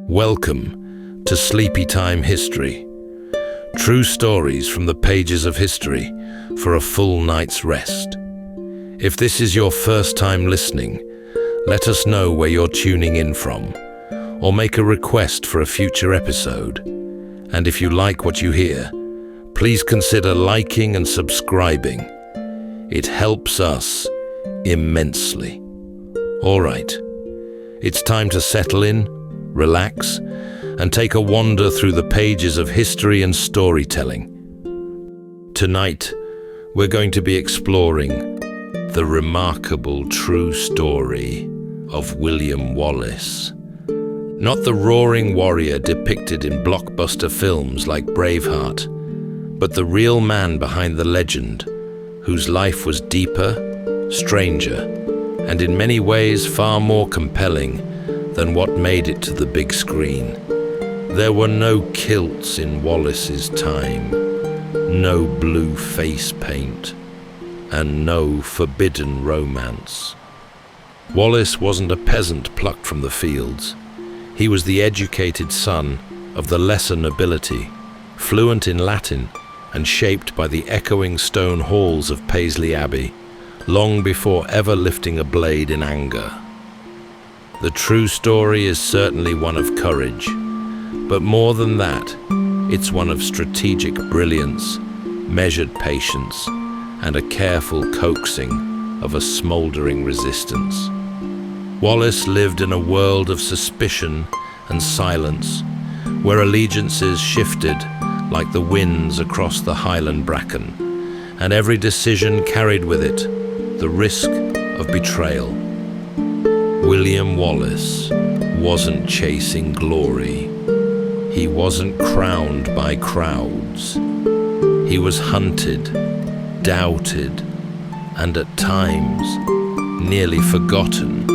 Welcome to Sleepytime History. True stories from the pages of history for a full night's rest. If this is your first time listening, let us know where you're tuning in from, or make a request for a future episode. And if you like what you hear, please consider liking and subscribing. It helps us immensely. All right, it's time to settle in, relax, and take a wander through the pages of history and storytelling. Tonight, we're going to be exploring the remarkable true story of William Wallace. Not the roaring warrior depicted in blockbuster films like Braveheart, but the real man behind the legend, whose life was deeper, stranger, and in many ways far more compelling than what made it to the big screen. There were no kilts in Wallace's time, no blue face paint, and no forbidden romance. Wallace wasn't a peasant plucked from the fields. He was the educated son of the lesser nobility, fluent in Latin and shaped by the echoing stone halls of Paisley Abbey, long before ever lifting a blade in anger. The true story is certainly one of courage, but more than that, it's one of strategic brilliance, measured patience, and a careful coaxing of a smouldering resistance. Wallace lived in a world of suspicion and silence, where allegiances shifted like the winds across the highland bracken, and every decision carried with it the risk of betrayal. William Wallace wasn't chasing glory. He wasn't crowned by crowds. He was hunted, doubted, and at times nearly forgotten,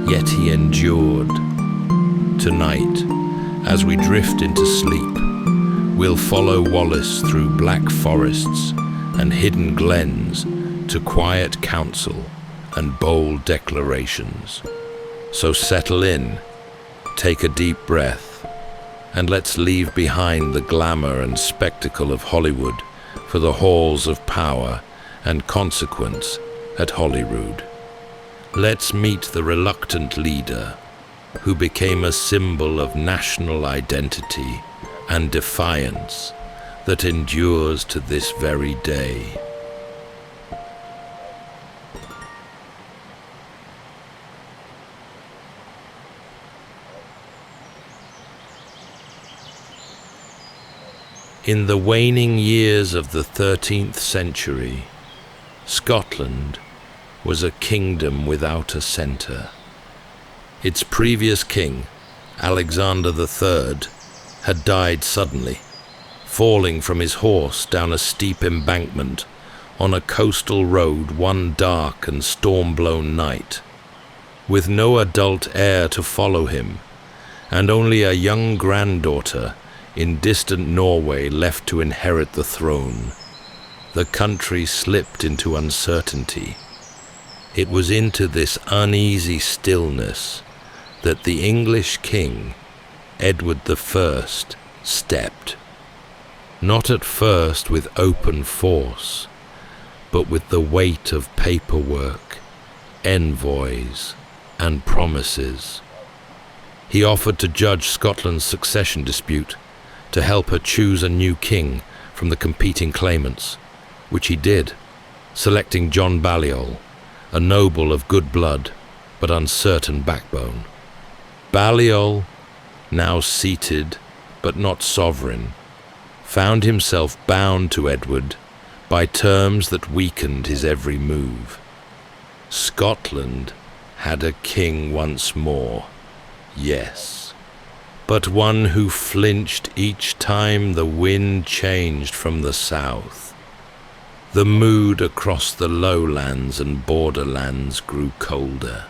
yet he endured. Tonight, as we drift into sleep, we'll follow Wallace through black forests and hidden glens to quiet counsel and bold declarations. So settle in, take a deep breath, and let's leave behind the glamour and spectacle of Hollywood for the halls of power and consequence at Holyrood. Let's meet the reluctant leader who became a symbol of national identity and defiance that endures to this very day. In the waning years of the 13th century, Scotland was a kingdom without a centre. Its previous king, Alexander III, had died suddenly, falling from his horse down a steep embankment on a coastal road one dark and storm-blown night. With no adult heir to follow him, and only a young granddaughter in distant Norway left to inherit the throne, the country slipped into uncertainty. It was into this uneasy stillness that the English king, Edward I, stepped. Not at first with open force, but with the weight of paperwork, envoys, and promises. He offered to judge Scotland's succession dispute, to help her choose a new king from the competing claimants, which he did, selecting John Balliol, a noble of good blood but uncertain backbone. Balliol, now seated but not sovereign, found himself bound to Edward by terms that weakened his every move. Scotland had a king once more, yes, but one who flinched each time the wind changed from the south. The mood across the lowlands and borderlands grew colder.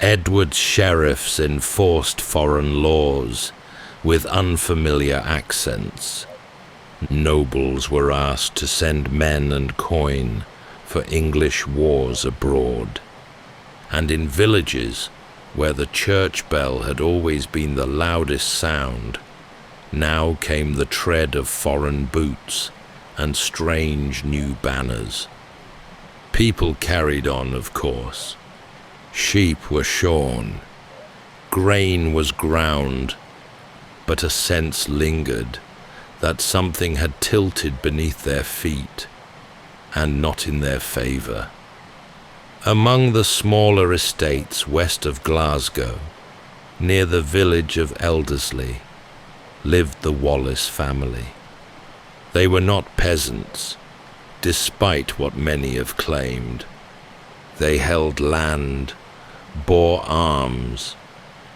Edward's sheriffs enforced foreign laws with unfamiliar accents. Nobles were asked to send men and coin for English wars abroad. And in villages, where the church bell had always been the loudest sound, now came the tread of foreign boots and strange new banners. People carried on, of course. Sheep were shorn, grain was ground, but a sense lingered that something had tilted beneath their feet, and not in their favour. Among the smaller estates west of Glasgow, near the village of Elderslie, lived the Wallace family. They were not peasants, despite what many have claimed. They held land, bore arms,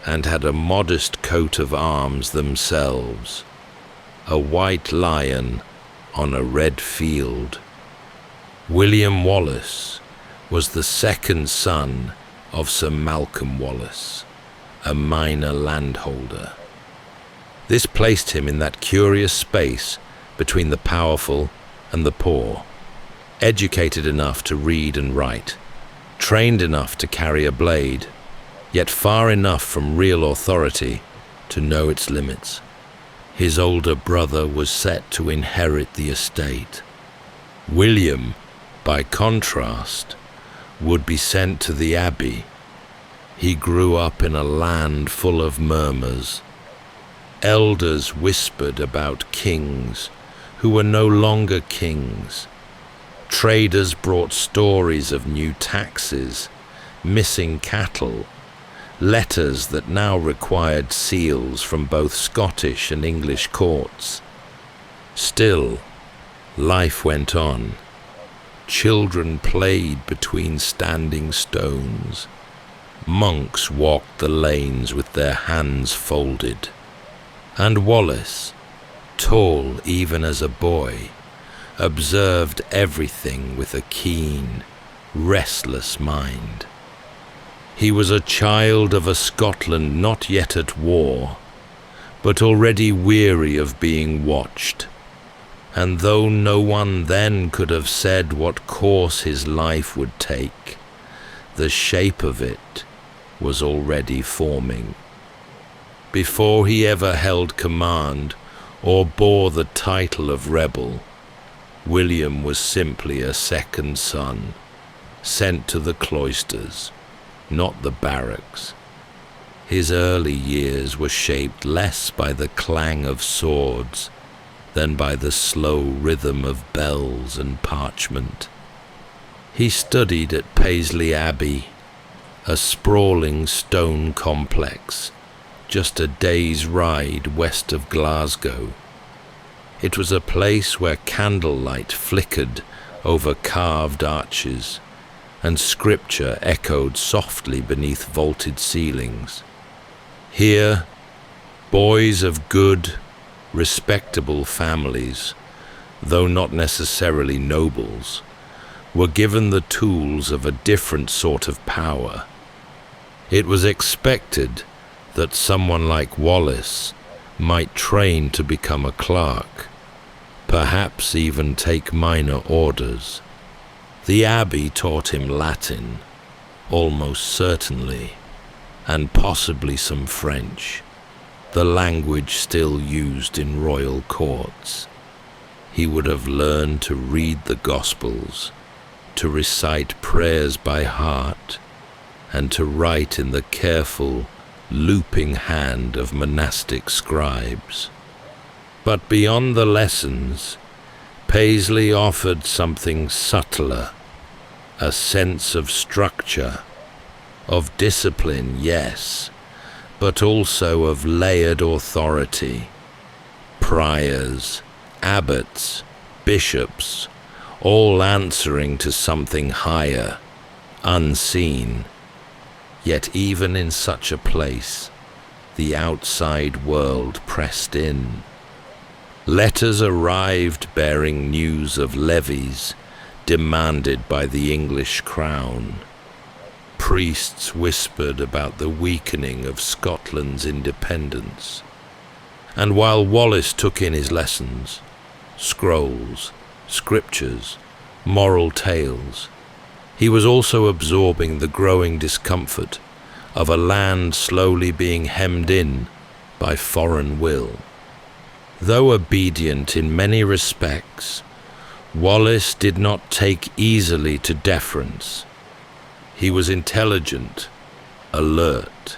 and had a modest coat of arms themselves, a white lion on a red field. William Wallace was the second son of Sir Malcolm Wallace, a minor landholder. This placed him in that curious space between the powerful and the poor, educated enough to read and write, trained enough to carry a blade, yet far enough from real authority to know its limits. His older brother was set to inherit the estate. William, by contrast, would be sent to the Abbey. He grew up in a land full of murmurs. Elders whispered about kings who were no longer kings. Traders brought stories of new taxes, missing cattle, letters that now required seals from both Scottish and English courts. Still, life went on. Children played between standing stones. Monks walked the lanes with their hands folded. And Wallace, tall even as a boy, observed everything with a keen, restless mind. He was a child of a Scotland not yet at war, but already weary of being watched. And though no one then could have said what course his life would take, the shape of it was already forming. Before he ever held command or bore the title of rebel, William was simply a second son, sent to the cloisters, not the barracks. His early years were shaped less by the clang of swords than by the slow rhythm of bells and parchment. He studied at Paisley Abbey, a sprawling stone complex, just a day's ride west of Glasgow. It was a place where candlelight flickered over carved arches, and scripture echoed softly beneath vaulted ceilings. Here, boys of good, respectable families, though not necessarily nobles, were given the tools of a different sort of power. It was expected that someone like Wallace might train to become a clerk, perhaps even take minor orders. The Abbey taught him Latin, almost certainly, and possibly some French, the language still used in royal courts. He would have learned to read the Gospels, to recite prayers by heart, and to write in the careful, looping hand of monastic scribes. But beyond the lessons, Paisley offered something subtler, a sense of structure, of discipline, yes, but also of layered authority. Priors, abbots, bishops, all answering to something higher, unseen. Yet even in such a place, the outside world pressed in. Letters arrived bearing news of levies demanded by the English crown. Priests whispered about the weakening of Scotland's independence. And while Wallace took in his lessons, scrolls, scriptures, moral tales, he was also absorbing the growing discomfort of a land slowly being hemmed in by foreign will. Though obedient in many respects, Wallace did not take easily to deference. He was intelligent, alert,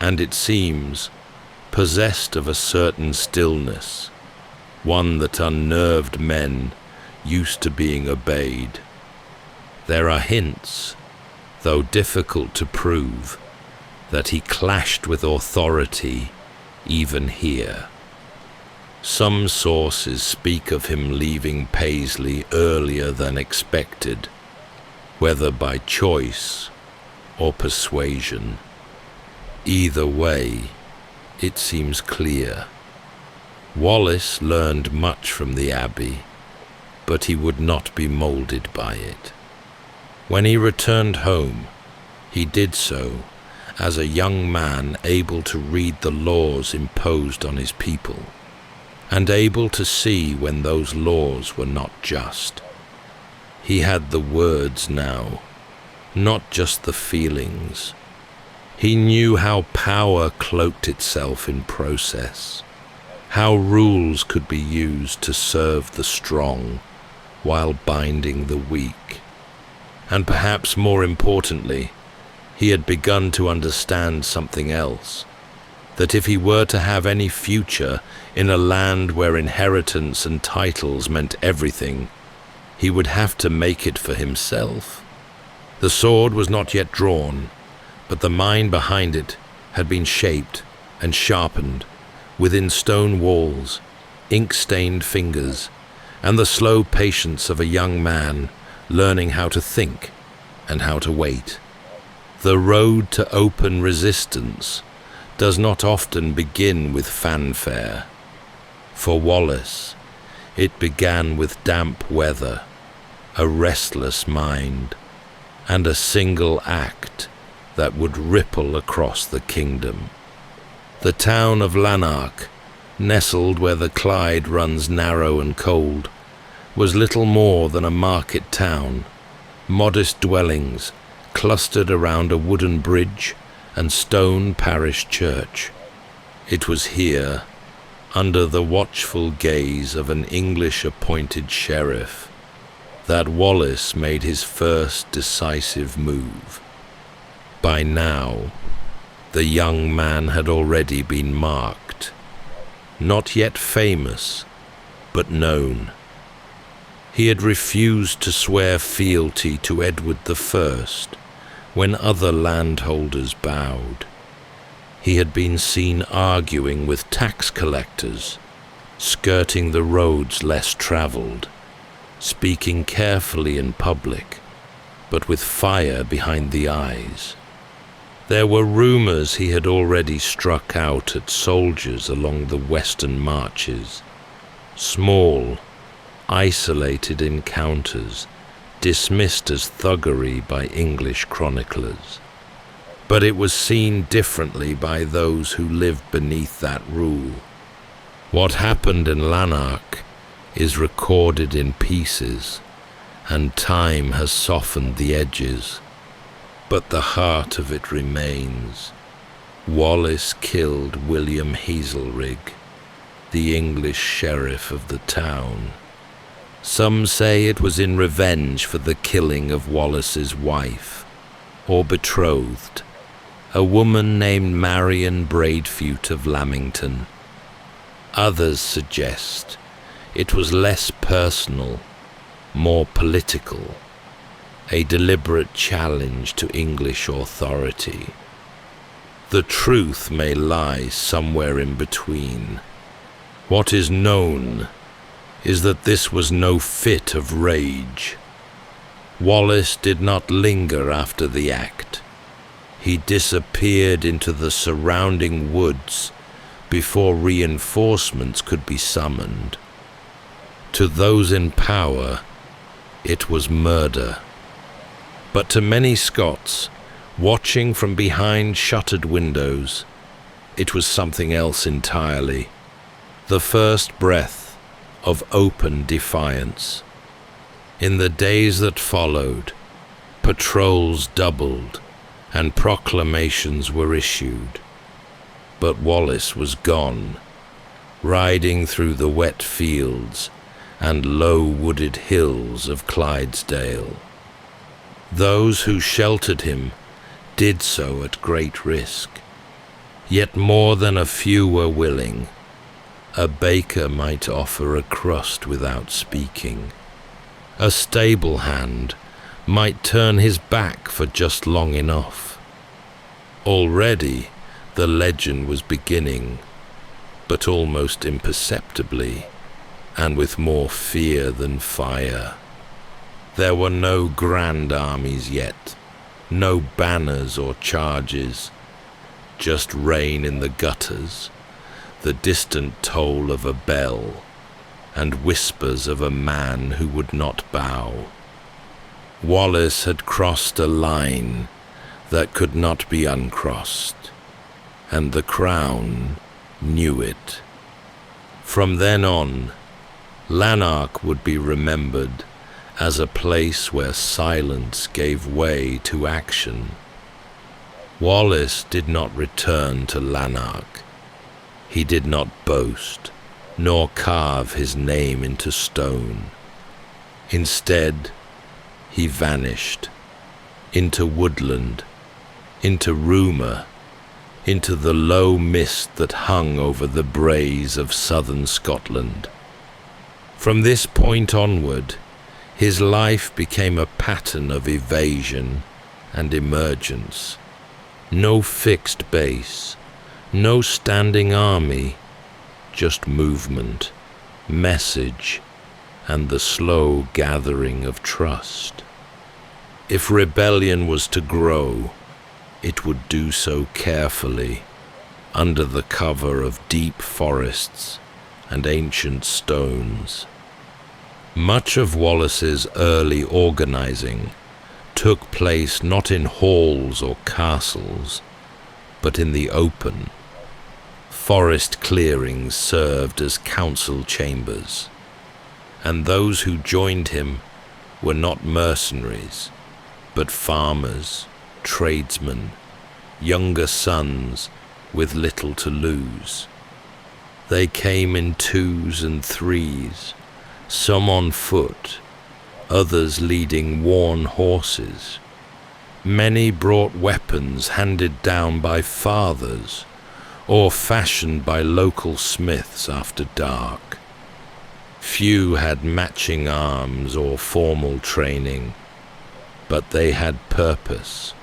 and it seems, possessed of a certain stillness, one that unnerved men used to being obeyed. There are hints, though difficult to prove, that he clashed with authority even here. Some sources speak of him leaving Paisley earlier than expected, whether by choice or persuasion. Either way, it seems clear. Wallace learned much from the Abbey, but he would not be molded by it. When he returned home, he did so as a young man able to read the laws imposed on his people, and able to see when those laws were not just. He had the words now, not just the feelings. He knew how power cloaked itself in process, how rules could be used to serve the strong while binding the weak. And perhaps more importantly, he had begun to understand something else, that if he were to have any future in a land where inheritance and titles meant everything, he would have to make it for himself. The sword was not yet drawn, but the mind behind it had been shaped and sharpened within stone walls, ink-stained fingers, and the slow patience of a young man learning how to think and how to wait. The road to open resistance does not often begin with fanfare. For Wallace, it began with damp weather, a restless mind, and a single act that would ripple across the kingdom. The town of Lanark, nestled where the Clyde runs narrow and cold, was little more than a market town, modest dwellings clustered around a wooden bridge and stone parish church. It was here, under the watchful gaze of an English-appointed sheriff, that Wallace made his first decisive move. By now, the young man had already been marked, not yet famous, but known. He had refused to swear fealty to Edward I when other landholders bowed. He had been seen arguing with tax collectors, skirting the roads less traveled, speaking carefully in public, but with fire behind the eyes. There were rumors he had already struck out at soldiers along the western marches, small, isolated encounters dismissed as thuggery by English chroniclers. But it was seen differently by those who lived beneath that rule. What happened in Lanark is recorded in pieces, and time has softened the edges, but the heart of it remains. Wallace killed William Hazelrig, the English sheriff of the town. Some say it was in revenge for the killing of Wallace's wife, or betrothed, a woman named Marion Braidfute of Lamington. Others suggest it was less personal, more political, a deliberate challenge to English authority. The truth may lie somewhere in between. What is known is that this was no fit of rage. Wallace did not linger after the act. He disappeared into the surrounding woods before reinforcements could be summoned. To those in power, it was murder. But to many Scots, watching from behind shuttered windows, it was something else entirely. The first breath of open defiance. In the days that followed, patrols doubled, and proclamations were issued. But Wallace was gone, riding through the wet fields and low-wooded hills of Clydesdale. Those who sheltered him did so at great risk, yet more than a few were willing. A baker might offer a crust without speaking. A stable hand might turn his back for just long enough. Already the legend was beginning, but almost imperceptibly, and with more fear than fire. There were no grand armies yet, no banners or charges, just rain in the gutters, the distant toll of a bell, and whispers of a man who would not bow. Wallace had crossed a line that could not be uncrossed, and the Crown knew it. From then on, Lanark would be remembered as a place where silence gave way to action. Wallace did not return to Lanark. He did not boast, nor carve his name into stone. Instead, he vanished into woodland, into rumour, into the low mist that hung over the braes of southern Scotland. From this point onward, his life became a pattern of evasion and emergence. No fixed base, no standing army, just movement, message, and the slow gathering of trust. If rebellion was to grow, it would do so carefully, under the cover of deep forests and ancient stones. Much of Wallace's early organizing took place not in halls or castles, but in the open. Forest clearings served as council chambers, and those who joined him were not mercenaries, but farmers, tradesmen, younger sons with little to lose. They came in twos and threes, some on foot, others leading worn horses. Many brought weapons handed down by fathers or fashioned by local smiths after dark. Few had matching arms or formal training, but they had purpose.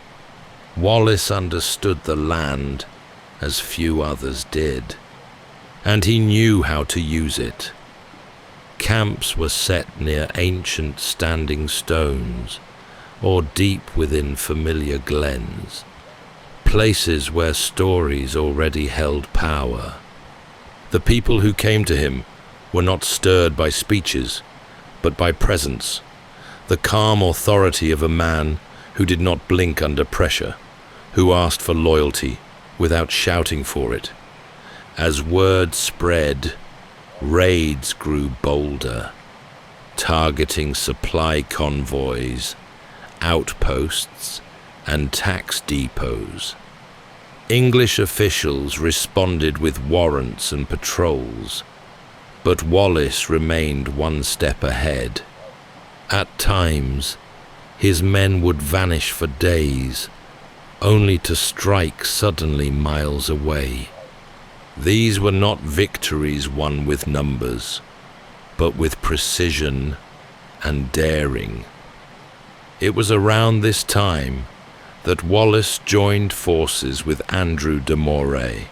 Wallace understood the land as few others did, and he knew how to use it. Camps were set near ancient standing stones, or deep within familiar glens, places where stories already held power. The people who came to him were not stirred by speeches, but by presence, the calm authority of a man who did not blink under pressure, who asked for loyalty without shouting for it. As word spread, raids grew bolder, targeting supply convoys, outposts, and tax depots. English officials responded with warrants and patrols, but Wallace remained one step ahead. At times, his men would vanish for days, only to strike suddenly miles away. These were not victories won with numbers, but with precision and daring. It was around this time that Wallace joined forces with Andrew de Moray,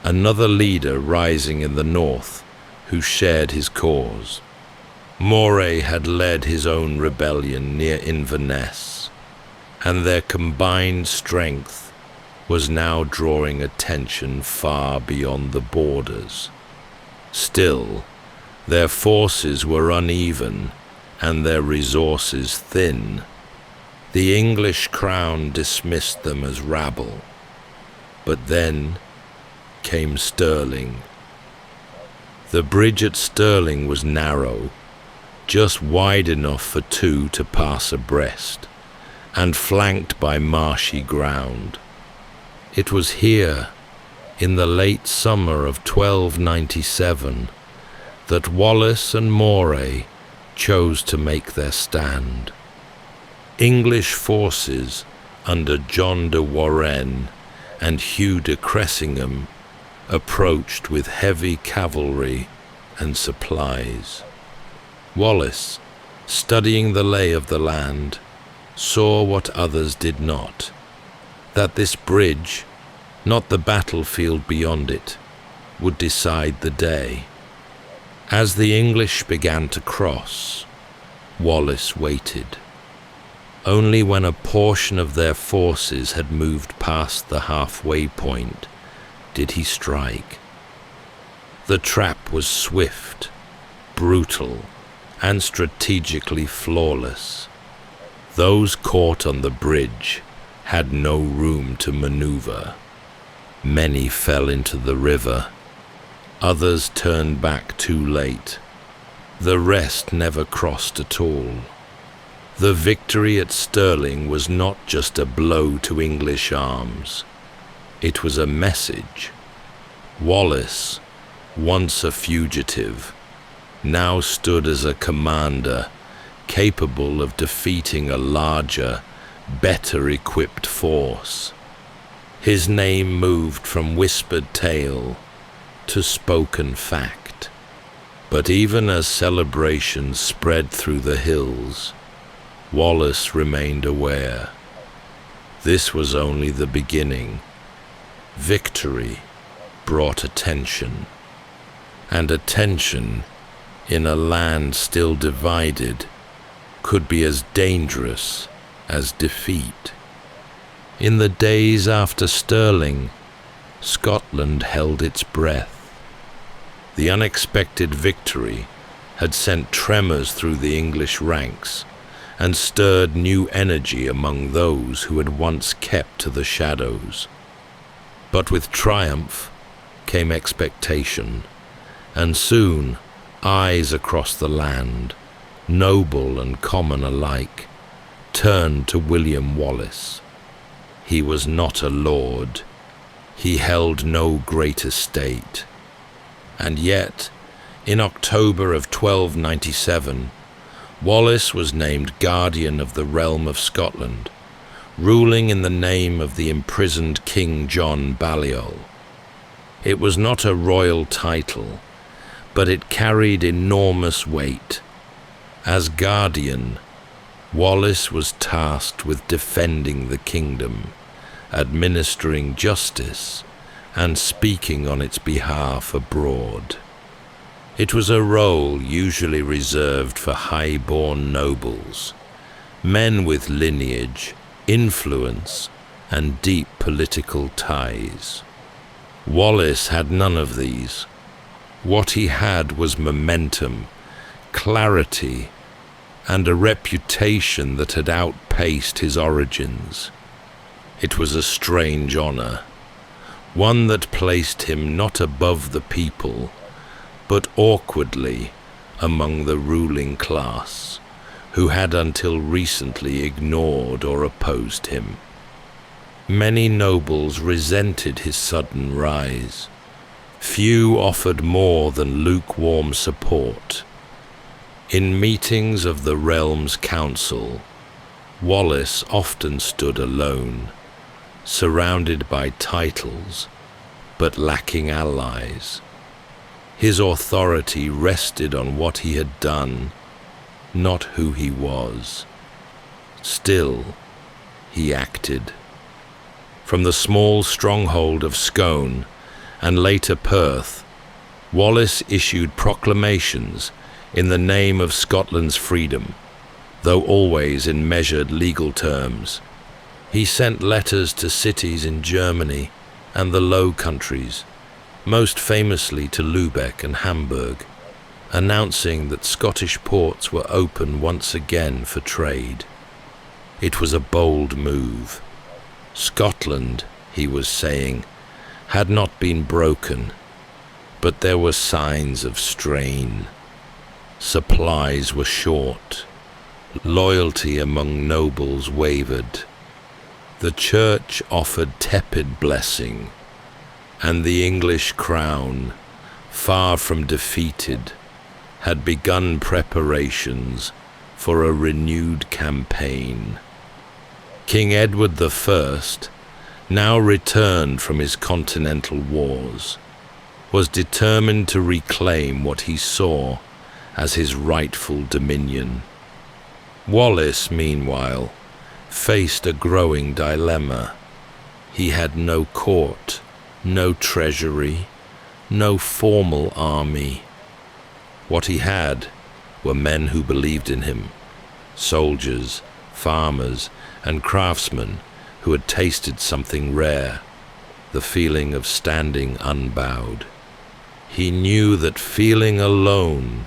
another leader rising in the north who shared his cause. Moray had led his own rebellion near Inverness, and their combined strength was now drawing attention far beyond the borders. Still, their forces were uneven and their resources thin. The English crown dismissed them as rabble. But then came Stirling. The bridge at Stirling was narrow, just wide enough for two to pass abreast, and flanked by marshy ground. It was here, in the late summer of 1297, that Wallace and Moray chose to make their stand. English forces under John de Warenne and Hugh de Cressingham approached with heavy cavalry and supplies. Wallace, studying the lay of the land, saw what others did not, that this bridge, not the battlefield beyond it, would decide the day. As the English began to cross, Wallace waited. Only when a portion of their forces had moved past the halfway point did he strike. The trap was swift, brutal, and strategically flawless. Those caught on the bridge had no room to maneuver. Many fell into the river. Others turned back too late. The rest never crossed at all. The victory at Stirling was not just a blow to English arms. It was a message. Wallace, once a fugitive, now stood as a commander capable of defeating a larger, better equipped force. His name moved from whispered tale to spoken fact. But even as celebrations spread through the hills, Wallace remained aware. This was only the beginning. Victory brought attention, and attention in a land still divided could be as dangerous as defeat. In the days after Stirling, Scotland held its breath. The unexpected victory had sent tremors through the English ranks and stirred new energy among those who had once kept to the shadows. But with triumph came expectation, and soon eyes across the land, noble and common alike, turned to William Wallace. He was not a lord. He held no great estate. And yet, in October of 1297, Wallace was named Guardian of the Realm of Scotland, ruling in the name of the imprisoned King John Balliol. It was not a royal title, but it carried enormous weight. As Guardian, Wallace was tasked with defending the kingdom, administering justice, and speaking on its behalf abroad. It was a role usually reserved for high-born nobles, men with lineage, influence, and deep political ties. Wallace had none of these. What he had was momentum, clarity, and a reputation that had outpaced his origins. It was a strange honor, one that placed him not above the people, but awkwardly among the ruling class, who had until recently ignored or opposed him. Many nobles resented his sudden rise. Few offered more than lukewarm support. In meetings of the realm's council, Wallace often stood alone, surrounded by titles, but lacking allies. His authority rested on what he had done, not who he was. Still, he acted. From the small stronghold of Scone and later Perth, Wallace issued proclamations in the name of Scotland's freedom, though always in measured legal terms. He sent letters to cities in Germany and the Low Countries, most famously to Lubeck and Hamburg, announcing that Scottish ports were open once again for trade. It was a bold move. Scotland, he was saying, had not been broken, but there were signs of strain. Supplies were short. Loyalty among nobles wavered. The church offered tepid blessing, and the English crown, far from defeated, had begun preparations for a renewed campaign. King Edward I, now returned from his continental wars, was determined to reclaim what he saw as his rightful dominion. Wallace, meanwhile, faced a growing dilemma. He had no court, no treasury, no formal army. What he had were men who believed in him, soldiers, farmers, and craftsmen who had tasted something rare, the feeling of standing unbowed. He knew that feeling alone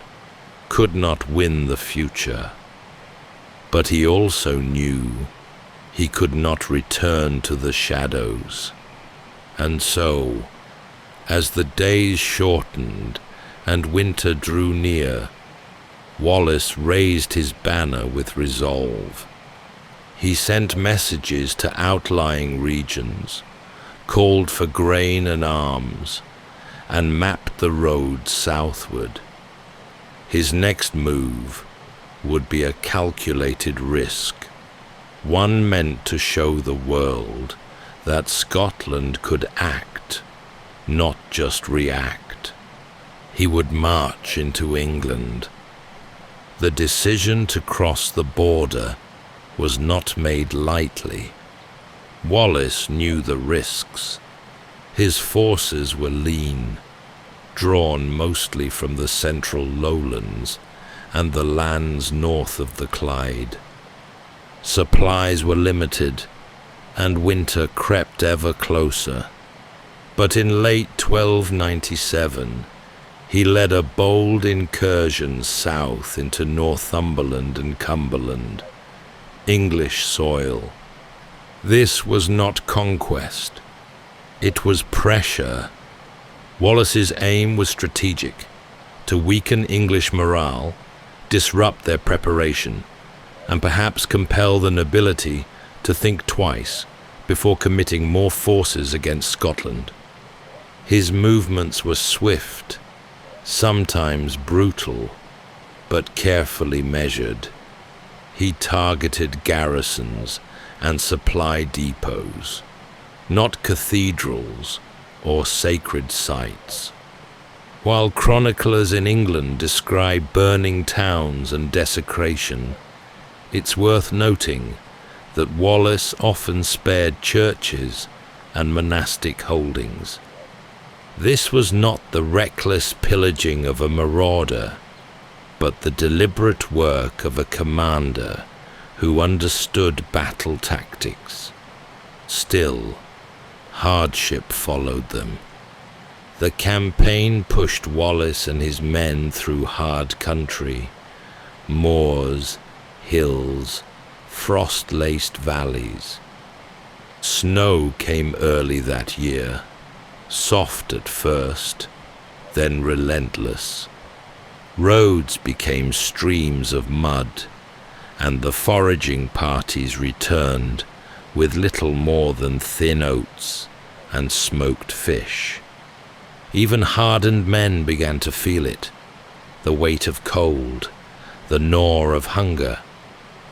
could not win the future, but he also knew he could not return to the shadows. And so, as the days shortened and winter drew near, Wallace raised his banner with resolve. He sent messages to outlying regions, called for grain and arms, and mapped the road southward. His next move would be a calculated risk, one meant to show the world that Scotland could act, not just react. He would march into England. The decision to cross the border was not made lightly. Wallace knew the risks. His forces were lean, drawn mostly from the central lowlands and the lands north of the Clyde. Supplies were limited, and winter crept ever closer. But in late 1297, he led a bold incursion south into Northumberland and Cumberland, English soil. This was not conquest. It was pressure. Wallace's aim was strategic: to weaken English morale, disrupt their preparation, and perhaps compel the nobility to think twice before committing more forces against Scotland. His movements were swift, sometimes brutal, but carefully measured. He targeted garrisons and supply depots, not cathedrals or sacred sites. While chroniclers in England describe burning towns and desecration, it's worth noting that Wallace often spared churches and monastic holdings. This was not the reckless pillaging of a marauder, but the deliberate work of a commander who understood battle tactics. Still, hardship followed them. The campaign pushed Wallace and his men through hard country, moors, hills, frost-laced valleys. Snow came early that year, soft at first, then relentless. Roads became streams of mud, and the foraging parties returned with little more than thin oats and smoked fish. Even hardened men began to feel it: the weight of cold, the gnaw of hunger,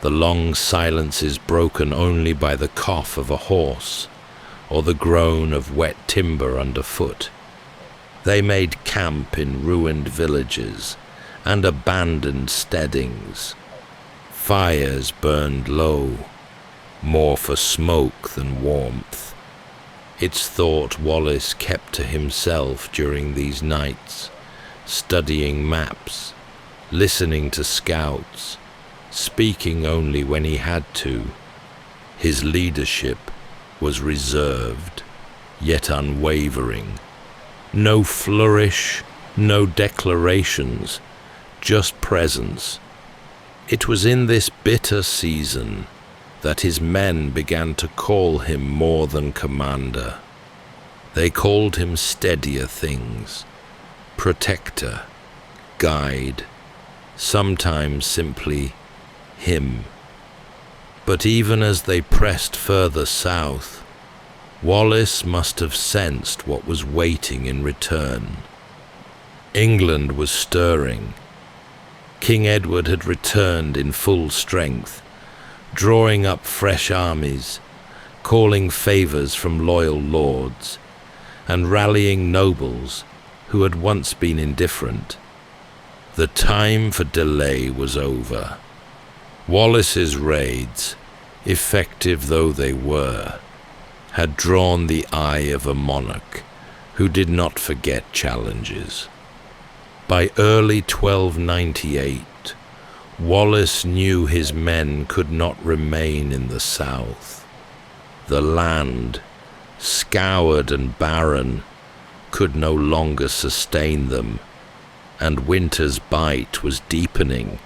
the long silences broken only by the cough of a horse or the groan of wet timber underfoot. They made camp in ruined villages and abandoned steadings. Fires burned low, more for smoke than warmth. It's thought Wallace kept to himself during these nights, studying maps, listening to scouts, speaking only when he had to. His leadership was reserved, yet unwavering. No flourish, no declarations, just presence. It was in this bitter season that his men began to call him more than commander. They called him steadier things: protector, guide, sometimes simply him. But even as they pressed further south, Wallace must have sensed what was waiting in return. England was stirring. King Edward had returned in full strength, drawing up fresh armies, calling favours from loyal lords, and rallying nobles who had once been indifferent. The time for delay was over. Wallace's raids, effective though they were, had drawn the eye of a monarch who did not forget challenges. By early 1298, Wallace knew his men could not remain in the south. The land, scoured and barren, could no longer sustain them, and winter's bite was deepening.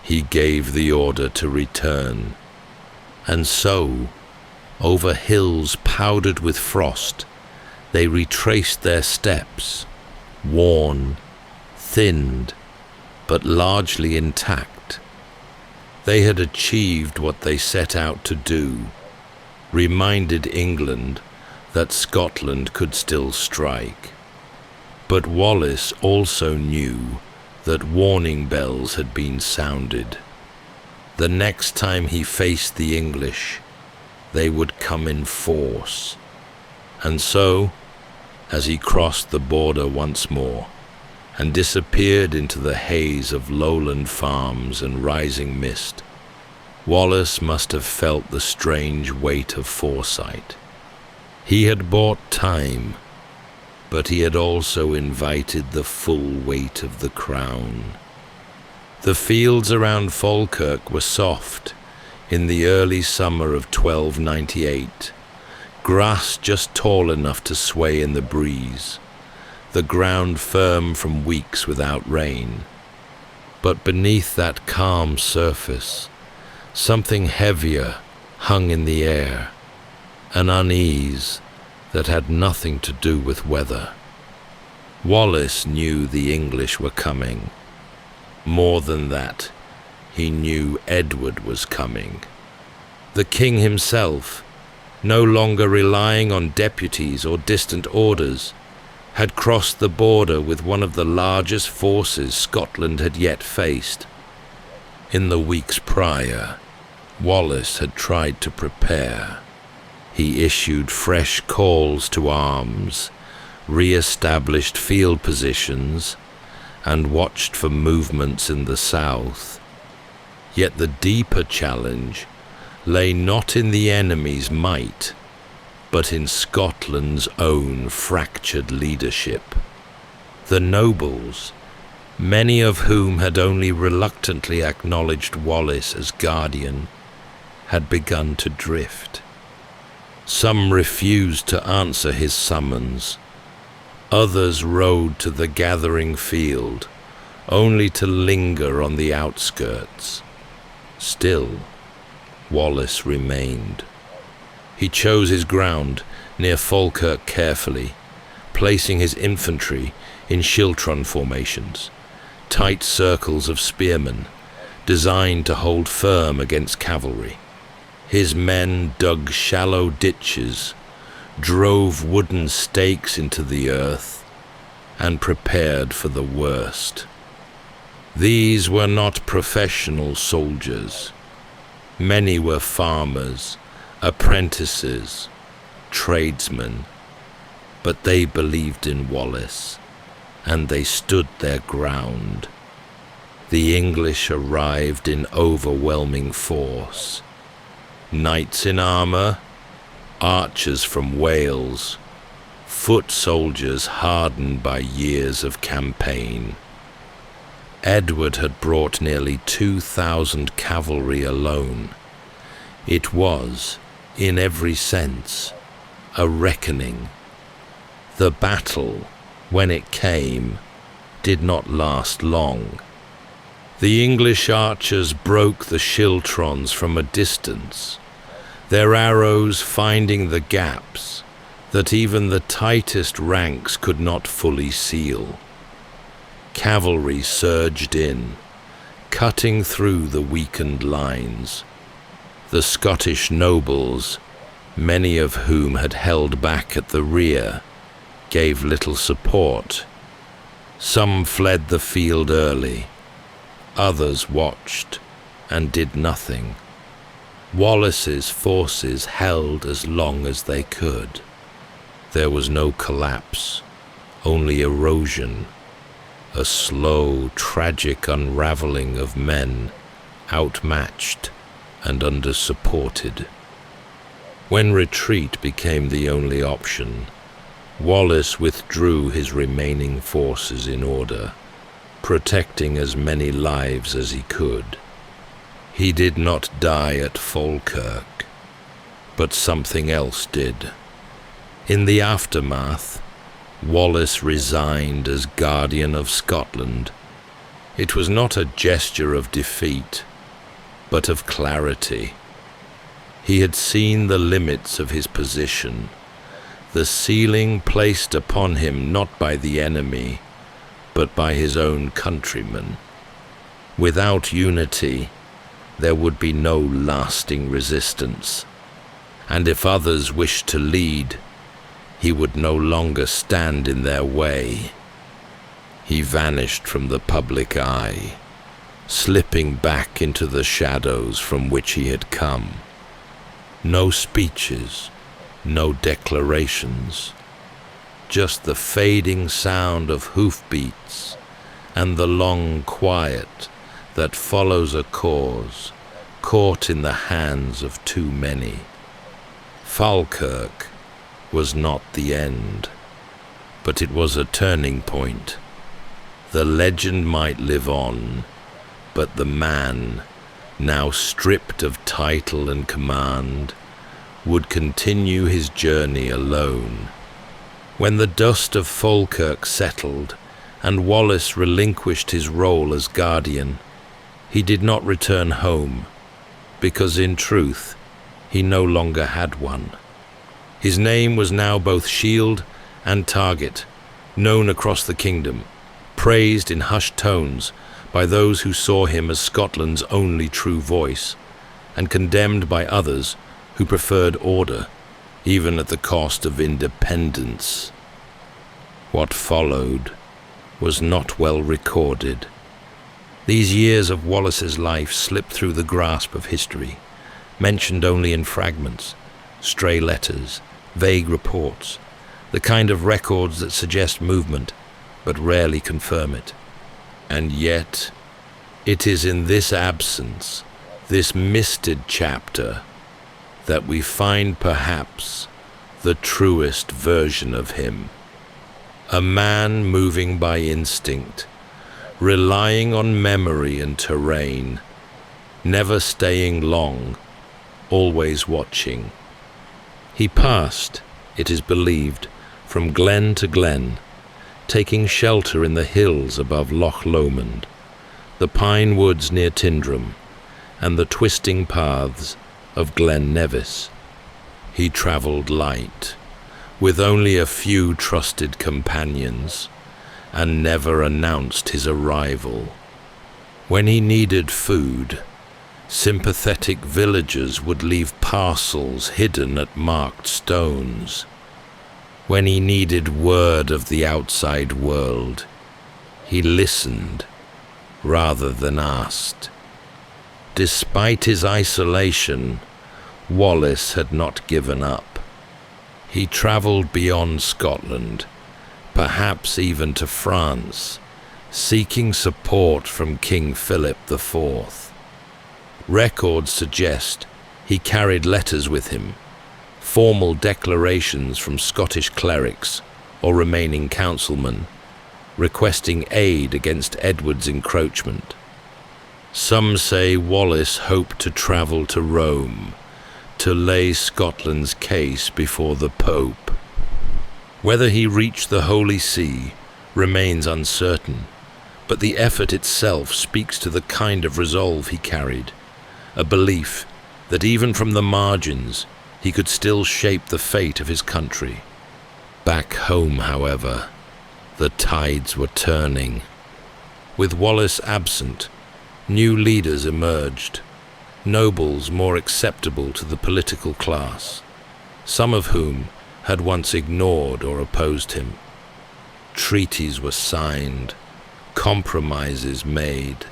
He gave the order to return, and so, over hills powdered with frost, they retraced their steps, worn, thinned, but largely intact. They had achieved what they set out to do, reminded England that Scotland could still strike. But Wallace also knew that warning bells had been sounded. The next time he faced the English, they would come in force. And so, as he crossed the border once more and disappeared into the haze of lowland farms and rising mist, Wallace must have felt the strange weight of foresight. He had bought time, but he had also invited the full weight of the crown. The fields around Falkirk were soft in the early summer of 1298, grass just tall enough to sway in the breeze, the ground firm from weeks without rain. But beneath that calm surface, something heavier hung in the air, an unease that had nothing to do with weather. Wallace knew the English were coming. More than that, he knew Edward was coming. The king himself, no longer relying on deputies or distant orders, had crossed the border with one of the largest forces Scotland had yet faced. In the weeks prior, Wallace had tried to prepare. He issued fresh calls to arms, re-established field positions, and watched for movements in the south. Yet the deeper challenge lay not in the enemy's might, but in Scotland's own fractured leadership. The nobles, many of whom had only reluctantly acknowledged Wallace as guardian, had begun to drift. Some refused to answer his summons. Others rode to the gathering field, only to linger on the outskirts. Still, Wallace remained. He chose his ground near Falkirk carefully, placing his infantry in schiltron formations, tight circles of spearmen, designed to hold firm against cavalry. His men dug shallow ditches, drove wooden stakes into the earth, and prepared for the worst. These were not professional soldiers. Many were farmers, apprentices, tradesmen, but they believed in Wallace, and they stood their ground. The English arrived in overwhelming force. Knights in armour, archers from Wales, foot soldiers hardened by years of campaign. Edward had brought nearly 2,000 cavalry alone. It was, in every sense, a reckoning. The battle, when it came, did not last long. The English archers broke the schiltrons from a distance, their arrows finding the gaps that even the tightest ranks could not fully seal. Cavalry surged in, cutting through the weakened lines. The Scottish nobles, many of whom had held back at the rear, gave little support. Some fled the field early, others watched and did nothing. Wallace's forces held as long as they could. There was no collapse, only erosion, a slow, tragic unraveling of men outmatched and under-supported. When retreat became the only option, Wallace withdrew his remaining forces in order, protecting as many lives as he could. He did not die at Falkirk, but something else did. In the aftermath, Wallace resigned as Guardian of Scotland. It was not a gesture of defeat, but of clarity. He had seen the limits of his position, the ceiling placed upon him not by the enemy, but by his own countrymen. Without unity, there would be no lasting resistance, and if others wished to lead, he would no longer stand in their way. He vanished from the public eye, slipping back into the shadows from which he had come. No speeches, no declarations, just the fading sound of hoofbeats and the long quiet that follows a cause caught in the hands of too many. Falkirk was not the end, but it was a turning point. The legend might live on, but the man, now stripped of title and command, would continue his journey alone. When the dust of Falkirk settled and Wallace relinquished his role as guardian, he did not return home, because in truth, he no longer had one. His name was now both shield and target, known across the kingdom, praised in hushed tones by those who saw him as Scotland's only true voice, and condemned by others who preferred order, even at the cost of independence. What followed was not well recorded. These years of Wallace's life slipped through the grasp of history, mentioned only in fragments, stray letters, vague reports, the kind of records that suggest movement but rarely confirm it. And yet, it is in this absence, this misted chapter, that we find perhaps the truest version of him. A man moving by instinct, relying on memory and terrain, never staying long, always watching. He passed, it is believed, from glen to glen, taking shelter in the hills above Loch Lomond, the pine woods near Tyndrum, and the twisting paths of Glen Nevis. He travelled light, with only a few trusted companions, and never announced his arrival. When he needed food, sympathetic villagers would leave parcels hidden at marked stones. When he needed word of the outside world, he listened rather than asked. Despite his isolation, Wallace had not given up. He travelled beyond Scotland, perhaps even to France, seeking support from King Philip IV. Records suggest he carried letters with him, formal declarations from Scottish clerics or remaining councilmen, requesting aid against Edward's encroachment. Some say Wallace hoped to travel to Rome, to lay Scotland's case before the Pope. Whether he reached the Holy See remains uncertain, but the effort itself speaks to the kind of resolve he carried, a belief that even from the margins he could still shape the fate of his country. Back home, however, the tides were turning. With Wallace absent, New leaders emerged, nobles more acceptable to the political class, some of whom had once ignored or opposed him. Treaties were signed, compromises made.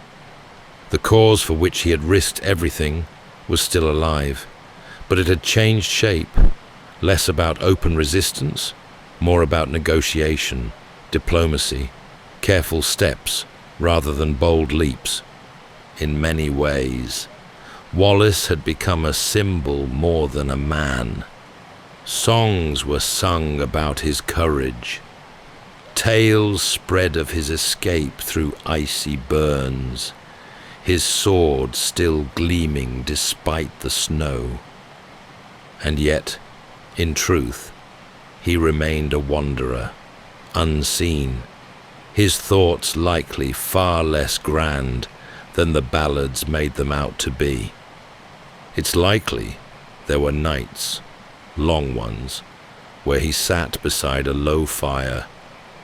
The cause for which he had risked everything was still alive, but it had changed shape, less about open resistance, more about negotiation, diplomacy, careful steps rather than bold leaps. In many ways, Wallace had become a symbol more than a man. Songs were sung about his courage. Tales spread of his escape through icy burns, his sword still gleaming despite the snow. And yet, in truth, he remained a wanderer, unseen, his thoughts likely far less grand than the ballads made them out to be. It's likely there were nights, long ones, where he sat beside a low fire,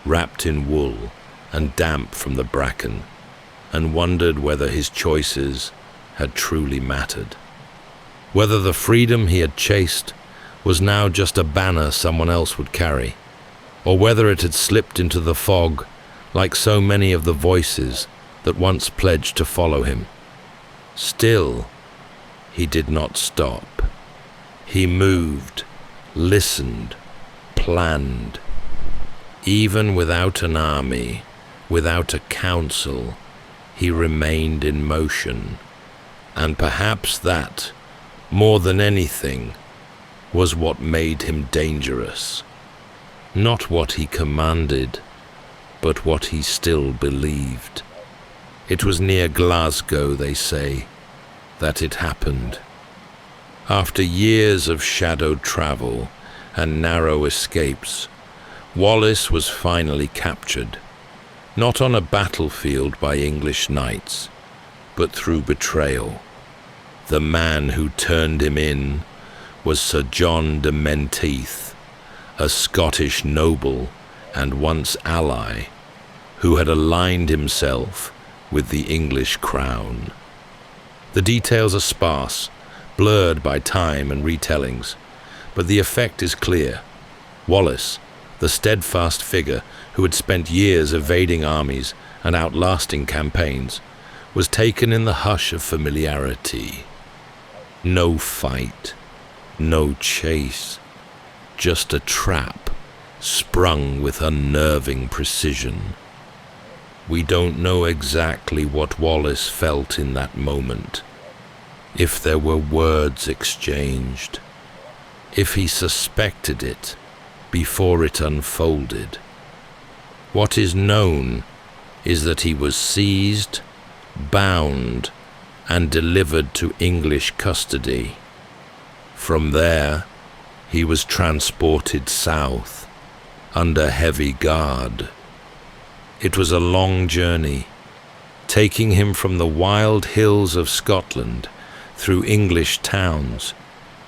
wrapped in wool and damp from the bracken, and wondered whether his choices had truly mattered. Whether the freedom he had chased was now just a banner someone else would carry, or whether it had slipped into the fog like so many of the voices that once pledged to follow him. Still, he did not stop. He moved, listened, planned. Even without an army, without a council, he remained in motion. And perhaps that, more than anything, was what made him dangerous. Not what he commanded, but what he still believed. It was near Glasgow, they say, that it happened. After years of shadowed travel and narrow escapes, Wallace was finally captured, not on a battlefield by English knights, but through betrayal. The man who turned him in was Sir John de Menteith, a Scottish noble and once ally, who had aligned himself with the English crown. The details are sparse, blurred by time and retellings, but the effect is clear. Wallace, the steadfast figure who had spent years evading armies and outlasting campaigns, was taken in the hush of familiarity. No fight, no chase, just a trap sprung with unnerving precision. We don't know exactly what Wallace felt in that moment, if there were words exchanged, if he suspected it before it unfolded. What is known is that he was seized, bound, and delivered to English custody. From there, he was transported south, under heavy guard. It was a long journey, taking him from the wild hills of Scotland through English towns,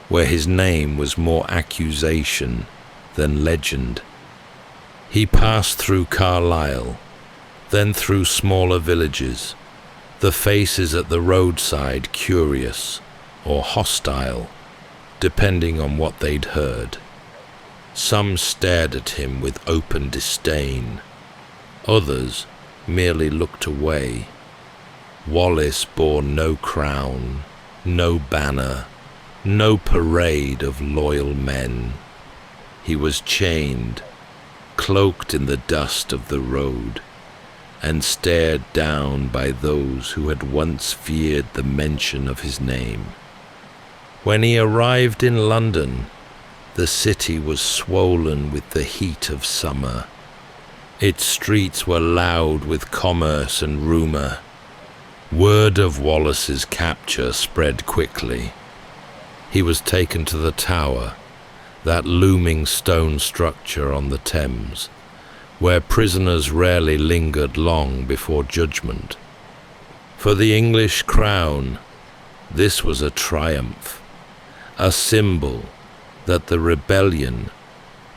where his name was more accusation than legend. He passed through Carlisle, then through smaller villages, the faces at the roadside curious or hostile, depending on what they'd heard. Some stared at him with open disdain. Others merely looked away. Wallace bore no crown, no banner, no parade of loyal men. He was chained, cloaked in the dust of the road, and stared down by those who had once feared the mention of his name. When he arrived in London, the city was swollen with the heat of summer. Its streets were loud with commerce and rumour. Word of Wallace's capture spread quickly. He was taken to the Tower, that looming stone structure on the Thames, where prisoners rarely lingered long before judgment. For the English crown, this was a triumph, a symbol that the rebellion,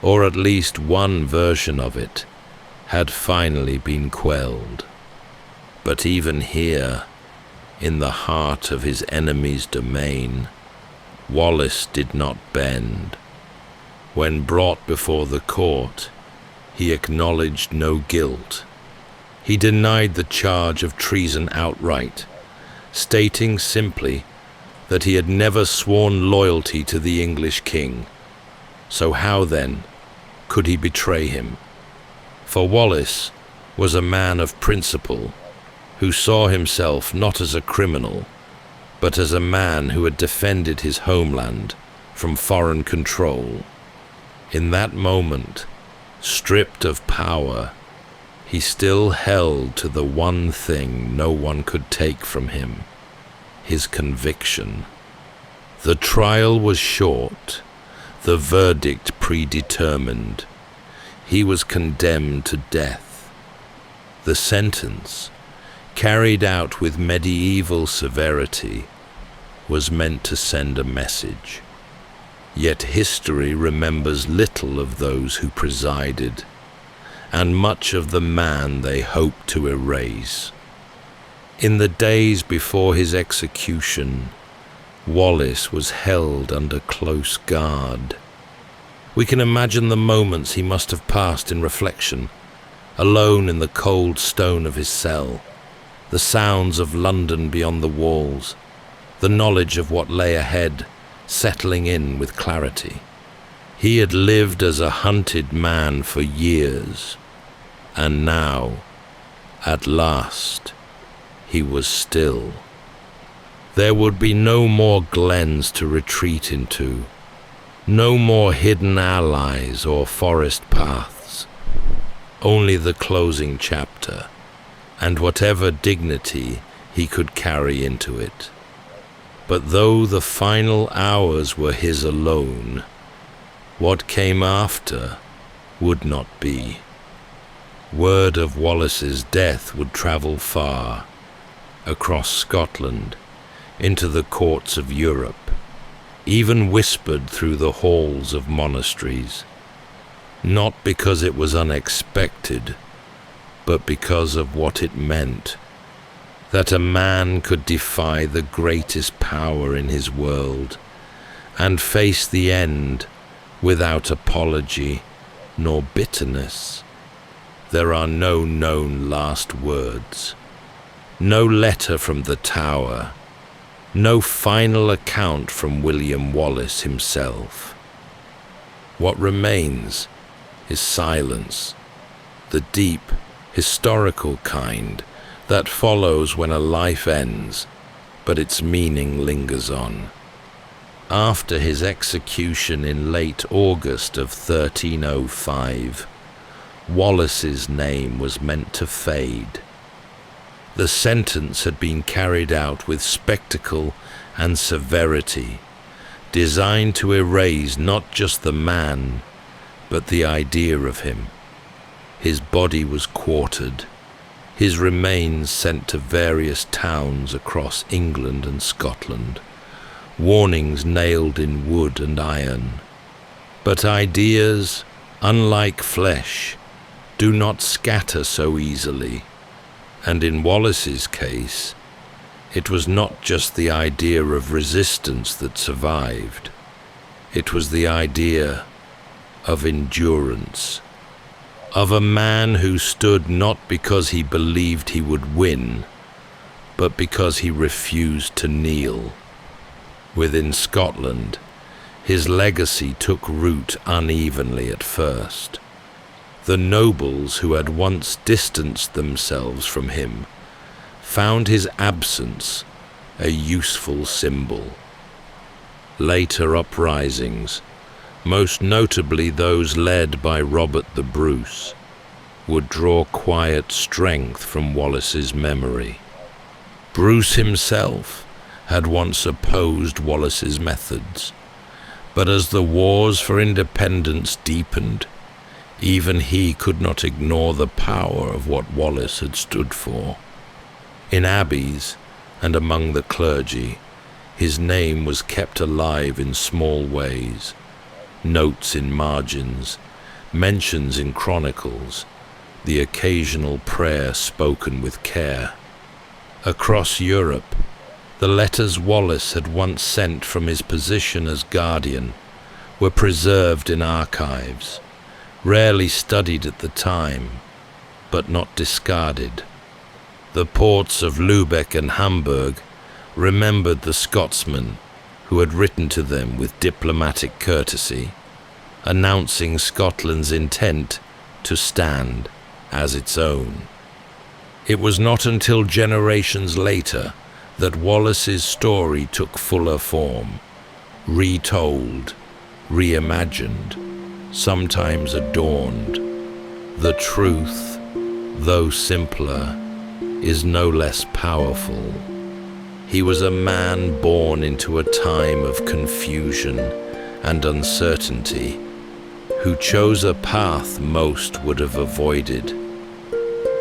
or at least one version of it, had finally been quelled. But even here, in the heart of his enemy's domain, Wallace did not bend. When brought before the court, he acknowledged no guilt. He denied the charge of treason outright, stating simply that he had never sworn loyalty to the English king. So how, then, could he betray him? For Wallace was a man of principle, who saw himself not as a criminal, but as a man who had defended his homeland from foreign control. In that moment, stripped of power, he still held to the one thing no one could take from him: his conviction. The trial was short, the verdict predetermined. He was condemned to death. The sentence, carried out with medieval severity, was meant to send a message. Yet history remembers little of those who presided, and much of the man they hoped to erase. In the days before his execution, Wallace was held under close guard. We can imagine the moments he must have passed in reflection, alone in the cold stone of his cell, the sounds of London beyond the walls, the knowledge of what lay ahead settling in with clarity. He had lived as a hunted man for years, and now, at last, he was still. There would be no more glens to retreat into, no more hidden allies or forest paths, only the closing chapter, and whatever dignity he could carry into it. But though the final hours were his alone, what came after would not be. Word of Wallace's death would travel far, across Scotland, into the courts of Europe, even whispered through the halls of monasteries, not because it was unexpected, but because of what it meant, that a man could defy the greatest power in his world and face the end without apology nor bitterness. There are no known last words, no letter from the Tower, no final account from William Wallace himself. What remains is silence, the deep, historical kind that follows when a life ends, but its meaning lingers on. After his execution in late August of 1305, Wallace's name was meant to fade. The sentence had been carried out with spectacle and severity, designed to erase not just the man, but the idea of him. His body was quartered, his remains sent to various towns across England and Scotland, warnings nailed in wood and iron. But ideas, unlike flesh, do not scatter so easily, and in Wallace's case, it was not just the idea of resistance that survived. It was the idea of endurance, of a man who stood not because he believed he would win, but because he refused to kneel. Within Scotland, his legacy took root unevenly at first. The nobles who had once distanced themselves from him found his absence a useful symbol. Later uprisings, most notably those led by Robert the Bruce, would draw quiet strength from Wallace's memory. Bruce himself had once opposed Wallace's methods, but as the wars for independence deepened, even he could not ignore the power of what Wallace had stood for. In abbeys and among the clergy, his name was kept alive in small ways. Notes in margins, mentions in chronicles, the occasional prayer spoken with care. Across Europe, the letters Wallace had once sent from his position as guardian were preserved in archives, rarely studied at the time, but not discarded. The ports of Lübeck and Hamburg remembered the Scotsman who had written to them with diplomatic courtesy, announcing Scotland's intent to stand as its own. It was not until generations later that Wallace's story took fuller form, retold, reimagined, sometimes adorned. The truth, though simpler, is no less powerful. He was a man born into a time of confusion and uncertainty, who chose a path most would have avoided.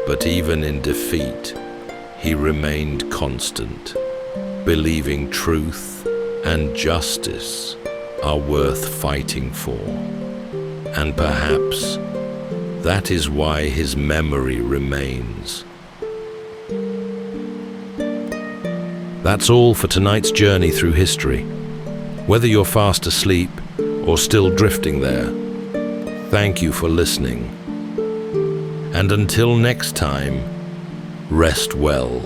But even in defeat, he remained constant, believing truth and justice are worth fighting for. And perhaps that is why his memory remains. That's all for tonight's journey through history. Whether you're fast asleep or still drifting there, thank you for listening. And until next time, rest well.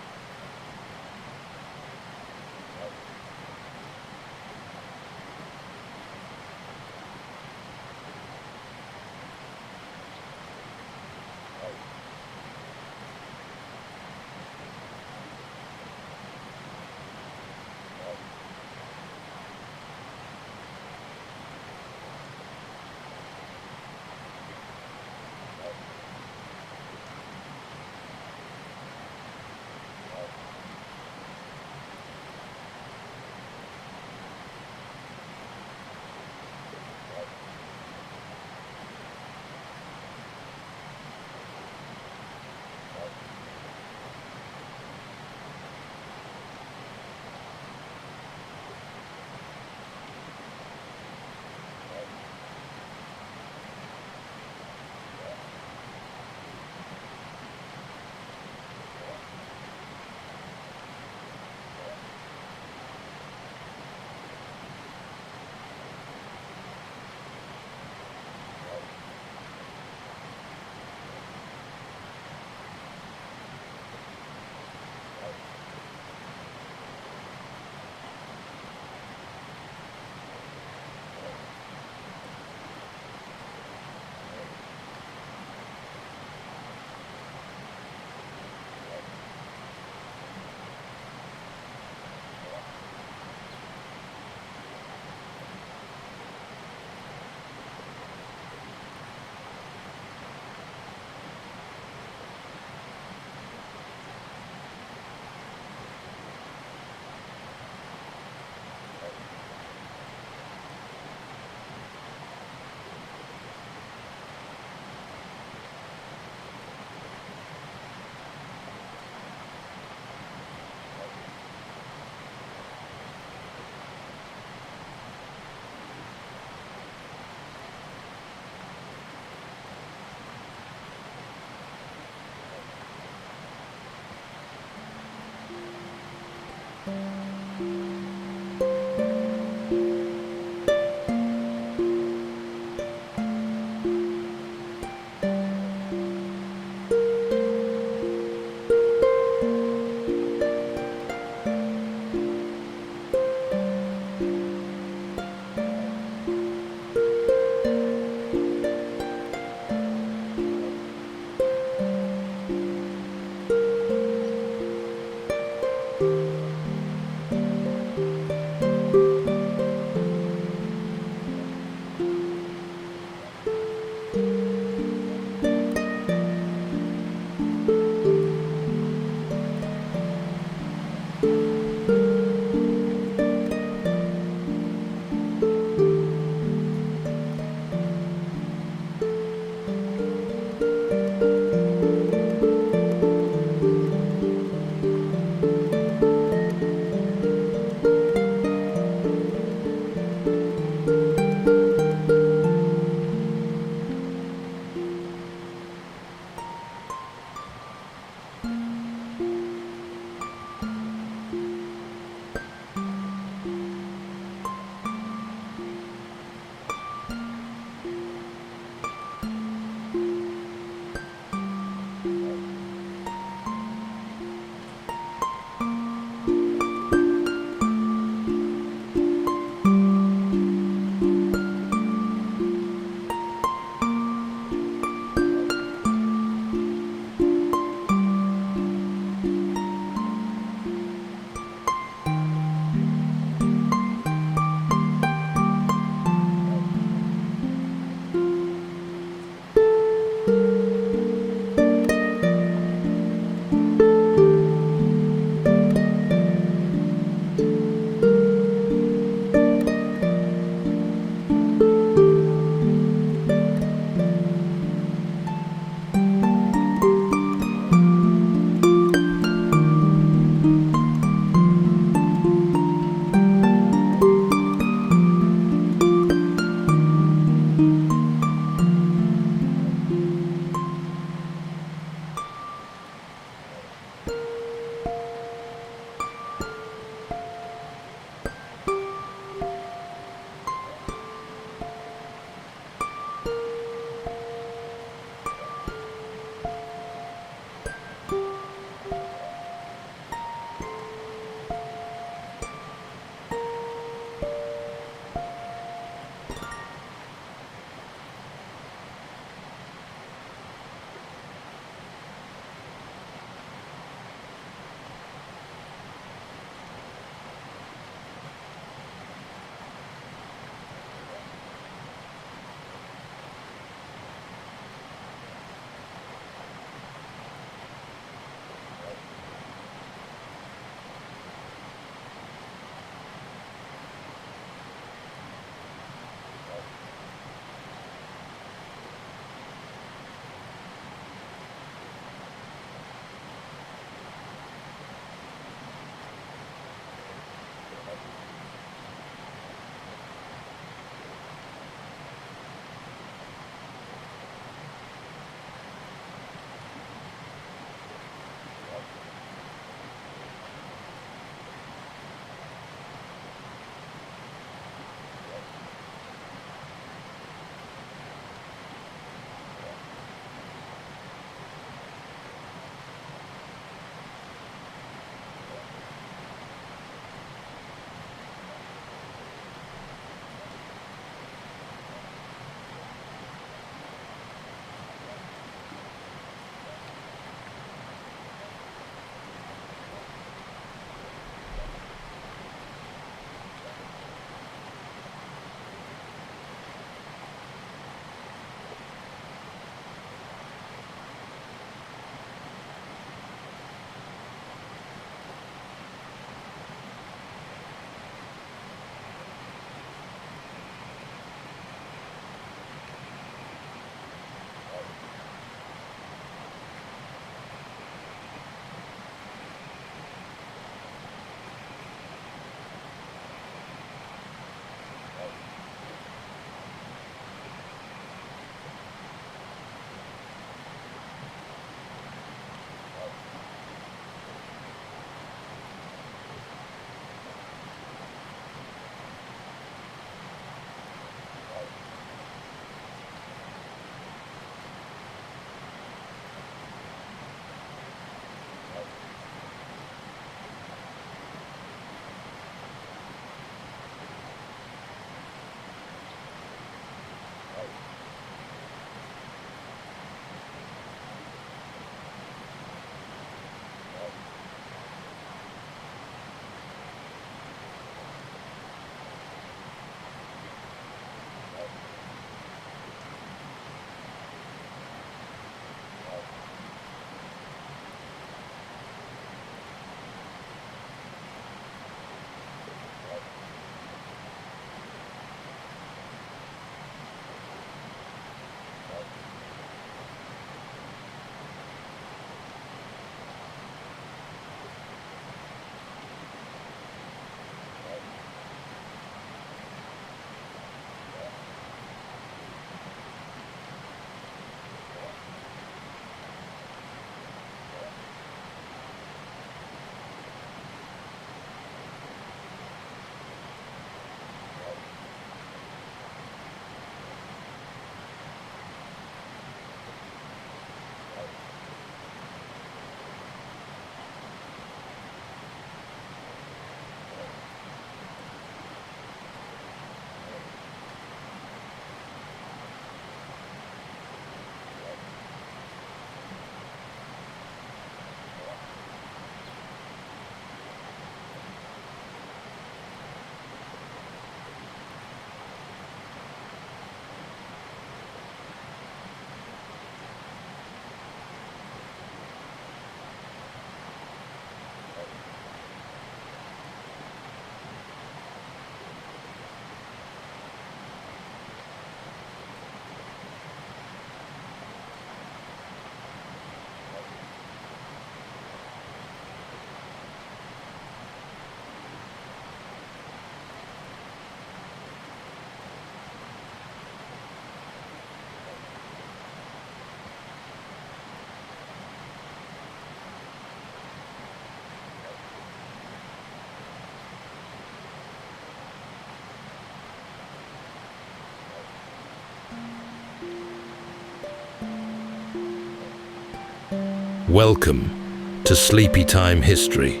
Welcome to Sleepytime History.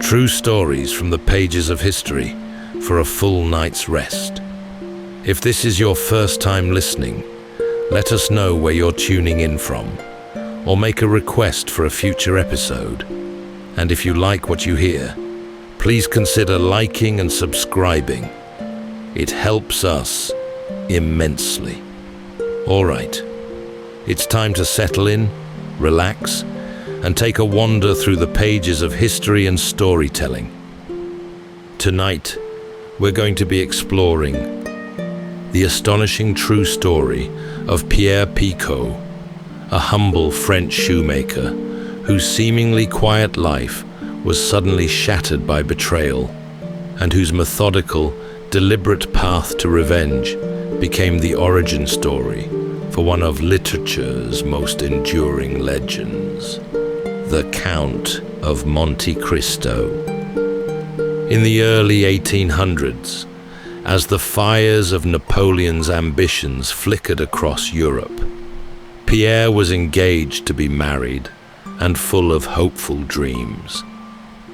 True stories from the pages of history for a full night's rest. If this is your first time listening, let us know where you're tuning in from, or make a request for a future episode. And if you like what you hear, please consider liking and subscribing. It helps us immensely. All right, it's time to settle in, relax, and take a wander through the pages of history and storytelling. Tonight, we're going to be exploring the astonishing true story of Pierre Picaud, a humble French shoemaker whose seemingly quiet life was suddenly shattered by betrayal, and whose methodical, deliberate path to revenge became the origin story for one of literature's most enduring legends, the Count of Monte Cristo. In the early 1800s, as the fires of Napoleon's ambitions flickered across Europe, Pierre was engaged to be married and full of hopeful dreams.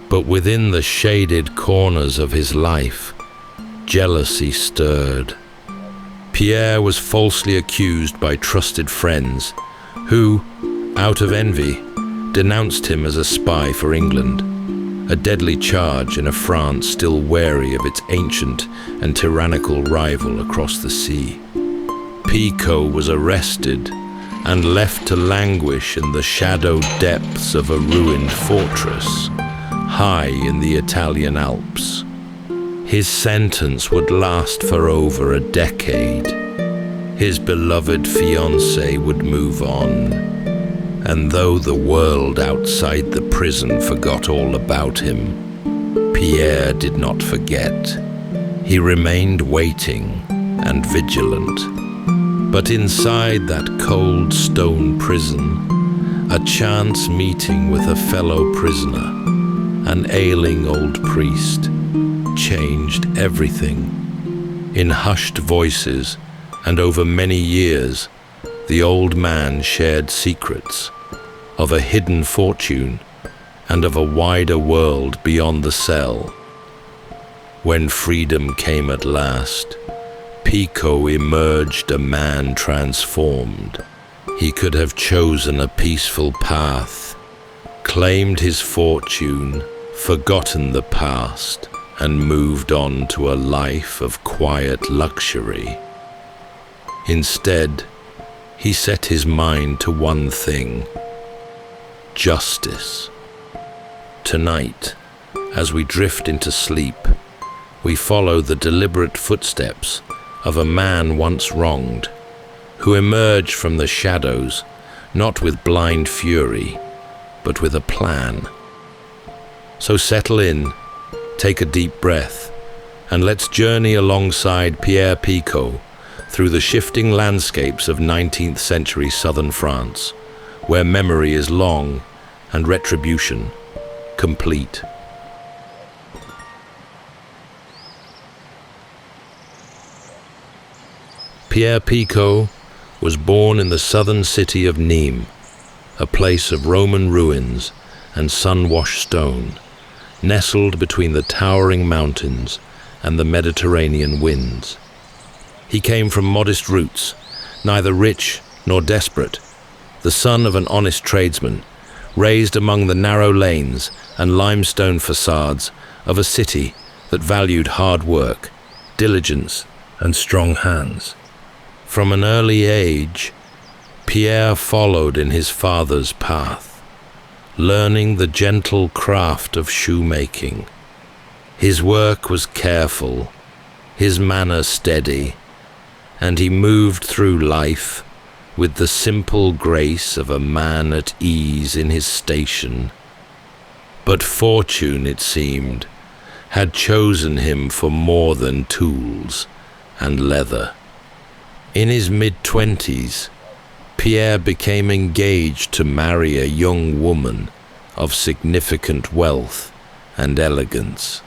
But within the shaded corners of his life, jealousy stirred. Pierre was falsely accused by trusted friends who, out of envy, denounced him as a spy for England, a deadly charge in a France still wary of its ancient and tyrannical rival across the sea. Picaud was arrested and left to languish in the shadowed depths of a ruined fortress high in the Italian Alps. His sentence would last for over a decade. His beloved fiancée would move on, and though the world outside the prison forgot all about him, Pierre did not forget. He remained waiting and vigilant. But inside that cold stone prison, a chance meeting with a fellow prisoner, an ailing old priest, changed everything. In hushed voices and over many years, the old man shared secrets of a hidden fortune and of a wider world beyond the cell. When freedom came at last, Picaud emerged a man transformed. He could have chosen a peaceful path, claimed his fortune, forgotten the past, and moved on to a life of quiet luxury. Instead, he set his mind to one thing: justice. Tonight, as we drift into sleep, we follow the deliberate footsteps of a man once wronged, who emerged from the shadows not with blind fury, but with a plan. So settle in, take a deep breath, and let's journey alongside Pierre Picaud through the shifting landscapes of 19th century southern France, where memory is long and retribution complete. Pierre Picaud was born in the southern city of Nîmes, a place of Roman ruins and sun-washed stone, nestled between the towering mountains and the Mediterranean winds. He came from modest roots, neither rich nor desperate, the son of an honest tradesman, raised among the narrow lanes and limestone facades of a city that valued hard work, diligence, and strong hands. From an early age, Pierre followed in his father's path, learning the gentle craft of shoemaking. His work was careful, his manner steady, and he moved through life with the simple grace of a man at ease in his station. But fortune, it seemed, had chosen him for more than tools and leather. In his mid-20s, Pierre became engaged to marry a young woman of significant wealth and elegance.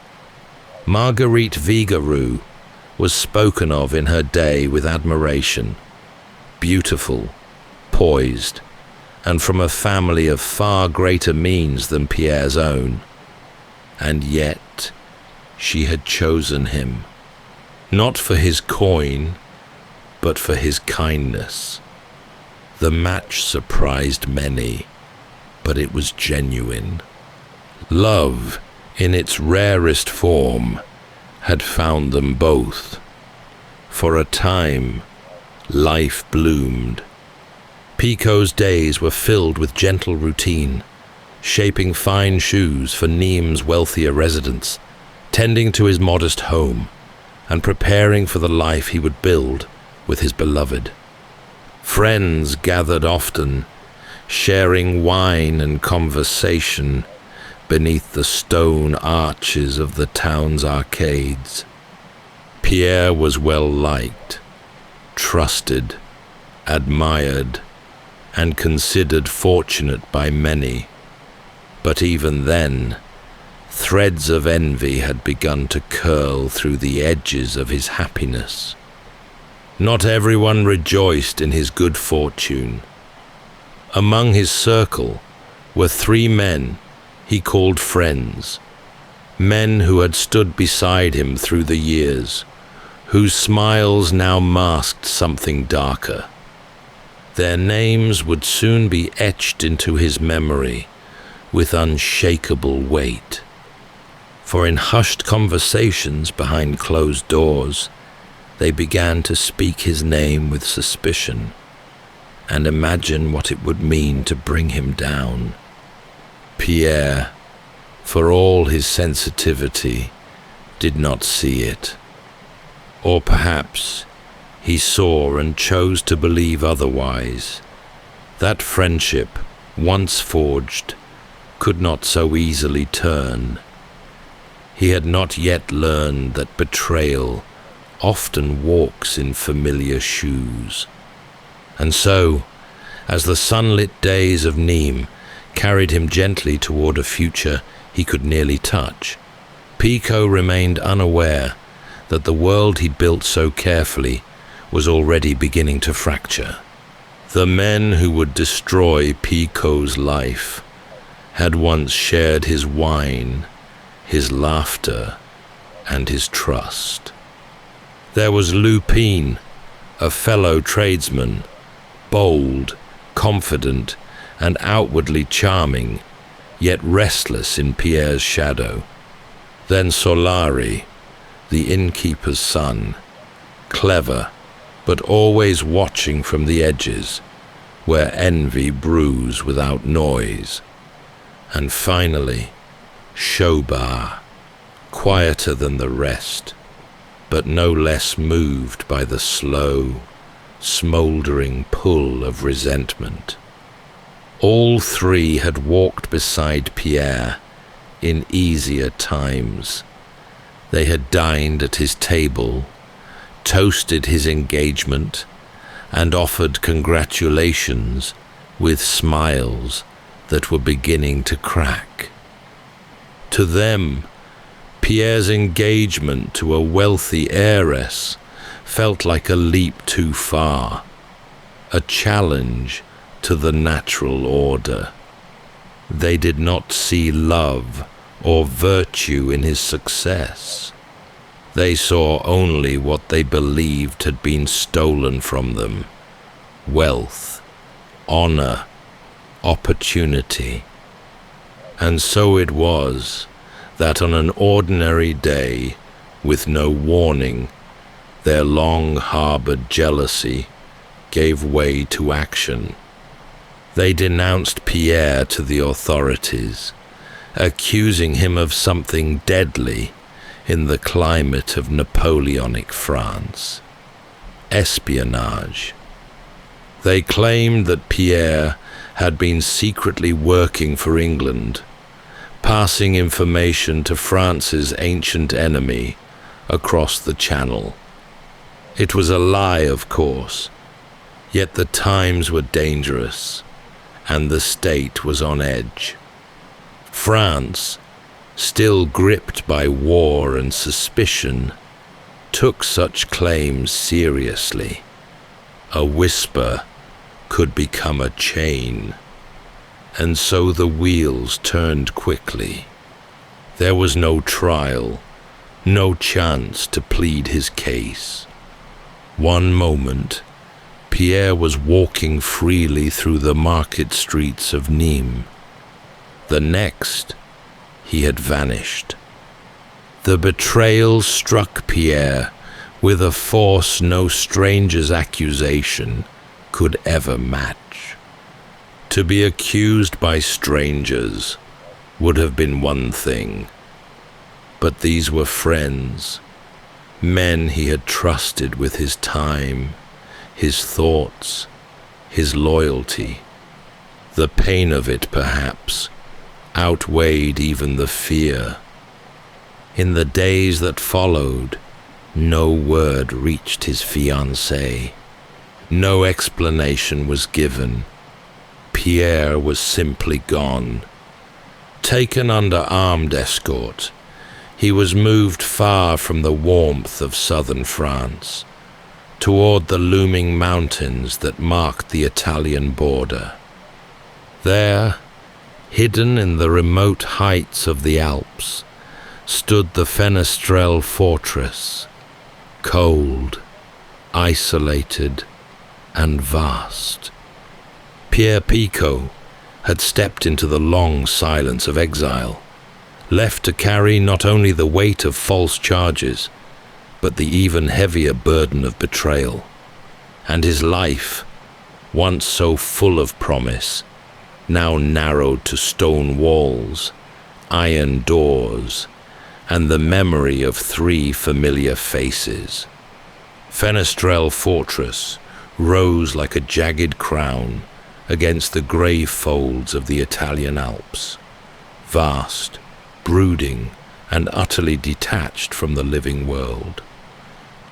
Marguerite Vigarou was spoken of in her day with admiration, beautiful, poised, and from a family of far greater means than Pierre's own. And yet she had chosen him, not for his coin, but for his kindness. The match surprised many, but it was genuine. Love, in its rarest form, had found them both. For a time, life bloomed. Picaud's days were filled with gentle routine, shaping fine shoes for Nimes' wealthier residents, tending to his modest home, and preparing for the life he would build with his beloved. Friends gathered often, sharing wine and conversation beneath the stone arches of the town's arcades. Pierre was well liked, trusted, admired, and considered fortunate by many. But even then, threads of envy had begun to curl through the edges of his happiness. Not everyone rejoiced in his good fortune. Among his circle were 3 men he called friends, men who had stood beside him through the years, whose smiles now masked something darker. Their names would soon be etched into his memory with unshakable weight. For in hushed conversations behind closed doors, they began to speak his name with suspicion and imagine what it would mean to bring him down. Pierre, for all his sensitivity, did not see it. Or perhaps he saw and chose to believe otherwise. That friendship, once forged, could not so easily turn. He had not yet learned that betrayal often walks in familiar shoes. And so, as the sunlit days of Nimes carried him gently toward a future he could nearly touch, Picaud remained unaware that the world he'd built so carefully was already beginning to fracture. The men who would destroy Picaud's life had once shared his wine, his laughter, and his trust. There was Lupin, a fellow tradesman, bold, confident, and outwardly charming, yet restless in Pierre's shadow. Then Solari, the innkeeper's son, clever, but always watching from the edges, where envy brews without noise. And finally, Shobar, quieter than the rest, but no less moved by the slow, smouldering pull of resentment. All 3 had walked beside Pierre in easier times. They had dined at his table, toasted his engagement, and offered congratulations with smiles that were beginning to crack. To them, Pierre's engagement to a wealthy heiress felt like a leap too far, a challenge to the natural order. They did not see love or virtue in his success. They saw only what they believed had been stolen from them: wealth, honor, opportunity. And so it was that on an ordinary day, with no warning, their long-harbored jealousy gave way to action. They denounced Pierre to the authorities, accusing him of something deadly in the climate of Napoleonic France: espionage. They claimed that Pierre had been secretly working for England, passing information to France's ancient enemy across the Channel. It was a lie, of course, yet the times were dangerous, and the state was on edge. France, still gripped by war and suspicion, took such claims seriously. A whisper could become a chain. and so the wheels turned quickly. There was no trial, no chance to plead his case. One moment, Pierre was walking freely through the market streets of Nîmes. The next, he had vanished. The betrayal struck Pierre with a force no stranger's accusation could ever match. To be accused by strangers would have been one thing, but these were friends, men he had trusted with his time, his thoughts, his loyalty. The pain of it, perhaps, outweighed even the fear. In the days that followed, no word reached his fiancée. No explanation was given. Pierre was simply gone. Taken under armed escort, he was moved far from the warmth of southern France, toward the looming mountains that marked the Italian border. There, hidden in the remote heights of the Alps, stood the Fenestrelle fortress, cold, isolated, and vast. Pierre Picaud had stepped into the long silence of exile, left to carry not only the weight of false charges, but the even heavier burden of betrayal. And his life, once so full of promise, now narrowed to stone walls, iron doors, and the memory of 3 familiar faces. Fenestrelle Fortress rose like a jagged crown against the grey folds of the Italian Alps, vast, brooding, and utterly detached from the living world.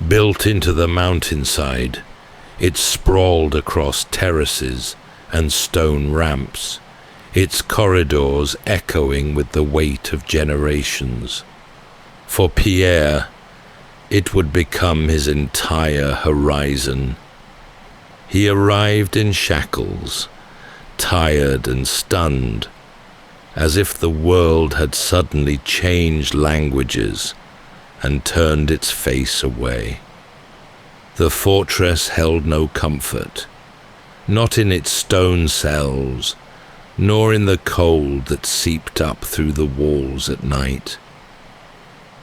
Built into the mountainside, it sprawled across terraces and stone ramps, its corridors echoing with the weight of generations. For Pierre, it would become his entire horizon. He arrived in shackles, tired and stunned, as if the world had suddenly changed languages and turned its face away. The fortress held no comfort, not in its stone cells, nor in the cold that seeped up through the walls at night.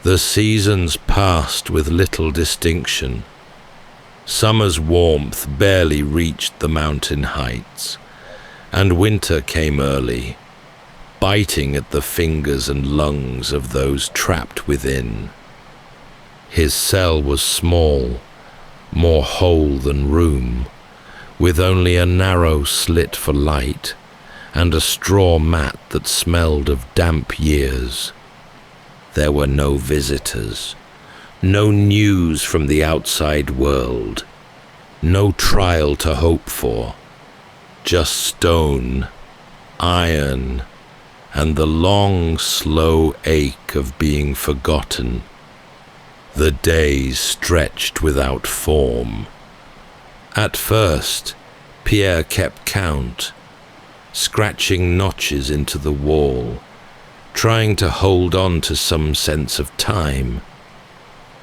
The seasons passed with little distinction. Summer's warmth barely reached the mountain heights, and winter came early, biting at the fingers and lungs of those trapped within. His cell was small, more hole than room, with only a narrow slit for light and a straw mat that smelled of damp years. There were no visitors, no news from the outside world, no trial to hope for, just stone, iron, and the long, slow ache of being forgotten. The days stretched without form. At first, Pierre kept count, scratching notches into the wall, trying to hold on to some sense of time.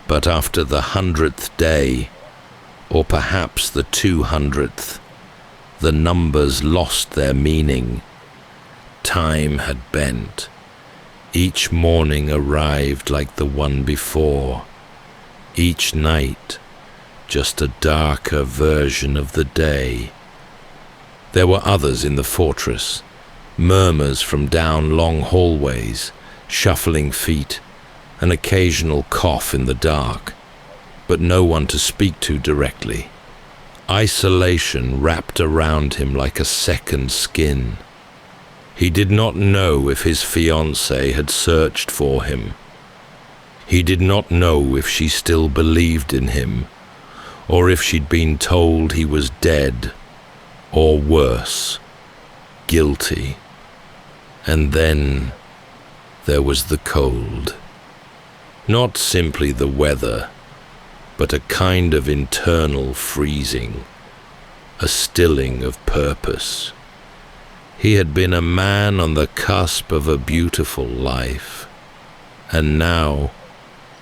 But after the 100th day, or perhaps the 200th, the numbers lost their meaning. Time had bent. Each morning arrived like the one before. Each night, just a darker version of the day. There were others in the fortress, murmurs from down long hallways, shuffling feet, an occasional cough in the dark, but no one to speak to directly. Isolation wrapped around him like a second skin. He did not know if his fiancée had searched for him. He did not know if she still believed in him, or if she'd been told he was dead, or worse, guilty. And then there was the cold. Not simply the weather, but a kind of internal freezing, a stilling of purpose. He had been a man on the cusp of a beautiful life, and now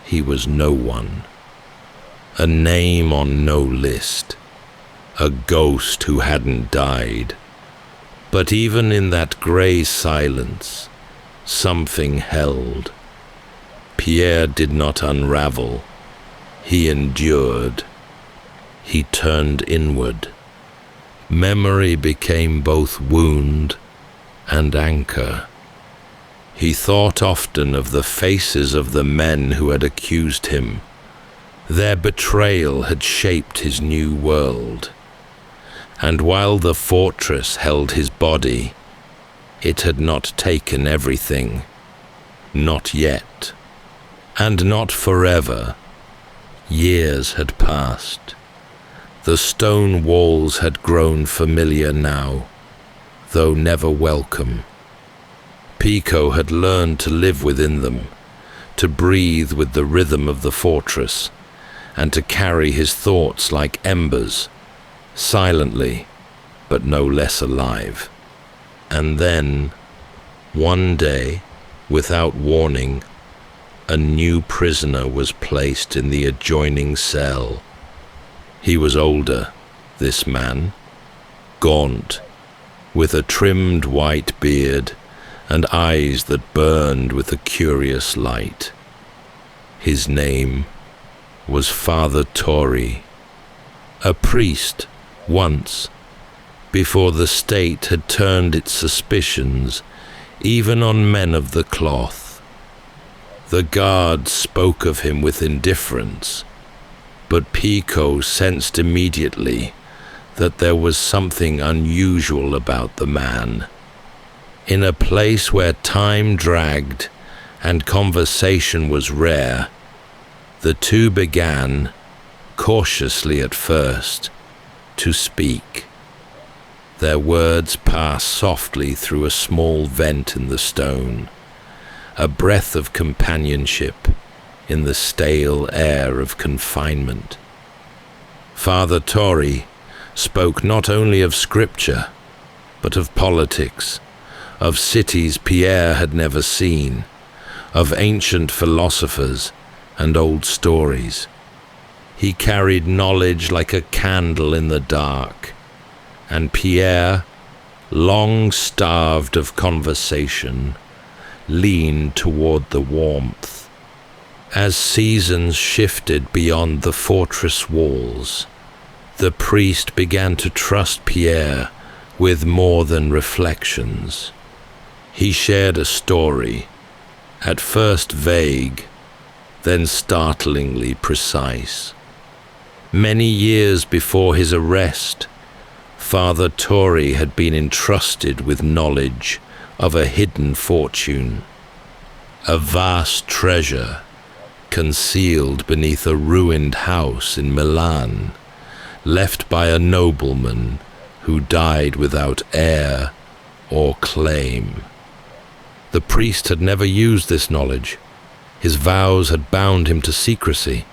he was no one. A name on no list, a ghost who hadn't died. But even in that grey silence, something held. Pierre did not unravel. He endured. He turned inward. Memory became both wound and anchor. He thought often of the faces of the men who had accused him. Their betrayal had shaped his new world. And while the fortress held his body, it had not taken everything. Not yet. And not forever. Years had passed. The stone walls had grown familiar now, though never welcome. Picaud had learned to live within them, to breathe with the rhythm of the fortress, and to carry his thoughts like embers, silently, but no less alive. And then, one day, without warning, a new prisoner was placed in the adjoining cell. He was older, this man, gaunt, with a trimmed white beard and eyes that burned with a curious light. His name was Father Torrey, a priest once, before the state had turned its suspicions even on men of the cloth. The guards spoke of him with indifference, but Picaud sensed immediately that there was something unusual about the man. In a place where time dragged and conversation was rare, the two began, cautiously at first, to speak. Their words passed softly through a small vent in the stone, a breath of companionship in the stale air of confinement. Father Torrey spoke not only of scripture, but of politics, of cities Pierre had never seen, of ancient philosophers and old stories. He carried knowledge like a candle in the dark, and Pierre, long starved of conversation, leaned toward the warmth. As seasons shifted beyond the fortress walls, the priest began to trust Pierre with more than reflections. He shared a story, at first vague, then startlingly precise. Many years before his arrest, Father Torrey had been entrusted with knowledge of a hidden fortune, a vast treasure concealed beneath a ruined house in Milan, left by a nobleman who died without heir or claim. The priest had never used this knowledge. His vows had bound him to secrecy,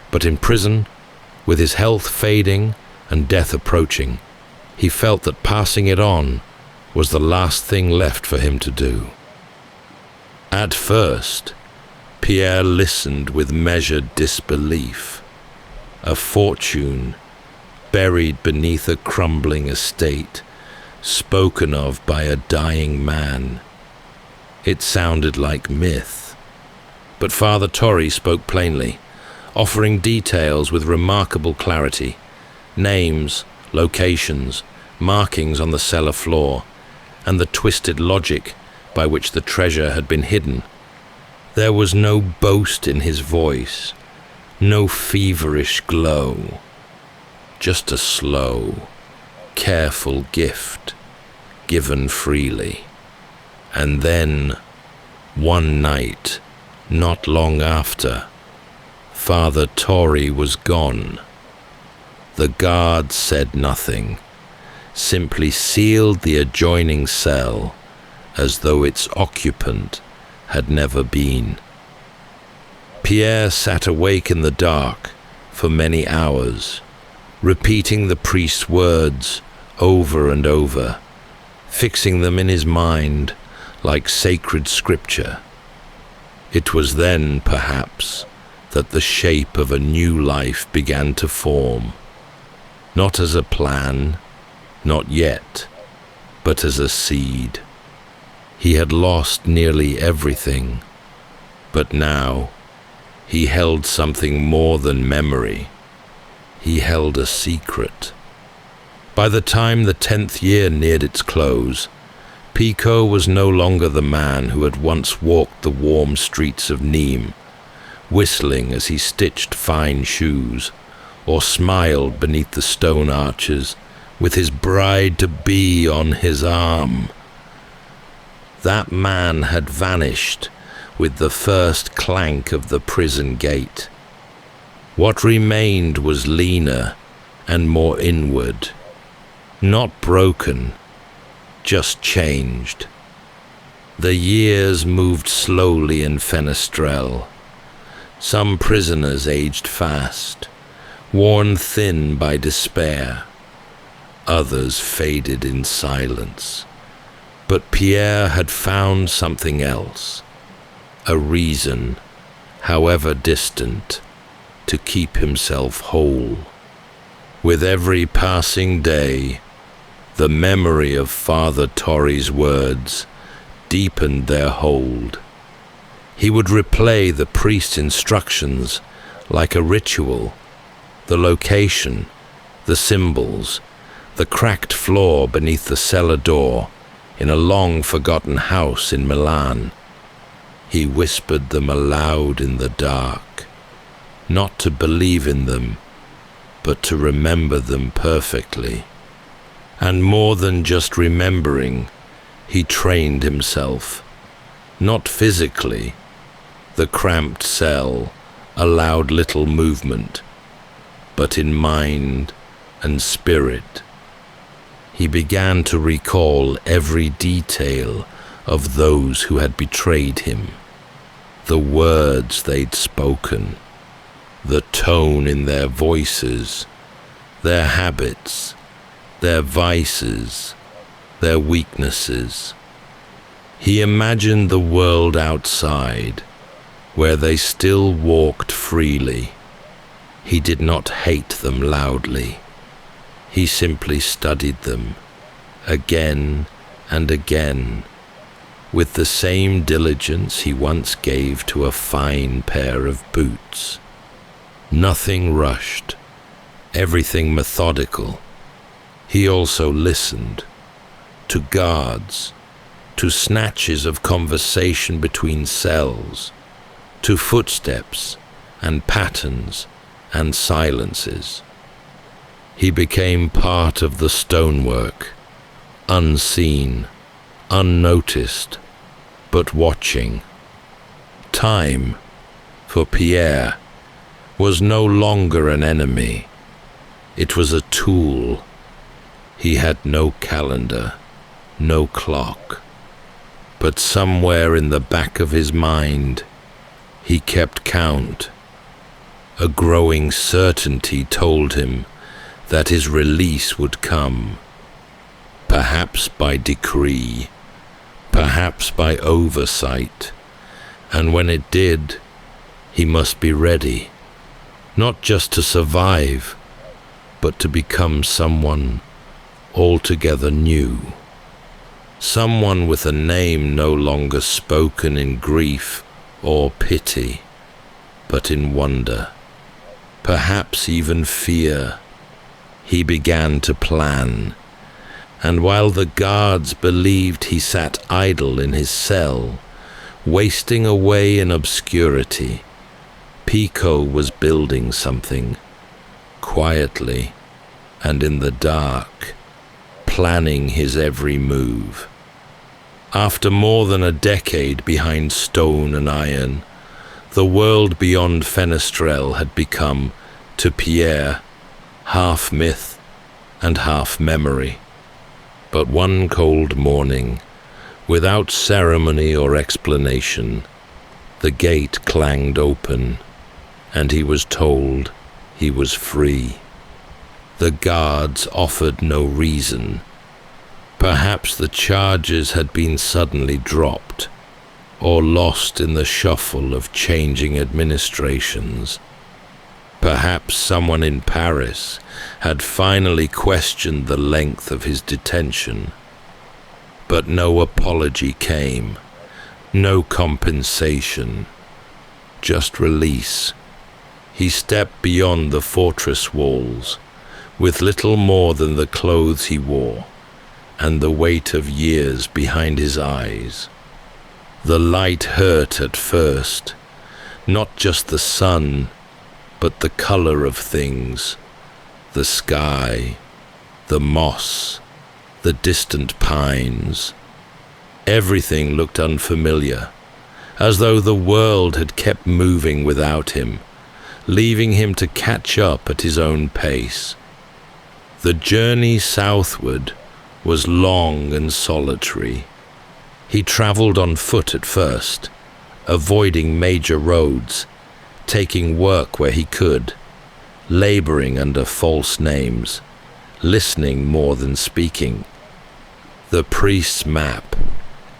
but in prison, with his health fading and death approaching, he felt that passing it on was the last thing left for him to do. At first, Pierre listened with measured disbelief. A fortune buried beneath a crumbling estate, spoken of by a dying man. It sounded like myth. But Father Torrey spoke plainly, offering details with remarkable clarity, names, locations, markings on the cellar floor, and the twisted logic by which the treasure had been hidden. There was no boast in his voice, no feverish glow, just a slow, careful gift, given freely. And then, one night, not long after, Father Torrey was gone. The guard said nothing, simply sealed the adjoining cell as though its occupant had never been. Pierre sat awake in the dark for many hours, repeating the priest's words over and over, fixing them in his mind like sacred scripture. It was then, perhaps, that the shape of a new life began to form, not as a plan, not yet, but as a seed. He had lost nearly everything, but now he held something more than memory. He held a secret. By the time the 10th year neared its close, Picaud was no longer the man who had once walked the warm streets of Nîmes, whistling as he stitched fine shoes, or smiled beneath the stone arches with his bride-to-be on his arm. That man had vanished with the first clank of the prison gate. What remained was leaner and more inward, not broken, just changed. The years moved slowly in Fenestrelle. Some prisoners aged fast, worn thin by despair. Others faded in silence. But Pierre had found something else, a reason, however distant, to keep himself whole. With every passing day, the memory of Father Torre's words deepened their hold. He would replay the priest's instructions like a ritual, the location, the symbols, the cracked floor beneath the cellar door in a long-forgotten house in Milan. He whispered them aloud in the dark, not to believe in them, but to remember them perfectly. And more than just remembering, he trained himself, not physically. The cramped cell allowed little movement, but in mind and spirit. He began to recall every detail of those who had betrayed him, the words they'd spoken, the tone in their voices, their habits, their vices, their weaknesses. He imagined the world outside, where they still walked freely. He did not hate them loudly. He simply studied them, again and again, with the same diligence he once gave to a fine pair of boots. Nothing rushed, everything methodical. He also listened to guards, to snatches of conversation between cells, to footsteps and patterns and silences. He became part of the stonework, unseen, unnoticed, but watching. Time, for Pierre, was no longer an enemy. It was a tool. He had no calendar, no clock, but somewhere in the back of his mind, he kept count. A growing certainty told him that his release would come, perhaps by decree, perhaps by oversight, and when it did, he must be ready, not just to survive, but to become someone altogether new. Someone with a name no longer spoken in grief or pity, but in wonder, perhaps even fear. He began to plan, and while the guards believed he sat idle in his cell, wasting away in obscurity, Picaud was building something, quietly and in the dark, planning his every move. After more than a decade behind stone and iron, the world beyond Fenestrelle had become, to Pierre, half myth and half memory. But one cold morning, without ceremony or explanation, the gate clanged open, and he was told he was free. The guards offered no reason. Perhaps the charges had been suddenly dropped, or lost in the shuffle of changing administrations. Perhaps someone in Paris had finally questioned the length of his detention. But no apology came, no compensation, just release. He stepped beyond the fortress walls, with little more than the clothes he wore, and the weight of years behind his eyes. The light hurt at first, not just the sun, but the color of things, the sky, the moss, the distant pines. Everything looked unfamiliar, as though the world had kept moving without him, leaving him to catch up at his own pace. The journey southward was long and solitary. He traveled on foot at first, avoiding major roads, taking work where he could, laboring under false names, listening more than speaking. The priest's map,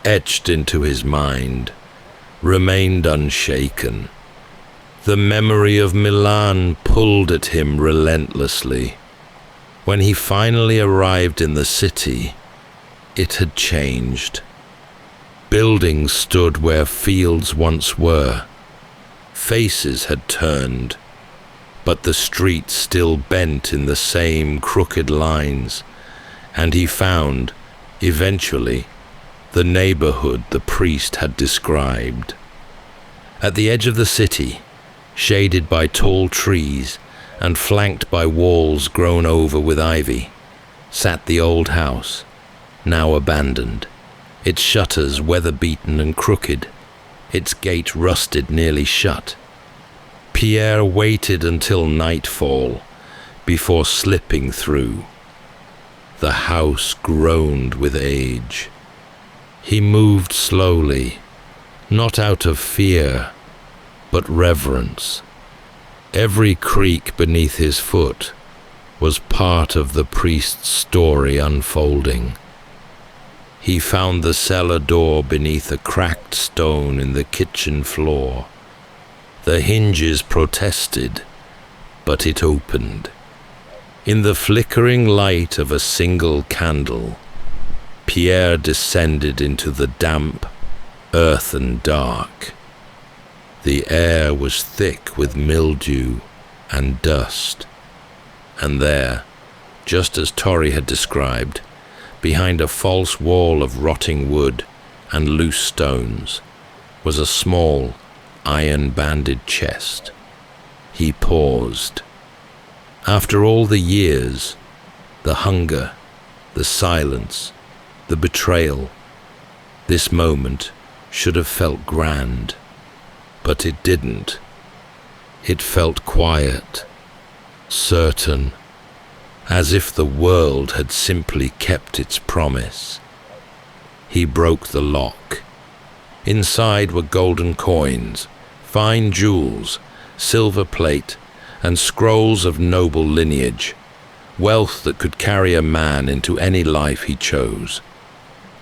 etched into his mind, remained unshaken. The memory of Milan pulled at him relentlessly. When he finally arrived in the city, it had changed. Buildings stood where fields once were. Faces had turned, but the streets still bent in the same crooked lines, and he found, eventually, the neighborhood the priest had described. At the edge of the city, shaded by tall trees and flanked by walls grown over with ivy, sat the old house, now abandoned, its shutters weather-beaten and crooked, its gate rusted nearly shut. Pierre waited until nightfall before slipping through. The house groaned with age. He moved slowly, not out of fear, but reverence. Every creak beneath his foot was part of the priest's story unfolding. He found the cellar door beneath a cracked stone in the kitchen floor. The hinges protested, but it opened. In the flickering light of a single candle, Pierre descended into the damp, earthen dark. The air was thick with mildew and dust, and there, just as Torrey had described, behind a false wall of rotting wood and loose stones, was a small, iron-banded chest. He paused. After all the years, the hunger, the silence, the betrayal, this moment should have felt grand, but it didn't. It felt quiet, certain, as if the world had simply kept its promise. He broke the lock. Inside were golden coins, fine jewels, silver plate, and scrolls of noble lineage, wealth that could carry a man into any life he chose.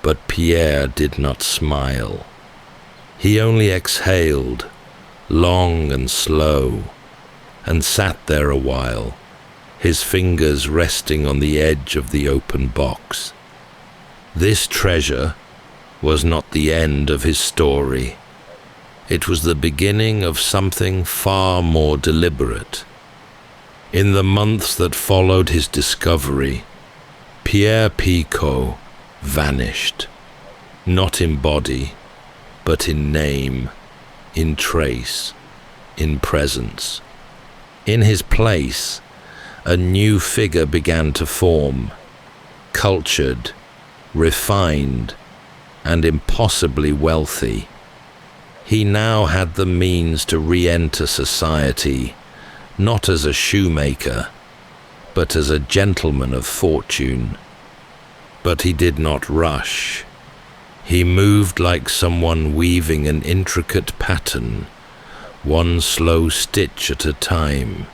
But Pierre did not smile. He only exhaled, long and slow, and sat there a while, his fingers resting on the edge of the open box. This treasure was not the end of his story. It was the beginning of something far more deliberate. In the months that followed his discovery, Pierre Picaud vanished, not in body, but in name, in trace, in presence. In his place, a new figure began to form, cultured, refined, and impossibly wealthy. He now had the means to re-enter society, not as a shoemaker, but as a gentleman of fortune. But he did not rush. He moved like someone weaving an intricate pattern, one slow stitch at a time.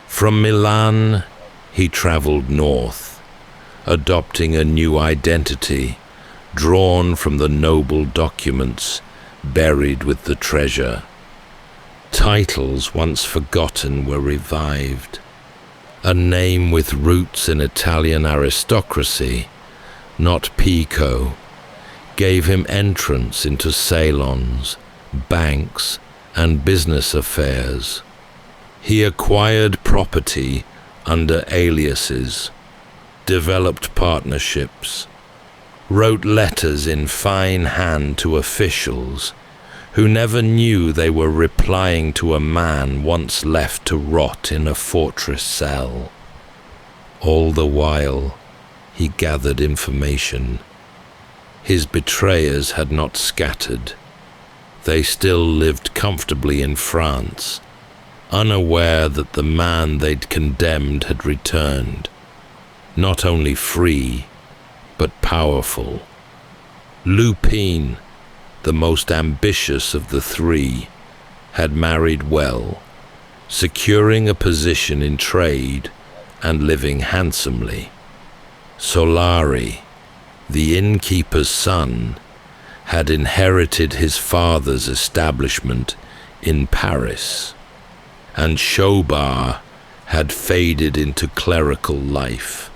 From Milan, he traveled north, adopting a new identity, drawn from the noble documents buried with the treasure. Titles once forgotten were revived. A name with roots in Italian aristocracy, not Picaud, gave him entrance into salons, banks, and business affairs. He acquired property under aliases, developed partnerships, wrote letters in fine hand to officials who never knew they were replying to a man once left to rot in a fortress cell. All the while, he gathered information. His betrayers had not scattered. They still lived comfortably in France, unaware that the man they'd condemned had returned, not only free, but powerful. Lupin, the most ambitious of the three, had married well, securing a position in trade and living handsomely. Solari, the innkeeper's son, had inherited his father's establishment in Paris, and Chaubard had faded into clerical life,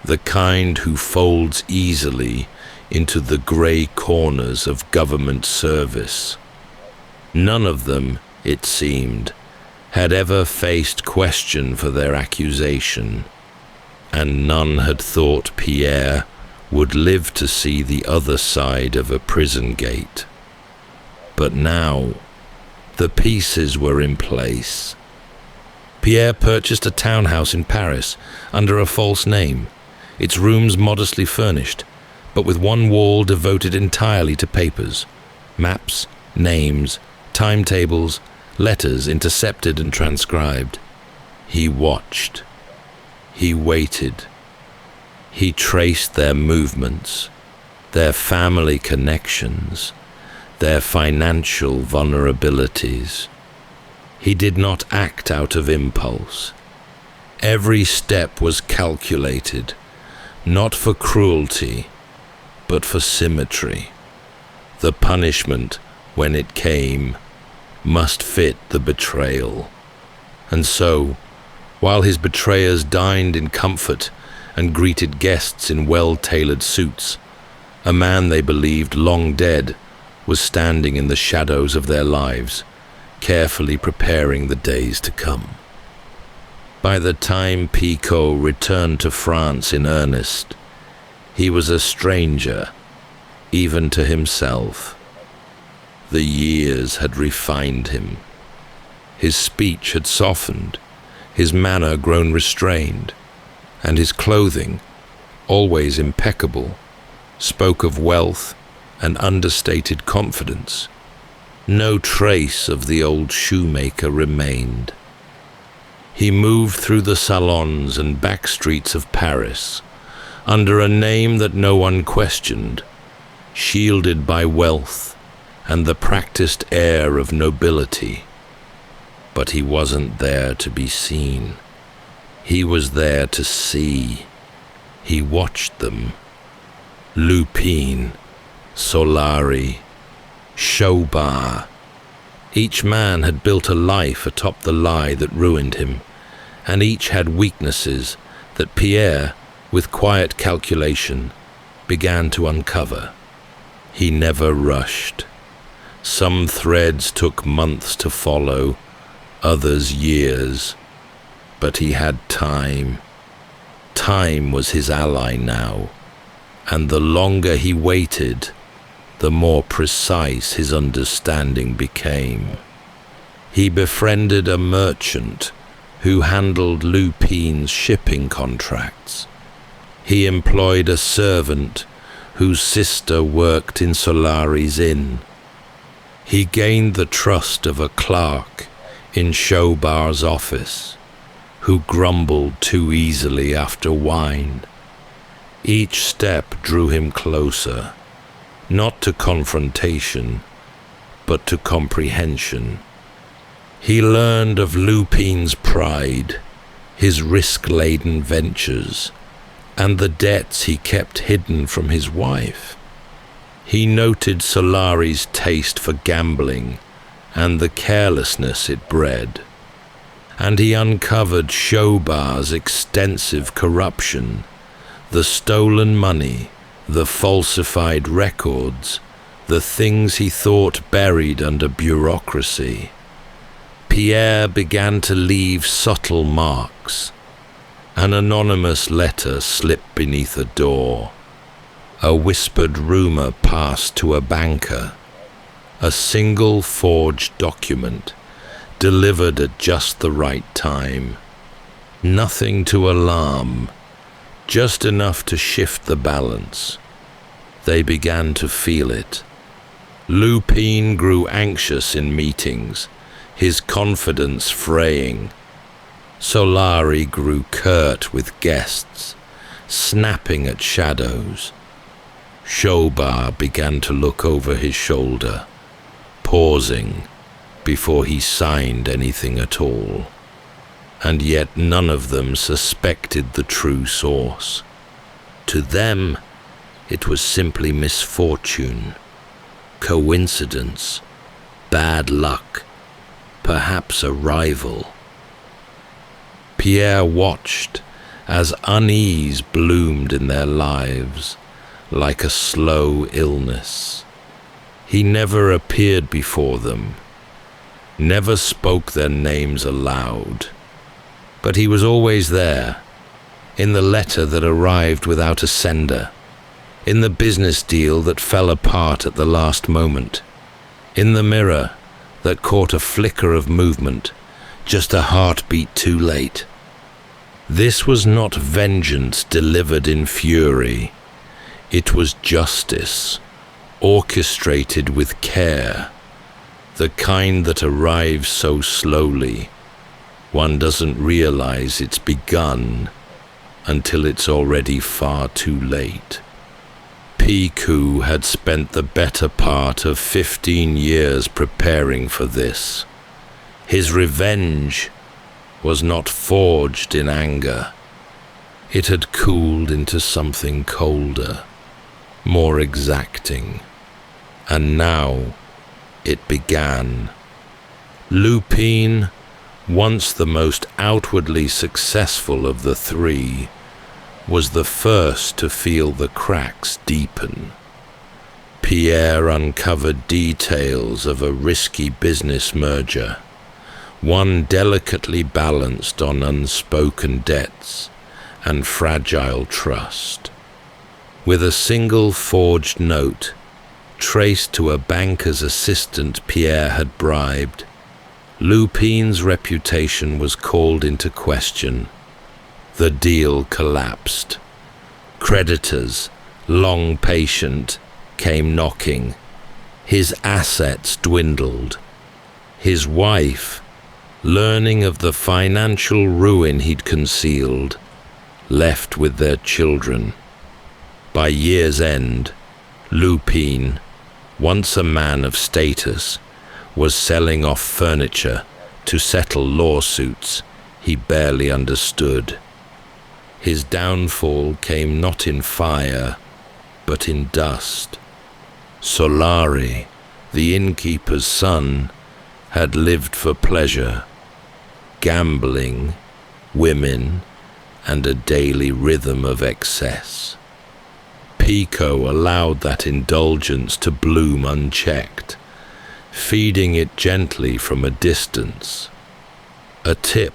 the kind who folds easily into the grey corners of government service. None of them, it seemed, had ever faced question for their accusation, and none had thought Pierre would live to see the other side of a prison gate. But now, the pieces were in place. Pierre purchased a townhouse in Paris under a false name, its rooms modestly furnished, but with one wall devoted entirely to papers, maps, names, timetables, letters intercepted and transcribed. He watched. He waited. He traced their movements, their family connections, their financial vulnerabilities. He did not act out of impulse. Every step was calculated, not for cruelty, but for symmetry. The punishment, when it came, must fit the betrayal. And so, while his betrayers dined in comfort and greeted guests in well-tailored suits, a man they believed long dead was standing in the shadows of their lives, carefully preparing the days to come. By the time Picaud returned to France in earnest, he was a stranger, even to himself. The years had refined him. His speech had softened, his manner grown restrained, and his clothing, always impeccable, spoke of wealth and understated confidence. No trace of the old shoemaker remained. He moved through the salons and back streets of Paris, under a name that no one questioned, shielded by wealth and the practiced air of nobility. But he wasn't there to be seen. He was there to see. He watched them. Lupin, Solari, Chaubard. Each man had built a life atop the lie that ruined him, and each had weaknesses that Pierre, with quiet calculation, began to uncover. He never rushed. Some threads took months to follow, others years. But he had time. Time was his ally now, and the longer he waited, the more precise his understanding became. He befriended a merchant who handled Lupin's shipping contracts. He employed a servant whose sister worked in Solari's inn. He gained the trust of a clerk in Chaubard's office, who grumbled too easily after wine. Each step drew him closer, not to confrontation, but to comprehension. He learned of Lupin's pride, his risk-laden ventures, and the debts he kept hidden from his wife. He noted Solari's taste for gambling and the carelessness it bred, and he uncovered Shobar's extensive corruption, the stolen money, the falsified records, the things he thought buried under bureaucracy. Pierre began to leave subtle marks. An anonymous letter slipped beneath a door. A whispered rumor passed to a banker. A single forged document, delivered at just the right time. Nothing to alarm, just enough to shift the balance. They began to feel it. Lupin grew anxious in meetings, his confidence fraying. Solari grew curt with guests, snapping at shadows. Shobar began to look over his shoulder, pausing before he signed anything at all. And yet none of them suspected the true source. To them, it was simply misfortune, coincidence, bad luck, perhaps a rival. Pierre watched as unease bloomed in their lives like a slow illness. He never appeared before them, never spoke their names aloud, but he was always there, in the letter that arrived without a sender, in the business deal that fell apart at the last moment, in the mirror that caught a flicker of movement, just a heartbeat too late. This was not vengeance delivered in fury. It was justice, orchestrated with care, the kind that arrives so slowly, one doesn't realize it's begun until it's already far too late. Picaud had spent the better part of 15 years preparing for this. His revenge was not forged in anger. It had cooled into something colder, more exacting. And now it began. Lupin, once the most outwardly successful of the three, was the first to feel the cracks deepen. Pierre uncovered details of a risky business merger, one delicately balanced on unspoken debts and fragile trust. With a single forged note, traced to a banker's assistant Pierre had bribed, Lupin's reputation was called into question. The deal collapsed. Creditors, long patient, came knocking. His assets dwindled. His wife, learning of the financial ruin he'd concealed, left with their children. By year's end, Lupin, once a man of status, was selling off furniture to settle lawsuits he barely understood. His downfall came not in fire, but in dust. Solari, the innkeeper's son, had lived for pleasure, gambling, women, and a daily rhythm of excess. Picaud allowed that indulgence to bloom unchecked, feeding it gently from a distance. A tip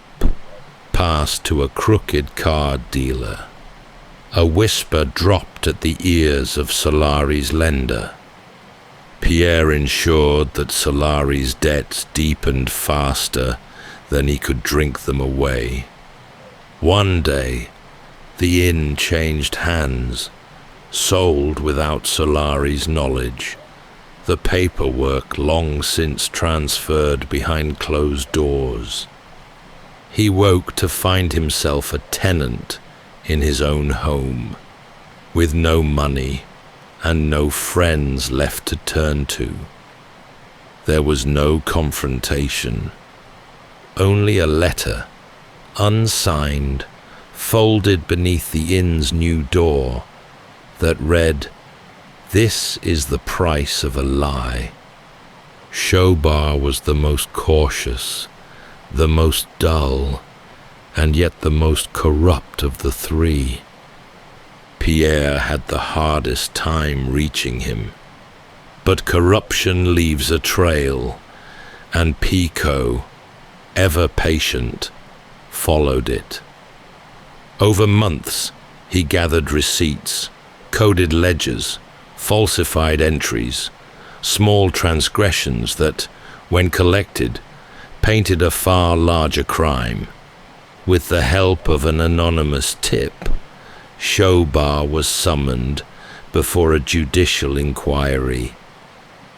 passed to a crooked card dealer. A whisper dropped at the ears of Solari's lender. Pierre ensured that Solari's debts deepened faster than he could drink them away. One day, the inn changed hands, sold without Solari's knowledge, the paperwork long since transferred behind closed doors. He woke to find himself a tenant in his own home, with no money and no friends left to turn to. There was no confrontation, only a letter, unsigned, folded beneath the inn's new door, that read, "This is the price of a lie." Shobar was the most cautious, the most dull, and yet the most corrupt of the three. Pierre had the hardest time reaching him. But corruption leaves a trail, and Picaud, ever patient, followed it. Over months, he gathered receipts, coded ledgers, falsified entries, small transgressions that, when collected, painted a far larger crime. With the help of an anonymous tip, Shobar was summoned before a judicial inquiry.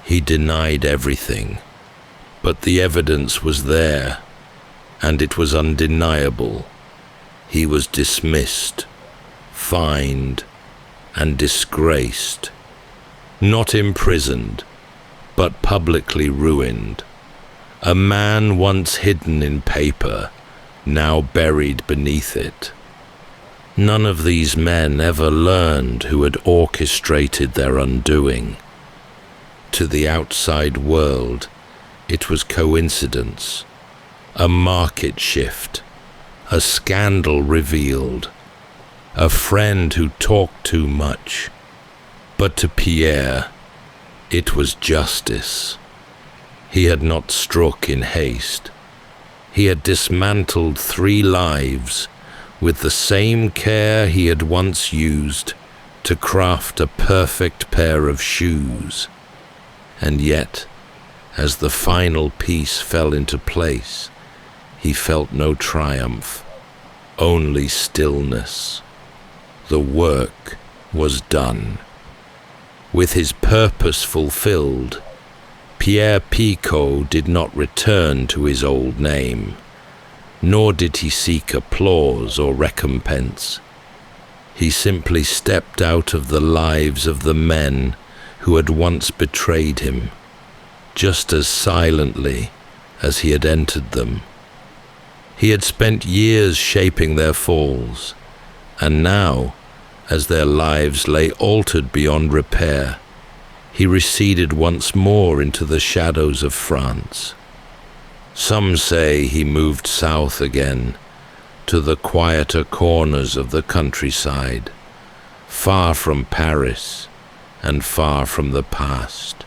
He denied everything, but the evidence was there, and it was undeniable. He was dismissed, fined, and disgraced. Not imprisoned, but publicly ruined. A man once hidden in paper, now buried beneath it. None of these men ever learned who had orchestrated their undoing. To the outside world, it was coincidence, a market shift, a scandal revealed, a friend who talked too much. But to Pierre, it was justice. He had not struck in haste. He had dismantled 3 lives with the same care he had once used to craft a perfect pair of shoes. And yet, as the final piece fell into place, he felt no triumph, only stillness. The work was done. With his purpose fulfilled, Pierre Picaud did not return to his old name, nor did he seek applause or recompense. He simply stepped out of the lives of the men who had once betrayed him, just as silently as he had entered them. He had spent years shaping their falls, and now, as their lives lay altered beyond repair, he receded once more into the shadows of France. Some say he moved south again, to the quieter corners of the countryside, far from Paris and far from the past.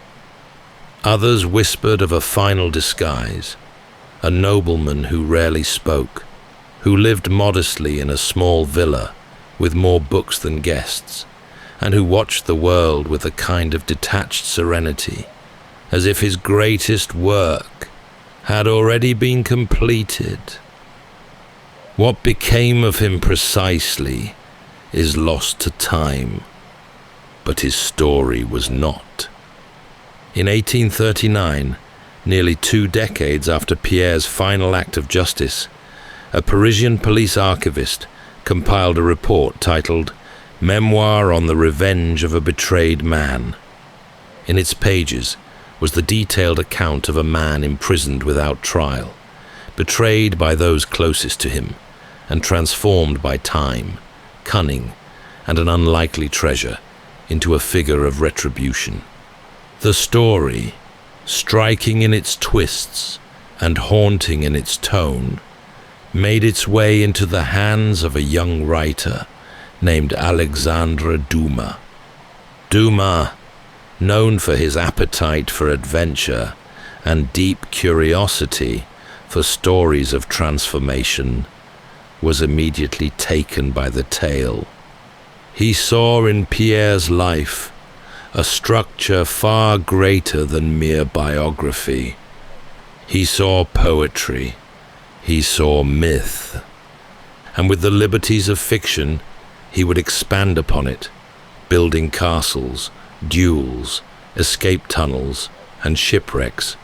Others whispered of a final disguise, a nobleman who rarely spoke, who lived modestly in a small villa with more books than guests, and who watched the world with a kind of detached serenity, as if his greatest work had already been completed. What became of him precisely is lost to time, but his story was not. In 1839, nearly 2 decades after Pierre's final act of justice, a Parisian police archivist compiled a report titled Memoir on the Revenge of a Betrayed Man. In its pages was the detailed account of a man imprisoned without trial, betrayed by those closest to him, and transformed by time, cunning, and an unlikely treasure into a figure of retribution. The story, striking in its twists and haunting in its tone, made its way into the hands of a young writer named Alexandre Dumas. Dumas, known for his appetite for adventure and deep curiosity for stories of transformation, was immediately taken by the tale. He saw in Pierre's life a structure far greater than mere biography. He saw poetry, he saw myth, and with the liberties of fiction, he would expand upon it, building castles, duels, escape tunnels, and shipwrecks,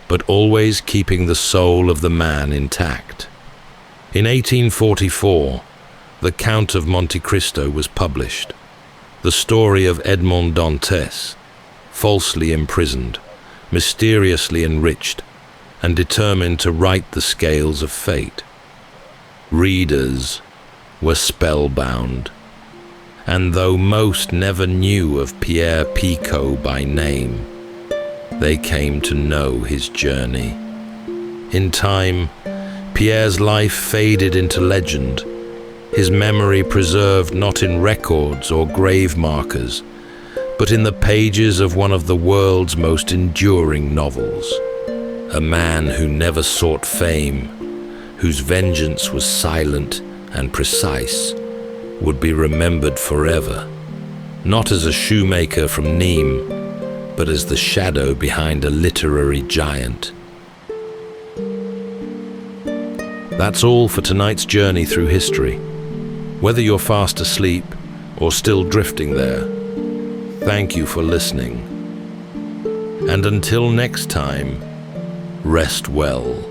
but always keeping the soul of the man intact. In 1844, The Count of Monte Cristo was published, the story of Edmond Dantes, falsely imprisoned, mysteriously enriched, and determined to right the scales of fate. Readers, were spellbound. And though most never knew of Pierre Picaud by name, they came to know his journey. In time, Pierre's life faded into legend, his memory preserved not in records or grave markers, but in the pages of one of the world's most enduring novels. A man who never sought fame, whose vengeance was silent and precise, would be remembered forever, not as a shoemaker from Nîmes, but as the shadow behind a literary giant. That's all for tonight's journey through history. Whether you're fast asleep or still drifting there, thank you for listening. And until next time, rest well.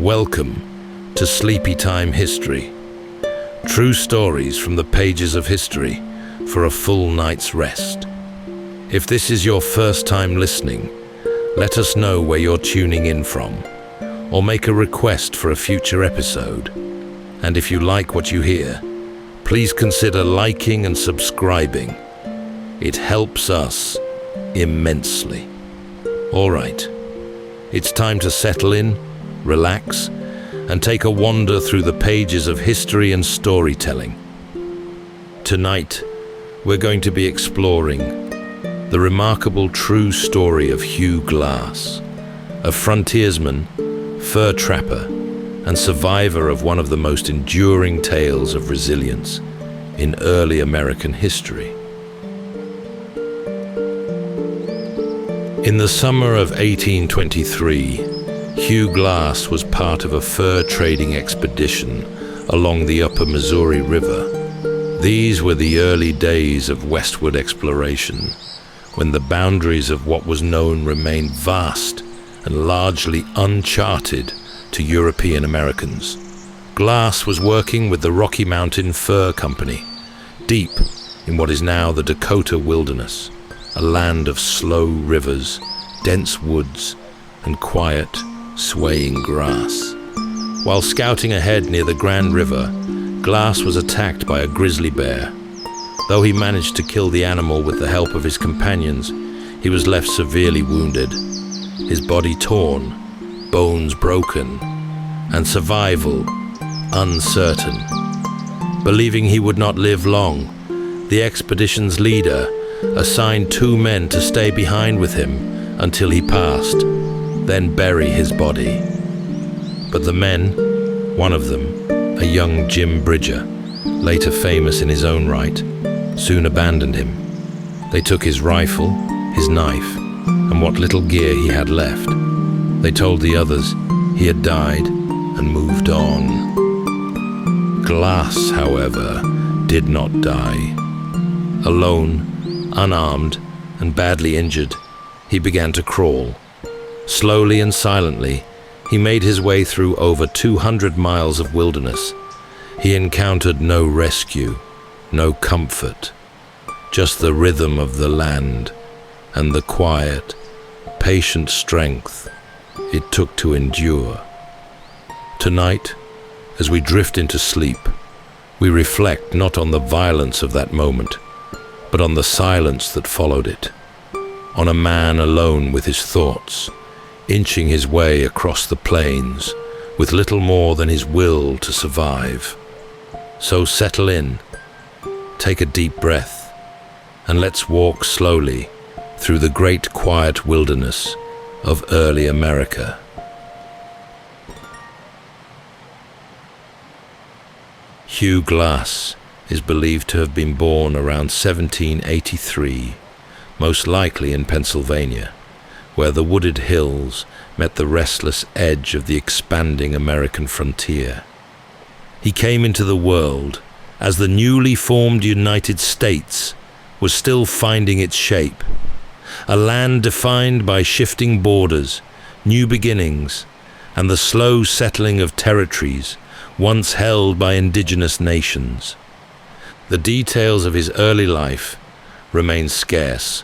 Welcome to Sleepytime History. True stories from the pages of history for a full night's rest. If this is your first time listening, let us know where you're tuning in from, or make a request for a future episode. And if you like what you hear, please consider liking and subscribing. It helps us immensely. All right, it's time to settle in, relax, and take a wander through the pages of history and storytelling. Tonight, we're going to be exploring the remarkable true story of Hugh Glass, a frontiersman, fur trapper, and survivor of one of the most enduring tales of resilience in early American history. In the summer of 1823, Hugh Glass was part of a fur trading expedition along the upper Missouri River. These were the early days of westward exploration, when the boundaries of what was known remained vast and largely uncharted to European Americans. Glass was working with the Rocky Mountain Fur Company, deep in what is now the Dakota wilderness, a land of slow rivers, dense woods, and quiet, swaying grass. While scouting ahead near the Grand River, Glass was attacked by a grizzly bear. Though he managed to kill the animal with the help of his companions, he was left severely wounded, his body torn, bones broken, and survival uncertain. Believing he would not live long, the expedition's leader assigned 2 men to stay behind with him until he passed, then bury his body. But the men, one of them, a young Jim Bridger, later famous in his own right, soon abandoned him. They took his rifle, his knife, and what little gear he had left. They told the others he had died and moved on. Glass, however, did not die. Alone, unarmed, and badly injured, he began to crawl. Slowly and silently, he made his way through over 200 miles of wilderness. He encountered no rescue, no comfort, just the rhythm of the land and the quiet, patient strength it took to endure. Tonight, as we drift into sleep, we reflect not on the violence of that moment, but on the silence that followed it, on a man alone with his thoughts, inching his way across the plains with little more than his will to survive. So settle in, take a deep breath, and let's walk slowly through the great quiet wilderness of early America. Hugh Glass is believed to have been born around 1783, most likely in Pennsylvania, where the wooded hills met the restless edge of the expanding American frontier. He came into the world as the newly formed United States was still finding its shape, a land defined by shifting borders, new beginnings, and the slow settling of territories once held by indigenous nations. The details of his early life remain scarce,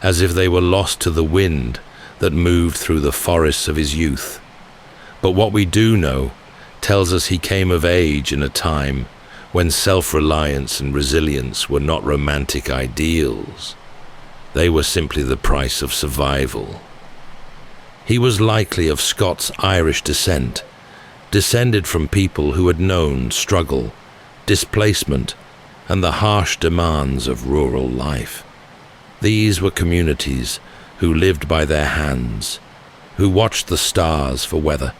as if they were lost to the wind that moved through the forests of his youth. But what we do know tells us he came of age in a time when self-reliance and resilience were not romantic ideals. They were simply the price of survival. He was likely of Scots-Irish descent, descended from people who had known struggle, displacement, and the harsh demands of rural life. These were communities who lived by their hands, who watched the stars for weather,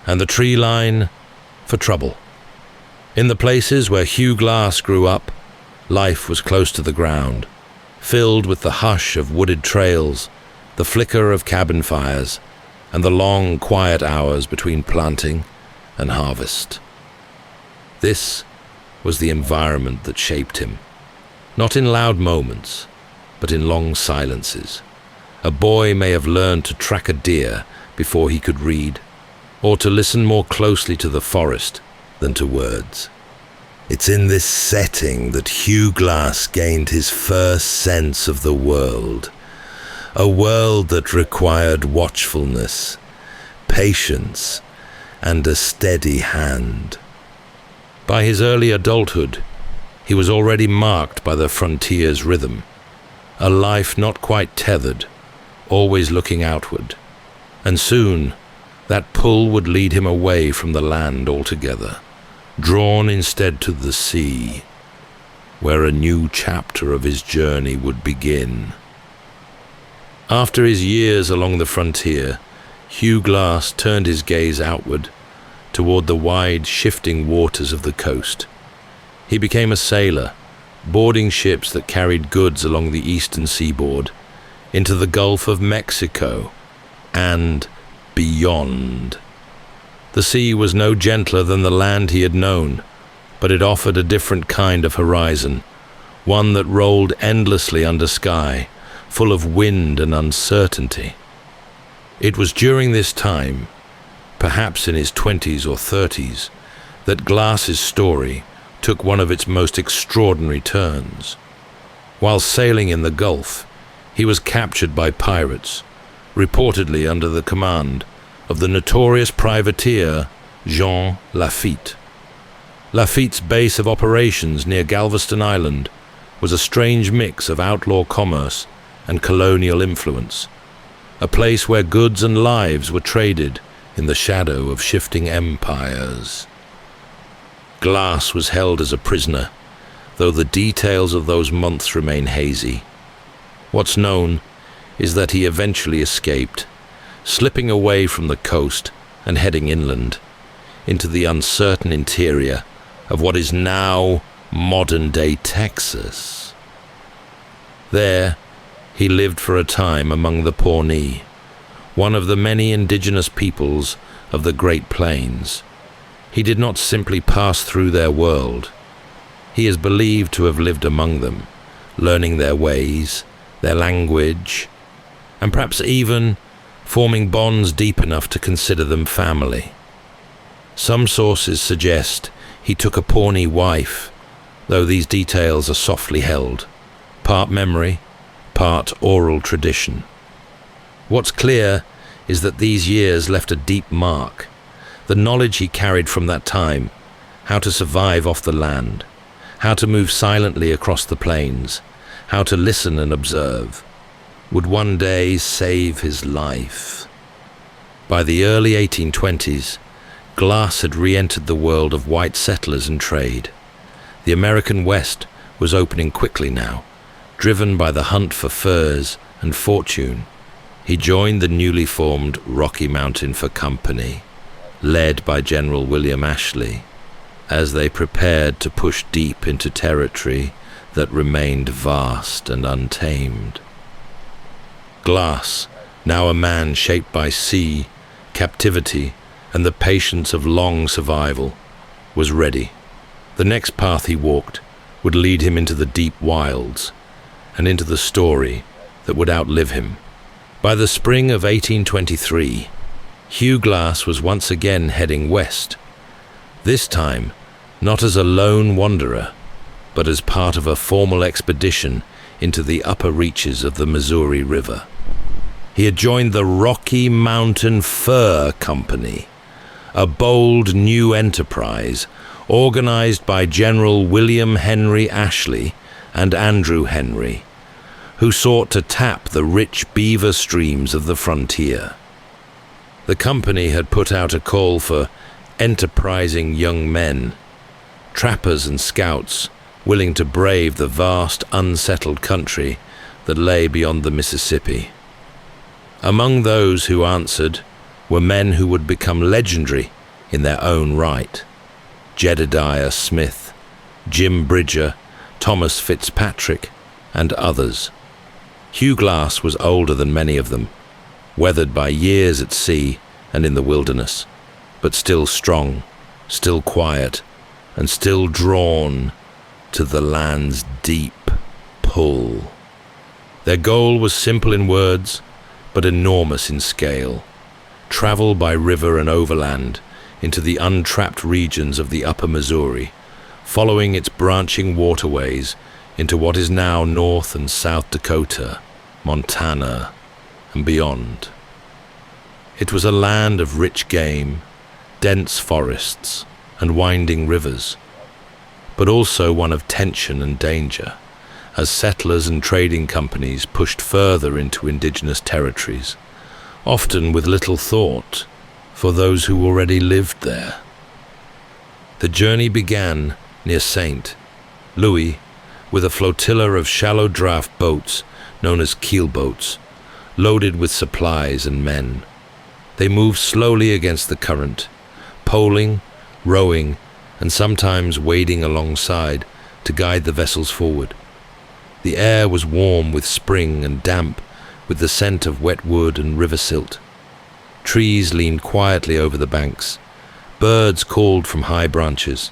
and the tree line for trouble. In the places where Hugh Glass grew up, life was close to the ground, filled with the hush of wooded trails, the flicker of cabin fires, and the long, quiet hours between planting and harvest. This was the environment that shaped him, not in loud moments, but in long silences. A boy may have learned to track a deer before he could read, or to listen more closely to the forest than to words. It's in this setting that Hugh Glass gained his first sense of the world, a world that required watchfulness, patience, and a steady hand. By his early adulthood, he was already marked by the frontier's rhythm, a life not quite tethered, always looking outward, and soon that pull would lead him away from the land altogether, drawn instead to the sea, where a new chapter of his journey would begin. After his years along the frontier, Hugh Glass turned his gaze outward, toward the wide, shifting waters of the coast. He became a sailor, boarding ships that carried goods along the eastern seaboard, into the Gulf of Mexico, and beyond. The sea was no gentler than the land he had known, but it offered a different kind of horizon, one that rolled endlessly under sky, full of wind and uncertainty. It was during this time, perhaps in his 20s or 30s, that Glass's story took one of its most extraordinary turns. While sailing in the Gulf, he was captured by pirates, reportedly under the command of the notorious privateer Jean Lafitte. Lafitte's base of operations near Galveston Island was a strange mix of outlaw commerce and colonial influence, a place where goods and lives were traded in the shadow of shifting empires. Glass was held as a prisoner, though the details of those months remain hazy. What's known is that he eventually escaped, slipping away from the coast and heading inland, into the uncertain interior of what is now modern-day Texas. There, he lived for a time among the Pawnee, one of the many indigenous peoples of the Great Plains. He did not simply pass through their world. He is believed to have lived among them, learning their ways, their language, and perhaps even forming bonds deep enough to consider them family. Some sources suggest he took a Pawnee wife, though these details are softly held, part memory, part oral tradition. What's clear is that these years left a deep mark. The knowledge he carried from that time, how to survive off the land, how to move silently across the plains, how to listen and observe, would one day save his life. By the early 1820s, Glass had re-entered the world of white settlers and trade. The American West was opening quickly now, driven by the hunt for furs and fortune. He joined the newly formed Rocky Mountain Fur Company, led by General William Ashley, as they prepared to push deep into territory that remained vast and untamed. Glass, now a man shaped by sea, captivity, and the patience of long survival, was ready. The next path he walked would lead him into the deep wilds, and into the story that would outlive him. By the spring of 1823, Hugh Glass was once again heading west, this time not as a lone wanderer, but as part of a formal expedition into the upper reaches of the Missouri River. He had joined the Rocky Mountain Fur Company, a bold new enterprise organized by General William Henry Ashley and Andrew Henry, who sought to tap the rich beaver streams of the frontier. The company had put out a call for enterprising young men, trappers and scouts willing to brave the vast unsettled country that lay beyond the Mississippi. Among those who answered were men who would become legendary in their own right: Jedediah Smith, Jim Bridger, Thomas Fitzpatrick, and others. Hugh Glass was older than many of them, weathered by years at sea and in the wilderness, but still strong, still quiet, and still drawn to the land's deep pull. Their goal was simple in words, but enormous in scale: travel by river and overland into the untrapped regions of the upper Missouri, following its branching waterways into what is now North and South Dakota, Montana, and beyond. It was a land of rich game, dense forests, and winding rivers, but also one of tension and danger, as settlers and trading companies pushed further into indigenous territories, often with little thought for those who already lived there. The journey began near St. Louis with a flotilla of shallow draft boats known as keelboats, loaded with supplies and men. They moved slowly against the current, poling, rowing, and sometimes wading alongside to guide the vessels forward. The air was warm with spring and damp with the scent of wet wood and river silt. Trees leaned quietly over the banks, birds called from high branches,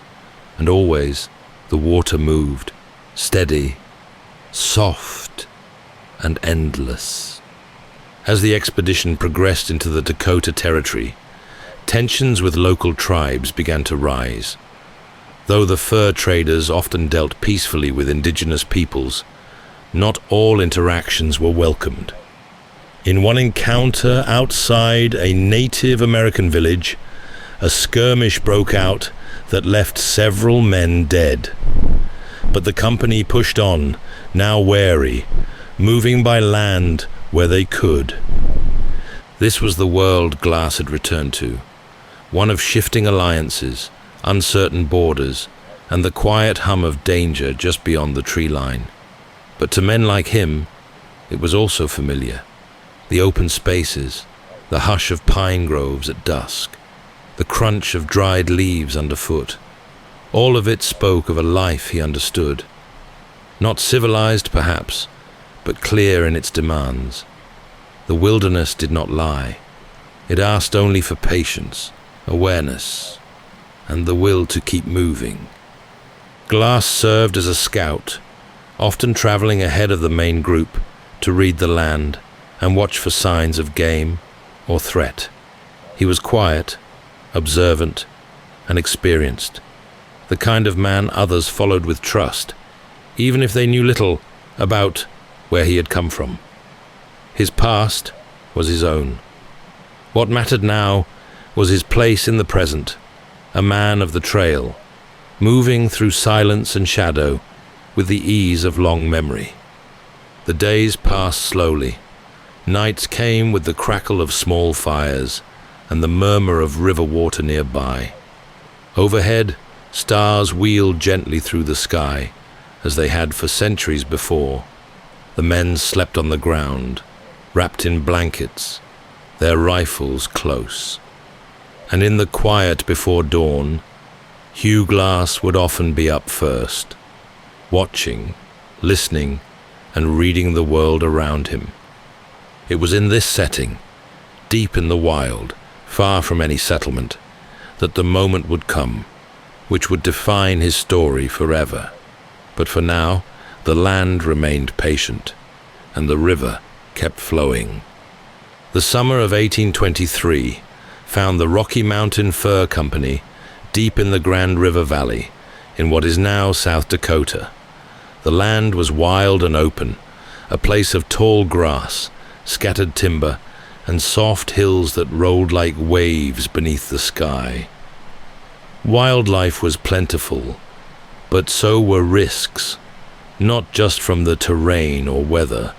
and always the water moved, steady, soft, and endless. As the expedition progressed into the Dakota Territory, tensions with local tribes began to rise. Though the fur traders often dealt peacefully with indigenous peoples, not all interactions were welcomed. In one encounter outside a Native American village, a skirmish broke out that left several men dead. But the company pushed on, now wary, moving by land where they could. This was the world Glass had returned to, one of shifting alliances, uncertain borders, and the quiet hum of danger just beyond the tree line. But to men like him, it was also familiar. The open spaces, the hush of pine groves at dusk, the crunch of dried leaves underfoot. All of it spoke of a life he understood. Not civilized, perhaps, but clear in its demands. The wilderness did not lie. It asked only for patience, awareness, and the will to keep moving. Glass served as a scout, often traveling ahead of the main group to read the land and watch for signs of game or threat. He was quiet, observant, and experienced, the kind of man others followed with trust, even if they knew little about where he had come from. His past was his own. What mattered now was his place in the present, a man of the trail, moving through silence and shadow with the ease of long memory. The days passed slowly. Nights came with the crackle of small fires and the murmur of river water nearby. Overhead, stars wheeled gently through the sky, as they had for centuries before. The men slept on the ground, wrapped in blankets, their rifles close. And in the quiet before dawn, Hugh Glass would often be up first, watching, listening, and reading the world around him. It was in this setting, deep in the wild, far from any settlement, that the moment would come, which would define his story forever. But for now, the land remained patient, and the river kept flowing. The summer of 1823 found the Rocky Mountain Fur Company deep in the Grand River Valley, in what is now South Dakota. The land was wild and open, a place of tall grass, scattered timber, and soft hills that rolled like waves beneath the sky. Wildlife was plentiful, but so were risks, not just from the terrain or weather,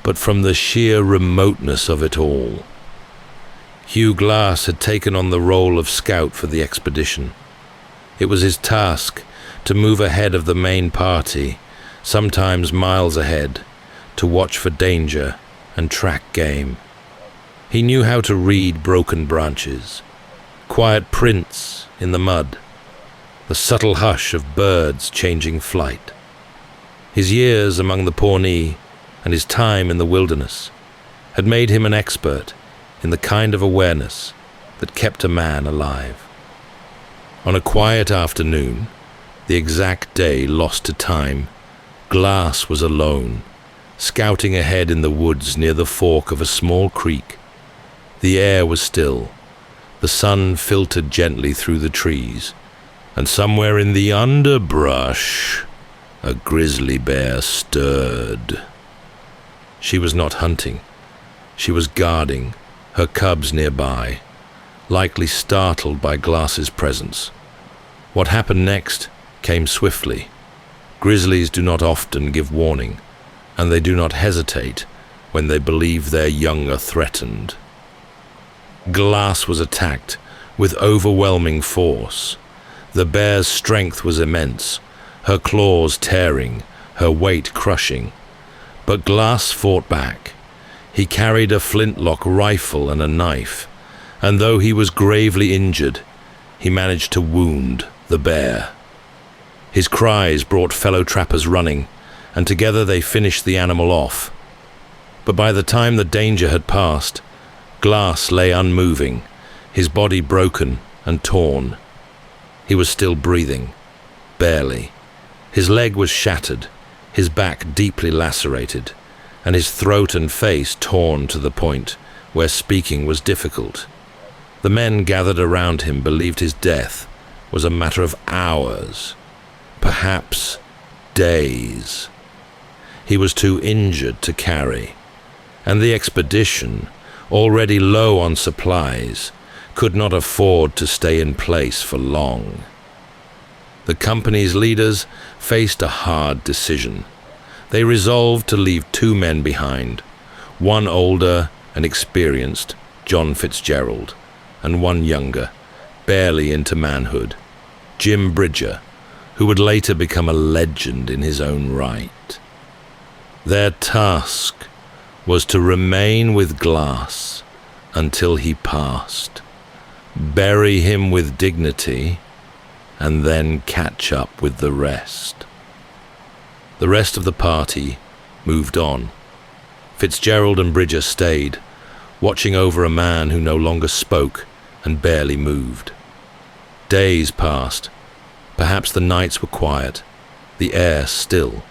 but from the sheer remoteness of it all. Hugh Glass had taken on the role of scout for the expedition. It was his task to move ahead of the main party, sometimes miles ahead, to watch for danger and track game. He knew how to read broken branches, quiet prints in the mud, the subtle hush of birds changing flight. His years among the Pawnee and his time in the wilderness had made him an expert in the kind of awareness that kept a man alive. On a quiet afternoon, the exact day lost to time, Glass was alone, scouting ahead in the woods near the fork of a small creek. The air was still. The sun filtered gently through the trees, and somewhere in the underbrush, a grizzly bear stirred. She was not hunting. She was guarding, her cubs nearby, likely startled by Glass's presence. What happened next came swiftly. Grizzlies do not often give warning, and they do not hesitate when they believe their young are threatened. Glass was attacked with overwhelming force. The bear's strength was immense, her claws tearing, her weight crushing. But Glass fought back. He carried a flintlock rifle and a knife, and though he was gravely injured, he managed to wound the bear. His cries brought fellow trappers running, and together they finished the animal off. But by the time the danger had passed, Glass lay unmoving, his body broken and torn. He was still breathing, barely. His leg was shattered, his back deeply lacerated, and his throat and face torn to the point where speaking was difficult. The men gathered around him believed his death was a matter of hours, perhaps days. He was too injured to carry, and the expedition, already low on supplies, could not afford to stay in place for long. The company's leaders faced a hard decision. They resolved to leave 2 men behind, one older and experienced, John Fitzgerald, and one younger, barely into manhood, Jim Bridger, who would later become a legend in his own right. Their task was to remain with Glass until he passed, bury him with dignity, and then catch up with the rest. The rest of the party moved on. Fitzgerald and Bridger stayed, watching over a man who no longer spoke and barely moved. Days passed. Perhaps the nights were quiet, the air still.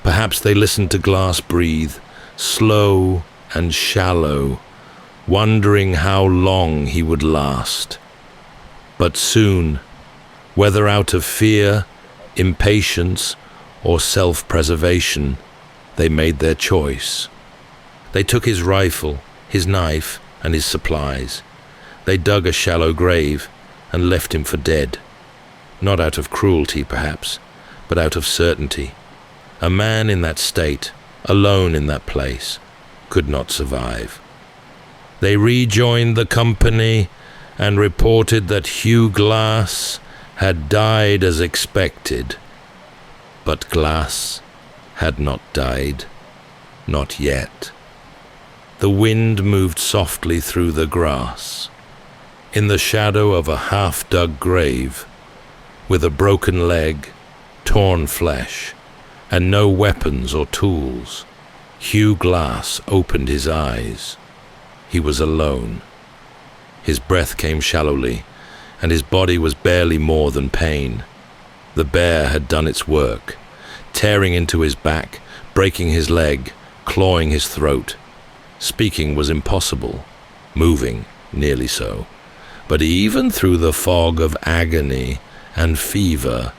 Perhaps they listened to Glass breathe, slow and shallow, wondering how long he would last. But soon, whether out of fear, impatience, or self-preservation, they made their choice. They took his rifle, his knife, and his supplies. They dug a shallow grave and left him for dead. Not out of cruelty, perhaps, but out of certainty. A man in that state, alone in that place, could not survive. They rejoined the company and reported that Hugh Glass had died as expected. But Glass had not died, not yet. The wind moved softly through the grass. In the shadow of a half-dug grave, with a broken leg, torn flesh, and no weapons or tools, Hugh Glass opened his eyes. He was alone. His breath came shallowly, and his body was barely more than pain. The bear had done its work, tearing into his back, breaking his leg, clawing his throat. Speaking was impossible, moving nearly so. But even through the fog of agony and fever,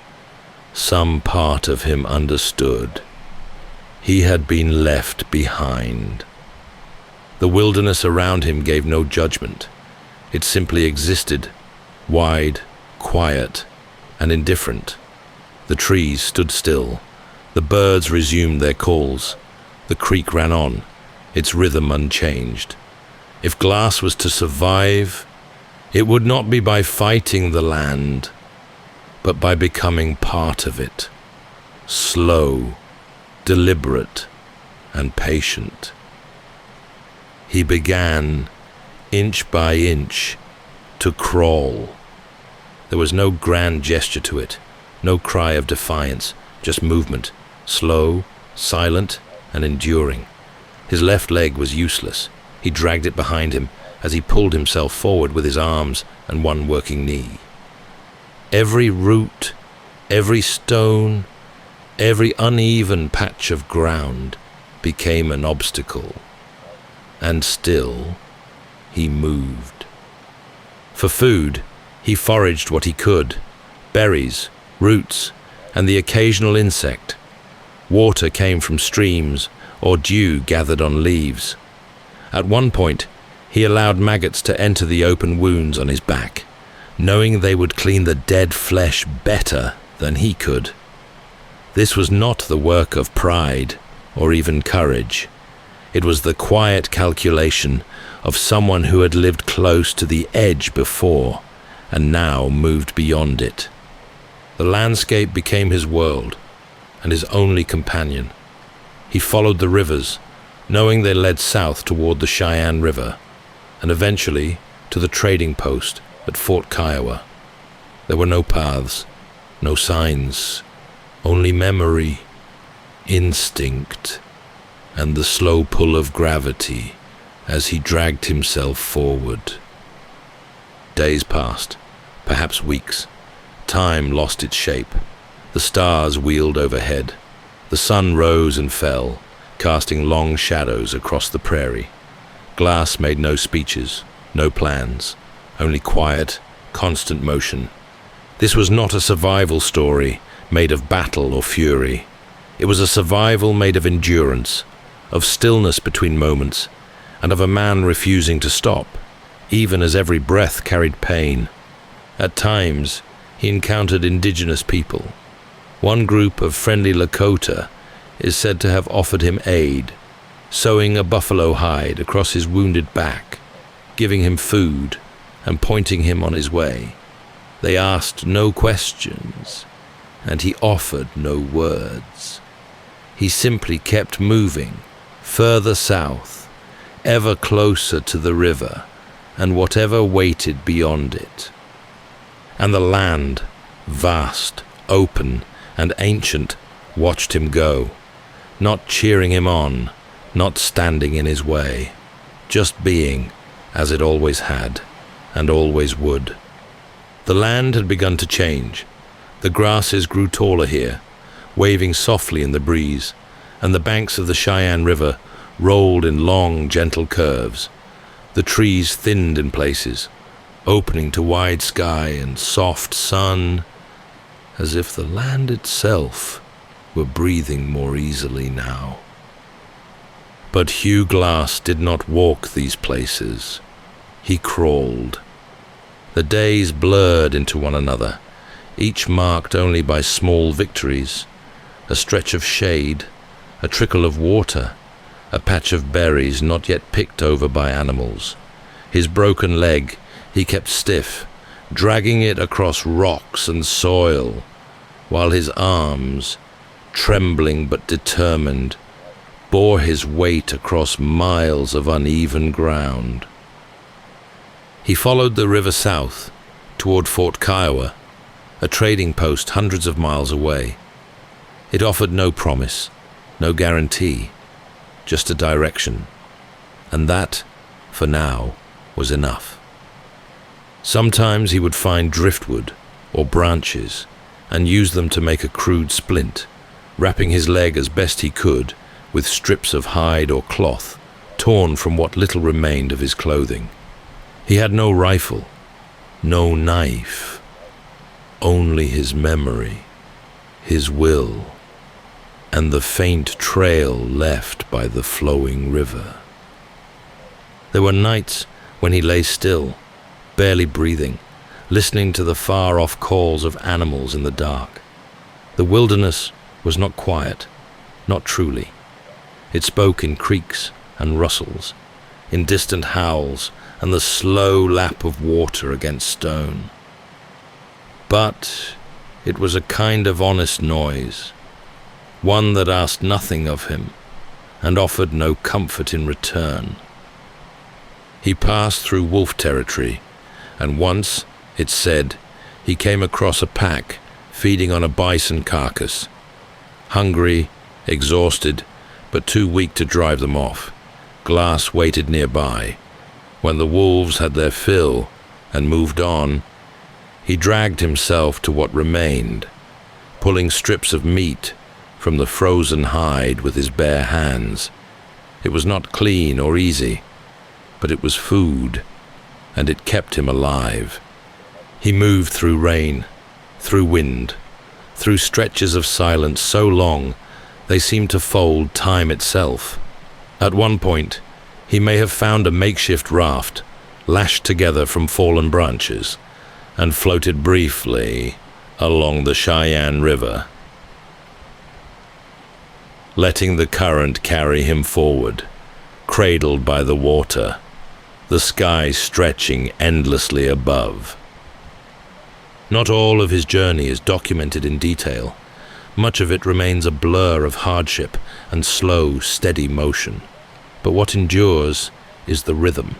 some part of him understood. He had been left behind. The wilderness around him gave no judgment. It simply existed, wide, quiet, and indifferent. The trees stood still. The birds resumed their calls. The creek ran on, its rhythm unchanged. If Glass was to survive, it would not be by fighting the land, but by becoming part of it, slow, deliberate, and patient. He began, inch by inch, to crawl. There was no grand gesture to it, no cry of defiance, just movement, slow, silent, and enduring. His left leg was useless. He dragged it behind him as he pulled himself forward with his arms and one working knee. Every root, every stone, every uneven patch of ground became an obstacle. And still, he moved. For food, he foraged what he could: berries, roots, and the occasional insect. Water came from streams or dew gathered on leaves. At one point, he allowed maggots to enter the open wounds on his back, knowing they would clean the dead flesh better than he could. This was not the work of pride or even courage. It was the quiet calculation of someone who had lived close to the edge before and now moved beyond it. The landscape became his world and his only companion. He followed the rivers, knowing they led south toward the Cheyenne River, and eventually to the trading post at Fort Kiowa. There were no paths, no signs, only memory, instinct, and the slow pull of gravity as he dragged himself forward. Days passed, perhaps weeks. Time lost its shape. The stars wheeled overhead. The sun rose and fell, casting long shadows across the prairie. Glass made no speeches, no plans, only quiet, constant motion. This was not a survival story made of battle or fury. It was a survival made of endurance, of stillness between moments, and of a man refusing to stop, even as every breath carried pain. At times, he encountered indigenous people. One group of friendly Lakota is said to have offered him aid, sewing a buffalo hide across his wounded back, giving him food, and pointing him on his way. They asked no questions, and he offered no words. He simply kept moving, further south, ever closer to the river, and whatever waited beyond it. And the land, vast, open, and ancient, watched him go, not cheering him on, not standing in his way, just being, as it always had, and always would. The land had begun to change. The grasses grew taller here, waving softly in the breeze, and the banks of the Cheyenne River rolled in long, gentle curves. The trees thinned in places, opening to wide sky and soft sun, as if the land itself were breathing more easily now. But Hugh Glass did not walk these places. He crawled. The days blurred into one another, each marked only by small victories: a stretch of shade, a trickle of water, a patch of berries not yet picked over by animals. His broken leg he kept stiff, dragging it across rocks and soil, while his arms, trembling but determined, bore his weight across miles of uneven ground. He followed the river south, toward Fort Kiowa, a trading post hundreds of miles away. It offered no promise, no guarantee, just a direction, and that, for now, was enough. Sometimes he would find driftwood or branches and use them to make a crude splint, wrapping his leg as best he could with strips of hide or cloth torn from what little remained of his clothing. He had no rifle, no knife, only his memory, his will, and the faint trail left by the flowing river. There were nights when he lay still, barely breathing, listening to the far-off calls of animals in the dark. The wilderness was not quiet, not truly. It spoke in creaks and rustles, in distant howls and the slow lap of water against stone. But it was a kind of honest noise, one that asked nothing of him and offered no comfort in return. He passed through wolf territory, and once, it said, he came across a pack feeding on a bison carcass. Hungry, exhausted, but too weak to drive them off, Glass waited nearby. When the wolves had their fill and moved on, he dragged himself to what remained, pulling strips of meat from the frozen hide with his bare hands. It was not clean or easy, but it was food, and it kept him alive. He moved through rain, through wind, through stretches of silence so long they seemed to fold time itself. At one point, he may have found a makeshift raft, lashed together from fallen branches, and floated briefly along the Cheyenne River, letting the current carry him forward, cradled by the water, the sky stretching endlessly above. Not all of his journey is documented in detail. Much of it remains a blur of hardship and slow, steady motion. But what endures is the rhythm,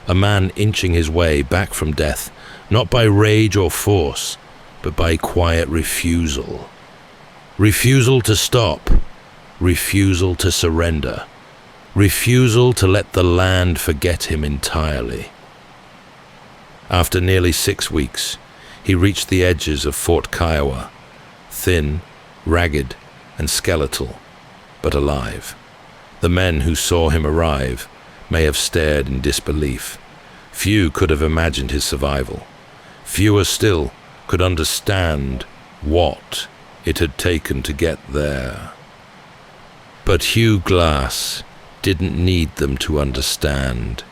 a man inching his way back from death, not by rage or force, but by quiet refusal. Refusal to stop, refusal to surrender, refusal to let the land forget him entirely. After nearly 6 weeks, he reached the edges of Fort Kiowa, thin, ragged, and skeletal, but alive. The men who saw him arrive may have stared in disbelief. Few could have imagined his survival. Fewer still could understand what it had taken to get there. But Hugh Glass didn't need them to understand.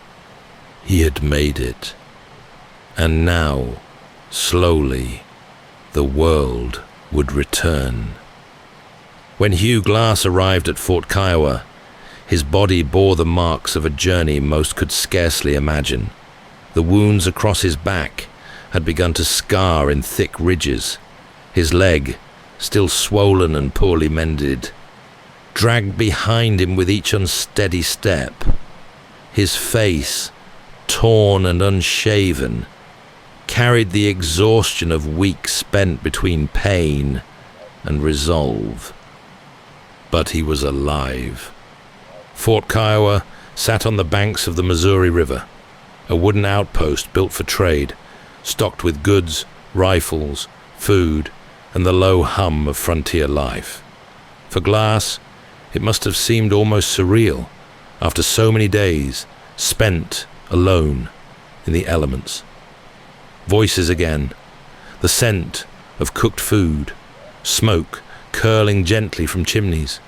He had made it. And now, slowly, the world would return. When Hugh Glass arrived at Fort Kiowa, his body bore the marks of a journey most could scarcely imagine. The wounds across his back had begun to scar in thick ridges. His leg, still swollen and poorly mended, dragged behind him with each unsteady step. His face, torn and unshaven, carried the exhaustion of weeks spent between pain and resolve. But he was alive. Fort Kiowa sat on the banks of the Missouri River, a wooden outpost built for trade, stocked with goods, rifles, food, and the low hum of frontier life. For Glass, it must have seemed almost surreal, after so many days spent alone in the elements. Voices again, the scent of cooked food, smoke curling gently from chimneys.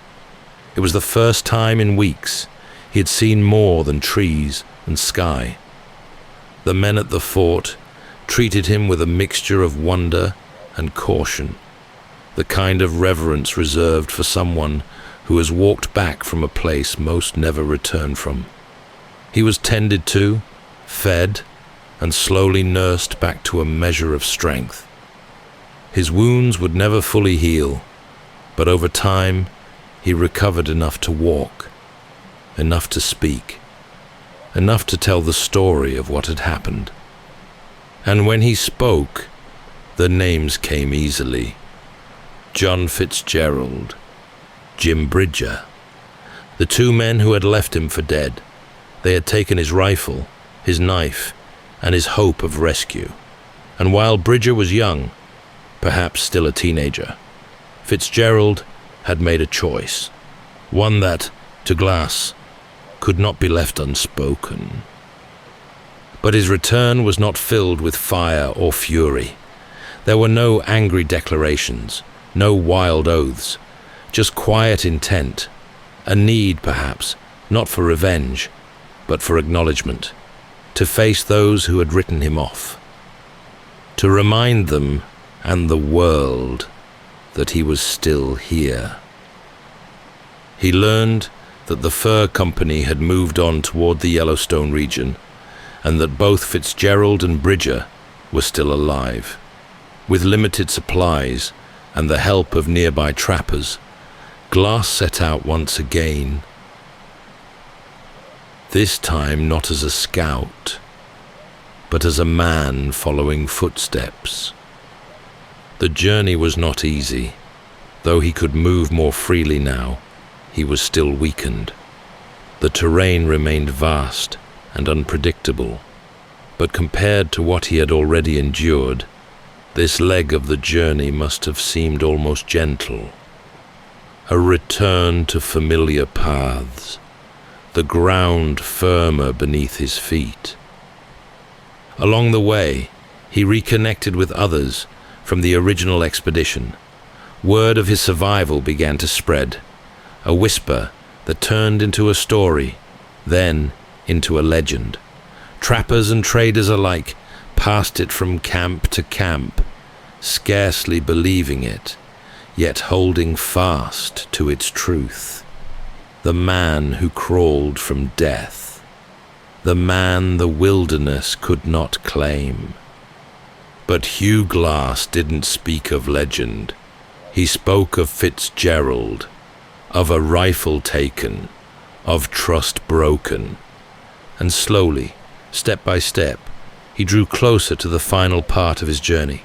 It was the first time in weeks he had seen more than trees and sky. The men at the fort treated him with a mixture of wonder and caution, the kind of reverence reserved for someone who has walked back from a place most never return from. He was tended to, fed, and slowly nursed back to a measure of strength. His wounds would never fully heal, but over time he recovered enough to walk, enough to speak, enough to tell the story of what had happened. And when he spoke, the names came easily. John Fitzgerald, Jim Bridger, the 2 men who had left him for dead. They had taken his rifle, his knife, and his hope of rescue. And while Bridger was young, perhaps still a teenager, Fitzgerald had made a choice, one that, to Glass, could not be left unspoken. But his return was not filled with fire or fury. There were no angry declarations, no wild oaths, just quiet intent, a need, perhaps, not for revenge, but for acknowledgement, to face those who had written him off, to remind them and the world that he was still here. He learned that the fur company had moved on toward the Yellowstone region, and that both Fitzgerald and Bridger were still alive. With limited supplies and the help of nearby trappers, Glass set out once again. This time not as a scout, but as a man following footsteps. The journey was not easy. Though he could move more freely now, he was still weakened. The terrain remained vast and unpredictable, but compared to what he had already endured, this leg of the journey must have seemed almost gentle. A return to familiar paths, the ground firmer beneath his feet. Along the way, he reconnected with others from the original expedition. Word of his survival began to spread, a whisper that turned into a story, then into a legend. Trappers and traders alike passed it from camp to camp, scarcely believing it, yet holding fast to its truth. The man who crawled from death, the man the wilderness could not claim. But Hugh Glass didn't speak of legend. He spoke of Fitzgerald, of a rifle taken, of trust broken. And slowly, step by step, he drew closer to the final part of his journey,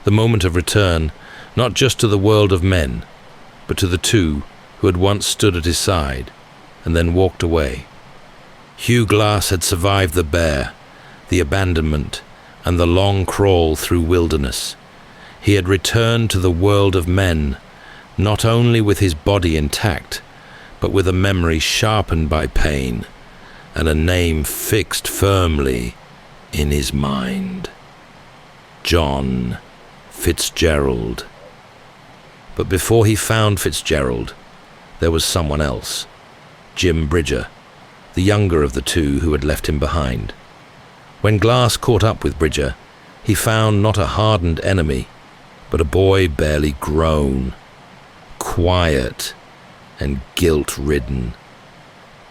the moment of return, not just to the world of men, but to the two who had once stood at his side and then walked away. Hugh Glass had survived the bear, the abandonment, and the long crawl through wilderness. He had returned to the world of men, not only with his body intact, but with a memory sharpened by pain and a name fixed firmly in his mind. John Fitzgerald. But before he found Fitzgerald, there was someone else, Jim Bridger, the younger of the two who had left him behind. When Glass caught up with Bridger, he found not a hardened enemy, but a boy barely grown, quiet and guilt-ridden.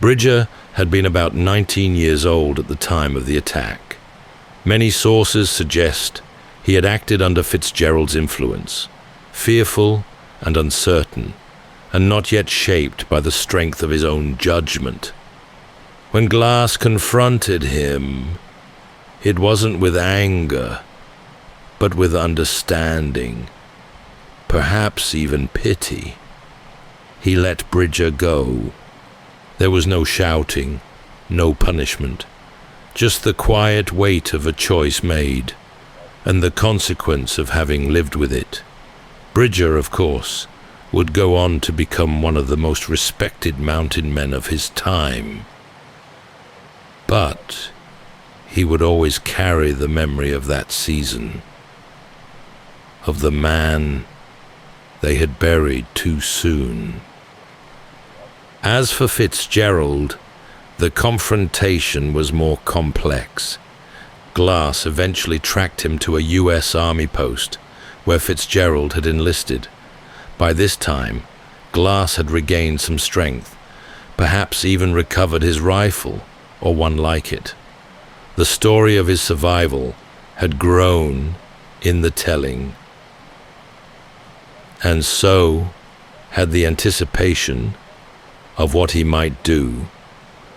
Bridger had been about 19 years old at the time of the attack. Many sources suggest he had acted under Fitzgerald's influence, fearful and uncertain, and not yet shaped by the strength of his own judgment. When Glass confronted him, it wasn't with anger, but with understanding, perhaps even pity. He let Bridger go. There was no shouting, no punishment, just the quiet weight of a choice made, and the consequence of having lived with it. Bridger, of course, would go on to become one of the most respected mountain men of his time. But he would always carry the memory of that season, of the man they had buried too soon. As for Fitzgerald, the confrontation was more complex. Glass eventually tracked him to a U.S. Army post where Fitzgerald had enlisted. By this time, Glass had regained some strength, perhaps even recovered his rifle, or one like it. The story of his survival had grown in the telling, and so had the anticipation of what he might do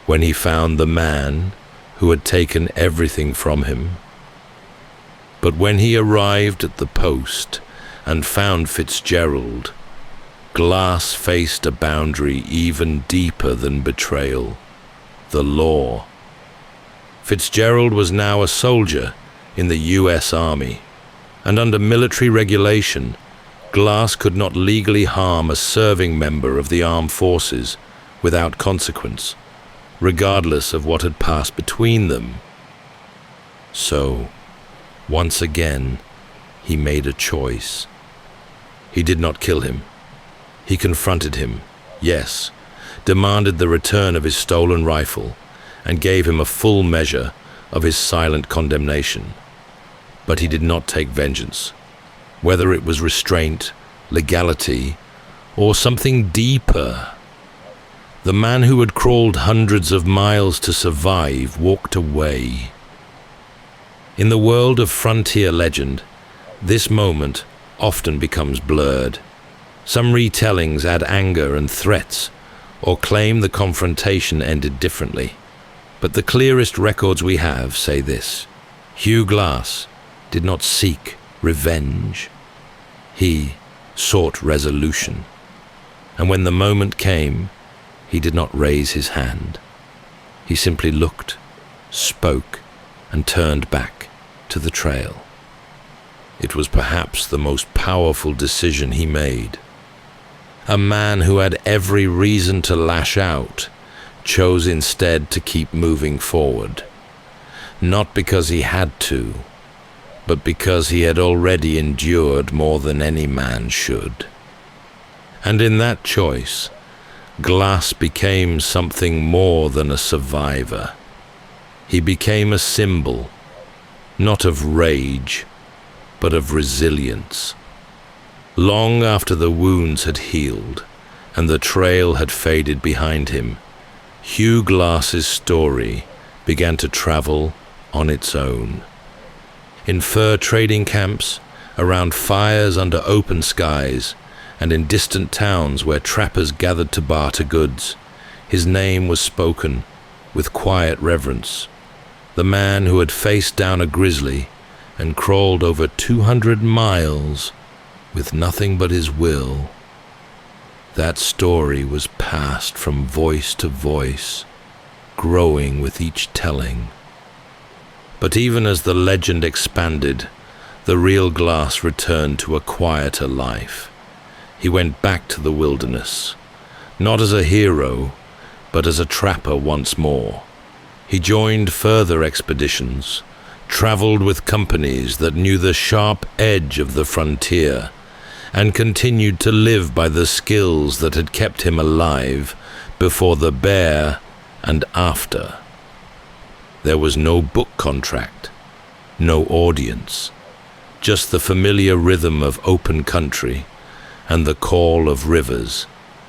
when he found the man who had taken everything from him. But when he arrived at the post and found Fitzgerald, Glass faced a boundary even deeper than betrayal: the law. Fitzgerald was now a soldier in the U.S. Army, and under military regulation, Glass could not legally harm a serving member of the armed forces without consequence, regardless of what had passed between them. So, once again, he made a choice. He did not kill him. He confronted him, yes, demanded the return of his stolen rifle, and gave him a full measure of his silent condemnation. But he did not take vengeance, whether it was restraint, legality, or something deeper. The man who had crawled hundreds of miles to survive walked away. In the world of frontier legend, this moment often becomes blurred. Some retellings add anger and threats, or claim the confrontation ended differently. But the clearest records we have say this: Hugh Glass did not seek revenge. He sought resolution. And when the moment came, he did not raise his hand. He simply looked, spoke, and turned back to the trail. It was perhaps the most powerful decision he made. A man who had every reason to lash out chose instead to keep moving forward, not because he had to, but because he had already endured more than any man should. And in that choice, Glass became something more than a survivor. He became a symbol, not of rage, but of resilience. Long after the wounds had healed and the trail had faded behind him, Hugh Glass's story began to travel on its own. In fur trading camps, around fires under open skies, and in distant towns where trappers gathered to barter goods, his name was spoken with quiet reverence. The man who had faced down a grizzly and crawled over 200 miles with nothing but his will. That story was passed from voice to voice, growing with each telling. But even as the legend expanded, the real Glass returned to a quieter life. He went back to the wilderness, not as a hero, but as a trapper once more. He joined further expeditions, traveled with companies that knew the sharp edge of the frontier, and continued to live by the skills that had kept him alive before the bear and after. There was no book contract, no audience, just the familiar rhythm of open country and the call of rivers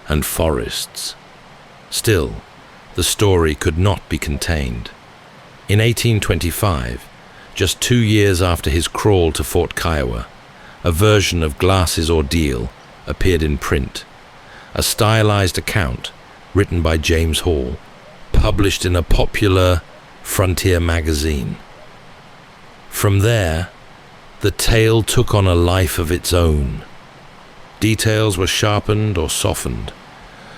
and forests. Still, the story could not be contained. In 1825, just 2 years after his crawl to Fort Kiowa, a version of Glass's ordeal appeared in print, a stylized account written by James Hall, published in a popular frontier magazine. From there, the tale took on a life of its own. Details were sharpened or softened.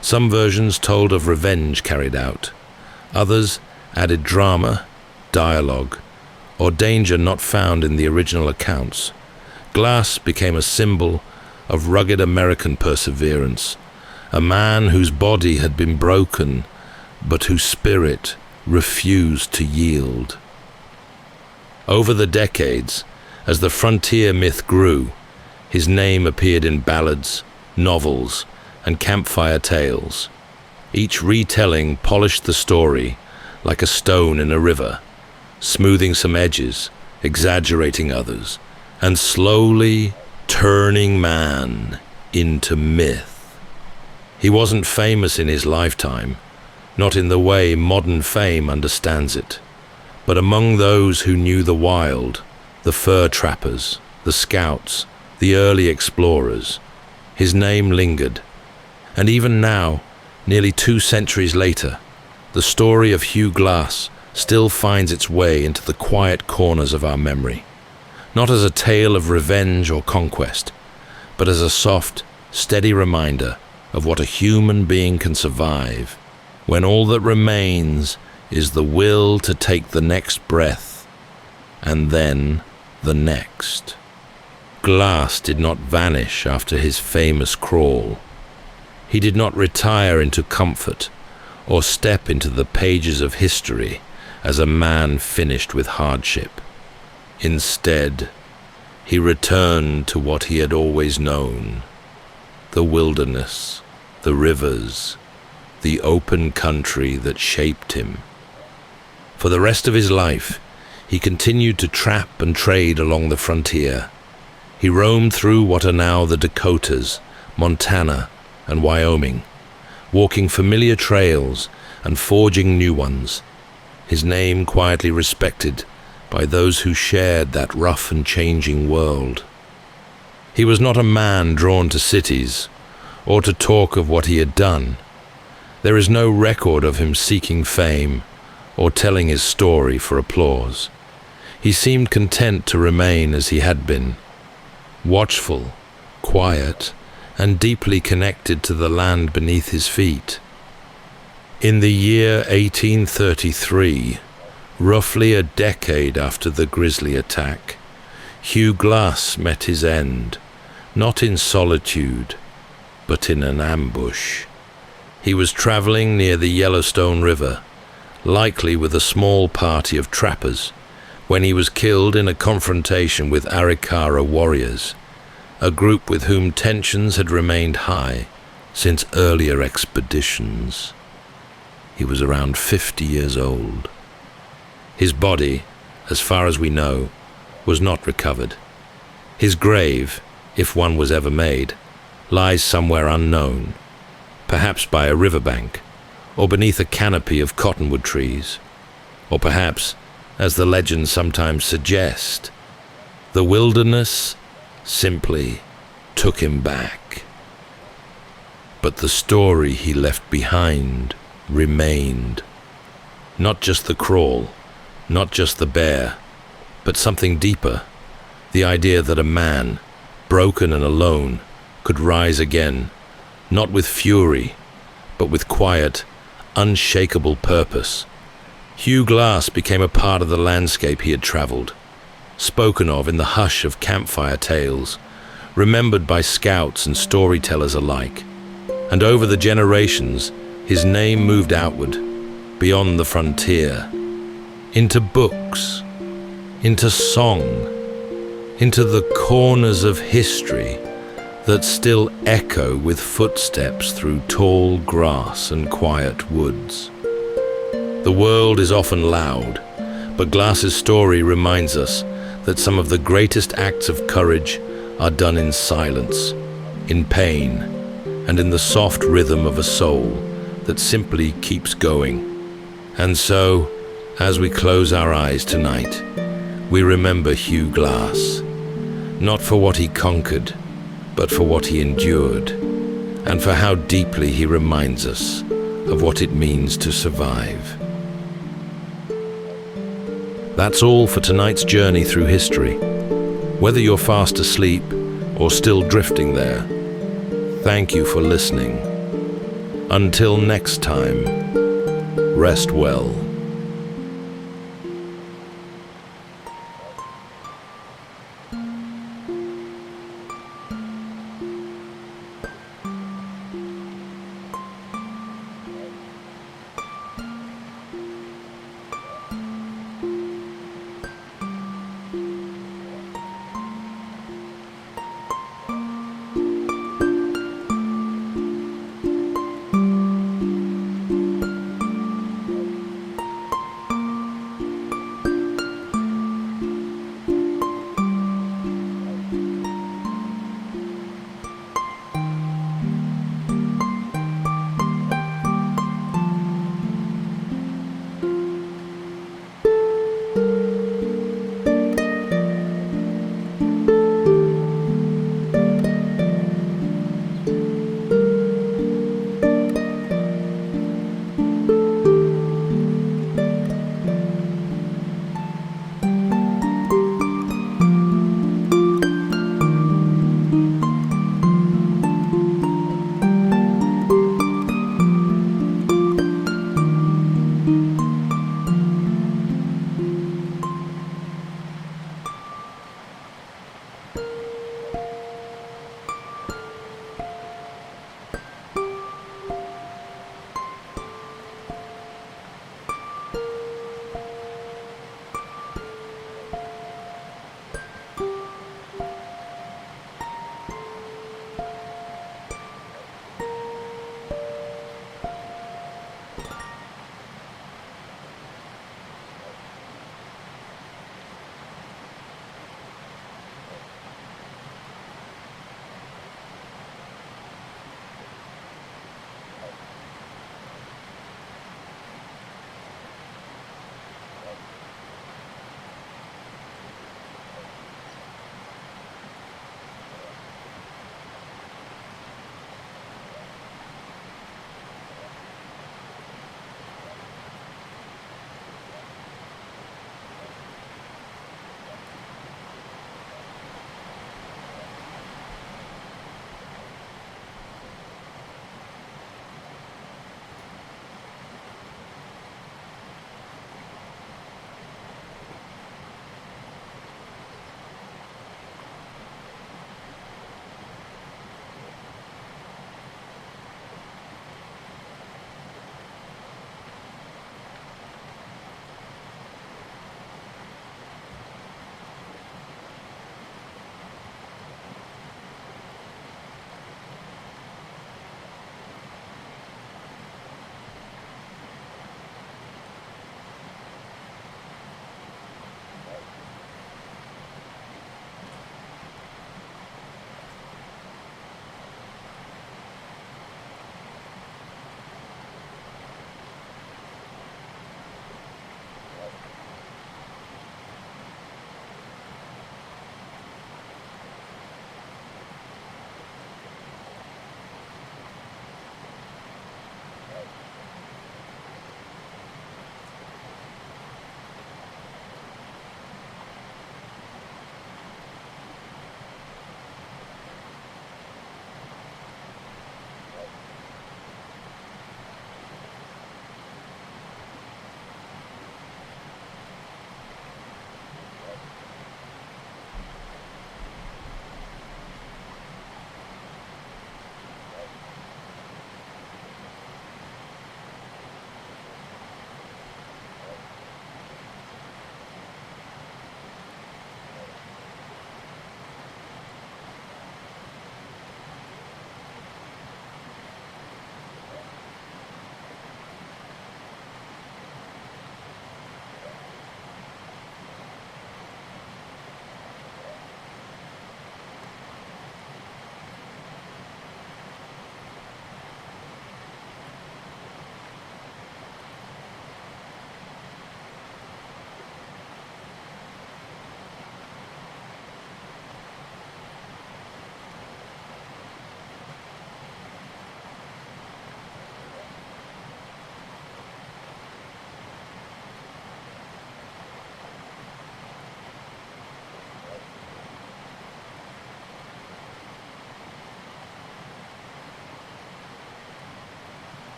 Some versions told of revenge carried out. Others added drama, dialogue, or danger not found in the original accounts. Glass became a symbol of rugged American perseverance, a man whose body had been broken, but whose spirit refused to yield. Over the decades, as the frontier myth grew, his name appeared in ballads, novels, and campfire tales. Each retelling polished the story like a stone in a river, smoothing some edges, exaggerating others, and slowly turning man into myth. He wasn't famous in his lifetime, not in the way modern fame understands it, but among those who knew the wild, the fur trappers, the scouts, the early explorers, his name lingered. And even now, nearly 2 centuries later, the story of Hugh Glass still finds its way into the quiet corners of our memory, not as a tale of revenge or conquest, but as a soft, steady reminder of what a human being can survive when all that remains is the will to take the next breath, and then the next. Glass did not vanish after his famous crawl. He did not retire into comfort or step into the pages of history as a man finished with hardship. Instead, he returned to what he had always known: the wilderness, the rivers, the open country that shaped him. For the rest of his life, he continued to trap and trade along the frontier. He roamed through what are now the Dakotas, Montana, and Wyoming, walking familiar trails and forging new ones, his name quietly respected by those who shared that rough and changing world. He was not a man drawn to cities or to talk of what he had done. There is no record of him seeking fame or telling his story for applause. He seemed content to remain as he had been, watchful, quiet, and deeply connected to the land beneath his feet. In the year 1833, roughly a decade after the grisly attack, Hugh Glass met his end, not in solitude, but in an ambush. He was traveling near the Yellowstone River, likely with a small party of trappers, when he was killed in a confrontation with Arikara warriors, a group with whom tensions had remained high since earlier expeditions. He was around 50 years old. His body, as far as we know, was not recovered. His grave, if one was ever made, lies somewhere unknown, perhaps by a riverbank, or beneath a canopy of cottonwood trees, or perhaps, as the legends sometimes suggest, the wilderness simply took him back. But the story he left behind remained. Not just the crawl, not just the bear, but something deeper, the idea that a man, broken and alone, could rise again, not with fury, but with quiet, unshakable purpose. Hugh Glass became a part of the landscape he had traveled, spoken of in the hush of campfire tales, remembered by scouts and storytellers alike. And over the generations, his name moved outward, beyond the frontier, into books, into song, into the corners of history that still echo with footsteps through tall grass and quiet woods. The world is often loud, but Glass's story reminds us that some of the greatest acts of courage are done in silence, in pain, and in the soft rhythm of a soul that simply keeps going. And so, as we close our eyes tonight, we remember Hugh Glass, not for what he conquered, but for what he endured, and for how deeply he reminds us of what it means to survive. That's all for tonight's journey through history. Whether you're fast asleep or still drifting there, thank you for listening. Until next time, rest well.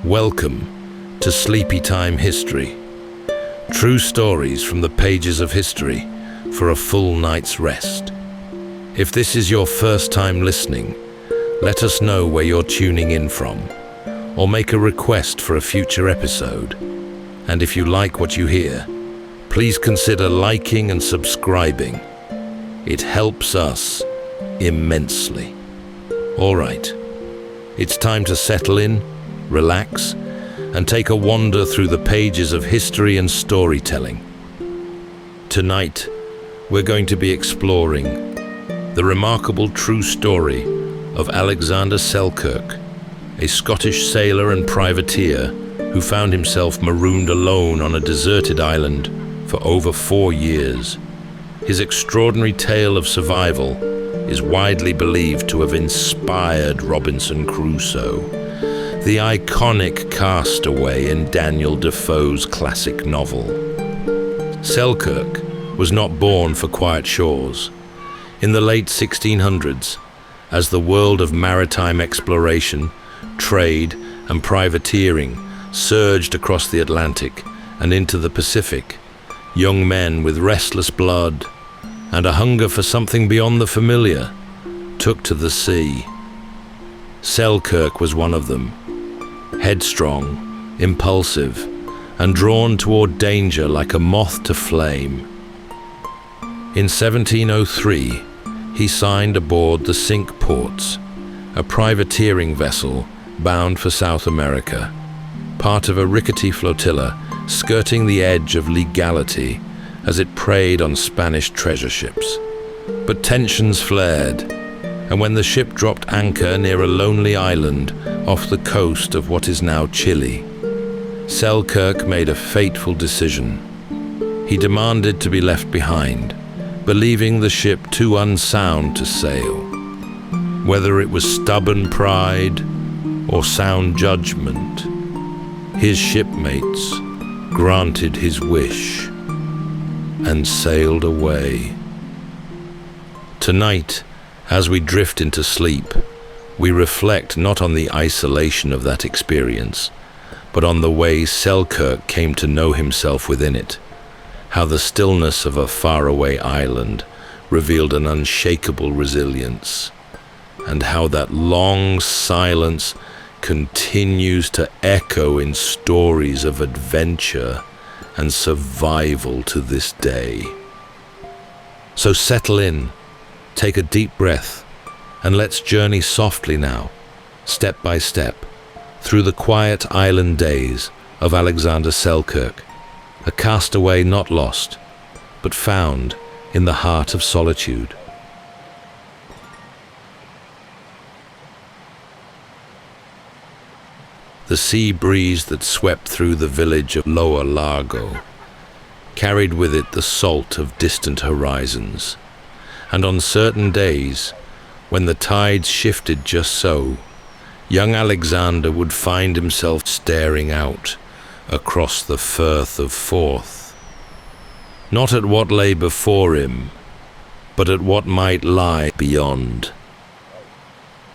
Welcome to Sleepytime History. True stories from the pages of history for a full night's rest. If this is your first time listening, let us know where you're tuning in from, or make a request for a future episode. And if you like what you hear, please consider liking and subscribing. It helps us immensely. All right, it's time to settle in, relax, and take a wander through the pages of history and storytelling. Tonight, we're going to be exploring the remarkable true story of Alexander Selkirk, a Scottish sailor and privateer who found himself marooned alone on a deserted island for over 4 years. His extraordinary tale of survival is widely believed to have inspired Robinson Crusoe, the iconic castaway in Daniel Defoe's classic novel. Selkirk was not born for quiet shores. In the late 1600s, as the world of maritime exploration, trade, and privateering surged across the Atlantic and into the Pacific, young men with restless blood and a hunger for something beyond the familiar took to the sea. Selkirk was one of them. Headstrong, impulsive, and drawn toward danger like a moth to flame. In 1703, he signed aboard the Cinque Ports, a privateering vessel bound for South America, part of a rickety flotilla skirting the edge of legality as it preyed on Spanish treasure ships. But tensions flared, and when the ship dropped anchor near a lonely island off the coast of what is now Chile, Selkirk made a fateful decision. He demanded to be left behind, believing the ship too unsound to sail. Whether it was stubborn pride or sound judgment, his shipmates granted his wish and sailed away. Tonight, as we drift into sleep, we reflect not on the isolation of that experience, but on the way Selkirk came to know himself within it, how the stillness of a faraway island revealed an unshakable resilience, and how that long silence continues to echo in stories of adventure and survival to this day. So settle in, take a deep breath, and let's journey softly now, step by step, through the quiet island days of Alexander Selkirk, a castaway not lost, but found in the heart of solitude. The sea breeze that swept through the village of Lower Largo carried with it the salt of distant horizons, and on certain days, when the tides shifted just so, young Alexander would find himself staring out across the Firth of Forth, not at what lay before him, but at what might lie beyond.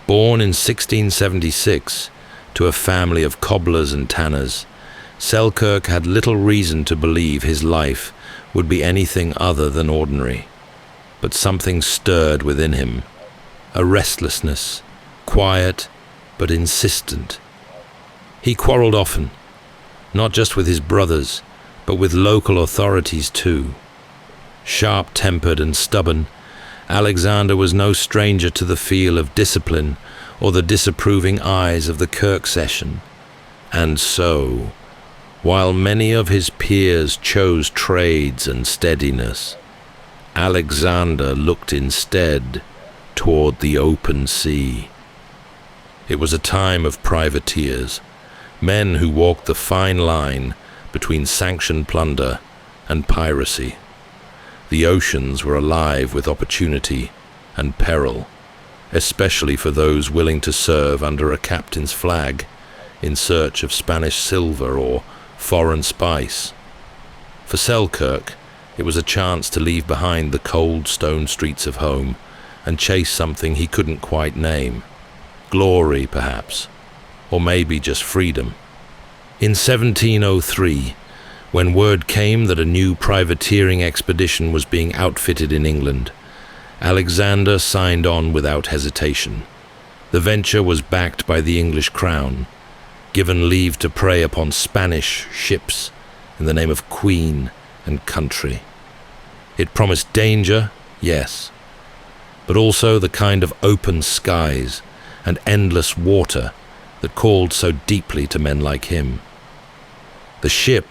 Born in 1676 to a family of cobblers and tanners, Selkirk had little reason to believe his life would be anything other than ordinary. But something stirred within him, a restlessness, quiet but insistent. He quarreled often, not just with his brothers, but with local authorities too. Sharp-tempered and stubborn, Alexander was no stranger to the feel of discipline or the disapproving eyes of the Kirk session. And so, while many of his peers chose trades and steadiness, Alexander looked instead toward the open sea. It was a time of privateers, men who walked the fine line between sanctioned plunder and piracy. The oceans were alive with opportunity and peril, especially for those willing to serve under a captain's flag in search of Spanish silver or foreign spice. For Selkirk, it was a chance to leave behind the cold stone streets of home and chase something he couldn't quite name. Glory, perhaps, or maybe just freedom. In 1703, when word came that a new privateering expedition was being outfitted in England, Alexander signed on without hesitation. The venture was backed by the English crown, given leave to prey upon Spanish ships in the name of Queen and country. It promised danger, yes, but also the kind of open skies and endless water that called so deeply to men like him. The ship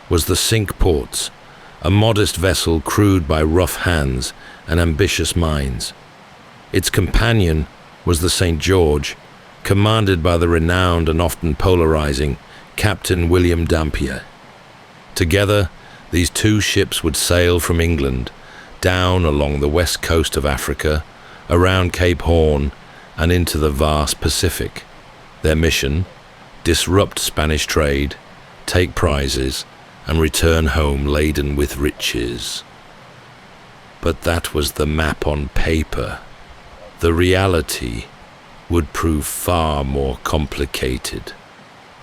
was the Cinque Ports, a modest vessel crewed by rough hands and ambitious minds. Its companion was the St. George, commanded by the renowned and often polarizing Captain William Dampier. Together, these two ships would sail from England down along the west coast of Africa, around Cape Horn, and into the vast Pacific. Their mission: disrupt Spanish trade, take prizes, and return home laden with riches. But that was the map on paper. The reality would prove far more complicated.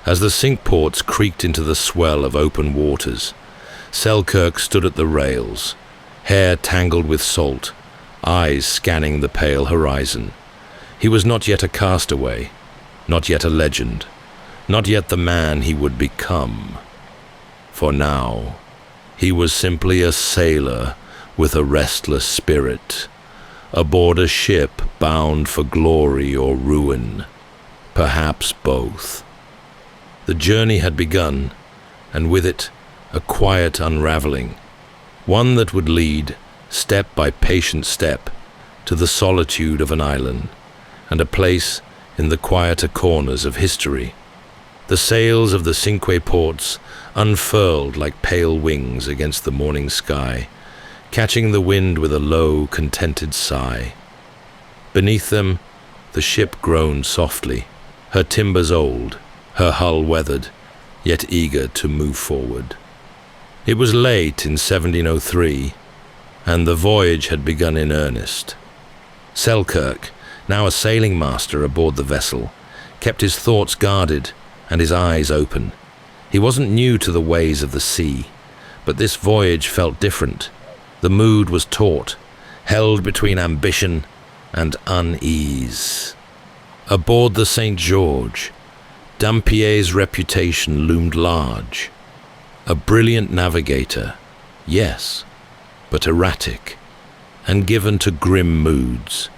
As the Cinque Ports creaked into the swell of open waters, Selkirk stood at the rails, hair tangled with salt, eyes scanning the pale horizon. He was not yet a castaway, not yet a legend, not yet the man he would become. For now, he was simply a sailor with a restless spirit, aboard a ship bound for glory or ruin, perhaps both. The journey had begun, and with it, a quiet unraveling, one that would lead, step by patient step, to the solitude of an island, and a place in the quieter corners of history. The sails of the Cinque Ports unfurled like pale wings against the morning sky, catching the wind with a low, contented sigh. Beneath them, the ship groaned softly, her timbers old, her hull weathered, yet eager to move forward. It was late in 1703, and the voyage had begun in earnest. Selkirk, now a sailing master aboard the vessel, kept his thoughts guarded and his eyes open. He wasn't new to the ways of the sea, But this voyage felt different. The mood was taut, held between ambition and unease. Aboard the St. George, Dampier's reputation loomed large. A brilliant navigator, yes, but erratic, and given to grim moods.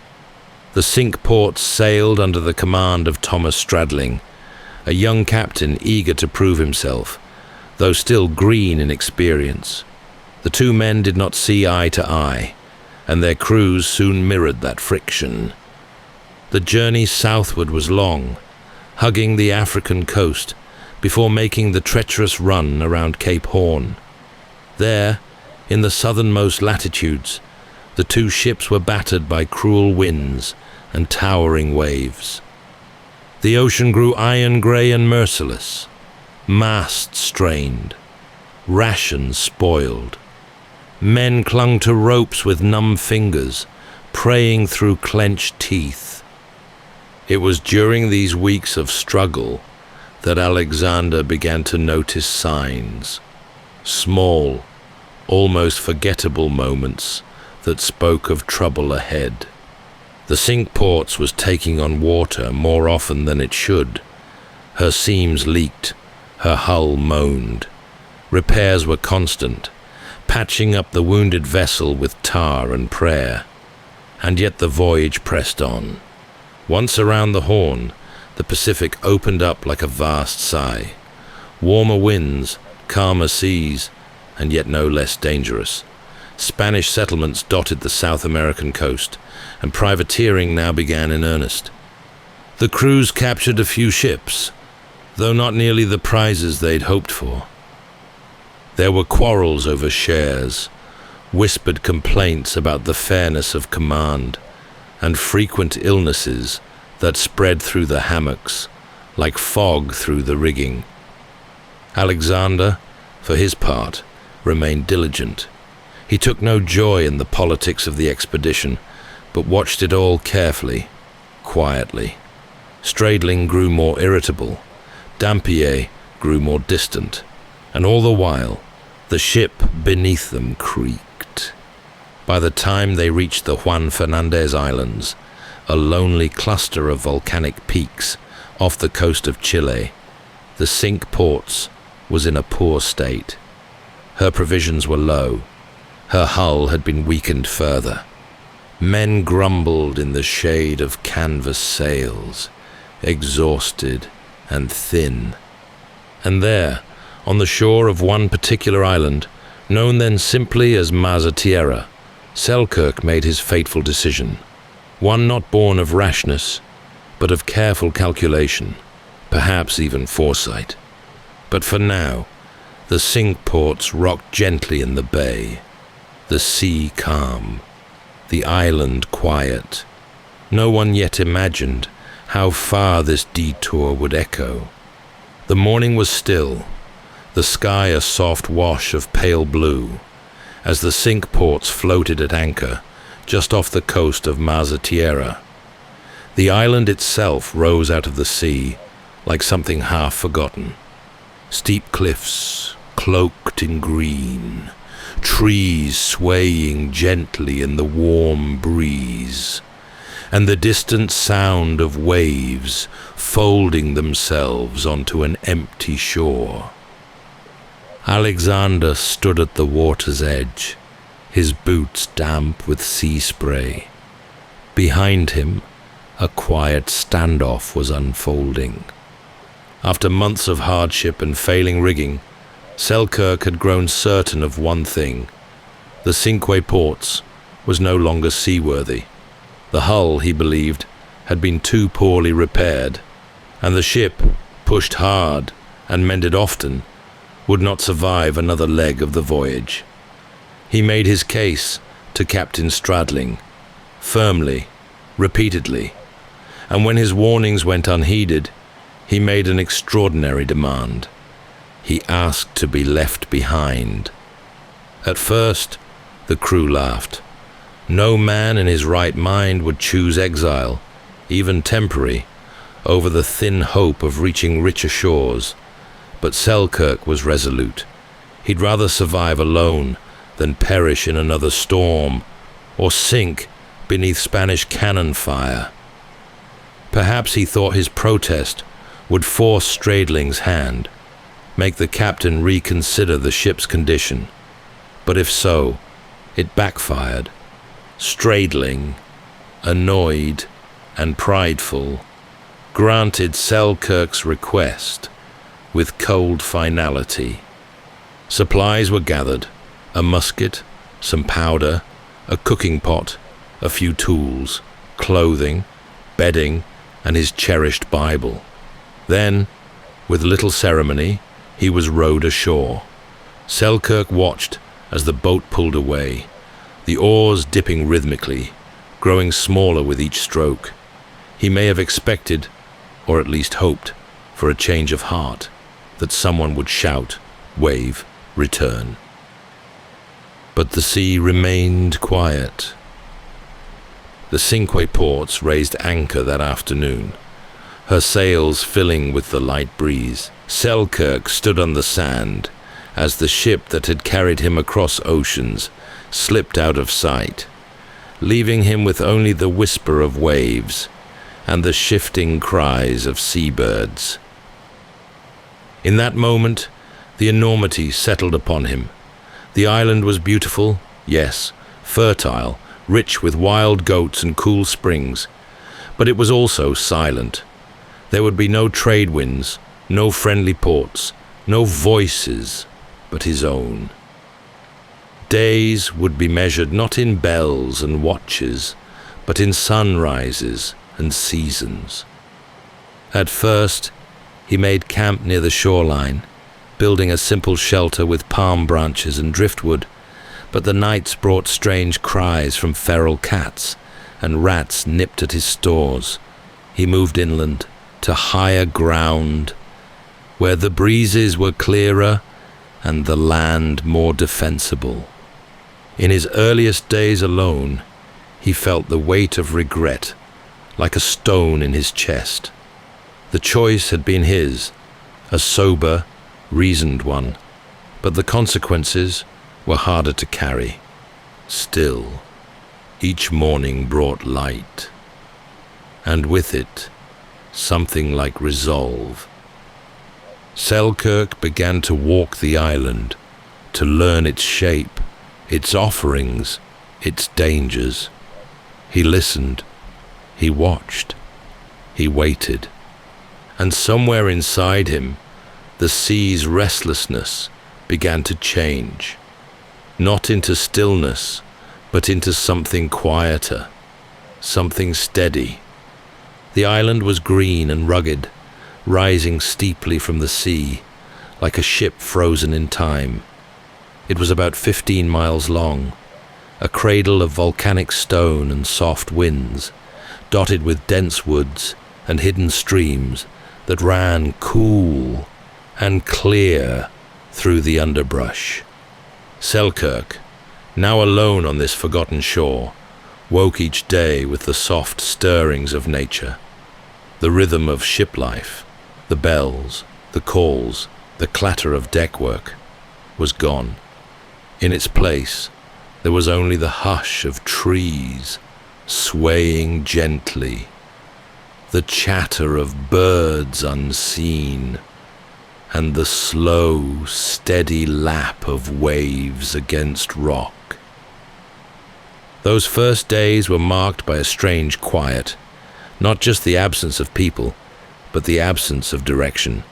The Cinque Ports sailed under the command of Thomas Stradling, a young captain eager to prove himself, though still green in experience. The two men did not see eye to eye, and their crews soon mirrored that friction. The journey southward was long, hugging the African coast before making the treacherous run around Cape Horn. There, in the southernmost latitudes, the two ships were battered by cruel winds and towering waves. The ocean grew iron-grey and merciless, masts strained, rations spoiled. Men clung to ropes with numb fingers, praying through clenched teeth. It was during these weeks of struggle that Alexander began to notice signs, small, almost forgettable moments that spoke of trouble ahead. The Cinque Ports was taking on water more often than it should. Her seams leaked, her hull moaned. Repairs were constant, patching up the wounded vessel with tar and prayer. And yet the voyage pressed on. Once around the Horn, the Pacific opened up like a vast sigh. Warmer winds, calmer seas, and yet no less dangerous. Spanish settlements dotted the South American coast, and privateering now began in earnest. The crews captured a few ships, though not nearly the prizes they'd hoped for. There were quarrels over shares, whispered complaints about the fairness of command, and frequent illnesses that spread through the hammocks like fog through the rigging. Alexander, for his part, remained diligent. He took no joy in the politics of the expedition, but watched it all carefully, quietly. Stradling grew more irritable, Dampier grew more distant, and all the while, the ship beneath them creaked. By the time they reached the Juan Fernandez Islands, a lonely cluster of volcanic peaks off the coast of Chile, the Cinque Ports was in a poor state. Her provisions were low. Her hull had been weakened further. Men grumbled in the shade of canvas sails, exhausted and thin. And there, on the shore of one particular island, known then simply as Masa Tierra, Selkirk made his fateful decision, one not born of rashness, but of careful calculation, perhaps even foresight. But for now, the Cinque Ports rocked gently in the bay, the sea calm, the island quiet. No one yet imagined how far this detour would echo. The morning was still, the sky a soft wash of pale blue, as the Cinque Ports floated at anchor just off the coast of Masa Tierra. The island itself rose out of the sea like something half forgotten. Steep cliffs, cloaked in green, trees swaying gently in the warm breeze, and the distant sound of waves folding themselves onto an empty shore. Alexander stood at the water's edge, his boots damp with sea spray. Behind him, a quiet standoff was unfolding. After months of hardship and failing rigging, Selkirk had grown certain of one thing. The Cinque Ports was no longer seaworthy. The hull, he believed, had been too poorly repaired, and the ship, pushed hard and mended often, would not survive another leg of the voyage. He made his case to Captain Stradling, firmly, repeatedly, and when his warnings went unheeded, he made an extraordinary demand. He asked to be left behind. At first, the crew laughed. No man in his right mind would choose exile, even temporary, over the thin hope of reaching richer shores. But Selkirk was resolute. He'd rather survive alone than perish in another storm or sink beneath Spanish cannon fire. Perhaps he thought his protest would force Straedling's hand, make the captain reconsider the ship's condition. But if so, it backfired. Straedling, annoyed and prideful, granted Selkirk's request with cold finality. Supplies were gathered, a musket, some powder, a cooking pot, a few tools, clothing, bedding, and his cherished Bible. Then, with little ceremony, he was rowed ashore. Selkirk watched as the boat pulled away, the oars dipping rhythmically, growing smaller with each stroke. He may have expected, or at least hoped, for a change of heart, that someone would shout, wave, return. But the sea remained quiet. The Cinque Ports raised anchor that afternoon, her sails filling with the light breeze. Selkirk stood on the sand as the ship that had carried him across oceans slipped out of sight, leaving him with only the whisper of waves and the shifting cries of seabirds. In that moment, the enormity settled upon him. The island was beautiful, yes, fertile, rich with wild goats and cool springs, but it was also silent. There would be no trade winds, no friendly ports, no voices but his own. Days would be measured not in bells and watches, but in sunrises and seasons. At first, he made camp near the shoreline, building a simple shelter with palm branches and driftwood, but the nights brought strange cries from feral cats, and rats nipped at his stores. He moved inland to higher ground, where the breezes were clearer and the land more defensible. In his earliest days alone, he felt the weight of regret like a stone in his chest. The choice had been his, a sober, reasoned one, but the consequences were harder to carry. Still, each morning brought light, and with it, something like resolve. Selkirk began to walk the island, to learn its shape, its offerings, its dangers. He listened, he watched, he waited, and somewhere inside him, the sea's restlessness began to change, not into stillness, but into something quieter, something steady. The island was green and rugged, rising steeply from the sea, like a ship frozen in time. It was about 15 miles long, a cradle of volcanic stone and soft winds, dotted with dense woods and hidden streams that ran cool and clear through the underbrush. Selkirk, now alone on this forgotten shore, woke each day with the soft stirrings of nature, the rhythm of ship life. The bells, the calls, the clatter of deckwork was gone. In its place, there was only the hush of trees swaying gently, the chatter of birds unseen, and the slow, steady lap of waves against rock. Those first days were marked by a strange quiet, not just the absence of people, but the absence of direction.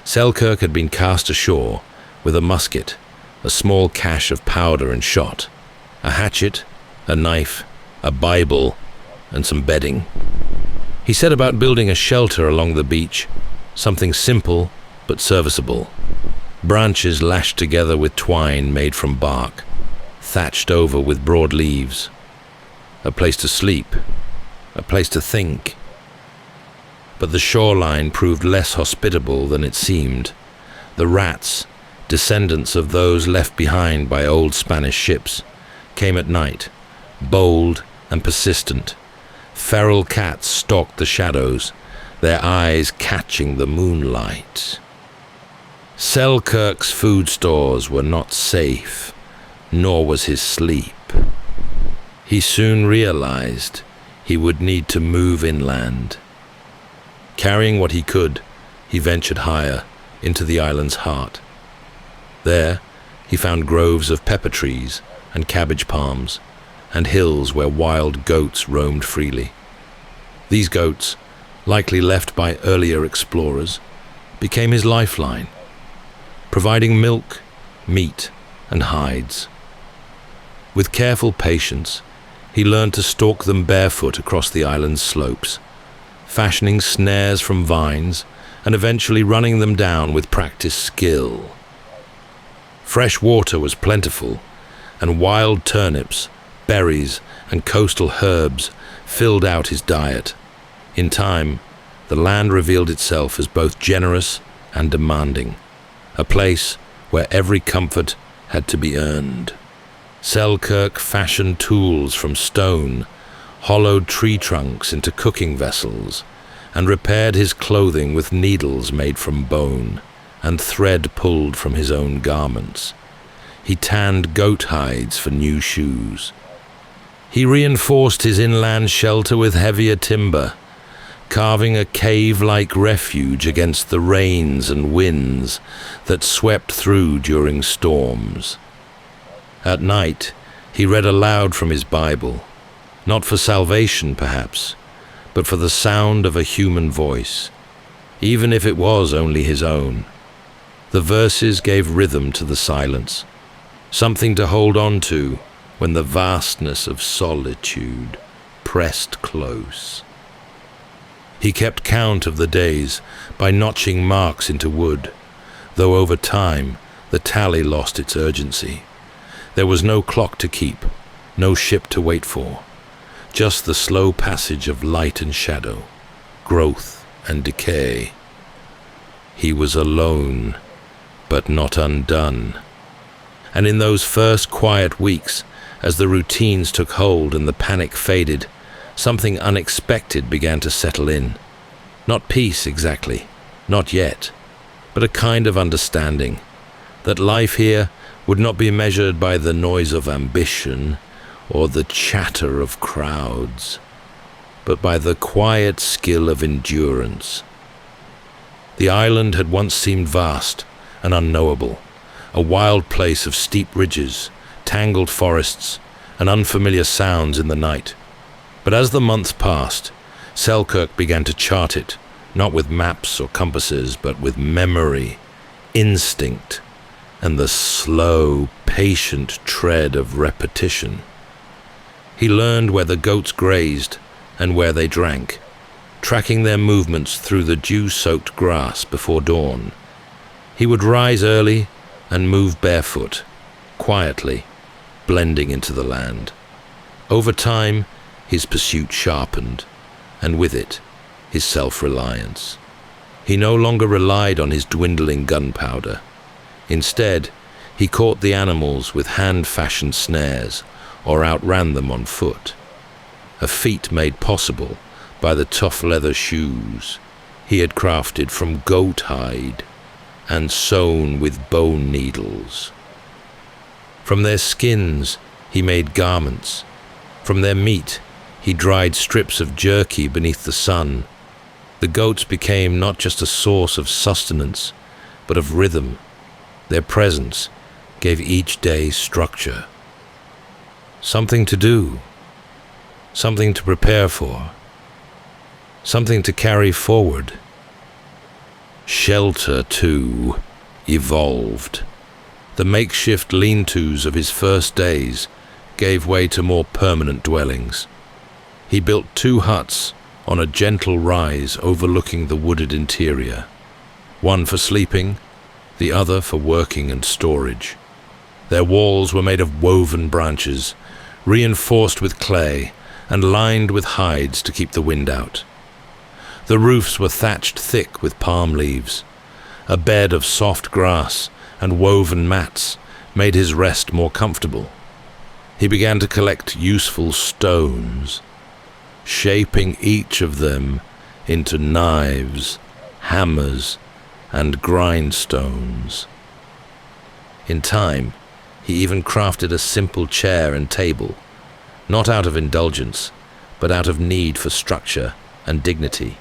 Selkirk had been cast ashore with a musket, a small cache of powder and shot, a hatchet, a knife, a Bible, and some bedding. He set about building a shelter along the beach, something simple but serviceable. Branches lashed together with twine made from bark, thatched over with broad leaves. A place to sleep, a place to think. But the shoreline proved less hospitable than it seemed. The rats, descendants of those left behind by old Spanish ships, came at night, bold and persistent. Feral cats stalked the shadows, their eyes catching the moonlight. Selkirk's food stores were not safe, nor was his sleep. He soon realized he would need to move inland. Carrying what he could, he ventured higher into the island's heart. There, he found groves of pepper trees and cabbage palms, and hills where wild goats roamed freely. These goats, likely left by earlier explorers, became his lifeline, providing milk, meat, and hides. With careful patience, he learned to stalk them barefoot across the island's slopes, fashioning snares from vines and eventually running them down with practiced skill. Fresh water was plentiful, and wild turnips, berries, and coastal herbs filled out his diet. In time, the land revealed itself as both generous and demanding, a place where every comfort had to be earned. Selkirk fashioned tools from stone, hollowed tree trunks into cooking vessels, and repaired his clothing with needles made from bone and thread pulled from his own garments. He tanned goat hides for new shoes. He reinforced his inland shelter with heavier timber, carving a cave-like refuge against the rains and winds that swept through during storms. At night, he read aloud from his Bible, not for salvation perhaps, but for the sound of a human voice, even if it was only his own. The verses gave rhythm to the silence, something to hold on to when the vastness of solitude pressed close. He kept count of the days by notching marks into wood, though over time the tally lost its urgency. There was no clock to keep, no ship to wait for, just the slow passage of light and shadow, growth and decay. He was alone, but not undone. And in those first quiet weeks, as the routines took hold and the panic faded, something unexpected began to settle in. Not peace exactly, not yet, but a kind of understanding that life here would not be measured by the noise of ambition or the chatter of crowds, but by the quiet skill of endurance. The island had once seemed vast and unknowable, a wild place of steep ridges, tangled forests, and unfamiliar sounds in the night. But as the months passed, Selkirk began to chart it, not with maps or compasses, but with memory, instinct, and the slow, patient tread of repetition. He learned where the goats grazed and where they drank, tracking their movements through the dew-soaked grass before dawn. He would rise early and move barefoot, quietly, blending into the land. Over time, his pursuit sharpened, and with it, his self-reliance. He no longer relied on his dwindling gunpowder. Instead, he caught the animals with hand-fashioned snares or outran them on foot, a feat made possible by the tough leather shoes he had crafted from goat hide and sewn with bone needles. From their skins, he made garments. From their meat, he dried strips of jerky beneath the sun. The goats became not just a source of sustenance, but of rhythm. Their presence gave each day structure. Something to do, something to prepare for, something to carry forward. Shelter, too, evolved. The makeshift lean-tos of his first days gave way to more permanent dwellings. He built 2 huts on a gentle rise overlooking the wooded interior, one for sleeping, the other for working and storage. Their walls were made of woven branches, reinforced with clay and lined with hides to keep the wind out. The roofs were thatched thick with palm leaves. A bed of soft grass and woven mats made his rest more comfortable. He began to collect useful stones, shaping each of them into knives, hammers, and grindstones. In time, he even crafted a simple chair and table, not out of indulgence, but out of need for structure and dignity.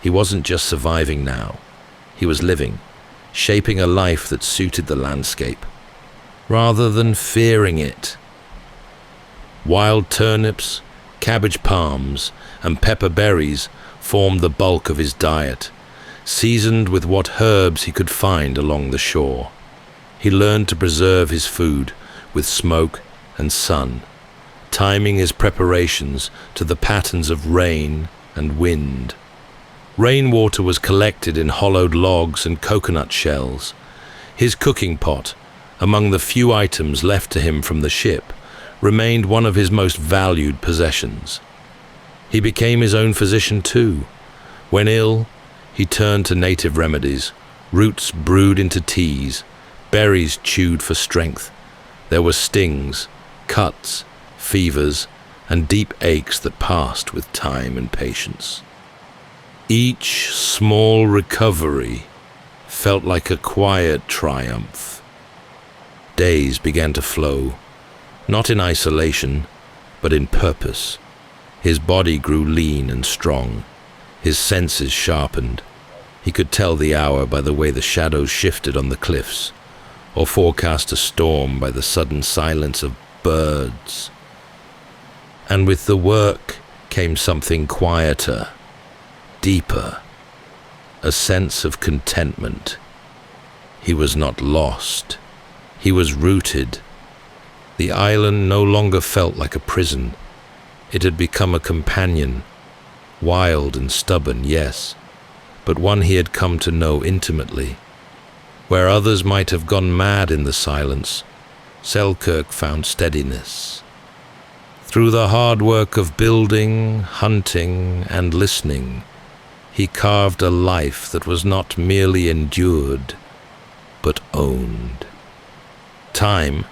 He wasn't just surviving now, he was living, shaping a life that suited the landscape, rather than fearing it. Wild turnips, cabbage palms, and pepper berries formed the bulk of his diet, seasoned with what herbs he could find along the shore. He learned to preserve his food with smoke and sun, timing his preparations to the patterns of rain and wind. Rainwater was collected in hollowed logs and coconut shells. His cooking pot, among the few items left to him from the ship, remained one of his most valued possessions. He became his own physician too. When ill, he turned to native remedies, roots brewed into teas, berries chewed for strength. There were stings, cuts, fevers, and deep aches that passed with time and patience. Each small recovery felt like a quiet triumph. Days began to flow, not in isolation, but in purpose. His body grew lean and strong, his senses sharpened. He could tell the hour by the way the shadows shifted on the cliffs, or forecast a storm by the sudden silence of birds. And with the work came something quieter, deeper, a sense of contentment. He was not lost. He was rooted. The island no longer felt like a prison. It had become a companion, wild and stubborn, yes, but one he had come to know intimately. Where others might have gone mad in the silence, Selkirk found steadiness. Through the hard work of building, hunting, and listening, he carved a life that was not merely endured, but owned. Time,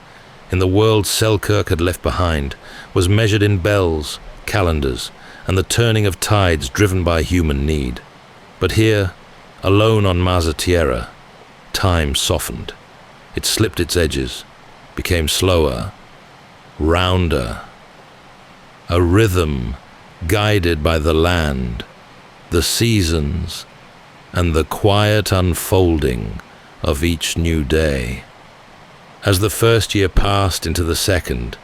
in the world Selkirk had left behind, was measured in bells, calendars, and the turning of tides driven by human need. But here, alone on Masa Tierra, time softened. It slipped its edges, became slower, rounder. A rhythm guided by the land, the seasons, and the quiet unfolding of each new day. As the first year passed into the second,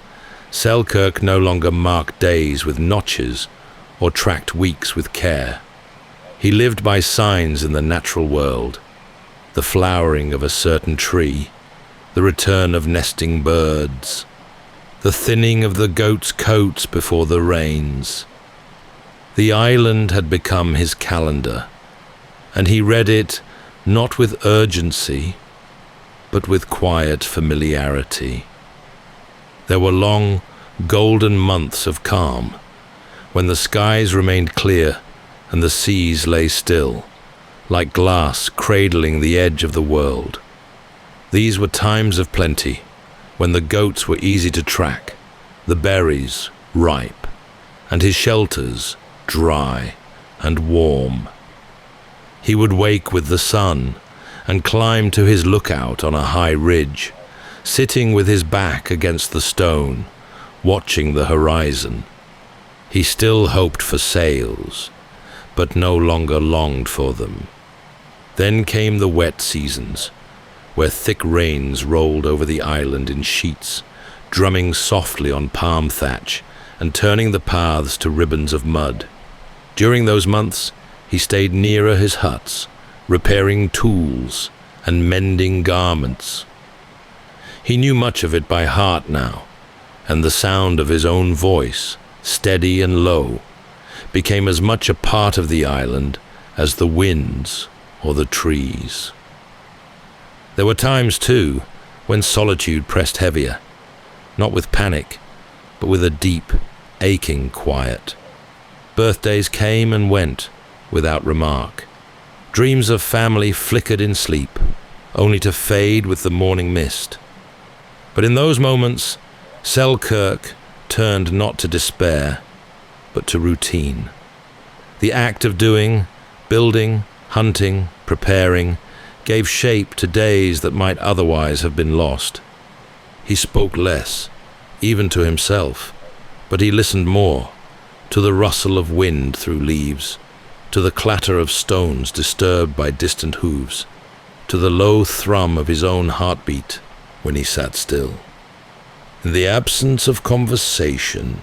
Selkirk no longer marked days with notches or tracked weeks with care. He lived by signs in the natural world, the flowering of a certain tree, the return of nesting birds, the thinning of the goats' coats before the rains. The island had become his calendar, and he read it not with urgency, but with quiet familiarity. There were long, golden months of calm, when the skies remained clear and the seas lay still, like glass cradling the edge of the world. These were times of plenty, when the goats were easy to track, the berries ripe, and his shelters dry and warm. He would wake with the sun and climb to his lookout on a high ridge, sitting with his back against the stone, watching the horizon. He still hoped for sails, but no longer longed for them. Then came the wet seasons, where thick rains rolled over the island in sheets, drumming softly on palm thatch and turning the paths to ribbons of mud. During those months, he stayed nearer his huts, repairing tools and mending garments. He knew much of it by heart now, and the sound of his own voice, steady and low, became as much a part of the island as the winds or the trees. There were times, too, when solitude pressed heavier, not with panic, but with a deep, aching quiet. Birthdays came and went without remark. Dreams of family flickered in sleep, only to fade with the morning mist. But in those moments, Selkirk turned not to despair, but to routine. The act of doing, building, hunting, preparing, gave shape to days that might otherwise have been lost. He spoke less, even to himself, but he listened more, to the rustle of wind through leaves, to the clatter of stones disturbed by distant hooves, to the low thrum of his own heartbeat when he sat still. In the absence of conversation,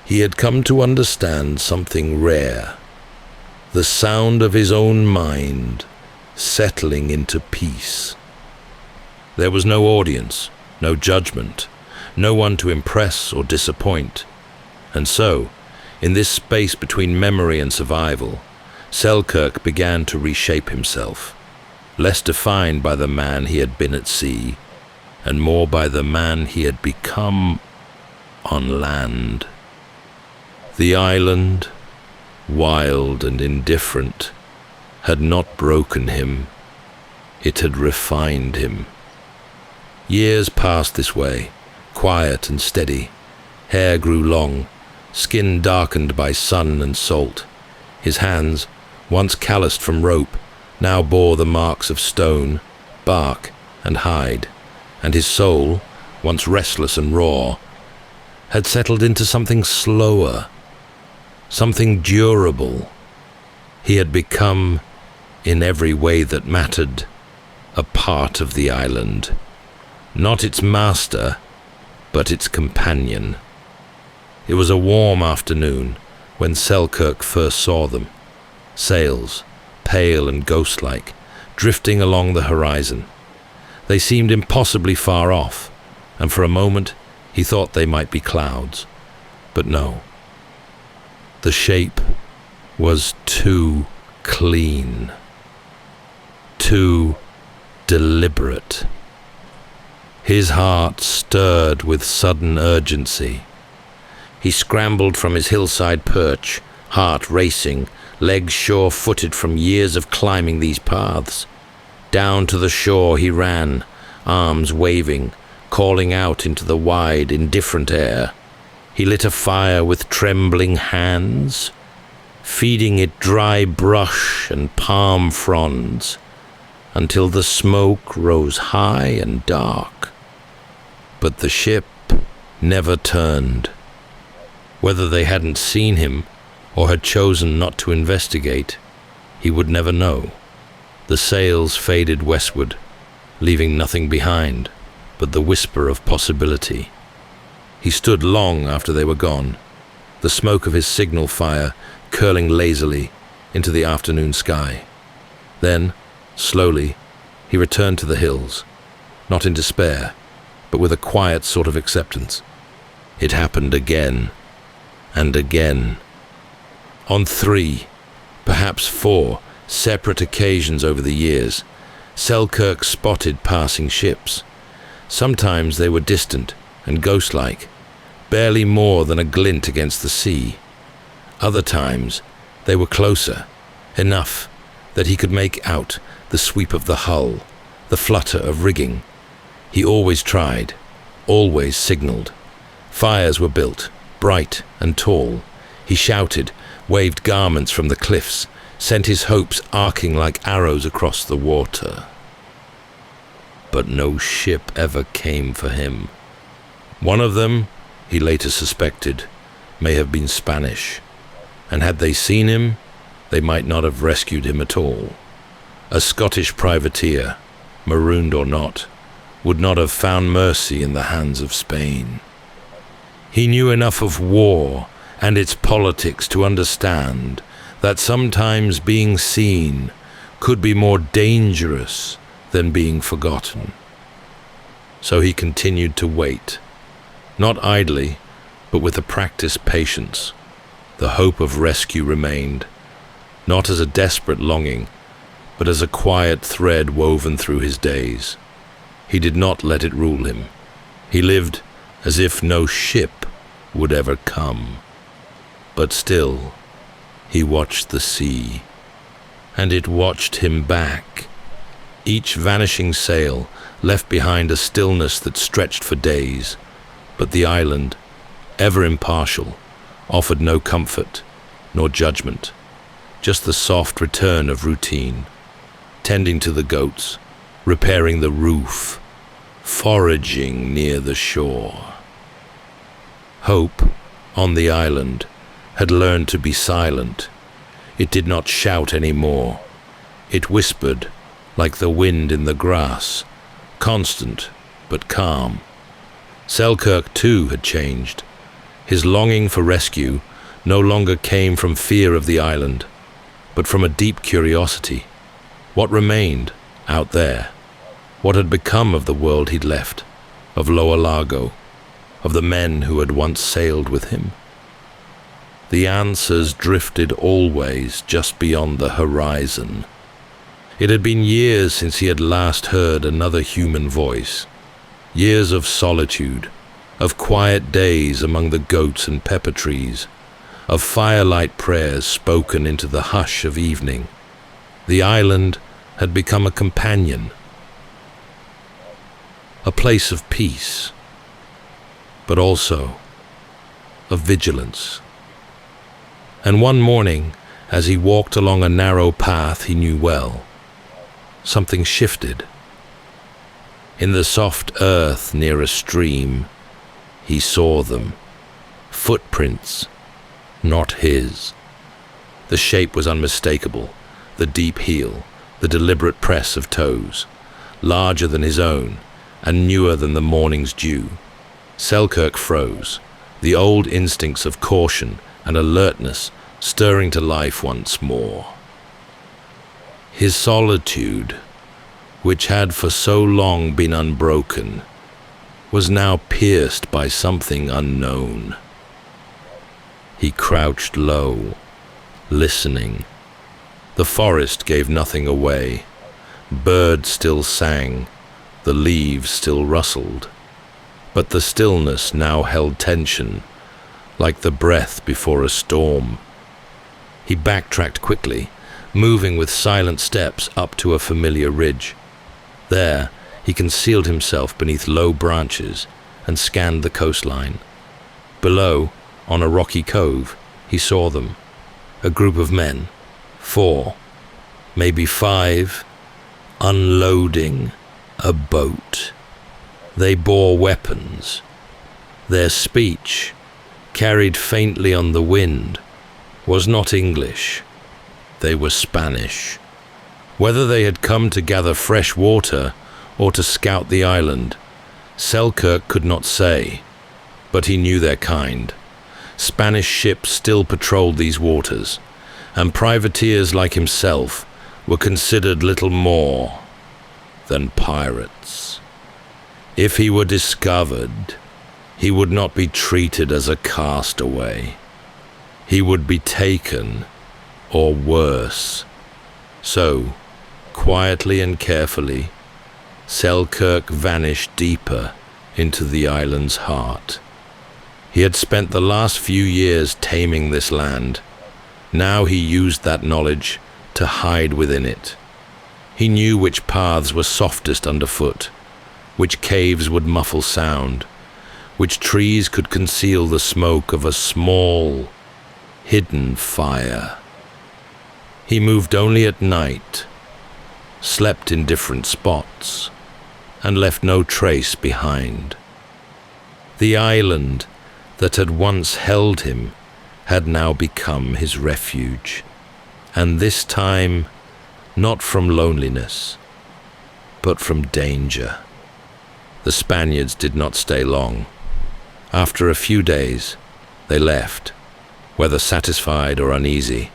he had come to understand something rare, the sound of his own mind settling into peace. There was no audience, no judgment, no one to impress or disappoint. And so, in this space between memory and survival, Selkirk began to reshape himself, less defined by the man he had been at sea, and more by the man he had become on land. The island, wild and indifferent, had not broken him, it had refined him. Years passed this way, quiet and steady. Hair grew long, skin darkened by sun and salt. His hands, once calloused from rope, now bore the marks of stone, bark, and hide, and his soul, once restless and raw, had settled into something slower, something durable. He had become, in every way that mattered, a part of the island, not its master, but its companion. It was a warm afternoon when Selkirk first saw them, sails, pale and ghost-like, drifting along the horizon. They seemed impossibly far off, and for a moment he thought they might be clouds. But no. The shape was too clean, too deliberate. His heart stirred with sudden urgency. He scrambled from his hillside perch, heart racing, legs sure-footed from years of climbing these paths. Down to the shore he ran, arms waving, calling out into the wide, indifferent air. He lit a fire with trembling hands, feeding it dry brush and palm fronds, until the smoke rose high and dark. But the ship never turned. Whether they hadn't seen him or had chosen not to investigate, he would never know. The sails faded westward, leaving nothing behind but the whisper of possibility. He stood long after they were gone, the smoke of his signal fire curling lazily into the afternoon sky. Then, slowly, he returned to the hills, not in despair, but with a quiet sort of acceptance. It happened again and again. On 3, perhaps 4, separate occasions over the years, Selkirk spotted passing ships. Sometimes they were distant and ghost-like, barely more than a glint against the sea. Other times they were closer, enough that he could make out the sweep of the hull, the flutter of rigging. He always tried, always signaled. Fires were built, bright and tall. He shouted, waved garments from the cliffs, sent his hopes arcing like arrows across the water. But no ship ever came for him. One of them, he later suspected, may have been Spanish, and had they seen him, they might not have rescued him at all. A Scottish privateer, marooned or not, would not have found mercy in the hands of Spain. He knew enough of war and its politics to understand that sometimes being seen could be more dangerous than being forgotten. So he continued to wait, not idly, but with a practiced patience. The hope of rescue remained, not as a desperate longing, but as a quiet thread woven through his days. He did not let it rule him. He lived as if no ship would ever come. But still, he watched the sea, and it watched him back. Each vanishing sail left behind a stillness that stretched for days, but the island, ever impartial, offered no comfort nor judgment, just the soft return of routine. tending to the goats, repairing the roof, foraging near the shore. Hope, on the island, had learned to be silent. It did not shout any more. It whispered, like the wind in the grass, constant but calm. Selkirk, too, had changed. His longing for rescue no longer came from fear of the island, but from a deep curiosity. What remained out there? What had become of the world he'd left, of Lower Largo, of the men who had once sailed with him? The answers drifted always just beyond the horizon. It had been years since he had last heard another human voice. Years of solitude, of quiet days among the goats and pepper trees, of firelight prayers spoken into the hush of evening. The island had become a companion, a place of peace, but also of vigilance. And one morning, as he walked along a narrow path he knew well, something shifted. In the soft earth near a stream, he saw them. Footprints, not his. The shape was unmistakable, the deep heel, the deliberate press of toes, larger than his own and newer than the morning's dew. Selkirk froze, the old instincts of caution and alertness stirring to life once more. His solitude, which had for so long been unbroken, was now pierced by something unknown. He crouched low, listening. The forest gave nothing away. Birds still sang, the leaves still rustled, but the stillness now held tension, like the breath before a storm. He backtracked quickly, moving with silent steps up to a familiar ridge. There, he concealed himself beneath low branches and scanned the coastline. Below, on a rocky cove, he saw them, a group of men, 4, maybe 5, unloading a boat. They bore weapons. Their speech, carried faintly on the wind, was not English. They were Spanish. Whether they had come to gather fresh water or to scout the island, Selkirk could not say, but he knew their kind. Spanish ships still patrolled these waters, and privateers like himself were considered little more than pirates. If he were discovered, he would not be treated as a castaway. He would be taken, or worse. So, quietly and carefully, Selkirk vanished deeper into the island's heart. He had spent the last few years taming this land. Now he used that knowledge to hide within it. He knew which paths were softest underfoot, which caves would muffle sound, which trees could conceal the smoke of a small, hidden fire. He moved only at night, slept in different spots, and left no trace behind. The island that had once held him had now become his refuge, and this time not from loneliness, but from danger. The Spaniards did not stay long. After a few days, they left, whether satisfied or uneasy.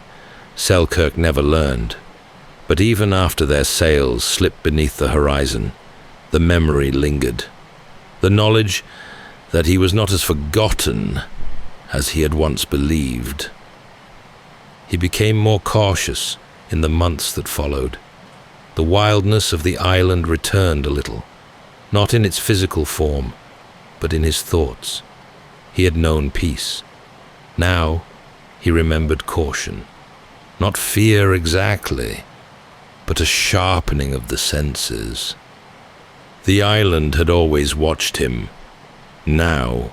Selkirk never learned, but even after their sails slipped beneath the horizon, the memory lingered. The knowledge that he was not as forgotten as he had once believed. He became more cautious in the months that followed. The wildness of the island returned a little, not in its physical form, but in his thoughts. He had known peace. Now he remembered caution. Not fear exactly, but a sharpening of the senses. The island had always watched him. Now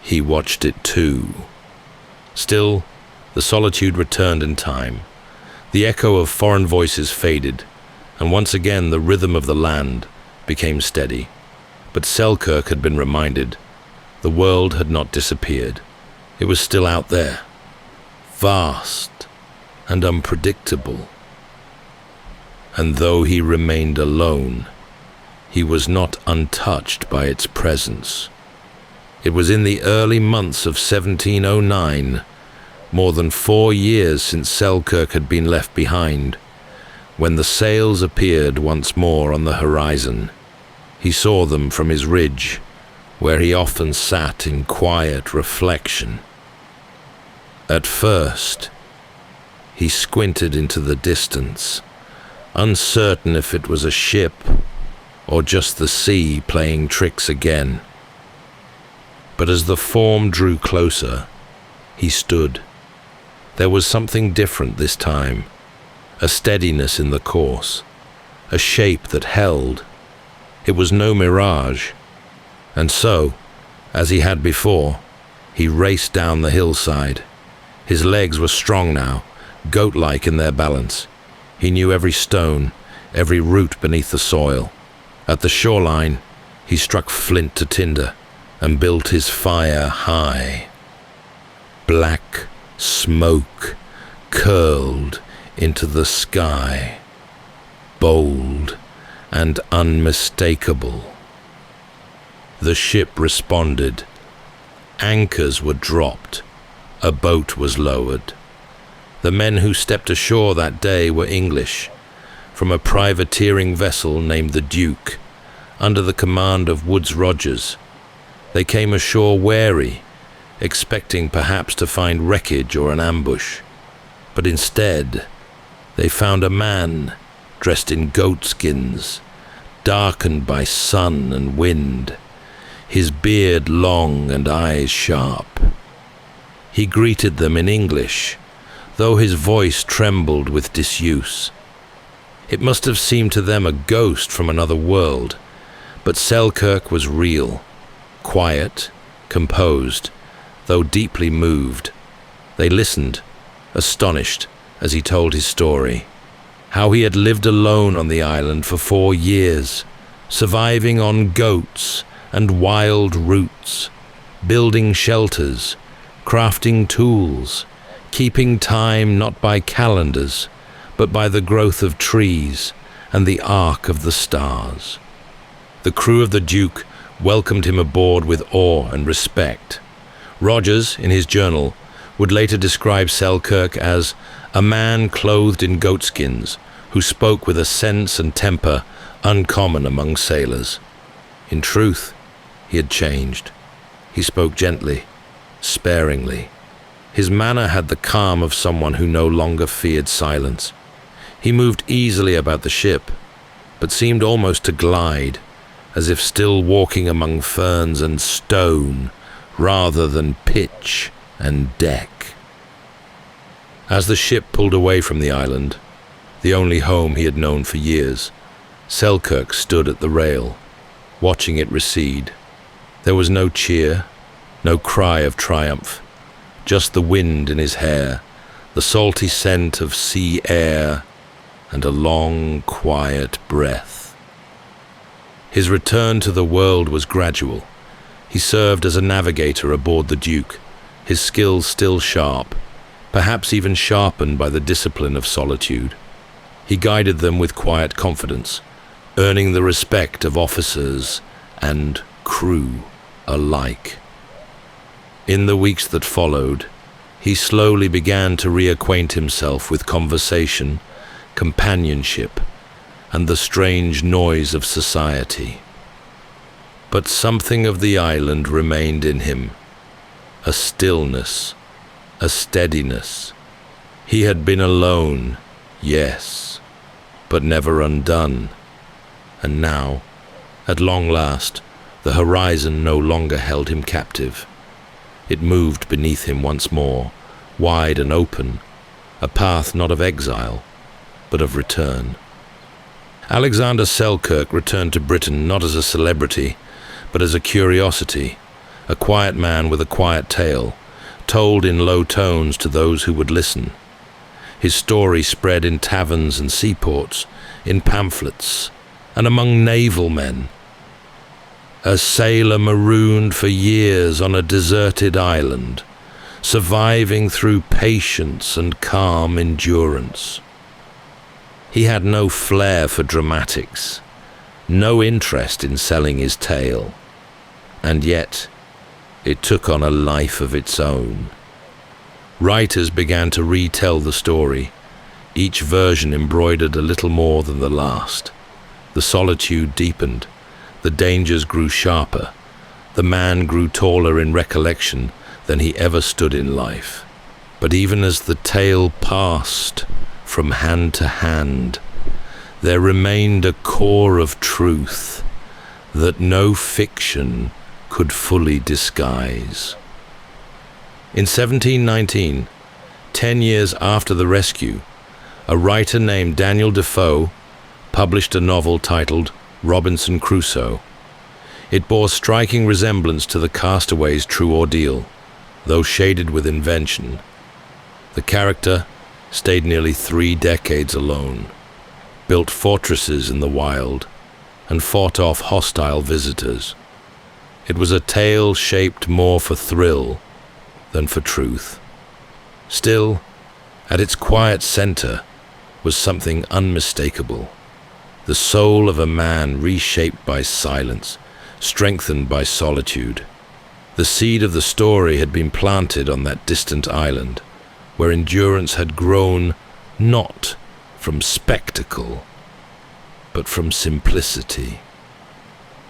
he watched it too. Still, the solitude returned in time. The echo of foreign voices faded, and once again the rhythm of the land became steady. But Selkirk had been reminded. The world had not disappeared. It was still out there, vast and unpredictable. And though he remained alone, he was not untouched by its presence. It was in the early months of 1709, more than 4 years since Selkirk had been left behind, when the sails appeared once more on the horizon. He saw them from his ridge, where he often sat in quiet reflection. At first, he squinted into the distance, uncertain if it was a ship or just the sea playing tricks again. But as the form drew closer, he stood. There was something different this time, a steadiness in the course, a shape that held. It was no mirage. And so, as he had before, he raced down the hillside. His legs were strong now, goat-like in their balance. He knew every stone, every root beneath the soil. At the shoreline, he struck flint to tinder and built his fire high. Black smoke curled into the sky, bold and unmistakable. The ship responded. Anchors were dropped. A boat was lowered. The men who stepped ashore that day were English, from a privateering vessel named the Duke, under the command of Woodes Rogers. They came ashore wary, expecting perhaps to find wreckage or an ambush. But instead, they found a man dressed in goatskins, darkened by sun and wind, his beard long and eyes sharp. He greeted them in English, though his voice trembled with disuse. It must have seemed to them a ghost from another world, but Selkirk was real, quiet, composed, though deeply moved. They listened, astonished, as he told his story, how he had lived alone on the island for 4 years, surviving on goats and wild roots, building shelters, crafting tools, keeping time not by calendars, but by the growth of trees and the arc of the stars. The crew of the Duke welcomed him aboard with awe and respect. Rogers, in his journal, would later describe Selkirk as a man clothed in goatskins who spoke with a sense and temper uncommon among sailors. In truth, he had changed. He spoke gently, sparingly. His manner had the calm of someone who no longer feared silence. He moved easily about the ship, but seemed almost to glide, as if still walking among ferns and stone, rather than pitch and deck. As the ship pulled away from the island, the only home he had known for years, Selkirk stood at the rail, watching it recede. There was no cheer, no cry of triumph, just the wind in his hair, the salty scent of sea air, and a long, quiet breath. His return to the world was gradual. He served as a navigator aboard the Duke, his skills still sharp, perhaps even sharpened by the discipline of solitude. He guided them with quiet confidence, earning the respect of officers and crew alike. In the weeks that followed, he slowly began to reacquaint himself with conversation, companionship, and the strange noise of society. But something of the island remained in him, a stillness, a steadiness. He had been alone, yes, but never undone. And now, at long last, the horizon no longer held him captive. It moved beneath him once more, wide and open, a path not of exile, but of return. Alexander Selkirk returned to Britain not as a celebrity, but as a curiosity, a quiet man with a quiet tale, told in low tones to those who would listen. His story spread in taverns and seaports, in pamphlets and among naval men. A sailor marooned for years on a deserted island, surviving through patience and calm endurance. He had no flair for dramatics, no interest in selling his tale, and yet it took on a life of its own. Writers began to retell the story, each version embroidered a little more than the last. The solitude deepened, the dangers grew sharper, the man grew taller in recollection than he ever stood in life. But even as the tale passed from hand to hand, there remained a core of truth that no fiction could fully disguise. In 1719, 10 years after the rescue, a writer named Daniel Defoe published a novel titled Robinson Crusoe. It bore striking resemblance to the castaway's true ordeal, though shaded with invention. The character stayed nearly 3 decades alone, built fortresses in the wild, and fought off hostile visitors. It was a tale shaped more for thrill than for truth. Still, at its quiet center was something unmistakable. The soul of a man reshaped by silence, strengthened by solitude. The seed of the story had been planted on that distant island, where endurance had grown not from spectacle, but from simplicity.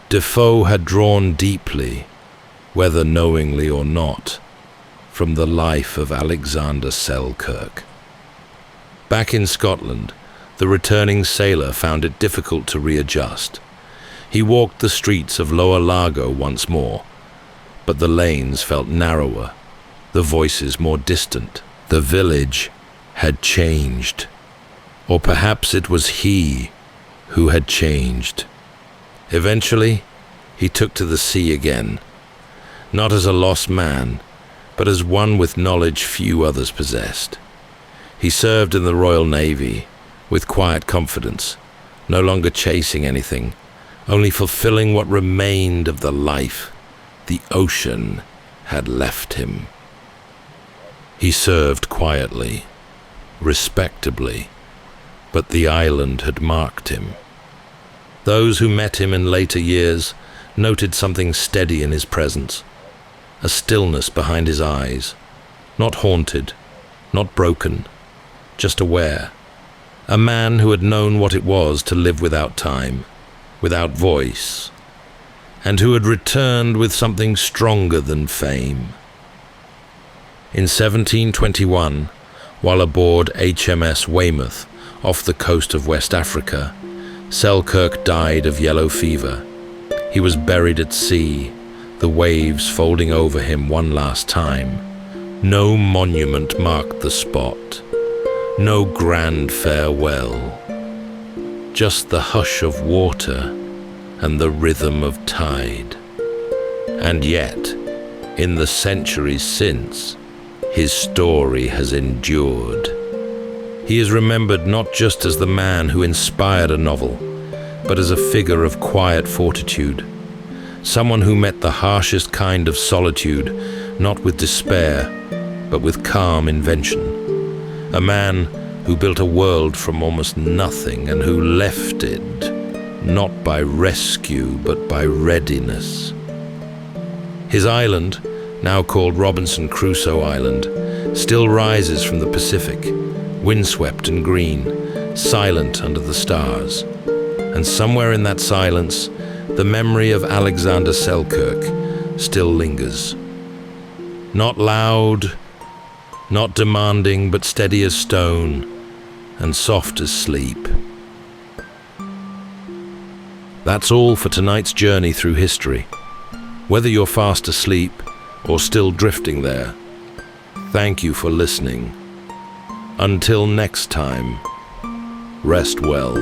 Defoe had drawn deeply, whether knowingly or not, from the life of Alexander Selkirk. Back in Scotland, the returning sailor found it difficult to readjust. He walked the streets of Lower Largo once more, but the lanes felt narrower, the voices more distant. The village had changed, or perhaps it was he who had changed. Eventually, he took to the sea again, not as a lost man, but as one with knowledge few others possessed. He served in the Royal Navy, with quiet confidence, no longer chasing anything, only fulfilling what remained of the life the ocean had left him. He served quietly, respectably, but the island had marked him. Those who met him in later years noted something steady in his presence, a stillness behind his eyes, not haunted, not broken, just aware. A man who had known what it was to live without time, without voice, and who had returned with something stronger than fame. In 1721, while aboard HMS Weymouth off the coast of West Africa, Selkirk died of yellow fever. He was buried at sea, the waves folding over him one last time. No monument marked the spot, no grand farewell, just the hush of water and the rhythm of tide. And yet, in the centuries since, his story has endured. He is remembered not just as the man who inspired a novel, but as a figure of quiet fortitude, someone who met the harshest kind of solitude, not with despair, but with calm invention. A man who built a world from almost nothing and who left it, not by rescue, but by readiness. His island, now called Robinson Crusoe Island, still rises from the Pacific, windswept and green, silent under the stars. And somewhere in that silence, the memory of Alexander Selkirk still lingers. Not loud, not demanding, but steady as stone and soft as sleep. That's all for tonight's journey through history. Whether you're fast asleep or still drifting there, thank you for listening. Until next time, rest well.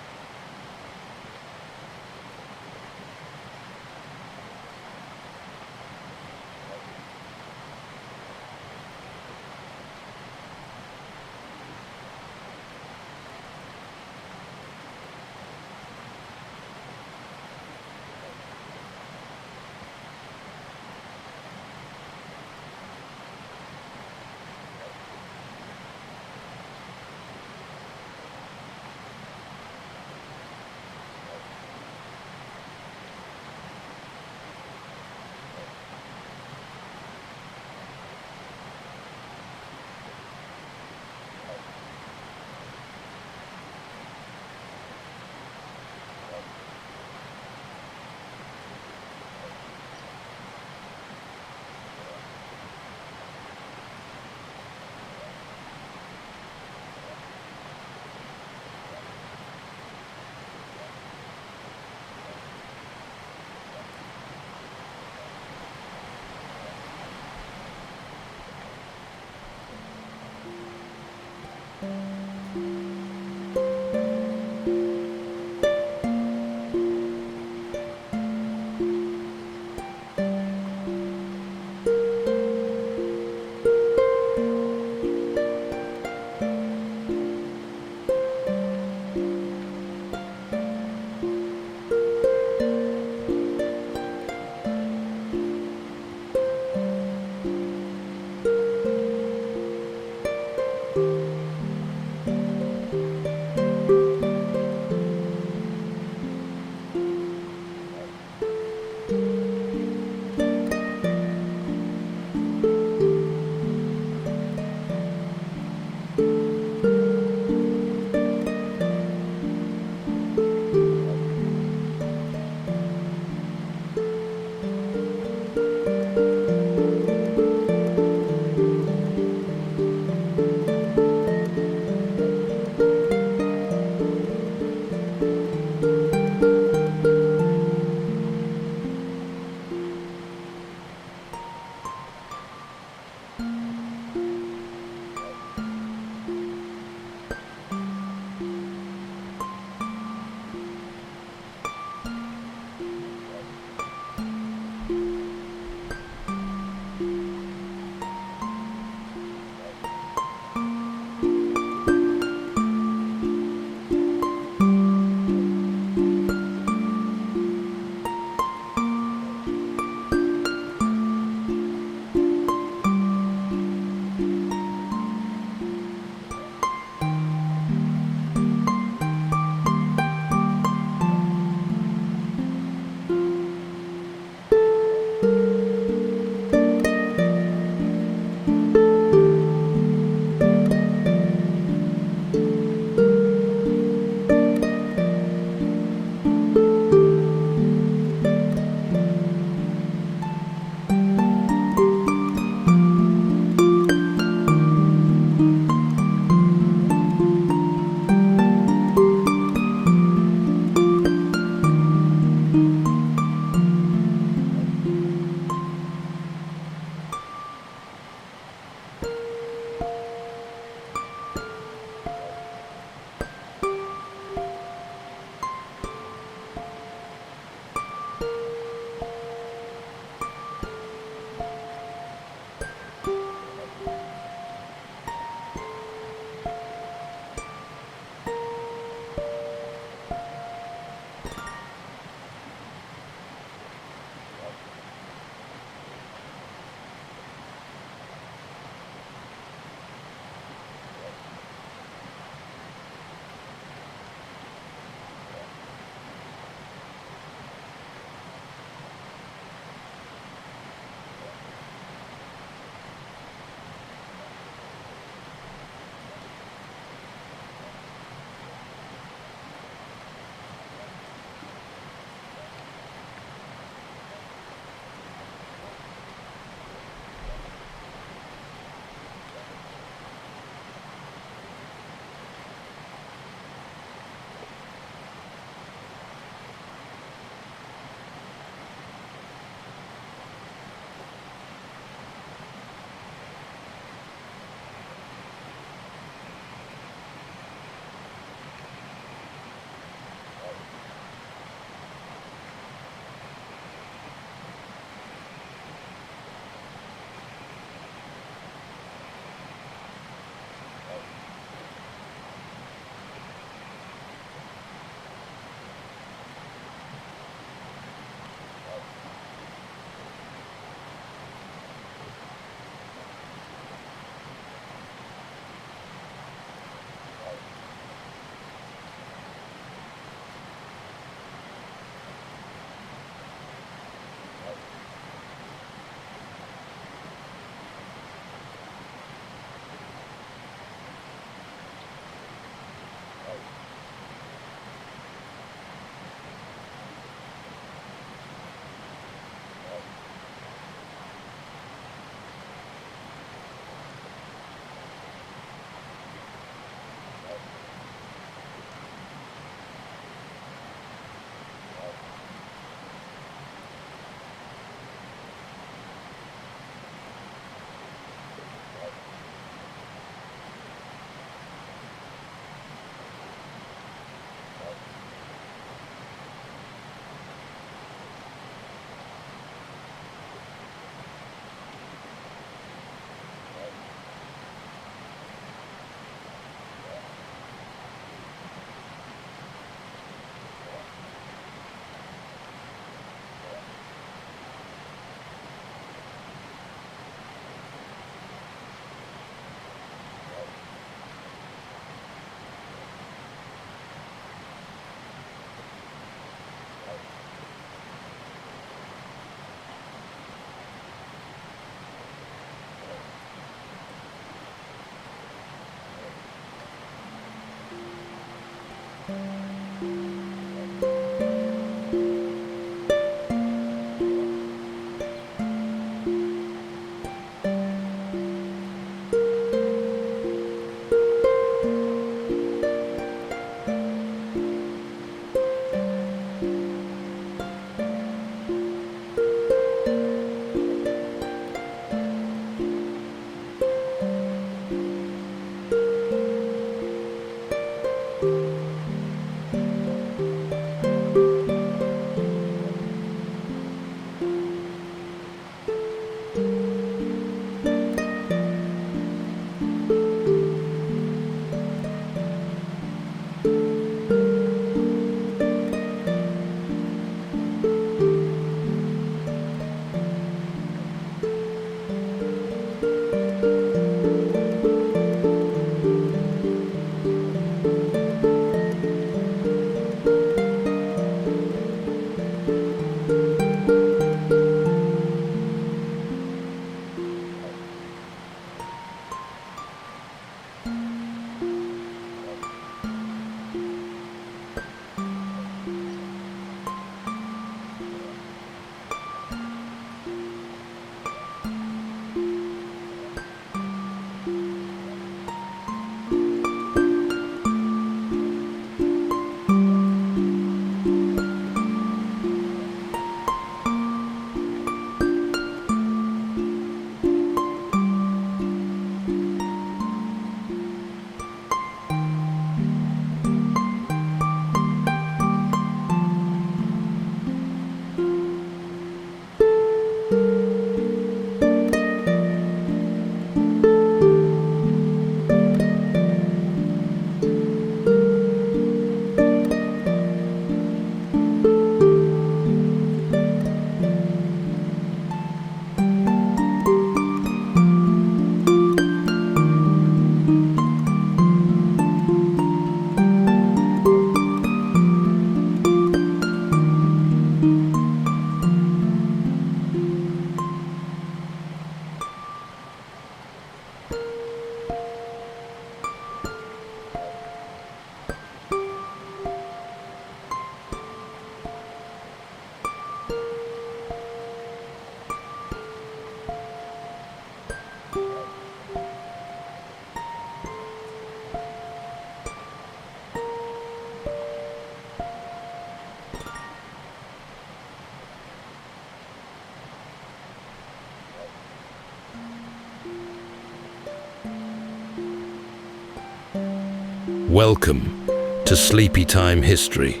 Welcome to Sleepytime History.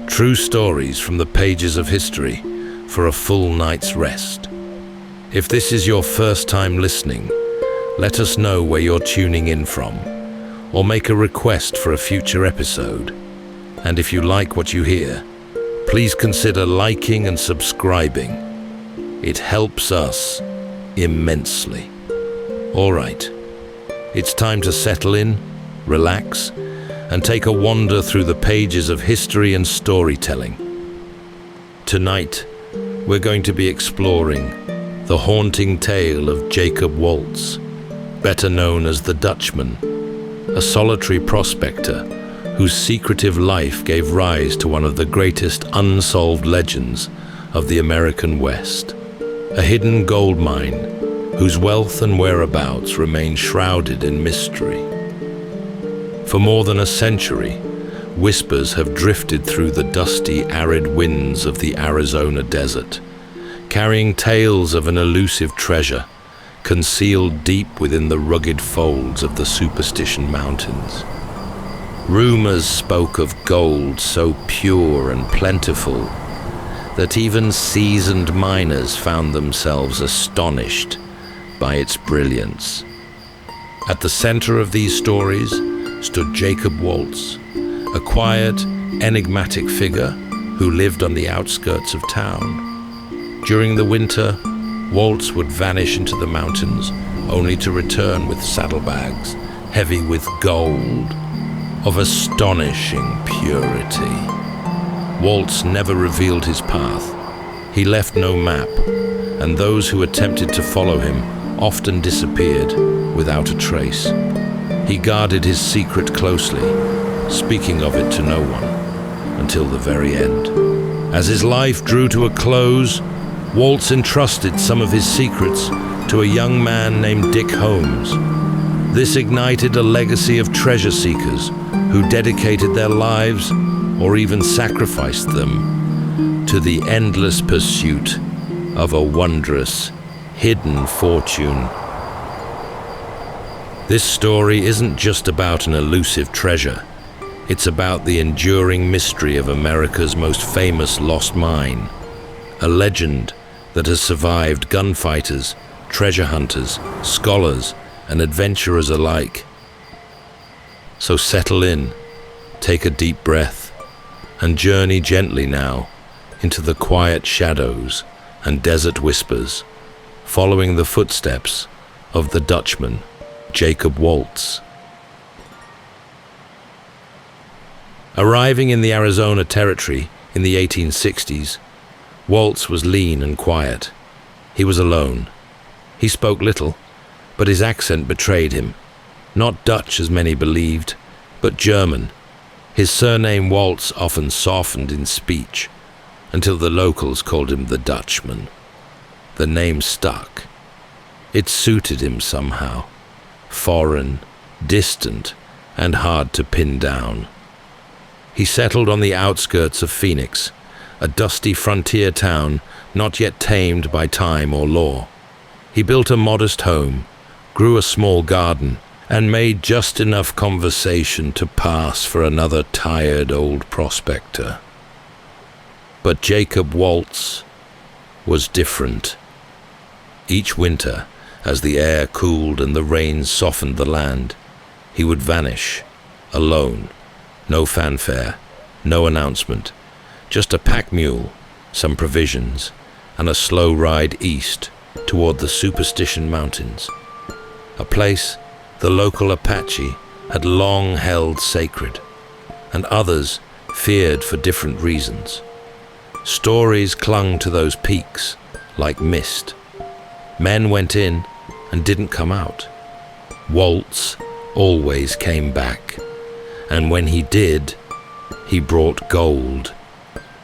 True stories from the pages of history for a full night's rest. If this is your first time listening, let us know where you're tuning in from, or make a request for a future episode. And if you like what you hear, please consider liking and subscribing. It helps us immensely. All right, it's time to settle in, relax, and take a wander through the pages of history and storytelling. Tonight, we're going to be exploring the haunting tale of Jacob Waltz, better known as the Dutchman, a solitary prospector whose secretive life gave rise to one of the greatest unsolved legends of the American West, a hidden gold mine whose wealth and whereabouts remain shrouded in mystery. For more than a century, whispers have drifted through the dusty, arid winds of the Arizona desert, carrying tales of an elusive treasure concealed deep within the rugged folds of the Superstition Mountains. Rumors spoke of gold so pure and plentiful that even seasoned miners found themselves astonished by its brilliance. At the center of these stories stood Jacob Waltz, a quiet, enigmatic figure who lived on the outskirts of town. During the winter, Waltz would vanish into the mountains, only to return with saddlebags heavy with gold of astonishing purity. Waltz never revealed his path. He left no map, and those who attempted to follow him often disappeared without a trace. He guarded his secret closely, speaking of it to no one, until the very end. As his life drew to a close, Waltz entrusted some of his secrets to a young man named Dick Holmes. This ignited a legacy of treasure seekers who dedicated their lives, or even sacrificed them, to the endless pursuit of a wondrous, hidden fortune. This story isn't just about an elusive treasure. It's about the enduring mystery of America's most famous lost mine, a legend that has survived gunfighters, treasure hunters, scholars, and adventurers alike. So settle in, take a deep breath, and journey gently now into the quiet shadows and desert whispers, following the footsteps of the Dutchman, Jacob Waltz. Arriving in the Arizona Territory in the 1860s, Waltz was lean and quiet. He was alone. He spoke little, but his accent betrayed him. Not Dutch as many believed, but German. His surname Waltz often softened in speech, until the locals called him the Dutchman. The name stuck. It suited him somehow. Foreign, distant, and hard to pin down. He settled on the outskirts of Phoenix, a dusty frontier town not yet tamed by time or law. He built a modest home, grew a small garden, and made just enough conversation to pass for another tired old prospector. But Jacob Waltz was different. Each winter, as the air cooled and the rains softened the land, he would vanish, alone. No fanfare, no announcement, just a pack mule, some provisions, and a slow ride east toward the Superstition Mountains, a place the local Apache had long held sacred, and others feared for different reasons. Stories clung to those peaks like mist. Men went in and didn't come out. Waltz always came back. And when he did, he brought gold.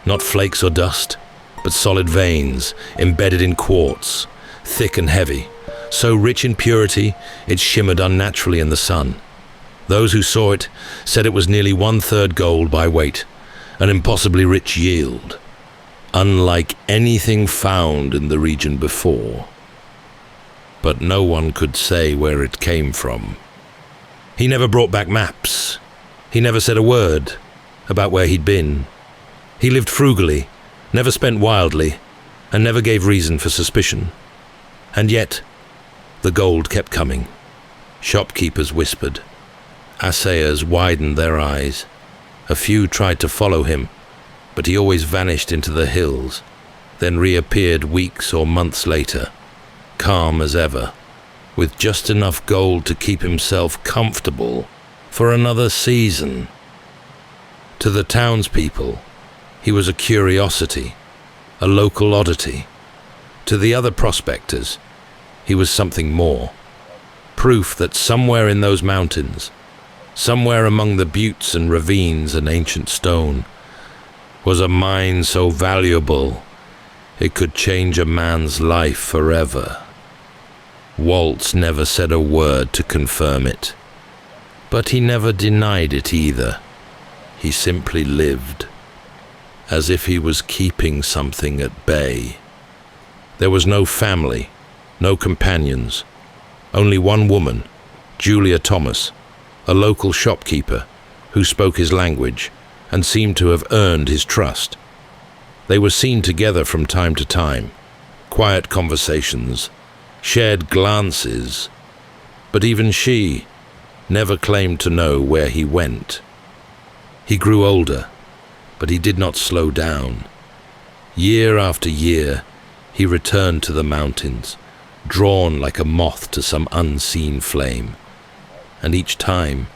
Not flakes or dust, but solid veins embedded in quartz, thick and heavy, so rich in purity it shimmered unnaturally in the sun. Those who saw it said it was nearly 1/3 gold by weight, an impossibly rich yield, unlike anything found in the region before. But no one could say where it came from. He never brought back maps. He never said a word about where he'd been. He lived frugally, never spent wildly, and never gave reason for suspicion. And yet, the gold kept coming. Shopkeepers whispered. Assayers widened their eyes. A few tried to follow him, but he always vanished into the hills, then reappeared weeks or months later, calm as ever, with just enough gold to keep himself comfortable for another season. To the townspeople, he was a curiosity, a local oddity. To the other prospectors, he was something more. Proof that somewhere in those mountains, somewhere among the buttes and ravines and ancient stone, was a mine so valuable it could change a man's life forever. Waltz never said a word to confirm it. But he never denied it either. He simply lived, as if he was keeping something at bay. There was no family, no companions, only one woman, Julia Thomas, a local shopkeeper who spoke his language and seemed to have earned his trust. They were seen together from time to time, quiet conversations, shared glances, but even she never claimed to know where he went. He grew older, but he did not slow down. Year after year, he returned to the mountains, drawn like a moth to some unseen flame. And each time,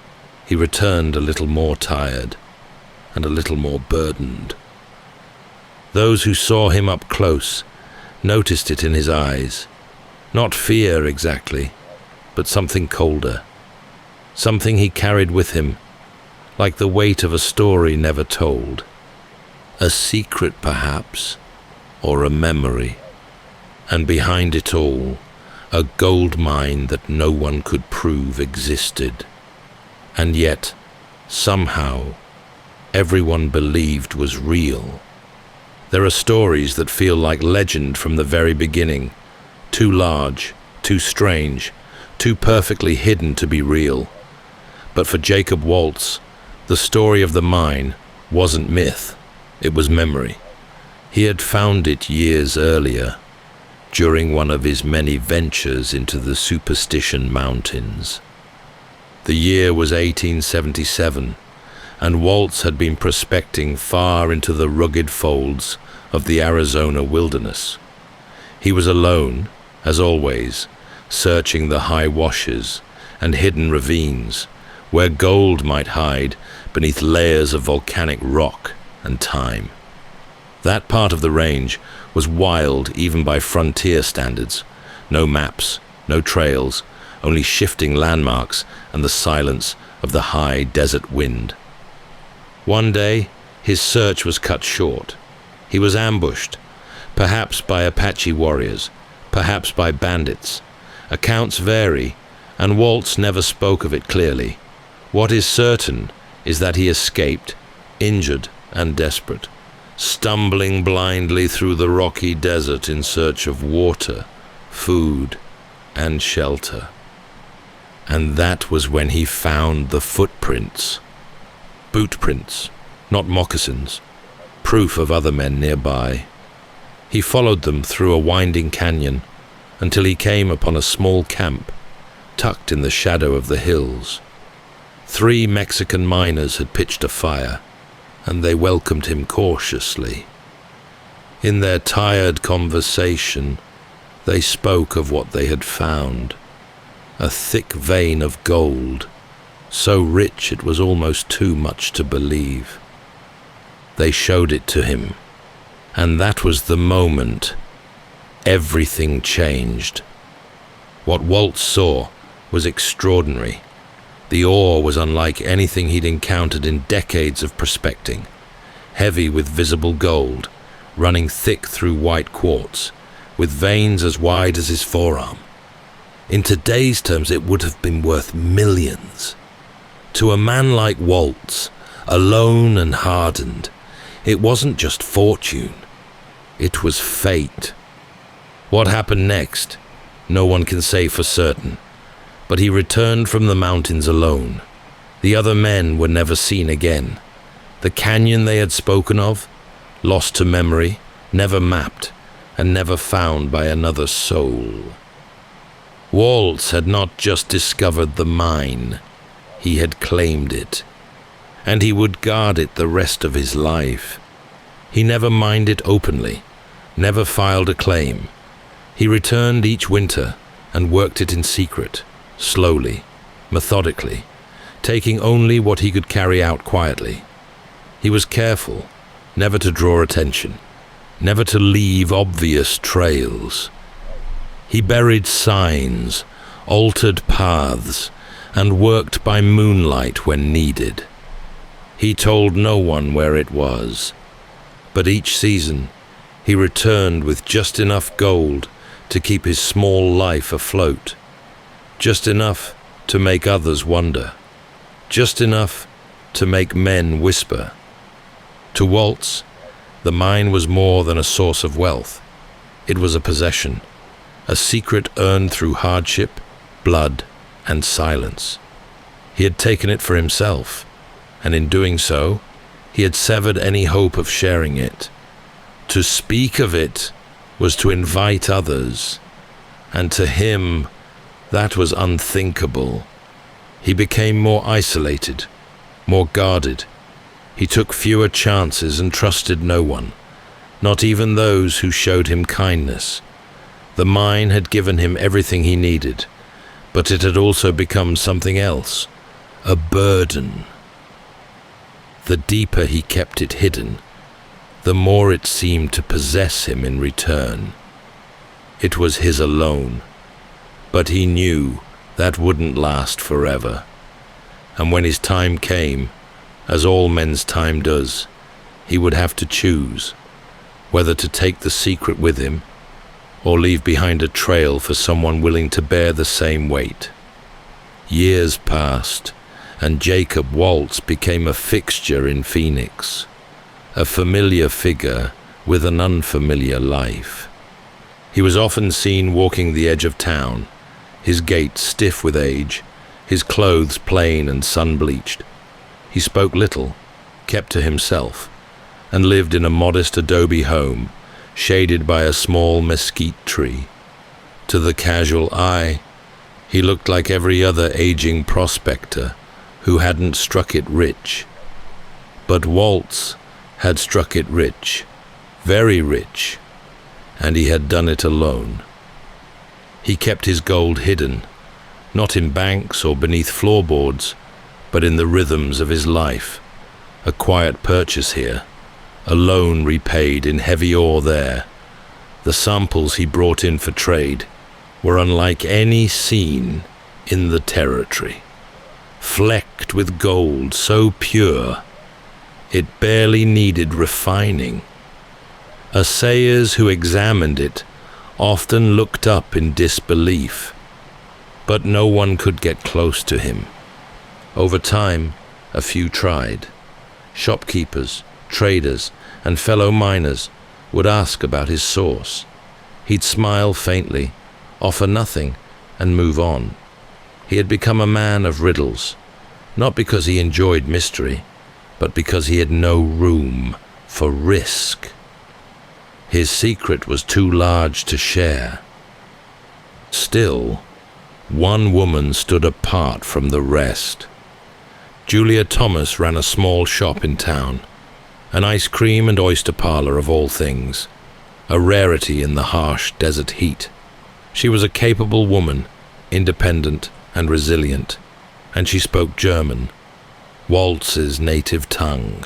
he returned a little more tired and a little more burdened. Those who saw him up close noticed it in his eyes. Not fear exactly, but something colder. Something he carried with him, like the weight of a story never told. A secret, perhaps, or a memory. And behind it all, a gold mine that no one could prove existed. And yet, somehow, everyone believed was real. There are stories that feel like legend from the very beginning, too large, too strange, too perfectly hidden to be real. But for Jacob Waltz, the story of the mine wasn't myth, it was memory. He had found it years earlier, during one of his many ventures into the Superstition Mountains. The year was 1877, and Waltz had been prospecting far into the rugged folds of the Arizona wilderness. He was alone, as always, searching the high washes and hidden ravines where gold might hide beneath layers of volcanic rock and time. That part of the range was wild even by frontier standards. No maps, no trails, only shifting landmarks and the silence of the high desert wind. One day, his search was cut short. He was ambushed, perhaps by Apache warriors, perhaps by bandits. Accounts vary, and Waltz never spoke of it clearly. What is certain is that he escaped, injured and desperate, stumbling blindly through the rocky desert in search of water, food, and shelter. And that was when he found the footprints. Boot prints, not moccasins, proof of other men nearby. He followed them through a winding canyon until he came upon a small camp tucked in the shadow of the hills. 3 Mexican miners had pitched a fire, and they welcomed him cautiously. In their tired conversation, they spoke of what they had found, a thick vein of gold, so rich it was almost too much to believe. They showed it to him, and that was the moment everything changed. What Waltz saw was extraordinary. The ore was unlike anything he'd encountered in decades of prospecting, heavy with visible gold, running thick through white quartz, with veins as wide as his forearm. In today's terms, it would have been worth millions. To a man like Waltz, alone and hardened, it wasn't just fortune, it was fate. What happened next, no one can say for certain, but he returned from the mountains alone. The other men were never seen again. The canyon they had spoken of, lost to memory, never mapped, and never found by another soul. Waltz had not just discovered the mine, he had claimed it, and he would guard it the rest of his life. He never mined it openly, never filed a claim. He returned each winter and worked it in secret, slowly, methodically, taking only what he could carry out quietly. He was careful, never to draw attention, never to leave obvious trails. He buried signs, altered paths, and worked by moonlight when needed. He told no one where it was, but each season he returned with just enough gold to keep his small life afloat, just enough to make others wonder, just enough to make men whisper. To Waltz, the mine was more than a source of wealth. It was a possession, a secret earned through hardship, blood, and silence. He had taken it for himself, and in doing so, he had severed any hope of sharing it. To speak of it was to invite others, and to him, that was unthinkable. He became more isolated, more guarded. He took fewer chances and trusted no one, not even those who showed him kindness. The mine had given him everything he needed, but it had also become something else, a burden. The deeper he kept it hidden, the more it seemed to possess him in return. It was his alone, but he knew that wouldn't last forever. And when his time came, as all men's time does, he would have to choose whether to take the secret with him or leave behind a trail for someone willing to bear the same weight. Years passed, and Jacob Waltz became a fixture in Phoenix, a familiar figure with an unfamiliar life. He was often seen walking the edge of town, his gait stiff with age, his clothes plain and sun-bleached. He spoke little, kept to himself, and lived in a modest adobe home, shaded by a small mesquite tree. To the casual eye, he looked like every other aging prospector who hadn't struck it rich. But Waltz had struck it rich, very rich, and he had done it alone. He kept his gold hidden, not in banks or beneath floorboards, but in the rhythms of his life. A quiet purchase here, a loan repaid in heavy ore there. The samples he brought in for trade were unlike any seen in the territory. Flecked with gold so pure, it barely needed refining. Assayers who examined it often looked up in disbelief, but no one could get close to him. Over time, a few tried. Shopkeepers, traders, and fellow miners would ask about his source. He'd smile faintly, offer nothing, and move on. He had become a man of riddles, not because he enjoyed mystery, but because he had no room for risk. His secret was too large to share. Still, one woman stood apart from the rest. Julia Thomas ran a small shop in town, an ice cream and oyster parlor of all things, a rarity in the harsh desert heat. She was a capable woman, independent and resilient, and she spoke German, Waltz's native tongue.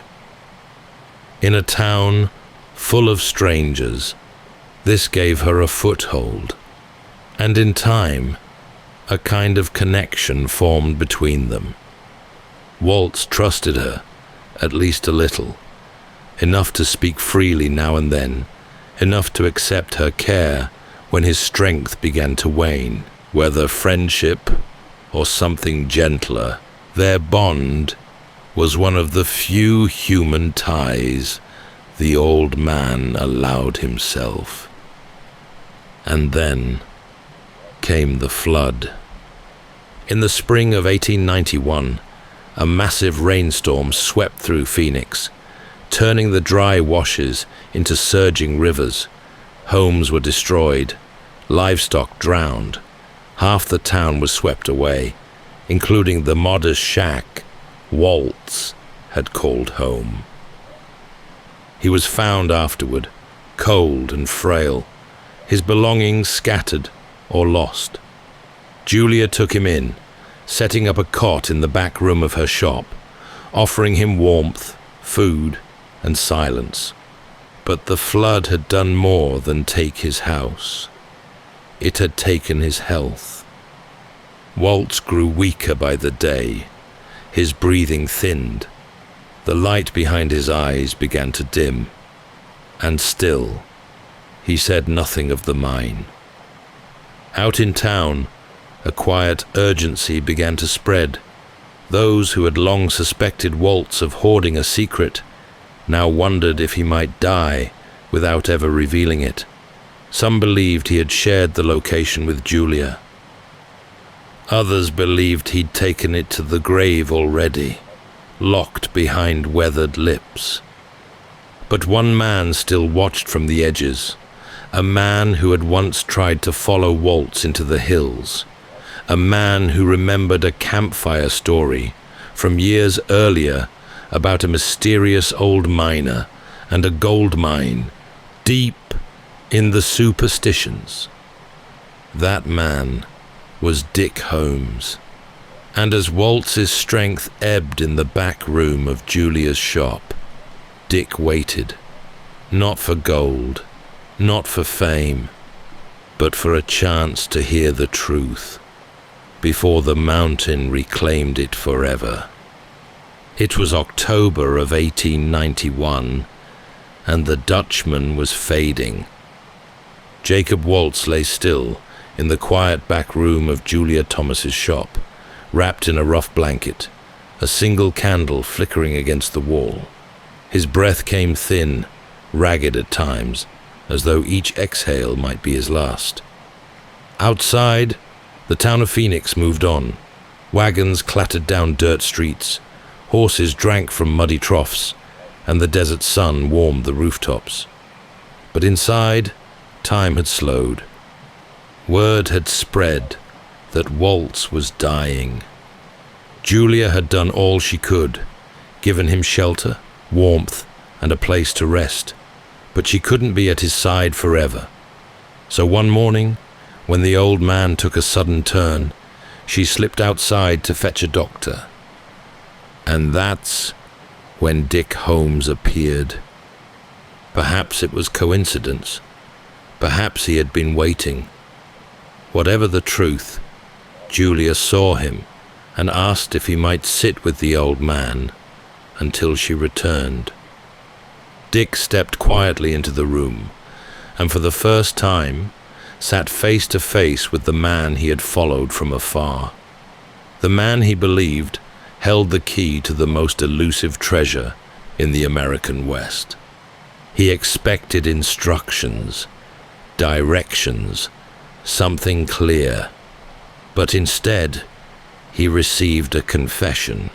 In a town full of strangers, this gave her a foothold, and in time, a kind of connection formed between them. Waltz trusted her, at least a little, enough to speak freely now and then, enough to accept her care when his strength began to wane. Whether friendship or something gentler, their bond was one of the few human ties the old man allowed himself. And then came the flood. In the spring of 1891, a massive rainstorm swept through Phoenix, turning the dry washes into surging rivers. Homes were destroyed, livestock drowned. Half the town was swept away, including the modest shack Waltz had called home. He was found afterward, cold and frail, his belongings scattered or lost. Julia took him in, setting up a cot in the back room of her shop, offering him warmth, food, and silence. But the flood had done more than take his house. It had taken his health. Waltz grew weaker by the day. His breathing thinned. The light behind his eyes began to dim. And still, he said nothing of the mine. Out in town, a quiet urgency began to spread. Those who had long suspected Waltz of hoarding a secret now wondered if he might die without ever revealing it. Some believed he had shared the location with Julia. Others believed he'd taken it to the grave already, locked behind weathered lips. But one man still watched from the edges, a man who had once tried to follow Waltz into the hills, a man who remembered a campfire story from years earlier about a mysterious old miner and a gold mine deep in the superstitions. That man was Dick Holmes, and as Waltz's strength ebbed in the back room of Julia's shop, Dick waited, not for gold, not for fame, but for a chance to hear the truth, before the mountain reclaimed it forever. It was October of 1891, and the Dutchman was fading. Jacob Waltz lay still in the quiet back room of Julia Thomas's shop, wrapped in a rough blanket, a single candle flickering against the wall. His breath came thin, ragged at times, as though each exhale might be his last. Outside, the town of Phoenix moved on. Wagons clattered down dirt streets, horses drank from muddy troughs, and the desert sun warmed the rooftops. But inside, time had slowed. Word had spread that Waltz was dying. Julia had done all she could, given him shelter, warmth, and a place to rest, but she couldn't be at his side forever. So one morning, when the old man took a sudden turn, she slipped outside to fetch a doctor. And that's when Dick Holmes appeared. Perhaps it was coincidence. Perhaps he had been waiting. Whatever the truth, Julia saw him and asked if he might sit with the old man until she returned. Dick stepped quietly into the room, and for the first time sat face to face with the man he had followed from afar. The man he believed held the key to the most elusive treasure in the American West. He expected instructions, directions, something clear, but instead he received a confession.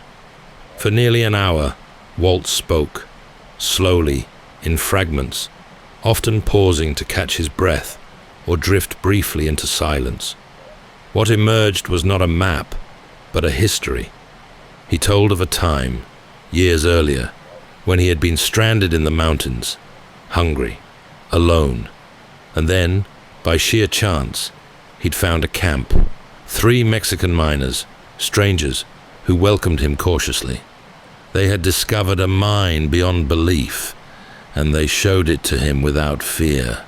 For nearly an hour, Waltz spoke, slowly, in fragments, often pausing to catch his breath or drift briefly into silence. What emerged was not a map, but a history. He told of a time, years earlier, when he had been stranded in the mountains, hungry, alone, and then, by sheer chance, he'd found a camp, 3 Mexican miners, strangers, who welcomed him cautiously. They had discovered a mine beyond belief, and they showed it to him without fear.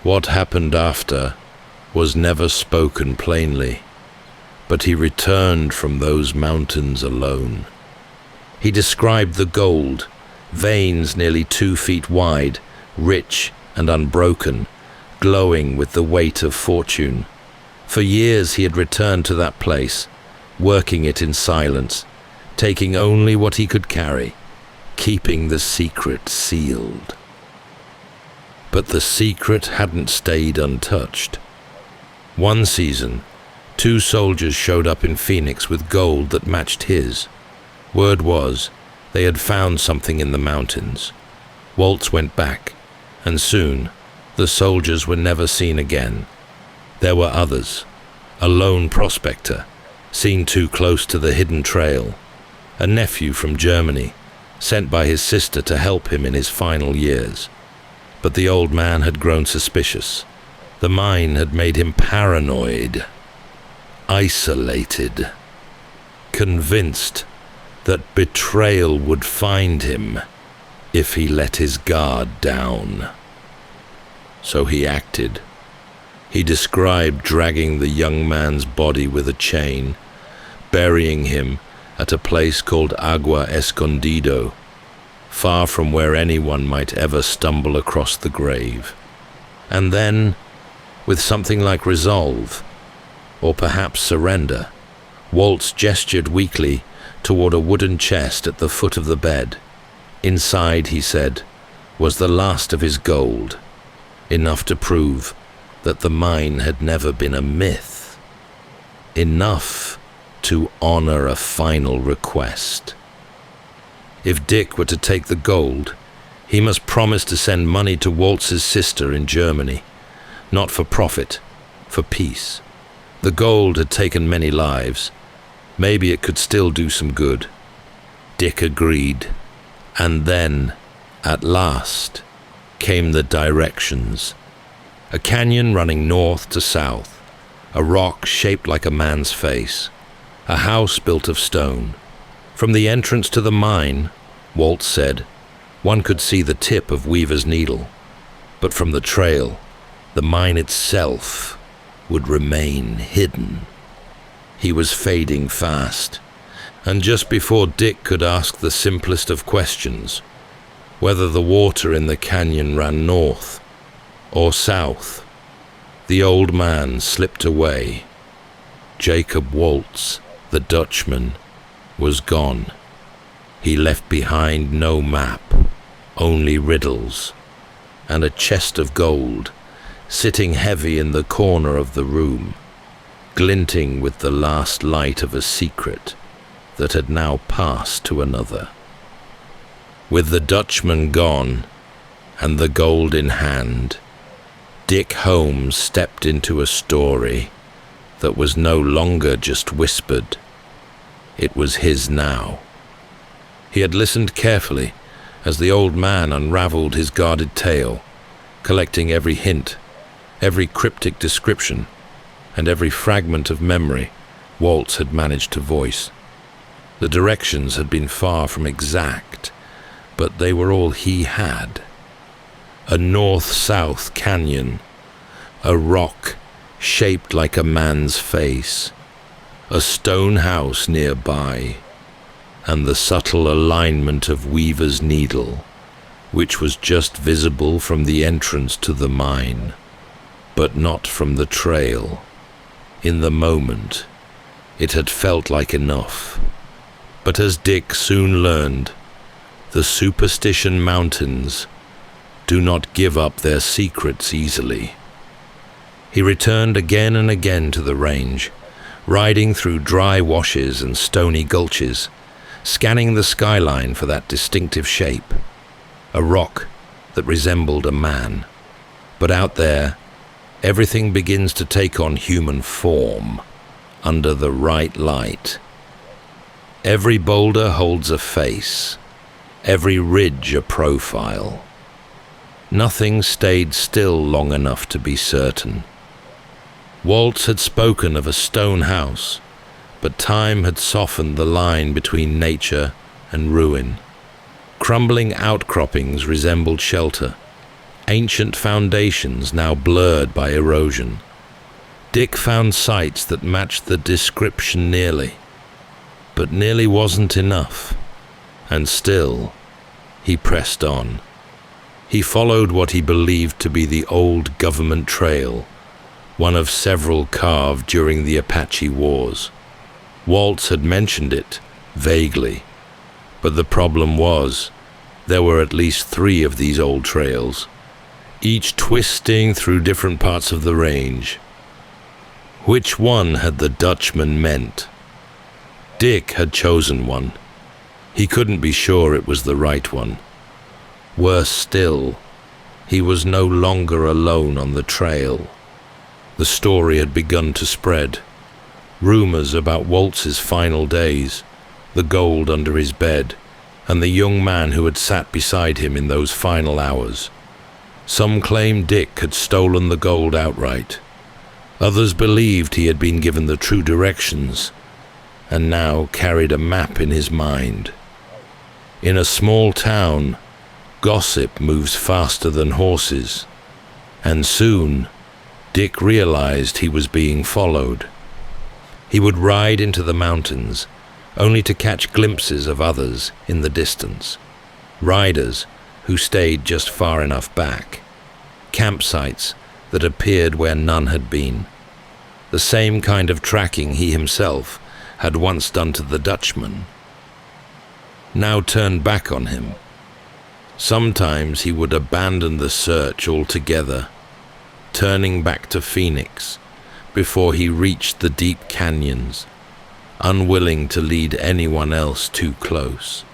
What happened after was never spoken plainly, but he returned from those mountains alone. He described the gold, veins nearly 2 feet wide, rich and unbroken, glowing with the weight of fortune. For years he had returned to that place, working it in silence, taking only what he could carry, keeping the secret sealed. But the secret hadn't stayed untouched. One season, 2 soldiers showed up in Phoenix with gold that matched his. Word was, they had found something in the mountains. Waltz went back, and soon, the soldiers were never seen again. There were others. A lone prospector, seen too close to the hidden trail. A nephew from Germany, sent by his sister to help him in his final years. But the old man had grown suspicious. The mine had made him paranoid, isolated, convinced that betrayal would find him if he let his guard down. So he acted. He described dragging the young man's body with a chain, burying him at a place called Agua Escondido, far from where anyone might ever stumble across the grave. And then, with something like resolve, or perhaps surrender, Waltz gestured weakly toward a wooden chest at the foot of the bed. Inside, he said, was the last of his gold, enough to prove that the mine had never been a myth, enough to honor a final request. If Dick were to take the gold, he must promise to send money to Waltz's sister in Germany, not for profit, for peace. The gold had taken many lives. Maybe it could still do some good. Dick agreed. And then, at last, came the directions. A canyon running north to south, a rock shaped like a man's face, a house built of stone. From the entrance to the mine, Waltz said, one could see the tip of Weaver's needle, but from the trail, the mine itself would remain hidden. He was fading fast, and just before Dick could ask the simplest of questions, whether the water in the canyon ran north or south, the old man slipped away. Jacob Waltz, the Dutchman, was gone. He left behind no map, only riddles, and a chest of gold sitting heavy in the corner of the room, glinting with the last light of a secret that had now passed to another. With the Dutchman gone, and the gold in hand, Dick Holmes stepped into a story that was no longer just whispered. It was his now. He had listened carefully as the old man unraveled his guarded tale, collecting every hint, every cryptic description, and every fragment of memory Waltz had managed to voice. The directions had been far from exact, but they were all he had. A north-south canyon, a rock shaped like a man's face, a stone house nearby, and the subtle alignment of Weaver's needle, which was just visible from the entrance to the mine, but not from the trail. In the moment, it had felt like enough. But as Dick soon learned, the Superstition Mountains do not give up their secrets easily. He returned again and again to the range, riding through dry washes and stony gulches, scanning the skyline for that distinctive shape, a rock that resembled a man. But out there, everything begins to take on human form under the right light. Every boulder holds a face, every ridge a profile. Nothing stayed still long enough to be certain. Waltz had spoken of a stone house, but time had softened the line between nature and ruin. Crumbling outcroppings resembled shelter, ancient foundations now blurred by erosion. Dick found sites that matched the description nearly, but nearly wasn't enough, and still he pressed on. He followed what he believed to be the old government trail, one of several carved during the Apache Wars. Waltz had mentioned it, vaguely, but the problem was, there were at least 3 of these old trails, each twisting through different parts of the range. Which one had the Dutchman meant? Dick had chosen one. He couldn't be sure it was the right one. Worse still, he was no longer alone on the trail. The story had begun to spread. Rumors about Waltz's final days, the gold under his bed, and the young man who had sat beside him in those final hours. Some claimed Dick had stolen the gold outright. Others believed he had been given the true directions, and now carried a map in his mind. In a small town, gossip moves faster than horses, and soon Dick realized he was being followed. He would ride into the mountains, only to catch glimpses of others in the distance, riders who stayed just far enough back, campsites that appeared where none had been, the same kind of tracking he himself had once done to the Dutchman, now turned back on him. Sometimes he would abandon the search altogether, turning back to Phoenix before he reached the deep canyons, unwilling to lead anyone else too close.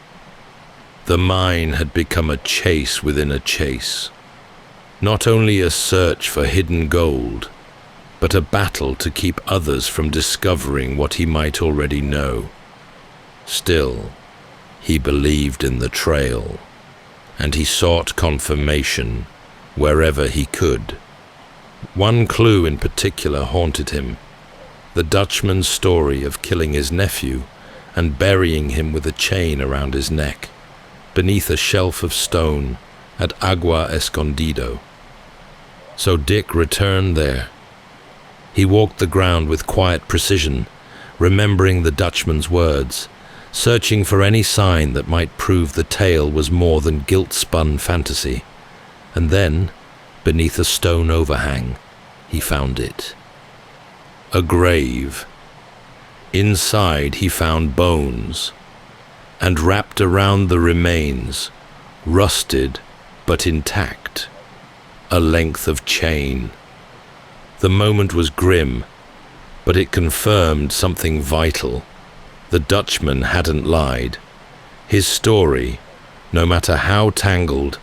The mine had become a chase within a chase, not only a search for hidden gold, but a battle to keep others from discovering what he might already know. Still, he believed in the trail, and he sought confirmation wherever he could. One clue in particular haunted him, the Dutchman's story of killing his nephew and burying him with a chain around his neck, beneath a shelf of stone at Agua Escondido. So Dick returned there. He walked the ground with quiet precision, remembering the Dutchman's words, searching for any sign that might prove the tale was more than guilt-spun fantasy. And then, beneath a stone overhang, he found it. A grave. Inside he found bones, and wrapped around the remains, rusted but intact, a length of chain. The moment was grim, but it confirmed something vital. The Dutchman hadn't lied. His story, no matter how tangled,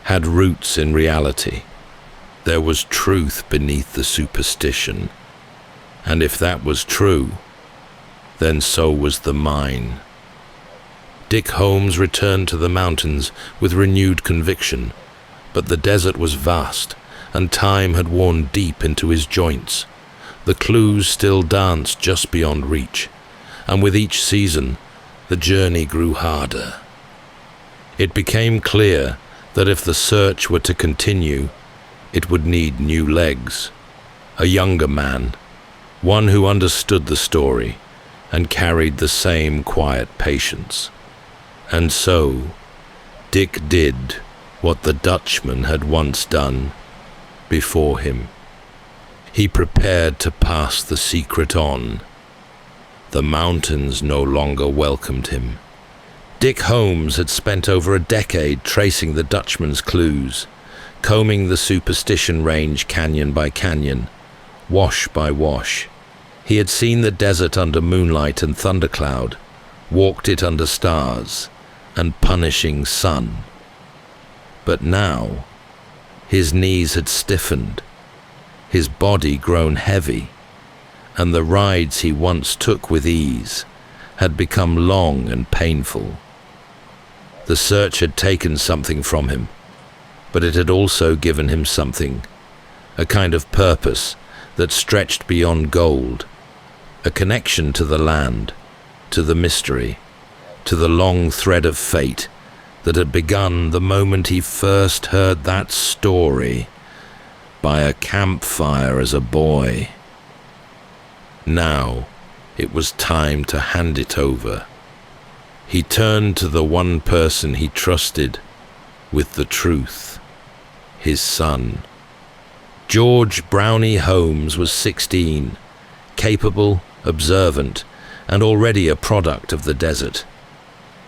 had roots in reality. There was truth beneath the superstition, and if that was true, then so was the mine. Dick Holmes returned to the mountains with renewed conviction, but the desert was vast, and time had worn deep into his joints. The clues still danced just beyond reach, and with each season, the journey grew harder. It became clear that if the search were to continue, it would need new legs. A younger man, one who understood the story and carried the same quiet patience. And so, Dick did what the Dutchman had once done before him. He prepared to pass the secret on. The mountains no longer welcomed him. Dick Holmes had spent over a decade tracing the Dutchman's clues, combing the superstition range canyon by canyon, wash by wash. He had seen the desert under moonlight and thundercloud, walked it under stars and punishing sun. But now, his knees had stiffened, his body grown heavy, and the rides he once took with ease had become long and painful. The search had taken something from him, but it had also given him something, a kind of purpose that stretched beyond gold, a connection to the land, to the mystery, to the long thread of fate that had begun the moment he first heard that story by a campfire as a boy. Now it was time to hand it over. He turned to the one person he trusted with the truth, his son. George Brownie Holmes was 16, capable, observant, and already a product of the desert.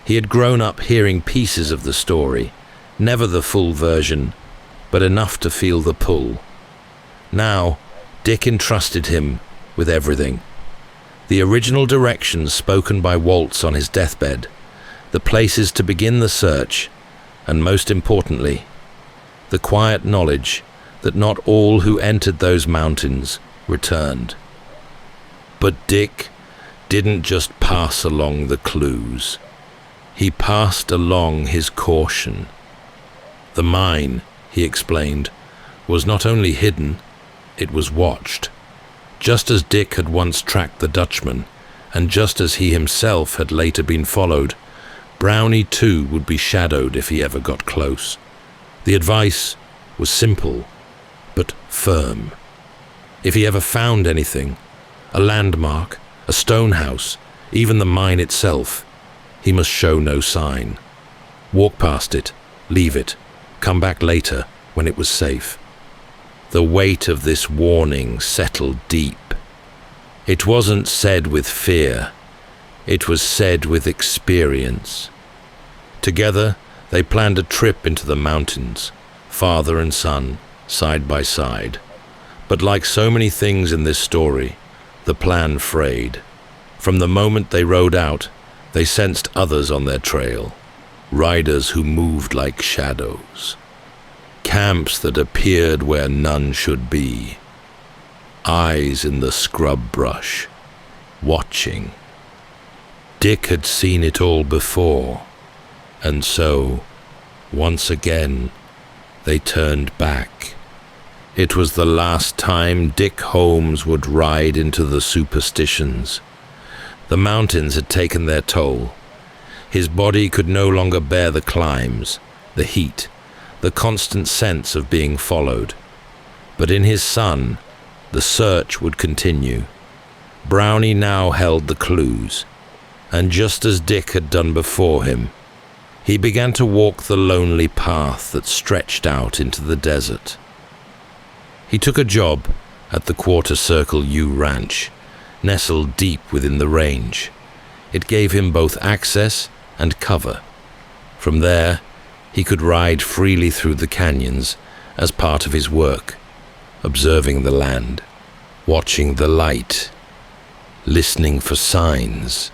He had grown up hearing pieces of the story, never the full version, but enough to feel the pull. Now, Dick entrusted him with everything. The original directions spoken by Waltz on his deathbed, the places to begin the search, and most importantly, the quiet knowledge that not all who entered those mountains returned. But Dick didn't just pass along the clues. He passed along his caution. The mine, he explained, was not only hidden, it was watched. Just as Dick had once tracked the Dutchman, and just as he himself had later been followed, Brownie too would be shadowed if he ever got close. The advice was simple, but firm. If he ever found anything, a landmark, a stone house, even the mine itself, he must show no sign. Walk past it, leave it, come back later when it was safe. The weight of this warning settled deep. It wasn't said with fear, it was said with experience. Together, they planned a trip into the mountains, father and son, side by side. But like so many things in this story, the plan frayed. From the moment they rode out, they sensed others on their trail, riders who moved like shadows, camps that appeared where none should be, eyes in the scrub brush, watching. Dick had seen it all before, and so, once again, they turned back. It was the last time Dick Holmes would ride into the superstitions. The mountains had taken their toll. His body could no longer bear the climbs, the heat, the constant sense of being followed. But in his son, the search would continue. Brownie now held the clues, and just as Dick had done before him, he began to walk the lonely path that stretched out into the desert. He took a job at the Quarter Circle U Ranch, nestled deep within the range. It gave him both access and cover. From there, he could ride freely through the canyons as part of his work, observing the land, watching the light, listening for signs.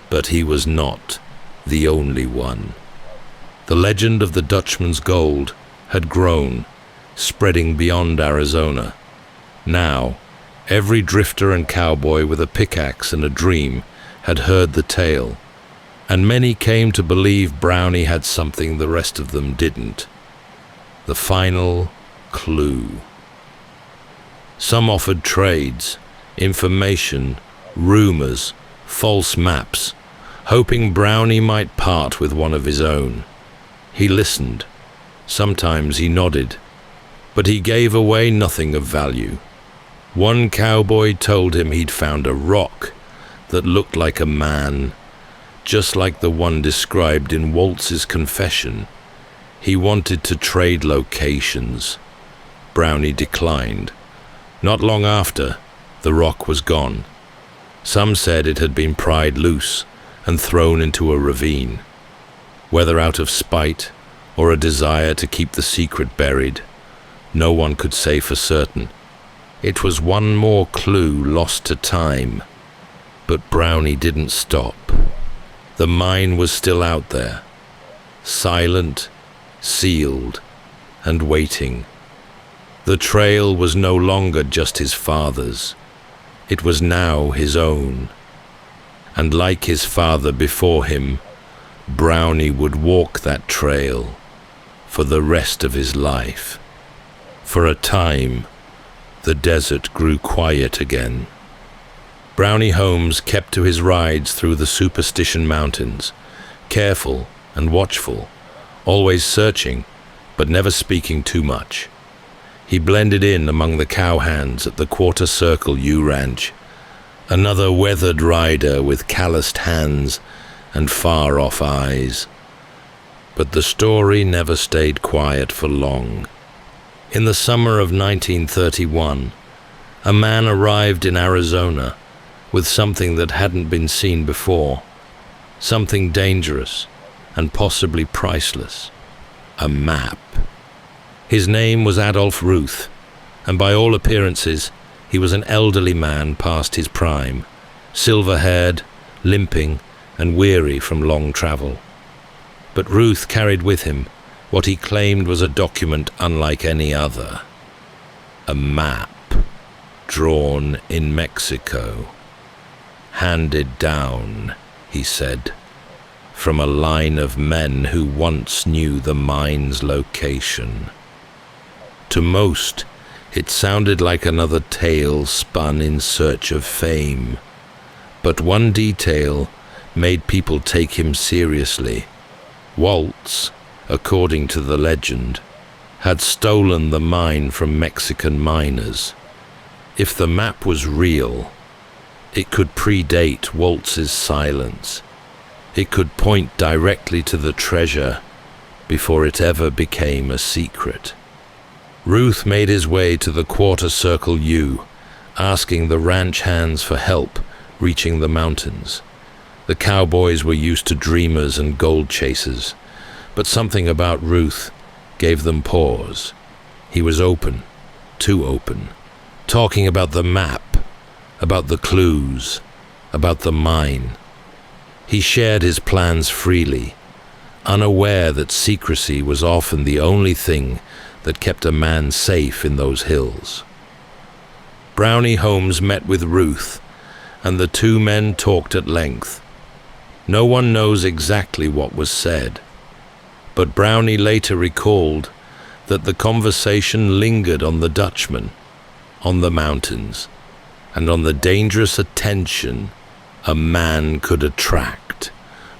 But he was not the only one. The legend of the Dutchman's gold had grown, spreading beyond Arizona. Now, every drifter and cowboy with a pickaxe and a dream had heard the tale, and many came to believe Brownie had something the rest of them didn't. The final clue. Some offered trades, information, rumors, false maps, hoping Brownie might part with one of his own. He listened. Sometimes he nodded, but he gave away nothing of value. One cowboy told him he'd found a rock that looked like a man, just like the one described in Waltz's confession. He wanted to trade locations. Brownie declined. Not long after, the rock was gone. Some said it had been pried loose and thrown into a ravine. Whether out of spite or a desire to keep the secret buried, no one could say for certain. It was one more clue lost to time. But Brownie didn't stop. The mine was still out there, silent, sealed, and waiting. The trail was no longer just his father's. It was now his own. And like his father before him, Brownie would walk that trail for the rest of his life. For a time, the desert grew quiet again. Brownie Holmes kept to his rides through the Superstition Mountains, careful and watchful, always searching, but never speaking too much. He blended in among the cowhands at the Quarter Circle U Ranch, another weathered rider with calloused hands and far-off eyes. But the story never stayed quiet for long. In the summer of 1931, a man arrived in Arizona with something that hadn't been seen before, something dangerous and possibly priceless, a map. His name was Adolph Ruth, and by all appearances, he was an elderly man past his prime, silver-haired, limping, and weary from long travel. But Ruth carried with him what he claimed was a document unlike any other. A map, drawn in Mexico. Handed down, he said, from a line of men who once knew the mine's location. To most, it sounded like another tale spun in search of fame. But one detail made people take him seriously. Waltz, according to the legend, had stolen the mine from Mexican miners. If the map was real, it could predate Waltz's silence. It could point directly to the treasure before it ever became a secret. Ruth made his way to the Quarter Circle U, asking the ranch hands for help reaching the mountains. The cowboys were used to dreamers and gold chasers, but something about Ruth gave them pause. He was open, too open, talking about the map, about the clues, about the mine. He shared his plans freely, unaware that secrecy was often the only thing that kept a man safe in those hills. Brownie Holmes met with Ruth, and the two men talked at length. No one knows exactly what was said, but Brownie later recalled that the conversation lingered on the Dutchman, on the mountains, and on the dangerous attention a man could attract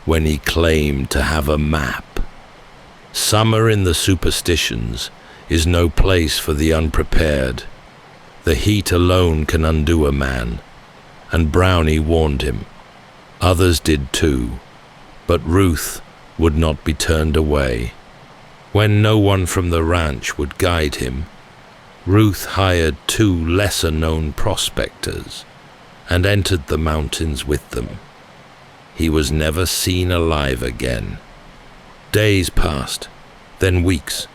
when he claimed to have a map. Summer in the Superstitions is no place for the unprepared. The heat alone can undo a man, and Brownie warned him. Others did too, but Ruth would not be turned away. When no one from the ranch would guide him, Ruth hired two lesser-known prospectors and entered the mountains with them. He was never seen alive again. Days passed, then weeks,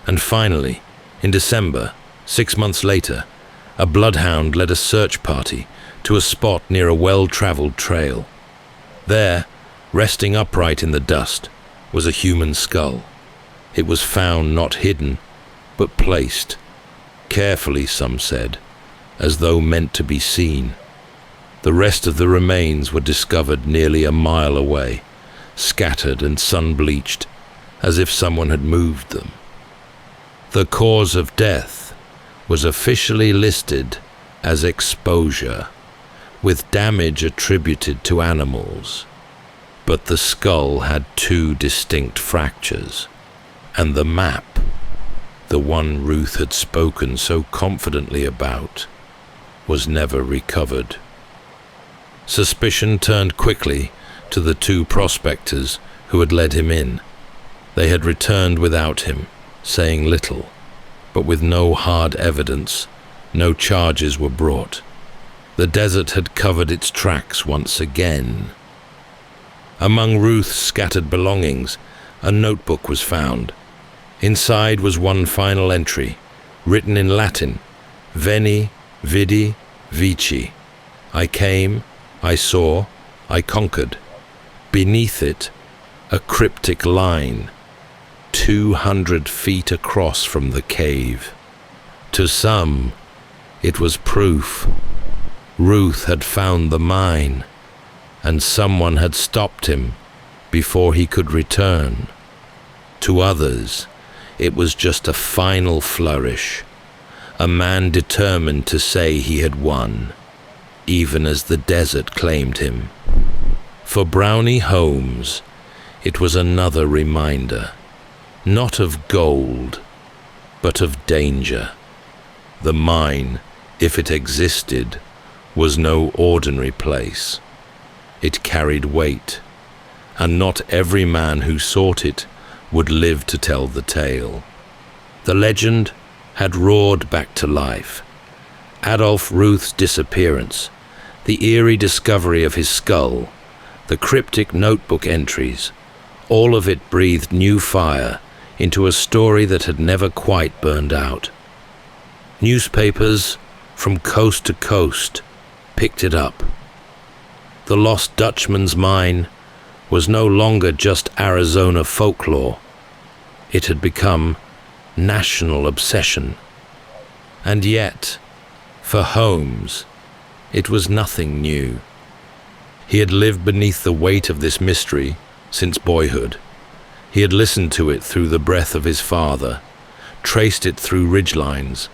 and finally, in December, 6 months later, a bloodhound led a search party to a spot near a well-traveled trail. There, resting upright in the dust, was a human skull. It was found not hidden, but placed, carefully, some said, as though meant to be seen. The rest of the remains were discovered nearly a mile away, scattered and sun-bleached, as if someone had moved them. The cause of death was officially listed as exposure, with damage attributed to animals. But the skull had 2 distinct fractures, and the map, the one Ruth had spoken so confidently about, was never recovered. Suspicion turned quickly to the 2 prospectors who had led him in. They had returned without him, saying little, but with no hard evidence, no charges were brought. The desert had covered its tracks once again. Among Ruth's scattered belongings, a notebook was found. Inside was one final entry, written in Latin, Veni, Vidi, Vici. I came, I saw, I conquered. Beneath it, a cryptic line, 200 feet across from the cave. To some, it was proof. Ruth had found the mine, and someone had stopped him before he could return. To others, it was just a final flourish, a man determined to say he had won, even as the desert claimed him. For Brownie Holmes, it was another reminder, not of gold, but of danger. The mine, if it existed, was no ordinary place. It carried weight, and not every man who sought it would live to tell the tale. The legend had roared back to life. Adolph Ruth's disappearance, the eerie discovery of his skull, the cryptic notebook entries, all of it breathed new fire into a story that had never quite burned out. Newspapers from coast to coast picked it up. The lost Dutchman's mine was no longer just Arizona folklore. It had become national obsession. And yet, for Holmes, it was nothing new. He had lived beneath the weight of this mystery since boyhood. He had listened to it through the breath of his father, traced it through ridgelines,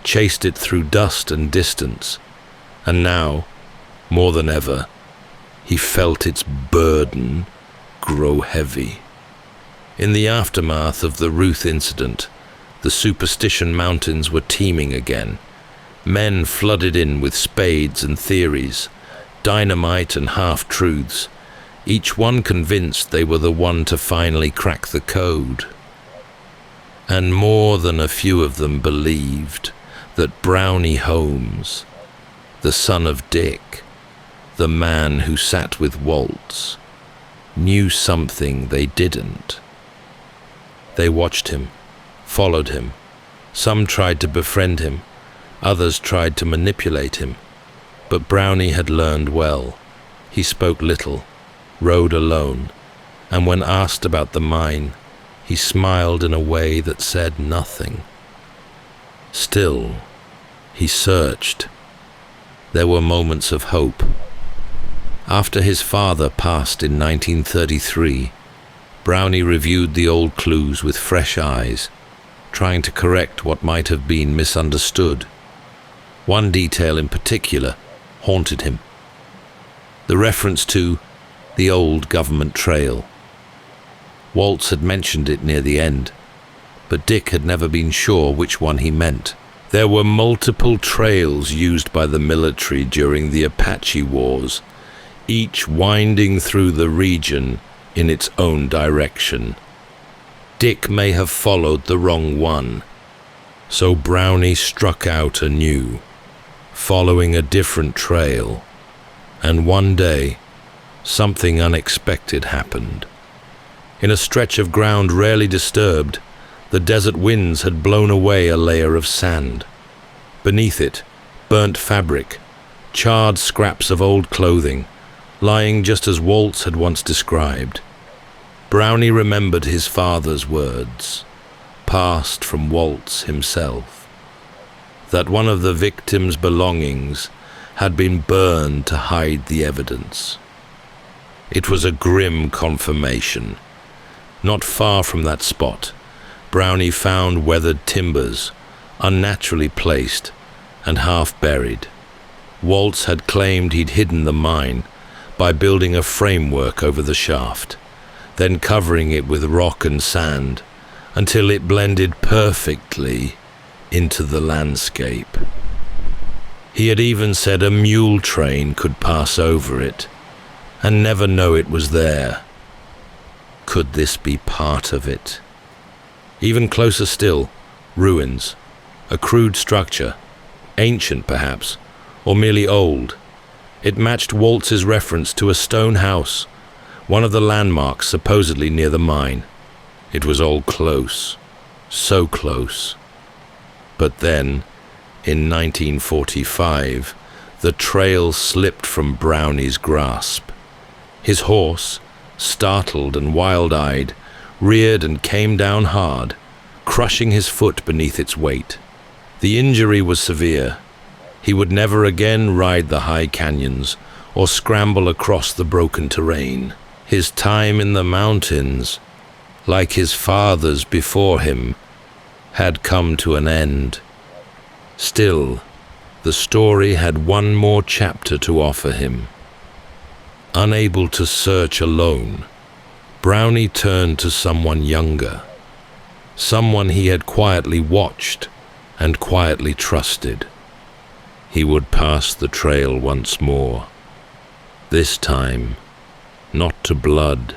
chased it through dust and distance, and now, more than ever, he felt its burden grow heavy. In the aftermath of the Ruth incident, the Superstition Mountains were teeming again. Men flooded in with spades and theories, dynamite and half-truths, each one convinced they were the one to finally crack the code. And more than a few of them believed that Brownie Holmes, the son of Dick, the man who sat with Waltz, knew something they didn't. They watched him, followed him. Some tried to befriend him, others tried to manipulate him. But Brownie had learned well. He spoke little, rode alone, and when asked about the mine, he smiled in a way that said nothing. Still, he searched. There were moments of hope. After his father passed in 1933, Brownie reviewed the old clues with fresh eyes, trying to correct what might have been misunderstood. One detail in particular haunted him. The reference to the old government trail. Waltz had mentioned it near the end, but Dick had never been sure which one he meant. There were multiple trails used by the military during the Apache Wars, each winding through the region in its own direction. Dick may have followed the wrong one, so Brownie struck out anew, following a different trail, and one day, something unexpected happened. In a stretch of ground rarely disturbed, the desert winds had blown away a layer of sand. Beneath it, burnt fabric, charred scraps of old clothing, lying just as Waltz had once described. Brownie remembered his father's words, passed from Waltz himself, that one of the victim's belongings had been burned to hide the evidence. It was a grim confirmation. Not far from that spot, Brownie found weathered timbers, unnaturally placed and half buried. Waltz had claimed he'd hidden the mine by building a framework over the shaft, then covering it with rock and sand until it blended perfectly into the landscape. He had even said a mule train could pass over it and never know it was there. Could this be part of it? Even closer still, ruins, a crude structure, ancient perhaps, or merely old. It matched Waltz's reference to a stone house, one of the landmarks supposedly near the mine. It was all close, so close. But then, in 1945, the trail slipped from Brownie's grasp. His horse, startled and wild-eyed, reared and came down hard, crushing his foot beneath its weight. The injury was severe. He would never again ride the high canyons or scramble across the broken terrain. His time in the mountains, like his father's before him, had come to an end. Still, the story had one more chapter to offer him. Unable to search alone, Brownie turned to someone younger, someone he had quietly watched and quietly trusted. He would pass the trail once more, this time not to blood,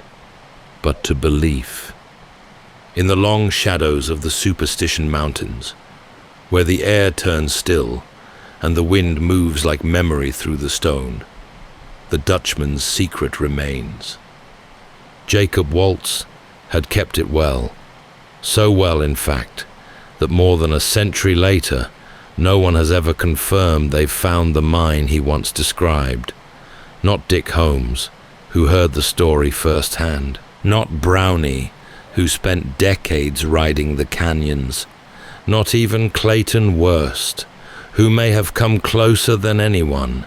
but to belief. In the long shadows of the Superstition Mountains, where the air turns still and the wind moves like memory through the stone, the Dutchman's secret remains. Jacob Waltz had kept it well, so well in fact, that more than a century later, no one has ever confirmed they've found the mine he once described. Not Dick Holmes, who heard the story firsthand. Not Brownie, who spent decades riding the canyons. Not even Clayton Worst, who may have come closer than anyone.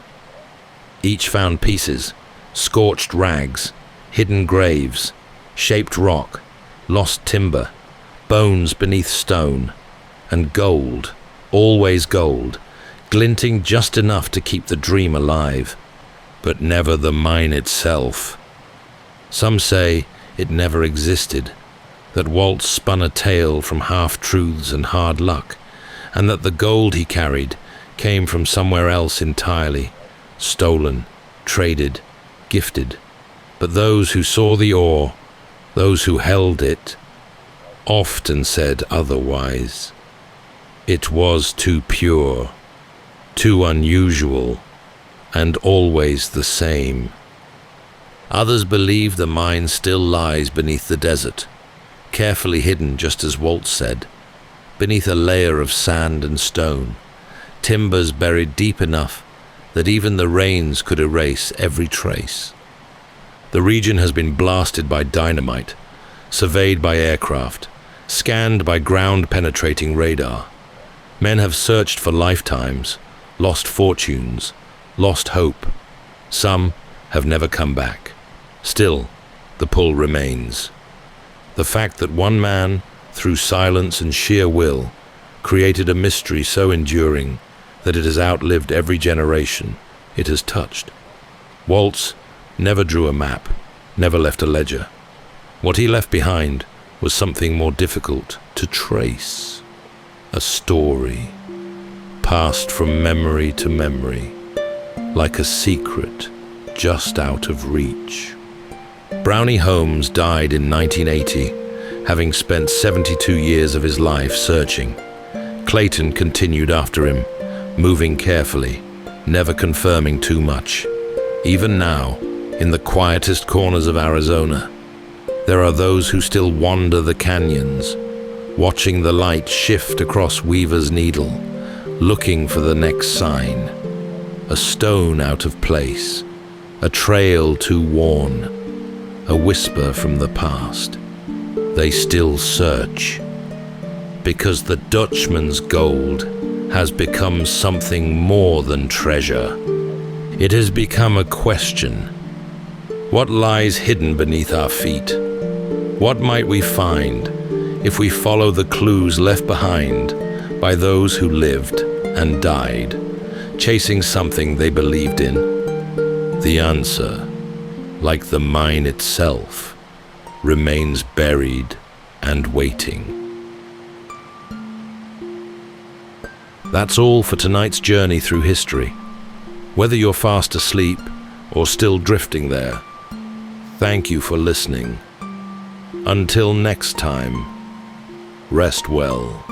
Each found pieces, scorched rags, hidden graves, shaped rock, lost timber, bones beneath stone, and gold, always gold, glinting just enough to keep the dream alive, but never the mine itself. Some say it never existed, that Waltz spun a tale from half-truths and hard luck, and that the gold he carried came from somewhere else entirely, stolen, traded, gifted. But those who saw the ore, those who held it, often said otherwise. It was too pure, too unusual, and always the same. Others believe the mine still lies beneath the desert, carefully hidden, just as Waltz said, beneath a layer of sand and stone, timbers buried deep enough that even the rains could erase every trace. The region has been blasted by dynamite, surveyed by aircraft, scanned by ground-penetrating radar. Men have searched for lifetimes, lost fortunes, lost hope. Some have never come back. Still, the pull remains. The fact that one man, through silence and sheer will, created a mystery so enduring that it has outlived every generation it has touched. Waltz never drew a map, never left a ledger. What he left behind was something more difficult to trace. A story, passed from memory to memory, like a secret just out of reach. Brownie Holmes died in 1980, having spent 72 years of his life searching. Clayton continued after him, moving carefully, never confirming too much. Even now, in the quietest corners of Arizona, there are those who still wander the canyons, watching the light shift across Weaver's Needle, looking for the next sign. A stone out of place, a trail too worn, a whisper from the past. They still search, because the Dutchman's gold has become something more than treasure. It has become a question. What lies hidden beneath our feet? What might we find if we follow the clues left behind by those who lived and died, chasing something they believed in? The answer, like the mine itself, remains buried and waiting. That's all for tonight's journey through history. Whether you're fast asleep or still drifting there, thank you for listening. Until next time, rest well.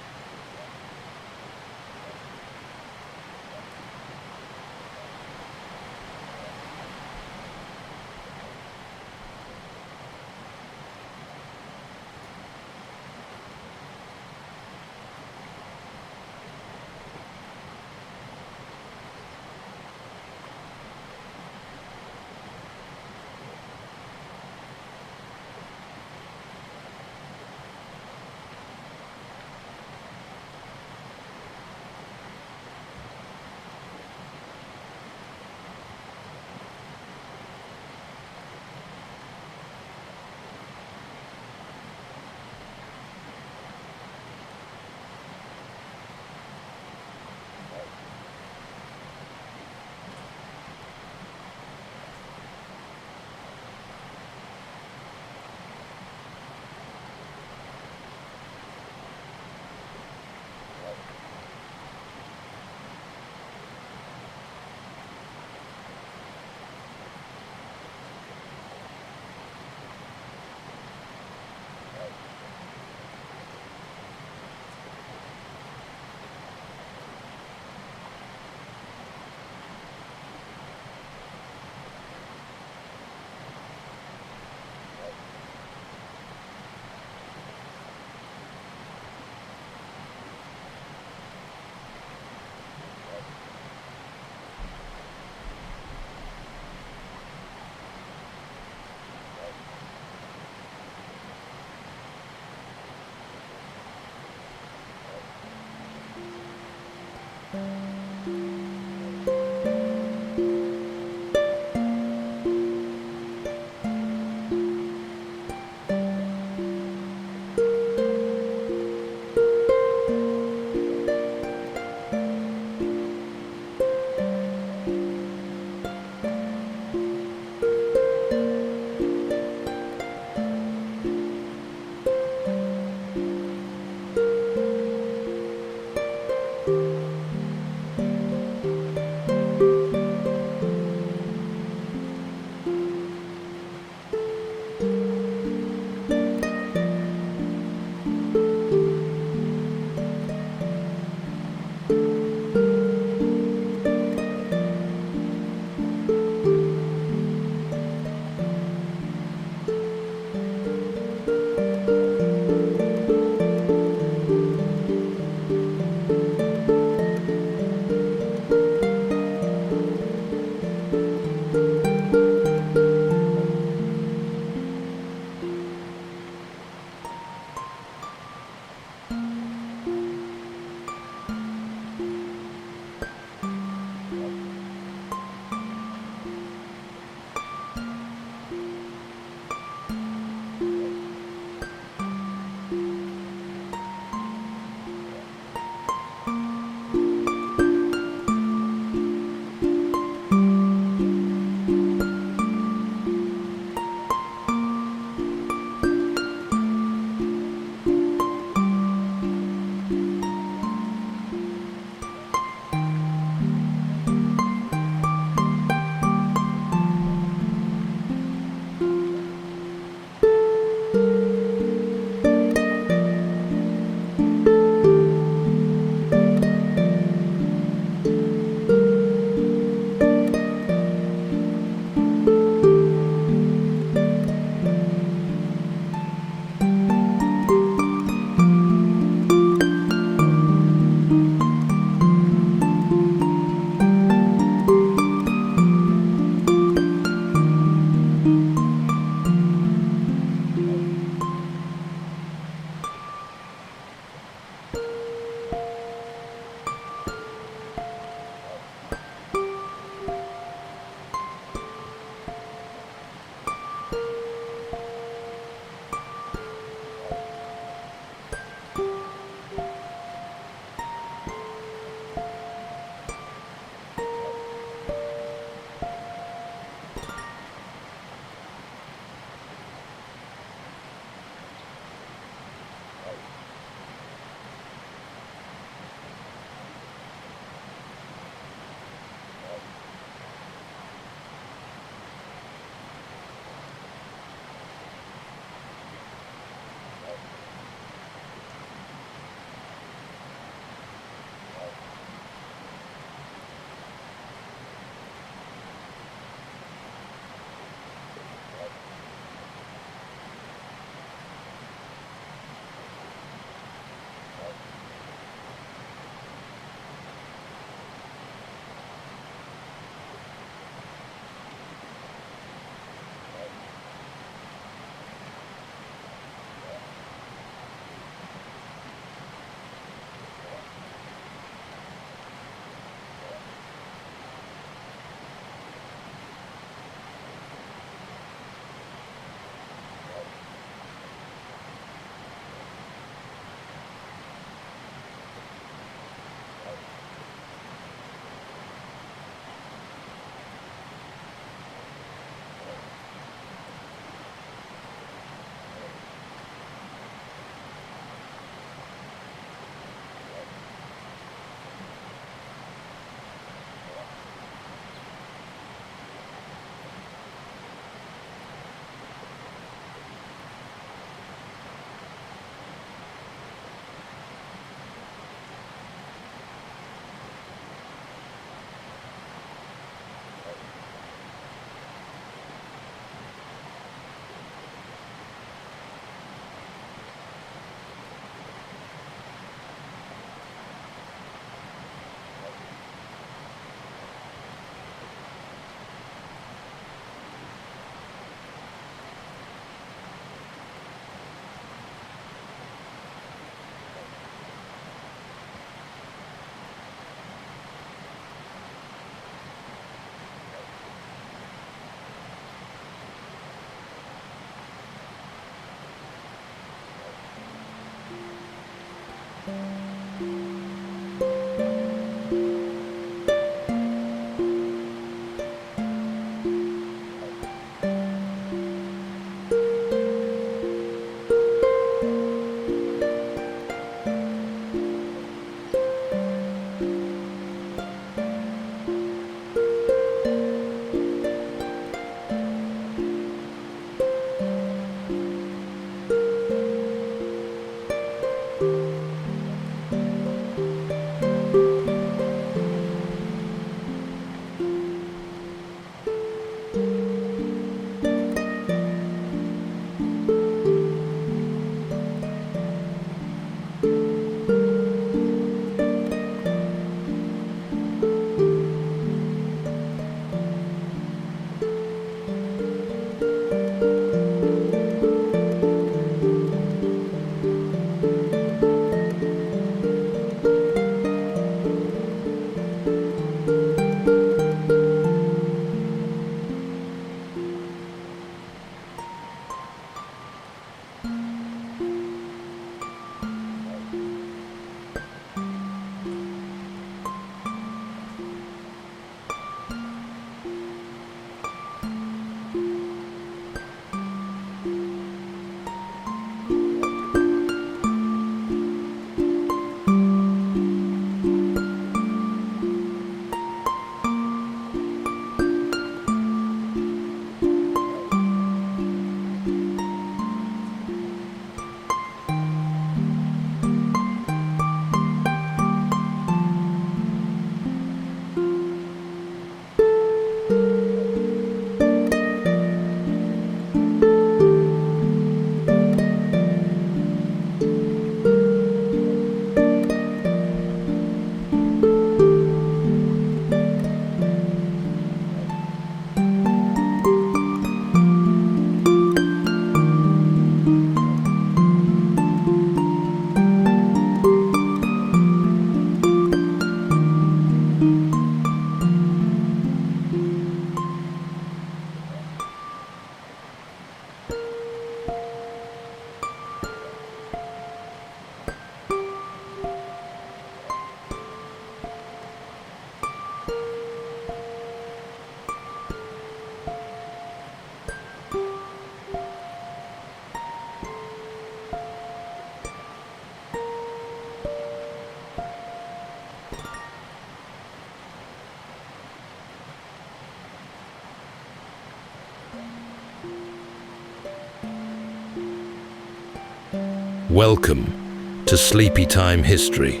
Welcome to Sleepytime History.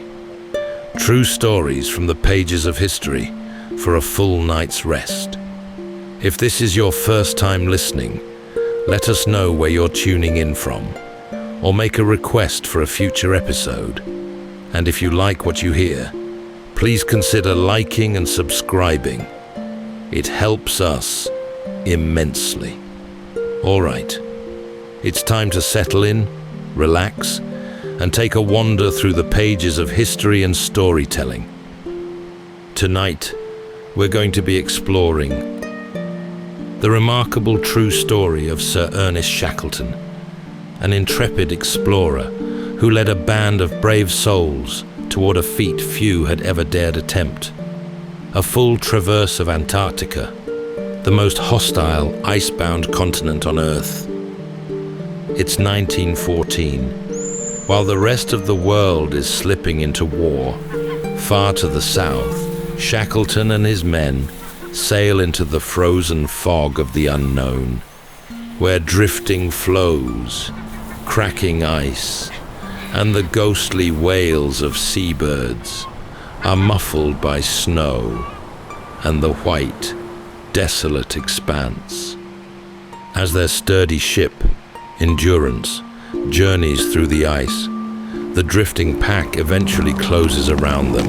True stories from the pages of history for a full night's rest. If this is your first time listening, let us know where you're tuning in from, or make a request for a future episode. And if you like what you hear, please consider liking and subscribing. It helps us immensely. All right, it's time to settle in, relax, and take a wander through the pages of history and storytelling. Tonight, we're going to be exploring the remarkable true story of Sir Ernest Shackleton, an intrepid explorer who led a band of brave souls toward a feat few had ever dared attempt: a full traverse of Antarctica, the most hostile, icebound continent on Earth. It's 1914. While the rest of the world is slipping into war, far to the south, Shackleton and his men sail into the frozen fog of the unknown, where drifting floes, cracking ice, and the ghostly wails of seabirds are muffled by snow and the white, desolate expanse. As their sturdy ship, Endurance, journeys through the ice, the drifting pack eventually closes around them,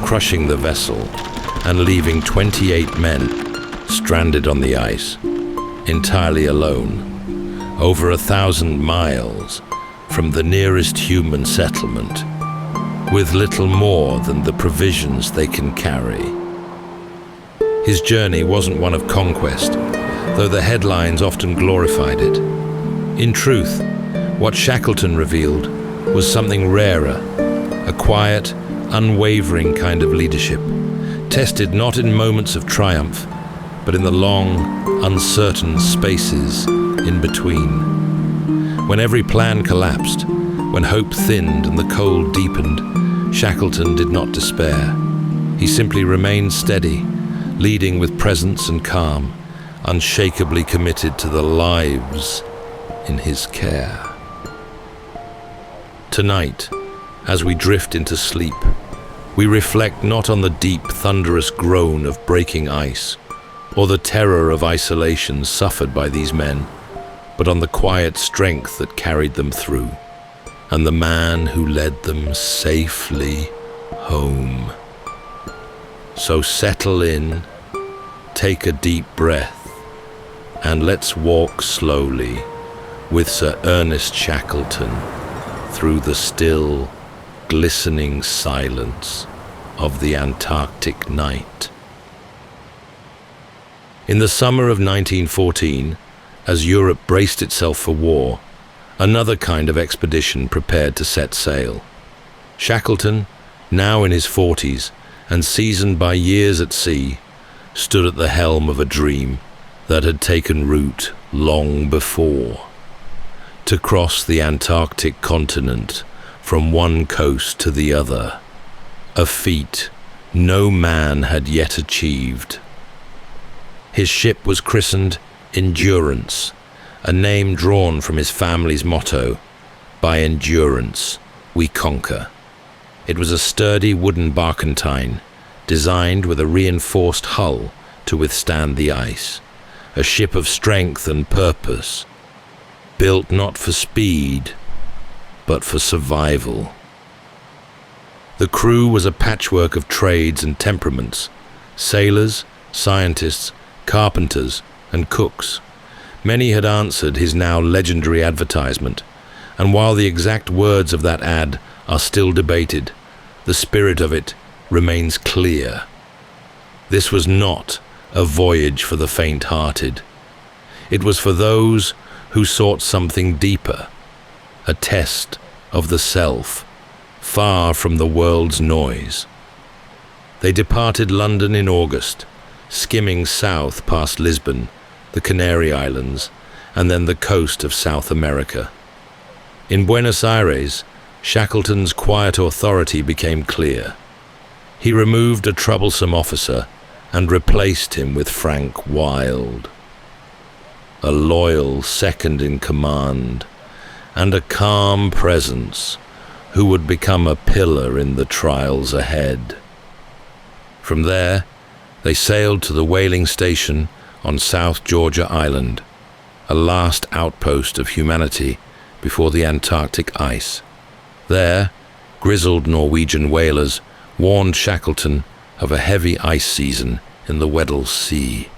crushing the vessel and leaving 28 men stranded on the ice, entirely alone, over 1,000 miles from the nearest human settlement, with little more than the provisions they can carry. His journey wasn't one of conquest, though the headlines often glorified it. In truth, what Shackleton revealed was something rarer, a quiet, unwavering kind of leadership, tested not in moments of triumph, but in the long, uncertain spaces in between. When every plan collapsed, when hope thinned and the cold deepened, Shackleton did not despair. He simply remained steady, leading with presence and calm, unshakably committed to the lives in his care. Tonight, as we drift into sleep, we reflect not on the deep, thunderous groan of breaking ice, or the terror of isolation suffered by these men, but on the quiet strength that carried them through, and the man who led them safely home. So settle in, take a deep breath, and let's walk slowly with Sir Ernest Shackleton through the still, glistening silence of the Antarctic night. In the summer of 1914, as Europe braced itself for war, another kind of expedition prepared to set sail. Shackleton, now in his 40s and seasoned by years at sea, stood at the helm of a dream that had taken root long before: to cross the Antarctic continent from one coast to the other, a feat no man had yet achieved. His ship was christened Endurance, a name drawn from his family's motto, "By endurance we conquer." It was a sturdy wooden barkentine, designed with a reinforced hull to withstand the ice, a ship of strength and purpose, built not for speed, but for survival. The crew was a patchwork of trades and temperaments: sailors, scientists, carpenters, and cooks. Many had answered his now legendary advertisement, and while the exact words of that ad are still debated, the spirit of it remains clear. This was not a voyage for the faint-hearted. It was for those who sought something deeper, a test of the self, far from the world's noise. They departed London in August, skimming south past Lisbon, the Canary Islands, and then the coast of South America. In Buenos Aires, Shackleton's quiet authority became clear. He removed a troublesome officer and replaced him with Frank Wild, a loyal second in command and a calm presence who would become a pillar in the trials ahead. From there, they sailed to the whaling station on South Georgia Island, a last outpost of humanity before the Antarctic ice. There, grizzled Norwegian whalers warned Shackleton of a heavy ice season in the Weddell Sea.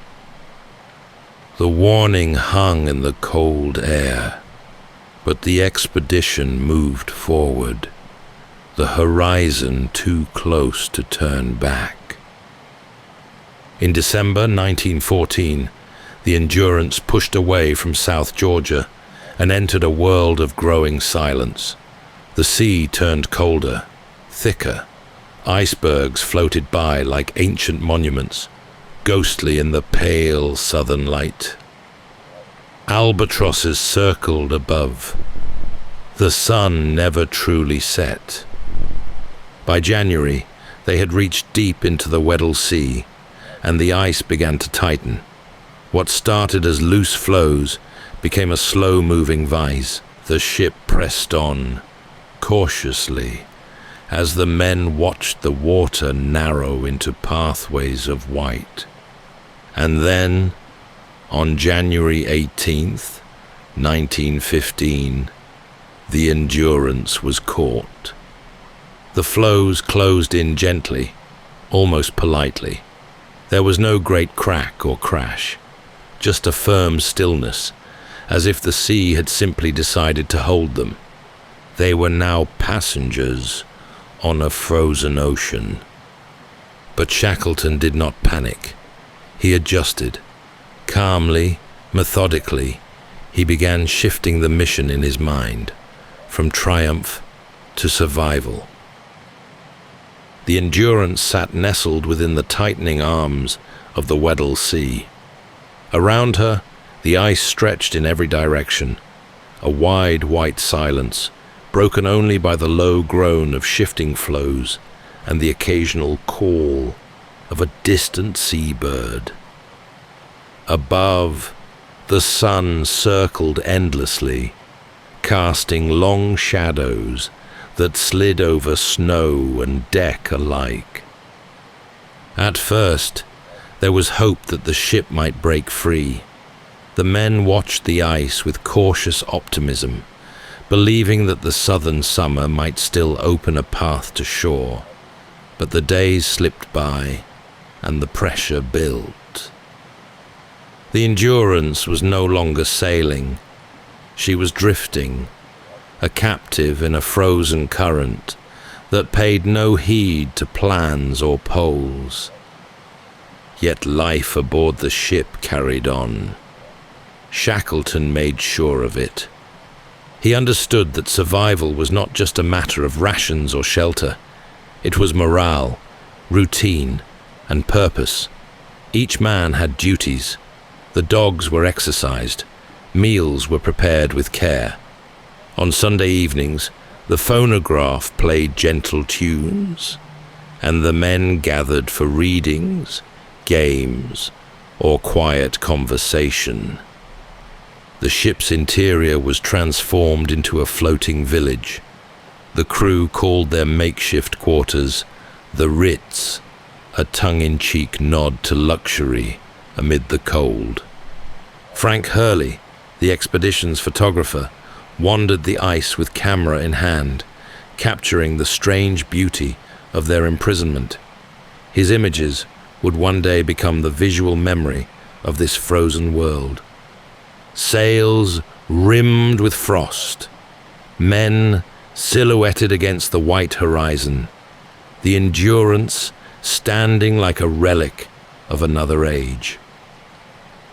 The warning hung in the cold air, but the expedition moved forward, the horizon too close to turn back. In December 1914, the Endurance pushed away from South Georgia and entered a world of growing silence. The sea turned colder, thicker. Icebergs floated by like ancient monuments, ghostly in the pale southern light. Albatrosses circled above. The sun never truly set. By January, they had reached deep into the Weddell Sea, and the ice began to tighten. What started as loose floes became a slow-moving vise. The ship pressed on, cautiously, as the men watched the water narrow into pathways of white. And then, on January 18th, 1915, the Endurance was caught. The floes closed in gently, almost politely. There was no great crack or crash, just a firm stillness, as if the sea had simply decided to hold them. They were now passengers on a frozen ocean. But Shackleton did not panic. He adjusted. Calmly, methodically, he began shifting the mission in his mind, from triumph to survival. The Endurance sat nestled within the tightening arms of the Weddell Sea. Around her, the ice stretched in every direction, a wide white silence, broken only by the low groan of shifting floes and the occasional call of a distant seabird. Above, the sun circled endlessly, casting long shadows that slid over snow and deck alike. At first, there was hope that the ship might break free. The men watched the ice with cautious optimism, believing that the southern summer might still open a path to shore. But the days slipped by, and the pressure built. The Endurance was no longer sailing. She was drifting, a captive in a frozen current that paid no heed to plans or poles. Yet life aboard the ship carried on. Shackleton made sure of it. He understood that survival was not just a matter of rations or shelter. It was morale, routine, and purpose. Each man had duties. The dogs were exercised. Meals were prepared with care. On Sunday evenings, the phonograph played gentle tunes, and the men gathered for readings, games, or quiet conversation. The ship's interior was transformed into a floating village. The crew called their makeshift quarters the Ritz, a tongue-in-cheek nod to luxury amid the cold. Frank Hurley, the expedition's photographer, wandered the ice with camera in hand, capturing the strange beauty of their imprisonment. His images would one day become the visual memory of this frozen world. Sails rimmed with frost, men silhouetted against the white horizon, the Endurance standing like a relic of another age.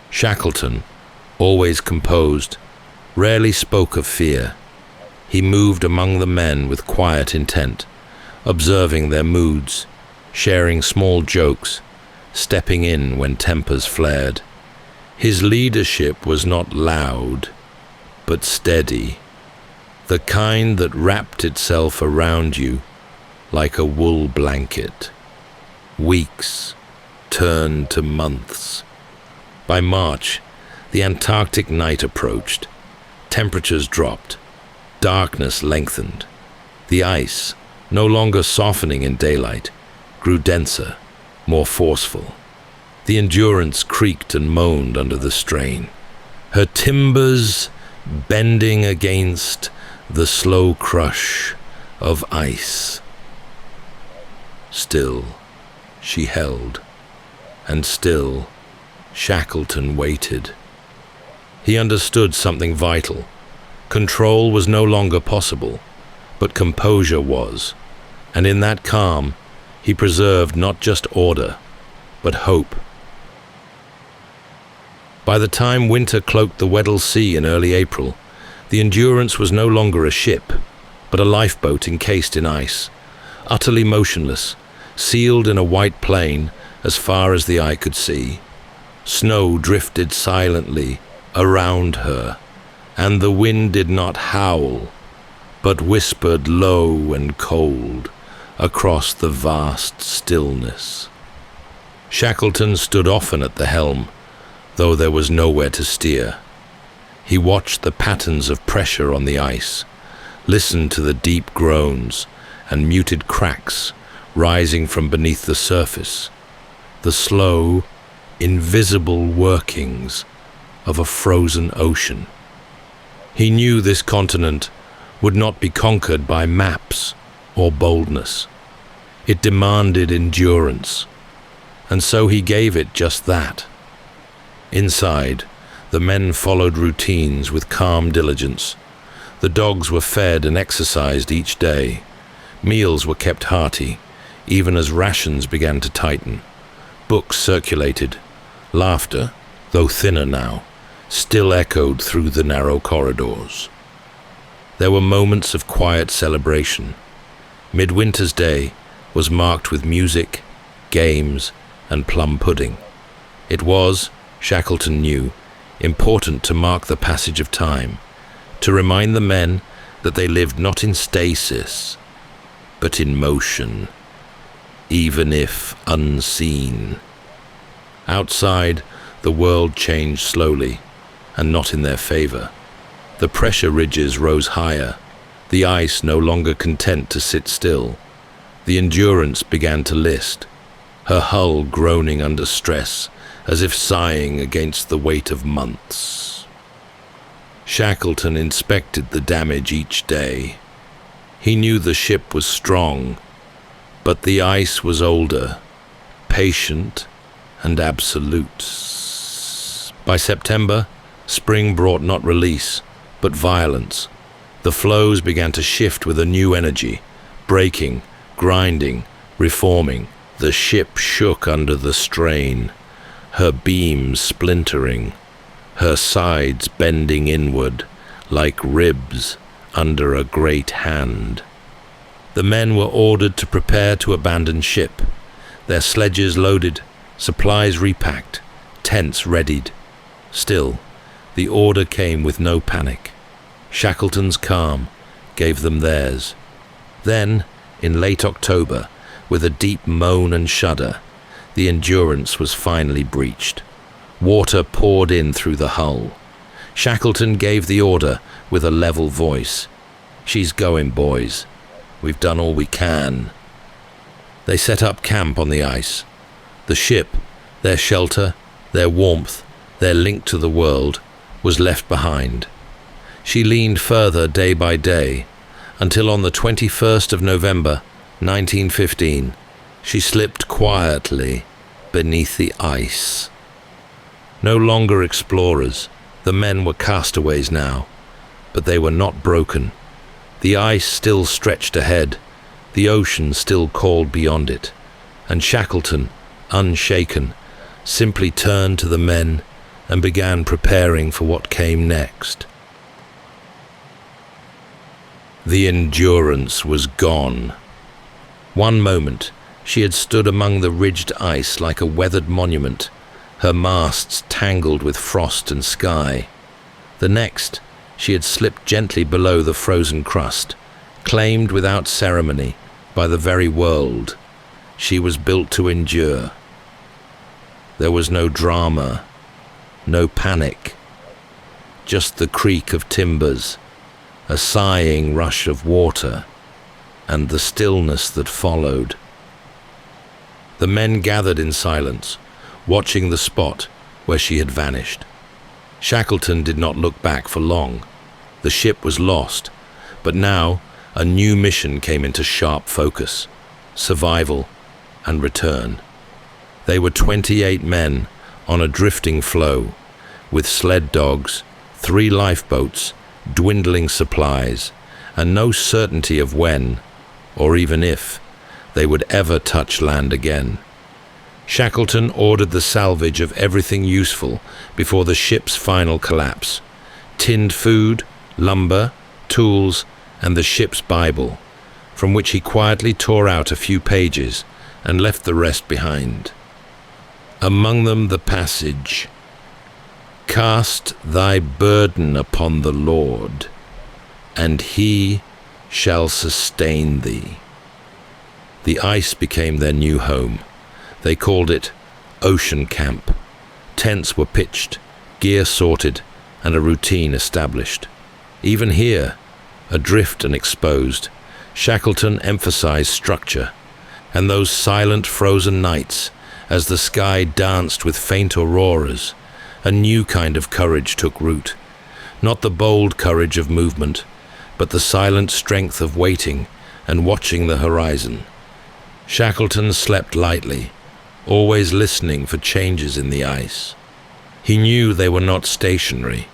Shackleton, always composed, rarely spoke of fear. He moved among the men with quiet intent, observing their moods, sharing small jokes, stepping in when tempers flared. His leadership was not loud, but steady, the kind that wrapped itself around you like a wool blanket. Weeks turned to months. By March, the Antarctic night approached. Temperatures dropped. darkness lengthened. The ice, no longer softening in daylight, grew denser, more forceful. The Endurance creaked and moaned under the strain, her timbers bending against the slow crush of ice. Still, she held, and still, Shackleton waited. He understood something vital. Control was no longer possible, but composure was, and in that calm, he preserved not just order, but hope. By the time winter cloaked the Weddell Sea in early April, the Endurance was no longer a ship, but a lifeboat encased in ice, utterly motionless, sealed in a white plain as far as the eye could see. Snow drifted silently around her, and the wind did not howl, but whispered low and cold across the vast stillness. Shackleton stood often at the helm, though there was nowhere to steer. He watched the patterns of pressure on the ice, listened to the deep groans and muted cracks rising from beneath the surface, the slow, invisible workings of a frozen ocean. He knew this continent would not be conquered by maps or boldness. It demanded endurance, and so he gave it just that. Inside, the men followed routines with calm diligence. The dogs were fed and exercised each day. Meals were kept hearty, even as rations began to tighten. Books circulated. Laughter, though thinner now, still echoed through the narrow corridors. There were moments of quiet celebration. Midwinter's Day was marked with music, games, and plum pudding. It was, Shackleton knew, important to mark the passage of time, to remind the men that they lived not in stasis, but in motion, even if unseen. Outside, the world changed slowly, and not in their favor. The pressure ridges rose higher, the ice no longer content to sit still. The Endurance began to list, her hull groaning under stress, as if sighing against the weight of months. Shackleton inspected the damage each day. He knew the ship was strong, but the ice was older, patient, and absolute. By September, spring brought not release, but violence. The flows began to shift with a new energy, breaking, grinding, reforming. The ship shook under the strain, her beams splintering, her sides bending inward like ribs under a great hand. The men were ordered to prepare to abandon ship, their sledges loaded, supplies repacked, tents readied. Still, the order came with no panic. Shackleton's calm gave them theirs. Then, in late October, with a deep moan and shudder, the Endurance was finally breached. Water poured in through the hull. Shackleton gave the order with a level voice. "She's going, boys. We've done all we can." They set up camp on the ice. The ship, their shelter, their warmth, their link to the world, was left behind. She leaned further day by day, until on the 21st of November, 1915, she slipped quietly beneath the ice. No longer explorers, the men were castaways now, but they were not broken. The ice still stretched ahead, the ocean still called beyond it, and Shackleton, unshaken, simply turned to the men and began preparing for what came next. The Endurance was gone. One moment, she had stood among the ridged ice like a weathered monument, her masts tangled with frost and sky. The next, she had slipped gently below the frozen crust, claimed without ceremony by the very world. She was built to endure. There was no drama, no panic, just the creak of timbers, a sighing rush of water, and the stillness that followed. The men gathered in silence, watching the spot where she had vanished. Shackleton did not look back for long. The ship was lost, but now a new mission came into sharp focus: survival and return. They were 28 men on a drifting floe, with sled dogs, 3 lifeboats, dwindling supplies, and no certainty of when, or even if, they would ever touch land again. Shackleton ordered the salvage of everything useful before the ship's final collapse: tinned food, lumber, tools, and the ship's Bible, from which he quietly tore out a few pages and left the rest behind. Among them the passage, "Cast thy burden upon the Lord, and he shall sustain thee." The ice became their new home. They called it Ocean Camp. Tents were pitched, gear sorted, and a routine established. Even here, adrift and exposed, Shackleton emphasized structure, and those silent frozen nights, as the sky danced with faint auroras, a new kind of courage took root. Not the bold courage of movement, but the silent strength of waiting and watching the horizon. Shackleton slept lightly, always listening for changes in the ice. He knew they were not stationary,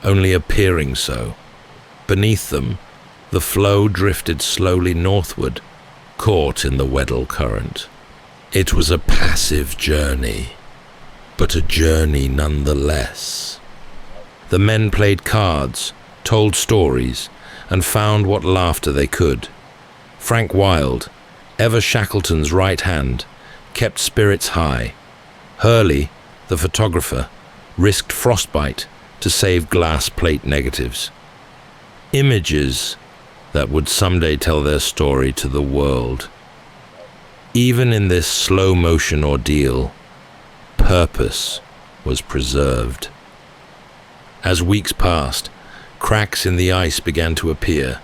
only appearing so. Beneath them, the floe drifted slowly northward, caught in the Weddell current. It was a passive journey, but a journey nonetheless. The men played cards, told stories, and found what laughter they could. Frank Wilde, ever Shackleton's right hand, kept spirits high. Hurley, the photographer, risked frostbite to save glass plate negatives. Images that would someday tell their story to the world. Even in this slow-motion ordeal, purpose was preserved. As weeks passed, cracks in the ice began to appear,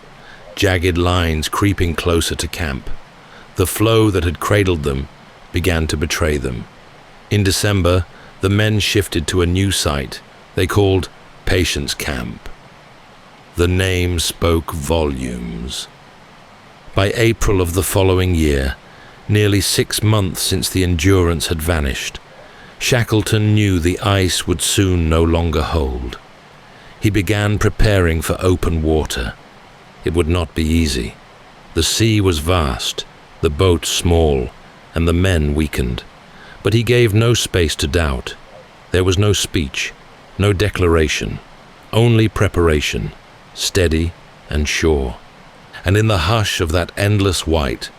jagged lines creeping closer to camp. The floe that had cradled them began to betray them. In December, the men shifted to a new site they called Patience Camp. The name spoke volumes. By April of the following year, nearly 6 months since the Endurance had vanished, Shackleton knew the ice would soon no longer hold. He began preparing for open water. It would not be easy. The sea was vast, the boat small, and the men weakened. But he gave no space to doubt. There was no speech, no declaration, only preparation, steady and sure. And in the hush of that endless white,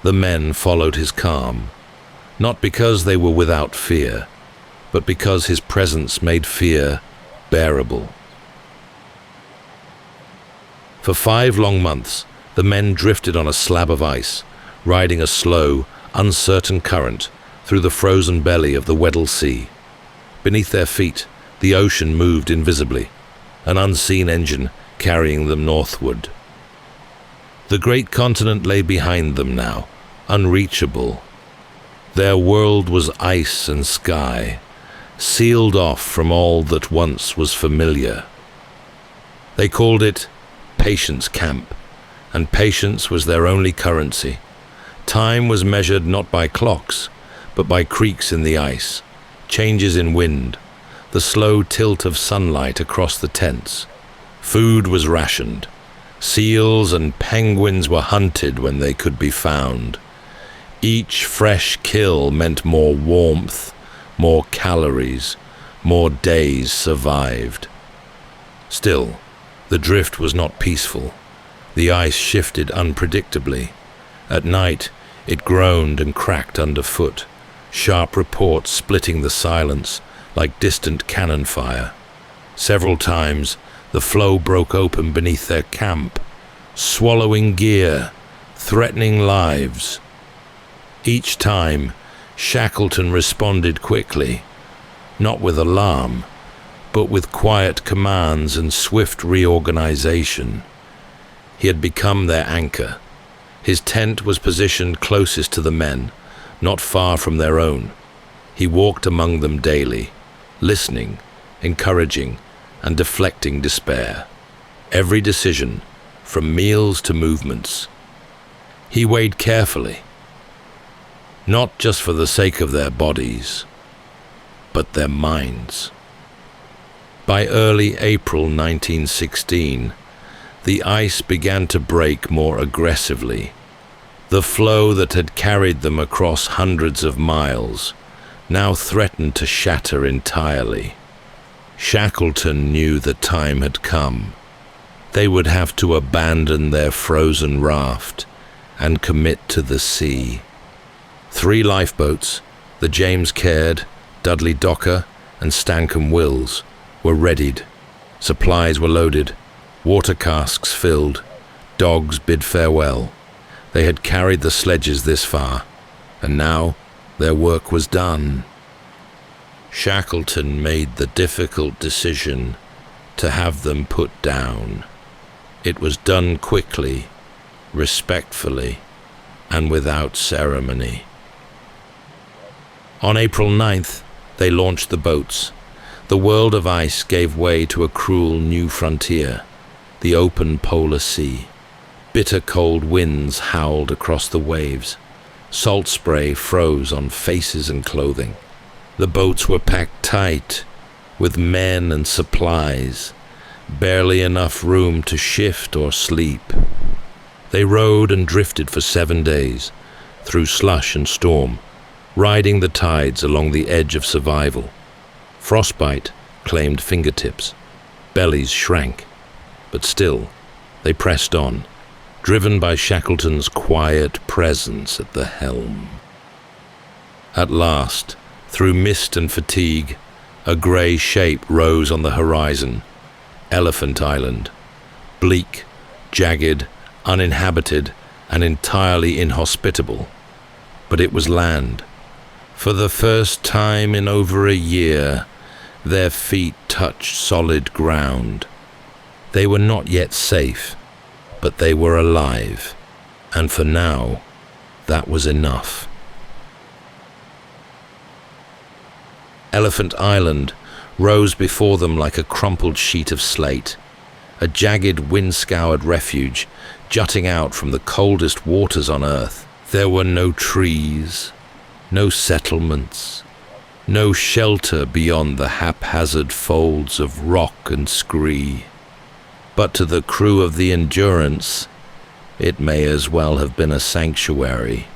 the men followed his calm, not because they were without fear, but because his presence made fear bearable. For 5 long months, the men drifted on a slab of ice, riding a slow, uncertain current through the frozen belly of the Weddell Sea. Beneath their feet, the ocean moved invisibly, an unseen engine carrying them northward. The great continent lay behind them now, unreachable. Their world was ice and sky, sealed off from all that once was familiar. They called it Patience Camp, and patience was their only currency. Time was measured not by clocks, but by creaks in the ice, changes in wind, the slow tilt of sunlight across the tents. Food was rationed. Seals and penguins were hunted when they could be found. Each fresh kill meant more warmth, more calories, more days survived. Still, the drift was not peaceful. The ice shifted unpredictably. At night, it groaned and cracked underfoot, sharp reports splitting the silence like distant cannon fire. Several times, the floe broke open beneath their camp, swallowing gear, threatening lives. Each time, Shackleton responded quickly, not with alarm, but with quiet commands and swift reorganization. He had become their anchor. His tent was positioned closest to the men, not far from their own. He walked among them daily, listening, encouraging, and deflecting despair. Every decision, from meals to movements, he weighed carefully, not just for the sake of their bodies, but their minds. By early April 1916, the ice began to break more aggressively. The floe that had carried them across hundreds of miles now threatened to shatter entirely. Shackleton knew the time had come. They would have to abandon their frozen raft and commit to the sea. 3 lifeboats, the James Caird, Dudley Docker, and Stancomb Wills, were readied. Supplies were loaded, water casks filled, dogs bid farewell. They had carried the sledges this far, and now their work was done. Shackleton made the difficult decision to have them put down. It was done quickly, respectfully, and without ceremony. On April 9th, they launched the boats. The world of ice gave way to a cruel new frontier, the open polar sea. Bitter cold winds howled across the waves. Salt spray froze on faces and clothing. The boats were packed tight, with men and supplies, barely enough room to shift or sleep. They rowed and drifted for 7 days, through slush and storm, riding the tides along the edge of survival. Frostbite claimed fingertips. Bellies shrank. But still, they pressed on, driven by Shackleton's quiet presence at the helm. At last, through mist and fatigue, a grey shape rose on the horizon. Elephant Island. Bleak, jagged, uninhabited, and entirely inhospitable. But it was land. For the first time in over a year, their feet touched solid ground. They were not yet safe, but they were alive, and for now, that was enough. Elephant Island rose before them like a crumpled sheet of slate, a jagged, wind-scoured refuge jutting out from the coldest waters on Earth. There were no trees, no settlements, no shelter beyond the haphazard folds of rock and scree. But to the crew of the Endurance, it may as well have been a sanctuary.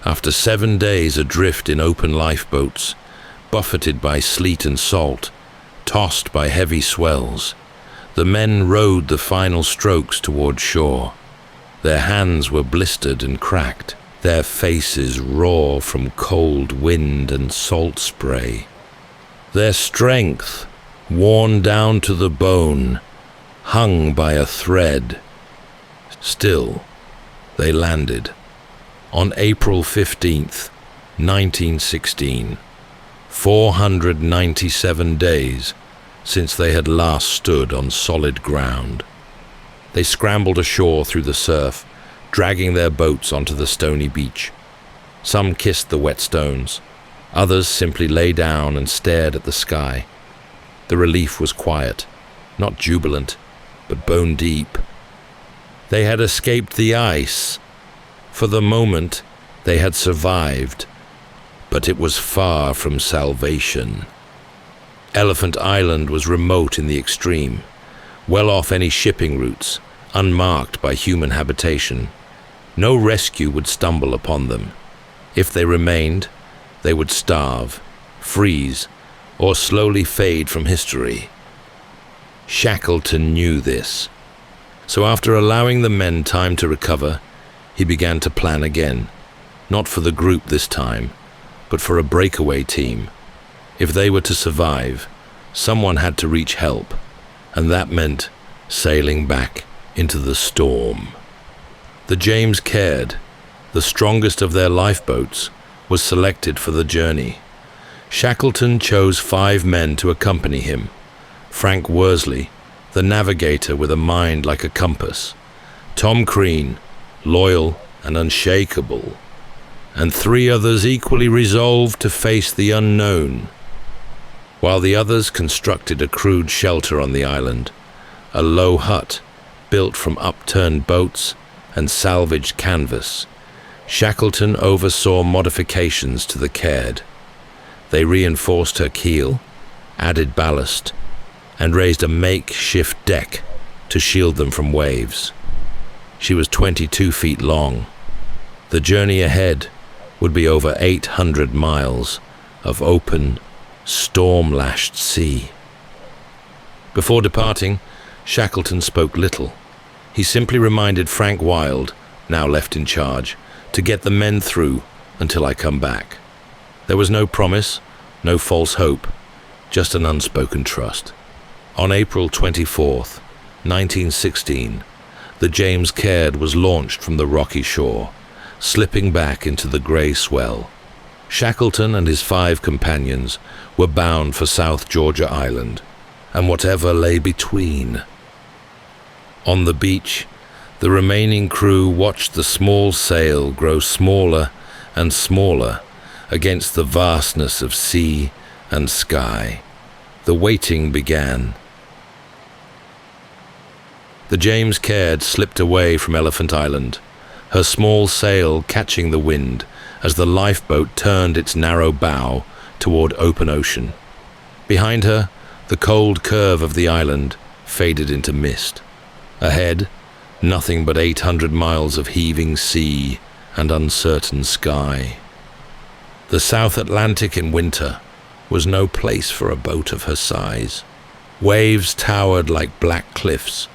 After 7 days adrift in open lifeboats, buffeted by sleet and salt, tossed by heavy swells, the men rowed the final strokes toward shore. Their hands were blistered and cracked, their faces raw from cold wind and salt spray. Their strength, worn down to the bone, hung by a thread. Still, they landed. On April 15th, 1916, 497 days since they had last stood on solid ground. They scrambled ashore through the surf, dragging their boats onto the stony beach. Some kissed the wet stones. Others simply lay down and stared at the sky. The relief was quiet, not jubilant, but bone deep. They had escaped the ice. For the moment, they had survived, but it was far from salvation. Elephant Island was remote in the extreme, well off any shipping routes, unmarked by human habitation. No rescue would stumble upon them. If they remained, they would starve, freeze, or slowly fade from history. Shackleton knew this. So after allowing the men time to recover, he began to plan again, not for the group this time, but for a breakaway team. If they were to survive, someone had to reach help, and that meant sailing back into the storm. The James Caird, the strongest of their lifeboats, was selected for the journey. Shackleton chose 5 men to accompany him. Frank Worsley, the navigator with a mind like a compass, Tom Crean, loyal and unshakable, and 3 others equally resolved to face the unknown. While the others constructed a crude shelter on the island, a low hut built from upturned boats and salvaged canvas, Shackleton oversaw modifications to the Caird. They reinforced her keel, added ballast, and raised a makeshift deck to shield them from waves. She was 22 feet long. The journey ahead would be over 800 miles of open, storm-lashed sea. Before departing, Shackleton spoke little. He simply reminded Frank Wild, now left in charge, to get the men through until I come back. There was no promise, no false hope, just an unspoken trust. On April 24th, 1916, the James Caird was launched from the rocky shore, slipping back into the grey swell. Shackleton and his 5 companions were bound for South Georgia Island, and whatever lay between. On the beach, the remaining crew watched the small sail grow smaller and smaller against the vastness of sea and sky. The waiting began. The James Caird slipped away from Elephant Island, her small sail catching the wind as the lifeboat turned its narrow bow toward open ocean. Behind her, the cold curve of the island faded into mist. Ahead, nothing but 800 miles of heaving sea and uncertain sky. The South Atlantic in winter was no place for a boat of her size. Waves towered like black cliffs,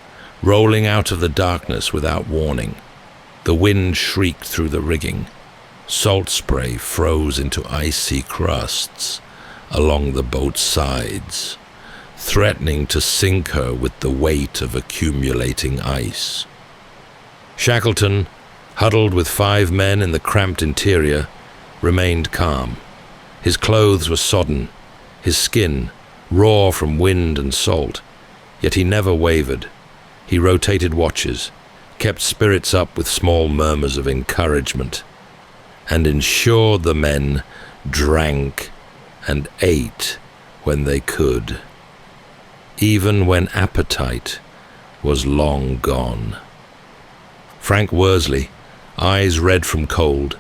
rolling out of the darkness without warning. The wind shrieked through the rigging. Salt spray froze into icy crusts along the boat's sides, threatening to sink her with the weight of accumulating ice. Shackleton, huddled with 5 men in the cramped interior, remained calm. His clothes were sodden, his skin raw from wind and salt, yet he never wavered. He rotated watches, kept spirits up with small murmurs of encouragement, and ensured the men drank and ate when they could, even when appetite was long gone. Frank Worsley, eyes red from cold,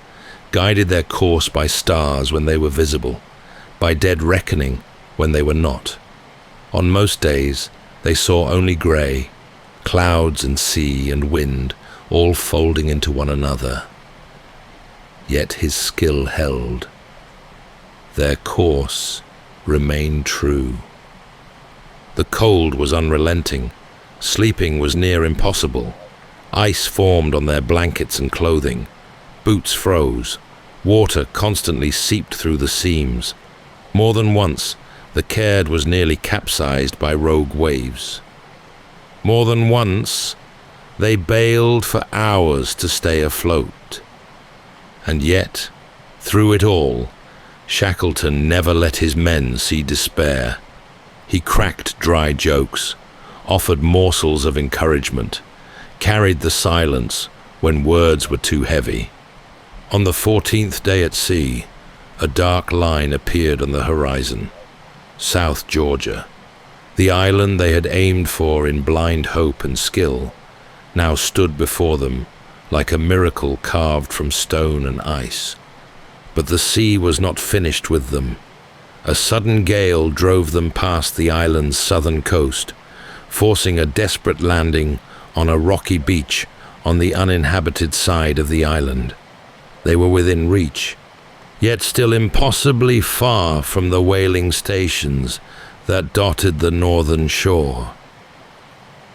guided their course by stars when they were visible, by dead reckoning when they were not. On most days, they saw only grey, clouds and sea and wind all folding into one another. Yet his skill held. Their course remained true. The cold was unrelenting. Sleeping was near impossible. Ice formed on their blankets and clothing. Boots froze. Water constantly seeped through the seams. More than once, the Caird was nearly capsized by rogue waves. More than once, they bailed for hours to stay afloat. And yet, through it all, Shackleton never let his men see despair. He cracked dry jokes, offered morsels of encouragement, carried the silence when words were too heavy. On the 14th day at sea, a dark line appeared on the horizon. South Georgia, the island they had aimed for in blind hope and skill, now stood before them like a miracle carved from stone and ice. But the sea was not finished with them. A sudden gale drove them past the island's southern coast, forcing a desperate landing on a rocky beach on the uninhabited side of the island. They were within reach, yet still impossibly far from the whaling stations that dotted the northern shore.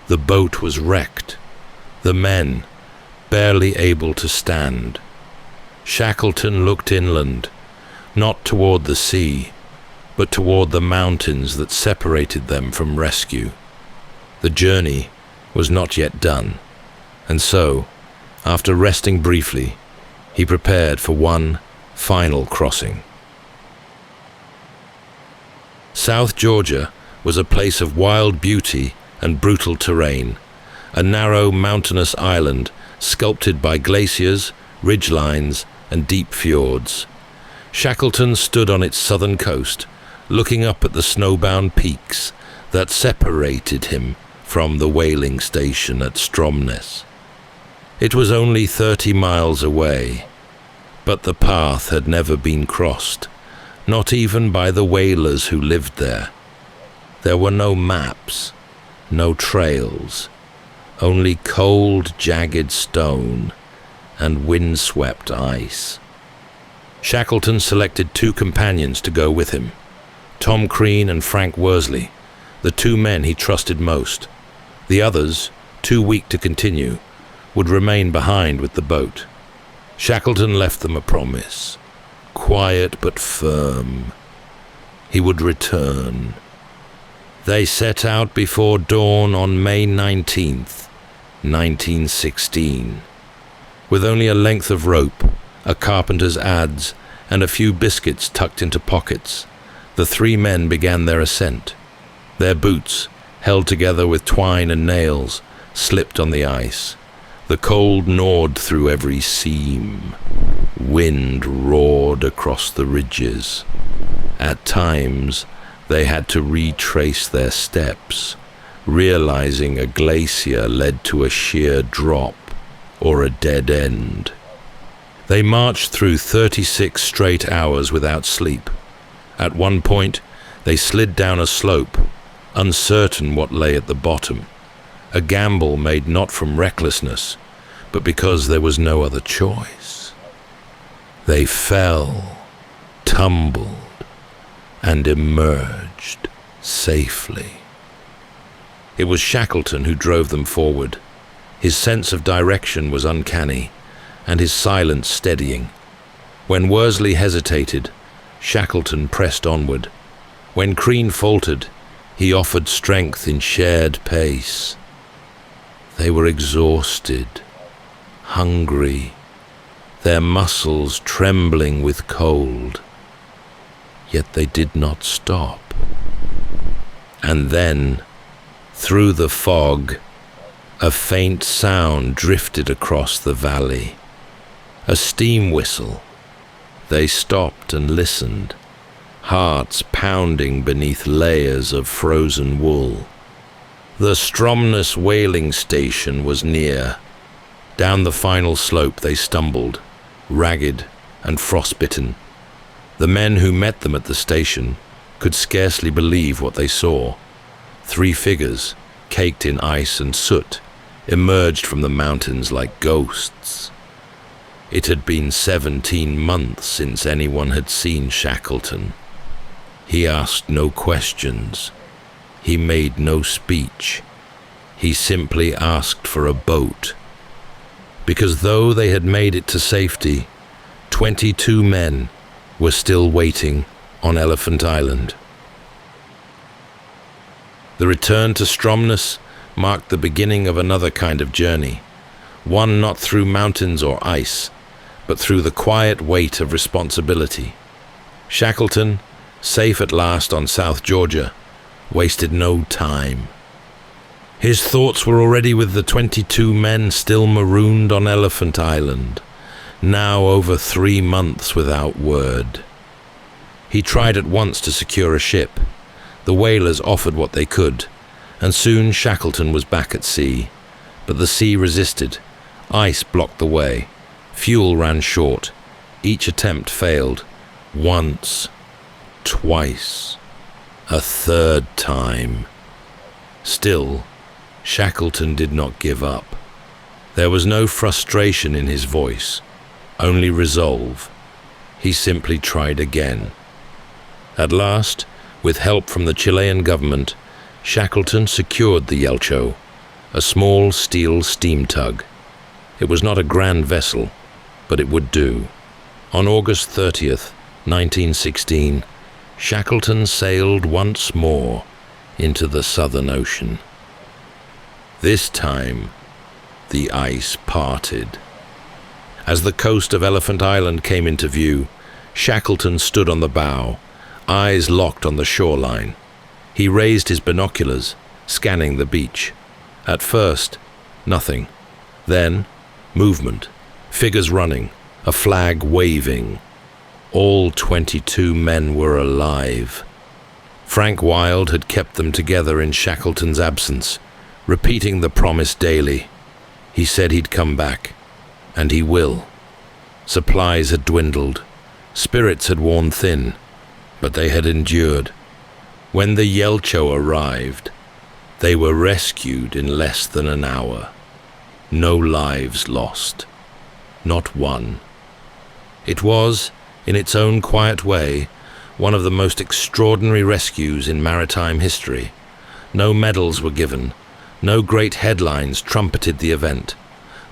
The boat was wrecked, the men barely able to stand. Shackleton looked inland, not toward the sea, but toward the mountains that separated them from rescue. The journey was not yet done, and so, after resting briefly, he prepared for one final crossing. South Georgia was a place of wild beauty and brutal terrain, a narrow mountainous island sculpted by glaciers, ridgelines, and deep fjords. Shackleton stood on its southern coast, looking up at the snowbound peaks that separated him from the whaling station at Stromness. It was only 30 miles away, but the path had never been crossed, not even by the whalers who lived there. There were no maps, no trails, only cold, jagged stone and windswept ice. Shackleton selected 2 companions to go with him, Tom Crean and Frank Worsley, the 2 men he trusted most. The others, too weak to continue, would remain behind with the boat. Shackleton left them a promise, quiet but firm. He would return. They set out before dawn on May 19th, 1916. With only a length of rope, a carpenter's adze, and a few biscuits tucked into pockets, the 3 men began their ascent. Their boots, held together with twine and nails, slipped on the ice. The cold gnawed through every seam. Wind roared across the ridges. At times, they had to retrace their steps, realizing a glacier led to a sheer drop or a dead end. They marched through 36 straight hours without sleep. At one point, they slid down a slope, uncertain what lay at the bottom, a gamble made not from recklessness, but because there was no other choice. They fell, tumbled, and emerged safely. It was Shackleton who drove them forward. His sense of direction was uncanny, and his silence steadying. When Worsley hesitated, Shackleton pressed onward. When Crean faltered, he offered strength in shared pace. They were exhausted, hungry, their muscles trembling with cold. Yet they did not stop. And then, through the fog, a faint sound drifted across the valley. A steam whistle. They stopped and listened, hearts pounding beneath layers of frozen wool. The Stromness whaling station was near. Down the final slope they stumbled, ragged and frostbitten. The men who met them at the station could scarcely believe what they saw. 3 figures, caked in ice and soot, emerged from the mountains like ghosts. It had been 17 months since anyone had seen Shackleton. He asked no questions. He made no speech. He simply asked for a boat. Because though they had made it to safety, 22 men were still waiting on Elephant Island. The return to Stromness marked the beginning of another kind of journey, one not through mountains or ice, but through the quiet weight of responsibility. Shackleton, safe at last on South Georgia, wasted no time. His thoughts were already with the 22 men still marooned on Elephant Island, now over 3 months without word. He tried at once to secure a ship. The whalers offered what they could, and soon Shackleton was back at sea. But the sea resisted. Ice blocked the way. Fuel ran short. Each attempt failed. Once, twice, a 3rd time. Still, Shackleton did not give up. There was no frustration in his voice, only resolve. He simply tried again. At last, with help from the Chilean government, Shackleton secured the Yelcho, a small steel steam tug. It was not a grand vessel, but it would do. On August 30th, 1916, Shackleton sailed once more into the Southern Ocean. This time, the ice parted. As the coast of Elephant Island came into view, Shackleton stood on the bow, eyes locked on the shoreline. He raised his binoculars, scanning the beach. At first, Nothing. Then, movement, figures running, a flag waving. All 22 men were alive. Frank Wilde had kept them together in Shackleton's absence, repeating the promise daily. He said he'd come back, and he will. Supplies had dwindled, spirits had worn thin, but they had endured. When the Yelcho arrived, they were rescued in less than an hour. No lives lost. Not one. It was, in its own quiet way, one of the most extraordinary rescues in maritime history. No medals were given. No great headlines trumpeted the event.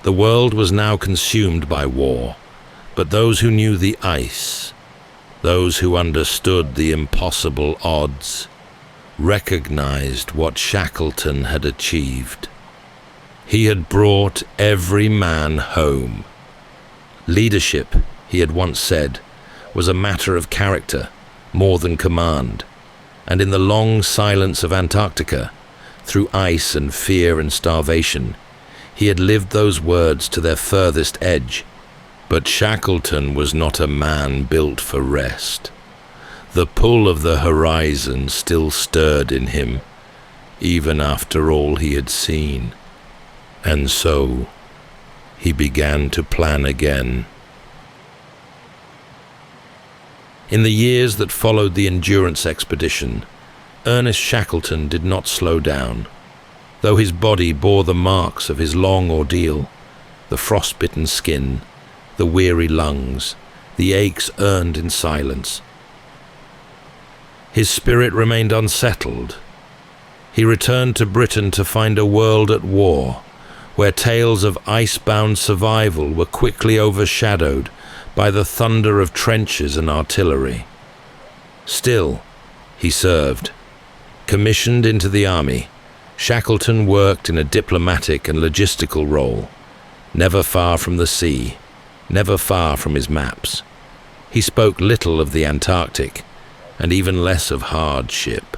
The world was now consumed by war, but those who knew the ice, those who understood the impossible odds, recognized what Shackleton had achieved. He had brought every man home. Leadership, he had once said, was a matter of character more than command, and in the long silence of Antarctica, through ice and fear and starvation, he had lived those words to their furthest edge. But Shackleton was not a man built for rest. The pull of the horizon still stirred in him, even after all he had seen. And so he began to plan again. In the years that followed the Endurance expedition, Ernest Shackleton did not slow down. Though his body bore the marks of his long ordeal, the frostbitten skin, the weary lungs, the aches earned in silence, his spirit remained unsettled. He returned to Britain to find a world at war, where tales of ice-bound survival were quickly overshadowed by the thunder of trenches and artillery. Still, he served. Commissioned into the army, Shackleton worked in a diplomatic and logistical role, never far from the sea, never far from his maps. He spoke little of the Antarctic, and even less of hardship.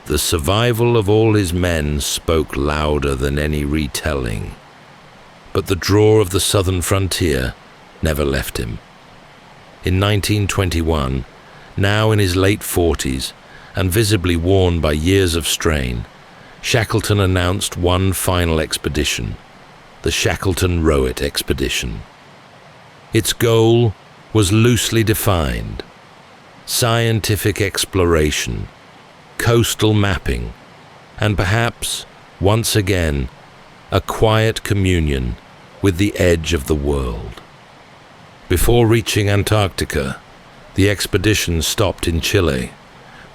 The survival of all his men spoke louder than any retelling, but the draw of the southern frontier never left him. In 1921, now in his late 40s, and visibly worn by years of strain, Shackleton announced one final expedition, the Shackleton-Rowett expedition. Its goal was loosely defined: scientific exploration, coastal mapping, and perhaps, once again, a quiet communion with the edge of the world. Before reaching Antarctica, the expedition stopped in Chile,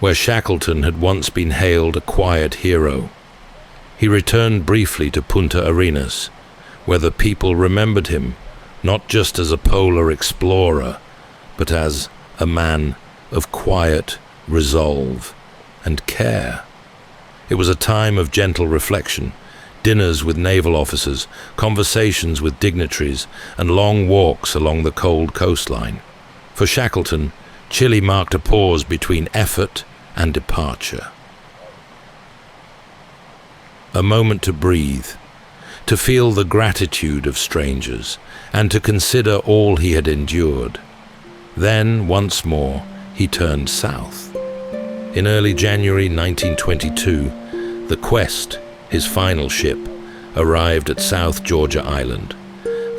where Shackleton had once been hailed a quiet hero. He returned briefly to Punta Arenas, where the people remembered him not just as a polar explorer, but as a man of quiet resolve and care. It was a time of gentle reflection, dinners with naval officers, conversations with dignitaries, and long walks along the cold coastline. For Shackleton, Chile marked a pause between effort and departure. A moment to breathe, to feel the gratitude of strangers, and to consider all he had endured. Then, once more, he turned south. In early January 1922, the Quest, his final ship, arrived at South Georgia Island,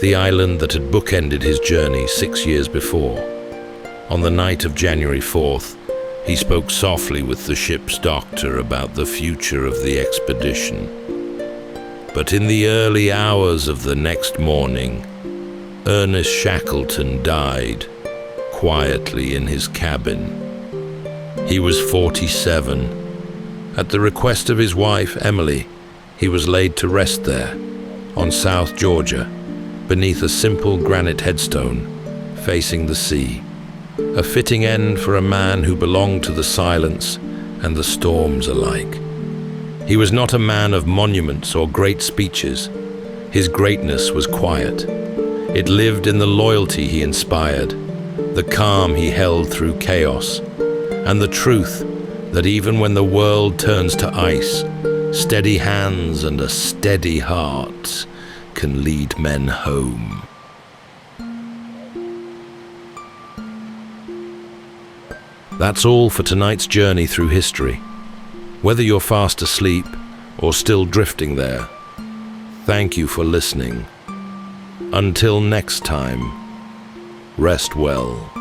the island that had bookended his journey 6 years before. On the night of January 4th, he spoke softly with the ship's doctor about the future of the expedition. But in the early hours of the next morning, Ernest Shackleton died quietly in his cabin. He was 47. At the request of his wife, Emily, he was laid to rest there, on South Georgia, beneath a simple granite headstone, facing the sea. A fitting end for a man who belonged to the silence and the storms alike. He was not a man of monuments or great speeches. His greatness was quiet. It lived in the loyalty he inspired, the calm he held through chaos, and the truth that even when the world turns to ice, Steady hands and a steady heart can lead men home. That's all for tonight's journey through history. Whether you're fast asleep or still drifting there, thank you for listening. Until next time, rest well.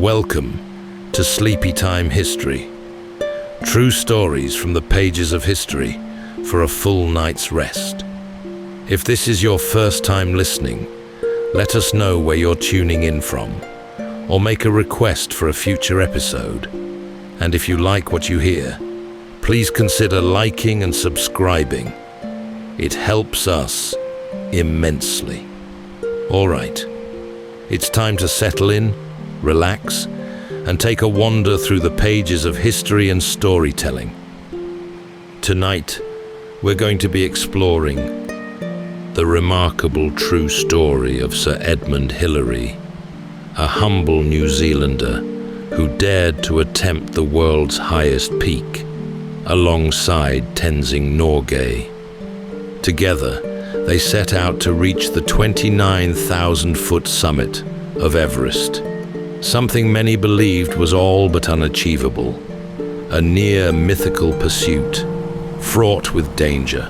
Welcome to Sleepytime History. True stories from the pages of history for a full night's rest. If this is your first time listening, let us know where you're tuning in from, or make a request for a future episode. And if you like what you hear, please consider liking and subscribing. It helps us immensely. All right, it's time to settle in, relax, and take a wander through the pages of history and storytelling. Tonight, we're going to be exploring the remarkable true story of Sir Edmund Hillary, a humble New Zealander who dared to attempt the world's highest peak alongside Tenzing Norgay. Together, they set out to reach the 29,000-foot summit of Everest, something many believed was all but unachievable, a near mythical pursuit, fraught with danger,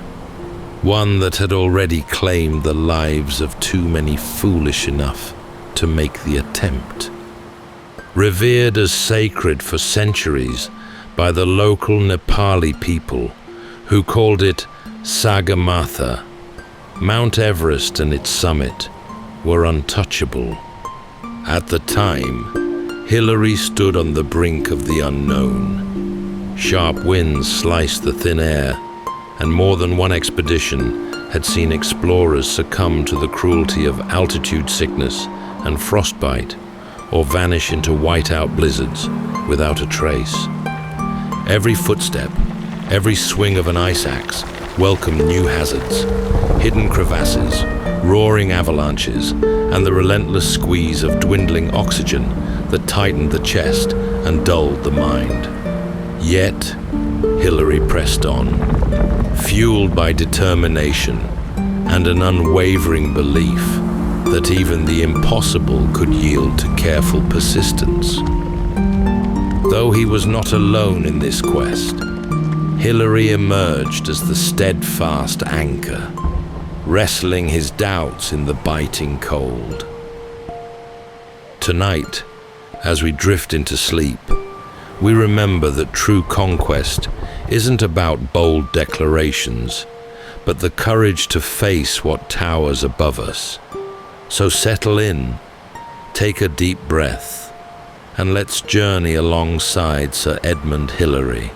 one that had already claimed the lives of too many foolish enough to make the attempt. Revered as sacred for centuries by the local Nepali people who called it Sagarmatha, Mount Everest and its summit were untouchable. At the time, Hillary stood on the brink of the unknown. Sharp winds sliced the thin air, and more than one expedition had seen explorers succumb to the cruelty of altitude sickness and frostbite, or vanish into whiteout blizzards without a trace. Every footstep, every swing of an ice axe welcomed new hazards, hidden crevasses, roaring avalanches, and the relentless squeeze of dwindling oxygen that tightened the chest and dulled the mind. Yet, Hillary pressed on, fueled by determination and an unwavering belief that even the impossible could yield to careful persistence. Though he was not alone in this quest, Hillary emerged as the steadfast anchor, wrestling his doubts in the biting cold. Tonight, as we drift into sleep, we remember that true conquest isn't about bold declarations, but the courage to face what towers above us. So settle in, take a deep breath, and let's journey alongside Sir Edmund Hillary,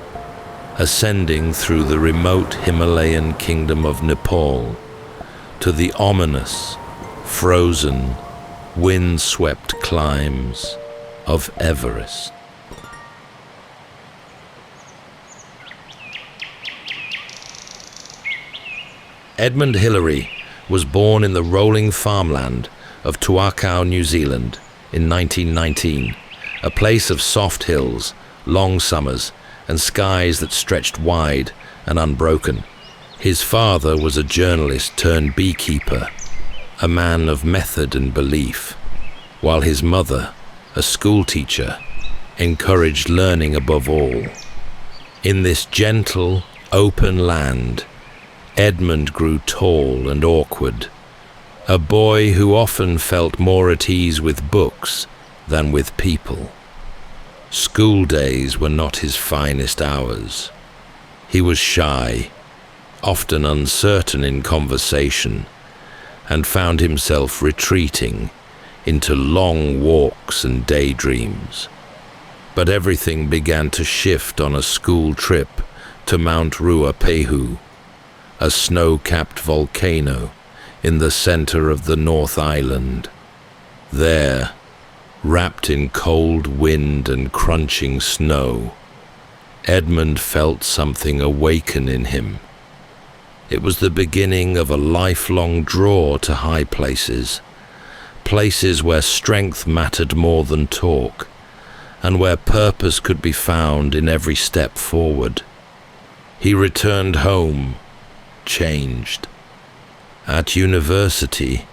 ascending through the remote Himalayan kingdom of Nepal to the ominous, frozen, wind-swept climbs of Everest. Edmund Hillary was born in the rolling farmland of Tuakau, New Zealand in 1919, a place of soft hills, long summers, and skies that stretched wide and unbroken. His father was a journalist turned beekeeper, a man of method and belief, while his mother, a schoolteacher, encouraged learning above all. In this gentle, open land, Edmund grew tall and awkward, a boy who often felt more at ease with books than with people. School days were not his finest hours. He was shy, often uncertain in conversation, and found himself retreating into long walks and daydreams. But everything began to shift on a school trip to Mount Ruapehu, a snow-capped volcano in the center of the North Island. There, wrapped in cold wind and crunching snow, Edmund felt something awaken in him. It was the beginning of a lifelong draw to high places, places where strength mattered more than talk, and where purpose could be found in every step forward. He returned home, changed. At university,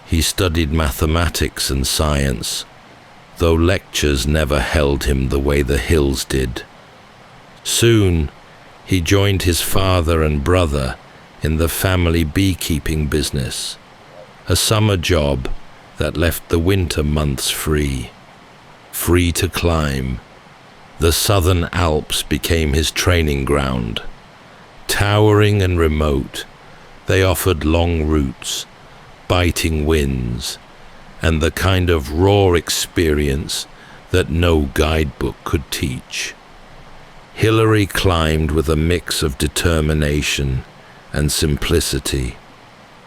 he studied mathematics and science, though lectures never held him the way the hills did. Soon, he joined his father and brother in the family beekeeping business, a summer job that left the winter months free. free to climb. The southern Alps became his training ground. Towering and remote, they offered long routes, biting winds, and the kind of raw experience that no guidebook could teach. Hilary climbed with a mix of determination and simplicity.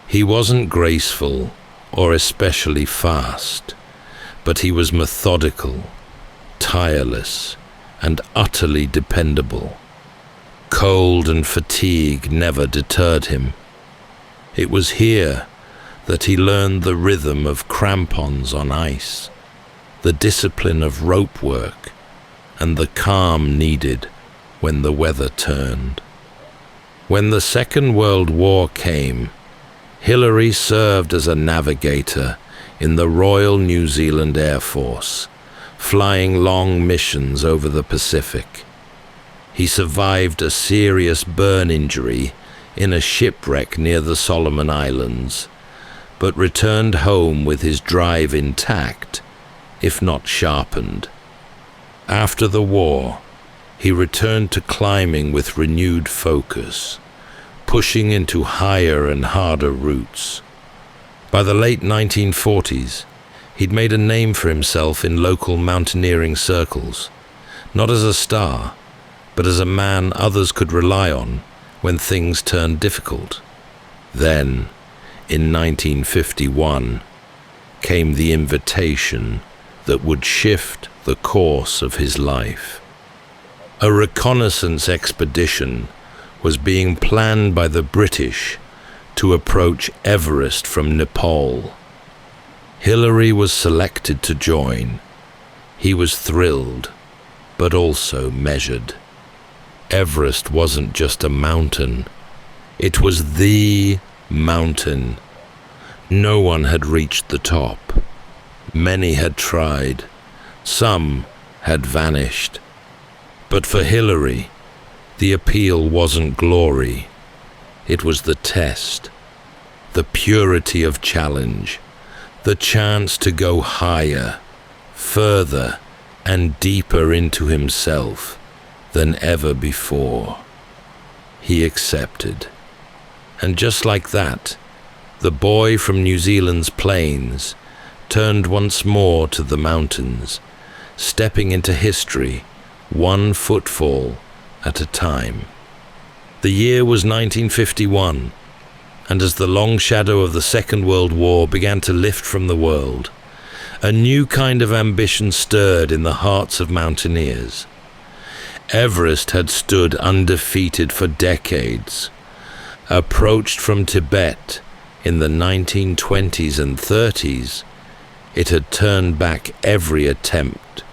He wasn't graceful or especially fast, but he was methodical, tireless, and utterly dependable. Cold and fatigue never deterred him. It was here that he learned the rhythm of crampons on ice, the discipline of rope work, and the calm needed when the weather turned. When the Second World War came, Hilary served as a navigator in the Royal New Zealand Air Force, flying long missions over the Pacific. He survived a serious burn injury in a shipwreck near the Solomon Islands, but returned home with his drive intact, if not sharpened. After the war, he returned to climbing with renewed focus, pushing into higher and harder routes. By the late 1940s, he'd made a name for himself in local mountaineering circles, not as a star, but as a man others could rely on when things turned difficult. Then, in 1951, came the invitation that would shift the course of his life. A reconnaissance expedition was being planned by the British to approach Everest from Nepal. Hilary was selected to join. He was thrilled, but also measured. Everest wasn't just a mountain. It was the mountain. No one had reached the top. Many had tried. Some had vanished. But for Hilary, the appeal wasn't glory. It was the test, the purity of challenge, the chance to go higher, further, and deeper into himself than ever before. He accepted. And just like that, the boy from New Zealand's plains turned once more to the mountains, stepping into history, one footfall at a time. The year was 1951, and as the long shadow of the Second World War began to lift from the world, a new kind of ambition stirred in the hearts of mountaineers. Everest had stood undefeated for decades. Approached from Tibet in the 1920s and 30s, it had turned back every attempt,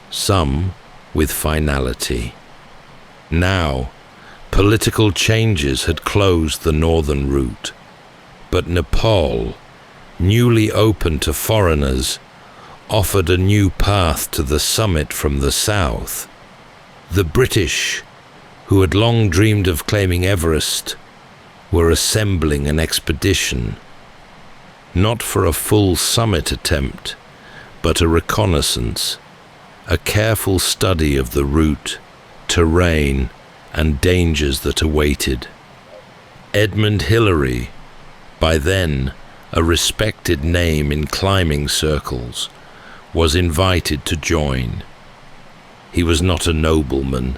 some with finality. Now, political changes had closed the northern route, but Nepal, newly open to foreigners, offered a new path to the summit from the south. The British, who had long dreamed of claiming Everest, were assembling an expedition, not for a full summit attempt, but a reconnaissance, a careful study of the route, terrain, and dangers that awaited. Edmond Hilary, by then a respected name in climbing circles, was invited to join. He was not a nobleman,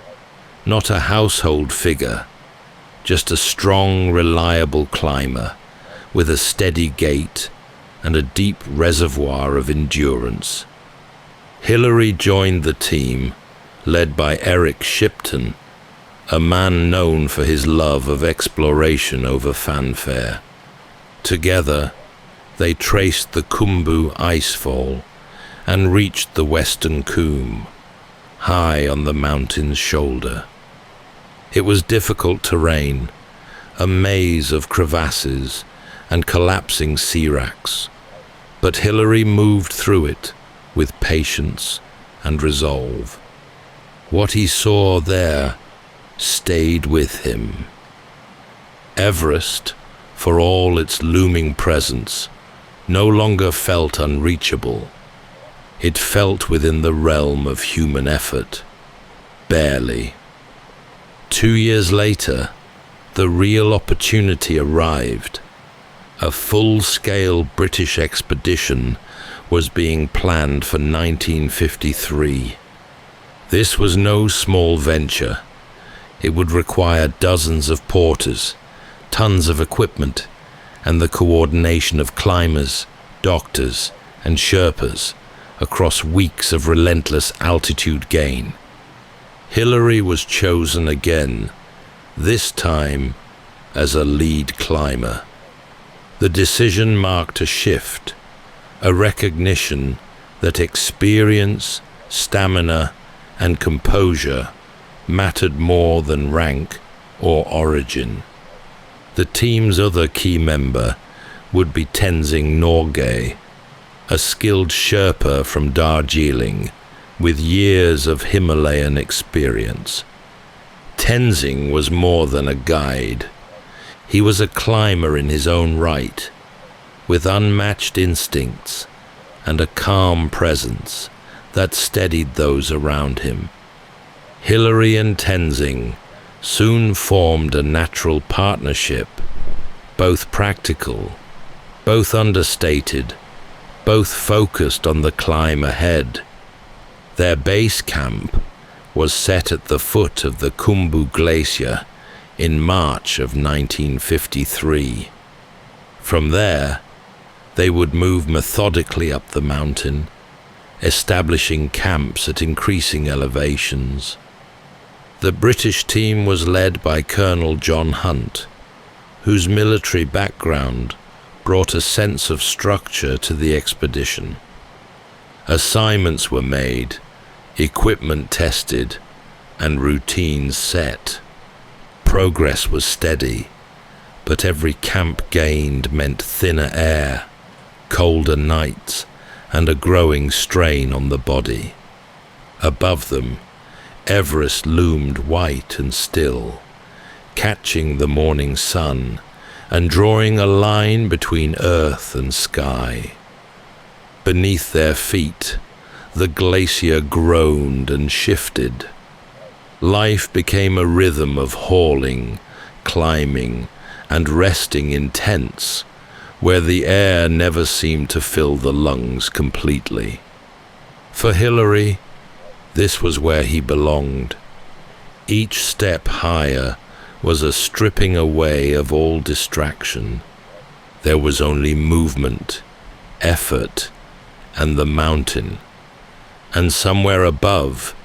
not a household figure, just a strong, reliable climber with a steady gait and a deep reservoir of endurance. Hilary joined the team, led by Eric Shipton, a man known for his love of exploration over fanfare. Together, they traced the Khumbu icefall and reached the western Coombe, high on the mountain's shoulder. It was difficult terrain, a maze of crevasses and collapsing seracs, but Hilary moved through it with patience and resolve. What he saw there stayed with him. Everest, for all its looming presence, no longer felt unreachable. It felt within the realm of human effort. Barely. 2 years later, the real opportunity arrived. A full-scale British expedition was being planned for 1953. This was no small venture. It would require dozens of porters, tons of equipment, and the coordination of climbers, doctors, and Sherpas across weeks of relentless altitude gain. Hillary was chosen again, this time as a lead climber. The decision marked a shift, a recognition that experience, stamina, and composure mattered more than rank or origin. The team's other key member would be Tenzing Norgay, a skilled Sherpa from Darjeeling with years of Himalayan experience. Tenzing was more than a guide. He was a climber in his own right, with unmatched instincts and a calm presence that steadied those around him. Hillary and Tenzing soon formed a natural partnership, both practical, both understated, both focused on the climb ahead. Their base camp was set at the foot of the Khumbu Glacier in March of 1953. From there, they would move methodically up the mountain, establishing camps at increasing elevations. The British team was led by Colonel John Hunt, whose military background brought a sense of structure to the expedition. Assignments were made, equipment tested, and routines set. Progress was steady, but every camp gained meant thinner air, colder nights, and a growing strain on the body. Above them, Everest loomed white and still, catching the morning sun and drawing a line between earth and sky. Beneath their feet, the glacier groaned and shifted. Life became a rhythm of hauling, climbing, and resting in tents, where the air never seemed to fill the lungs completely. For Hillary, this was where he belonged. Each step higher was a stripping away of all distraction. There was only movement, effort, and the mountain. And somewhere above,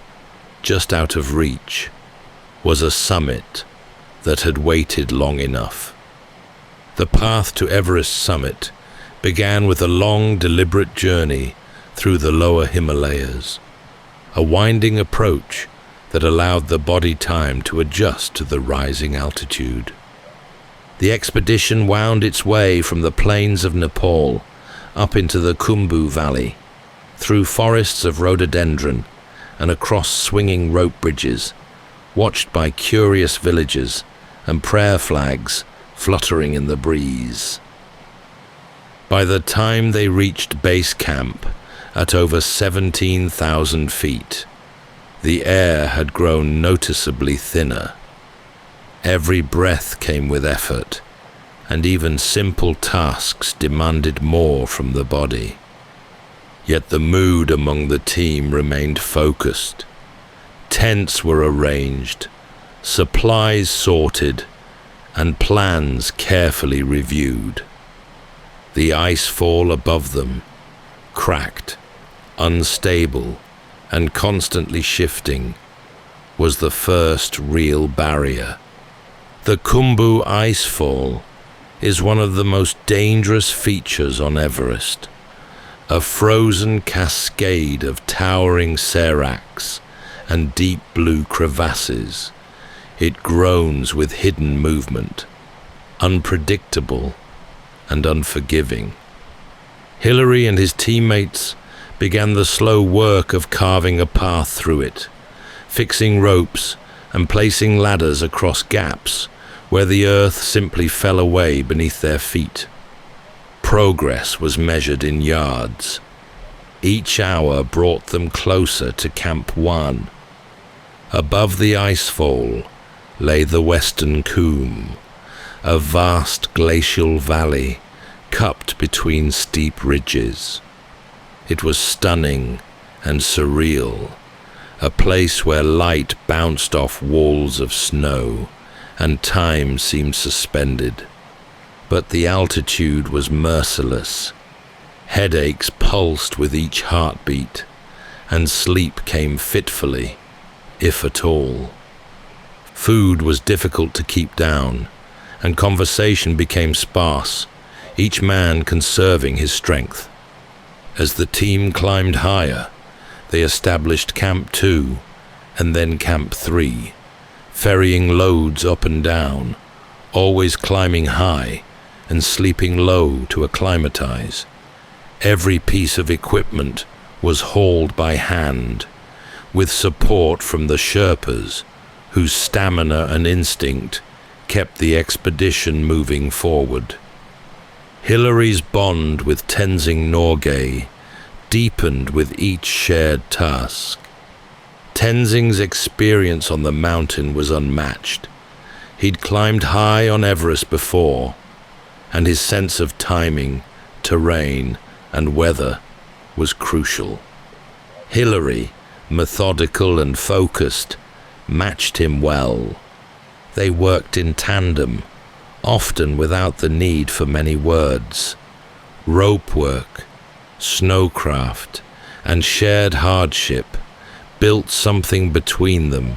just out of reach, was a summit that had waited long enough. The path to Everest summit began with a long, deliberate journey through the lower Himalayas, a winding approach that allowed the body time to adjust to the rising altitude. The expedition wound its way from the plains of Nepal up into the Khumbu Valley, through forests of rhododendron and across swinging rope bridges, watched by curious villagers and prayer flags fluttering in the breeze. By the time they reached base camp at over 17,000 feet, the air had grown noticeably thinner. Every breath came with effort, and even simple tasks demanded more from the body. Yet the mood among the team remained focused. Tents were arranged, supplies sorted, and plans carefully reviewed. The ice fall above them, cracked, unstable, and constantly shifting, was the first real barrier. The Khumbu icefall is one of the most dangerous features on Everest, a frozen cascade of towering seracs and deep blue crevasses. It groans with hidden movement, unpredictable and unforgiving. Hillary and his teammates began the slow work of carving a path through it, fixing ropes and placing ladders across gaps where the earth simply fell away beneath their feet. Progress was measured in yards. Each hour brought them closer to Camp 1. Above the icefall lay the Western Combe, a vast glacial valley cupped between steep ridges. It was stunning and surreal, a place where light bounced off walls of snow and time seemed suspended. But the altitude was merciless. Headaches pulsed with each heartbeat, and sleep came fitfully, if at all. Food was difficult to keep down, and conversation became sparse, each man conserving his strength. As the team climbed higher, they established Camp 2 and then Camp 3, ferrying loads up and down, always climbing high and sleeping low to acclimatize. Every piece of equipment was hauled by hand, with support from the Sherpas, whose stamina and instinct kept the expedition moving forward. Hilary's bond with Tenzing Norgay deepened with each shared task. Tenzing's experience on the mountain was unmatched. He'd climbed high on Everest before, and his sense of timing, terrain, and weather was crucial. Hilary, methodical and focused, matched him well. They worked in tandem, often without the need for many words. Rope work, snowcraft, and shared hardship built something between them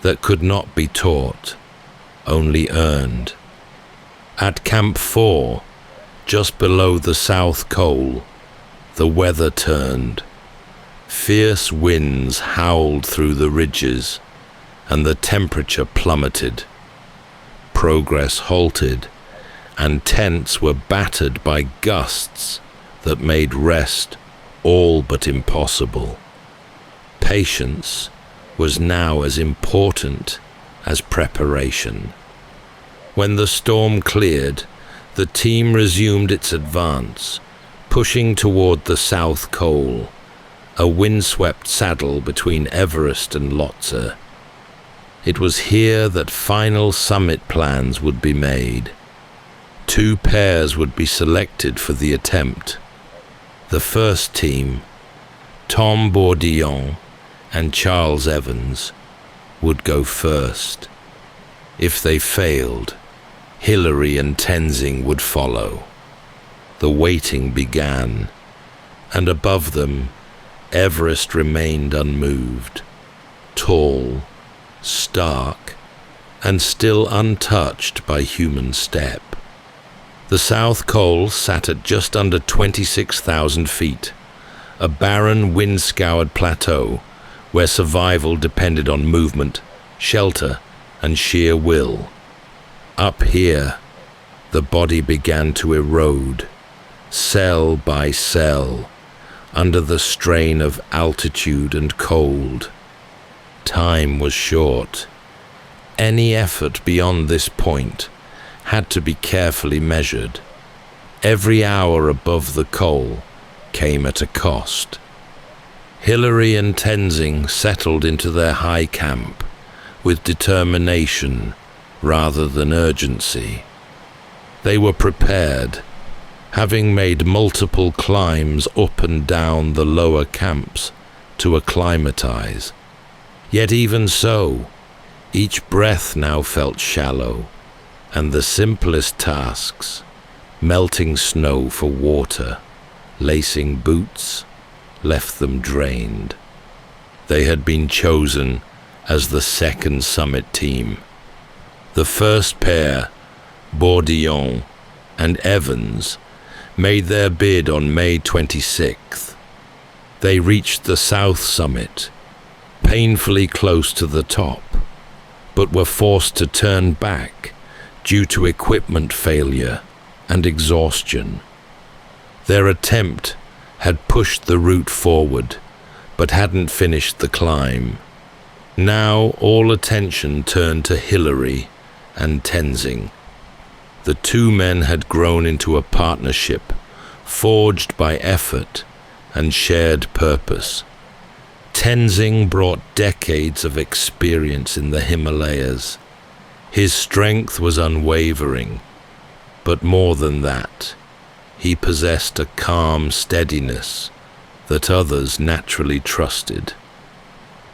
that could not be taught, only earned. At Camp 4, just below the South Col, the weather turned. Fierce winds howled through the ridges, and the temperature plummeted. Progress halted, and tents were battered by gusts that made rest all but impossible. Patience was now as important as preparation. When the storm cleared, the team resumed its advance, pushing toward the South Col, a windswept saddle between Everest and Lhotse. It was here that final summit plans would be made. 2 pairs would be selected for the attempt. The first team, Tom Bourdillon and Charles Evans, would go first. If they failed, Hilary and Tenzing would follow. The waiting began, and above them, Everest remained unmoved, tall, stark, and still untouched by human step. The South Col sat at just under 26,000 feet, a barren, wind-scoured plateau where survival depended on movement, shelter, and sheer will. Up here, the body began to erode, cell by cell, under the strain of altitude and cold. Time was short. Any effort beyond this point had to be carefully measured. Every hour above the Col came at a cost. Hilary and Tenzing settled into their high camp with determination rather than urgency. They were prepared, having made multiple climbs up and down the lower camps to acclimatize. Yet even so, each breath now felt shallow, and the simplest tasks, melting snow for water, lacing boots, left them drained. They had been chosen as the second summit team. The first pair, Bourdillon and Evans, made their bid on May 26th. They reached the south summit, painfully close to the top, but were forced to turn back due to equipment failure and exhaustion. Their attempt had pushed the route forward, but hadn't finished the climb. Now all attention turned to Hilary and Tenzing. The 2 men had grown into a partnership, forged by effort and shared purpose. Tenzing brought decades of experience in the Himalayas. His strength was unwavering, but more than that, he possessed a calm steadiness that others naturally trusted.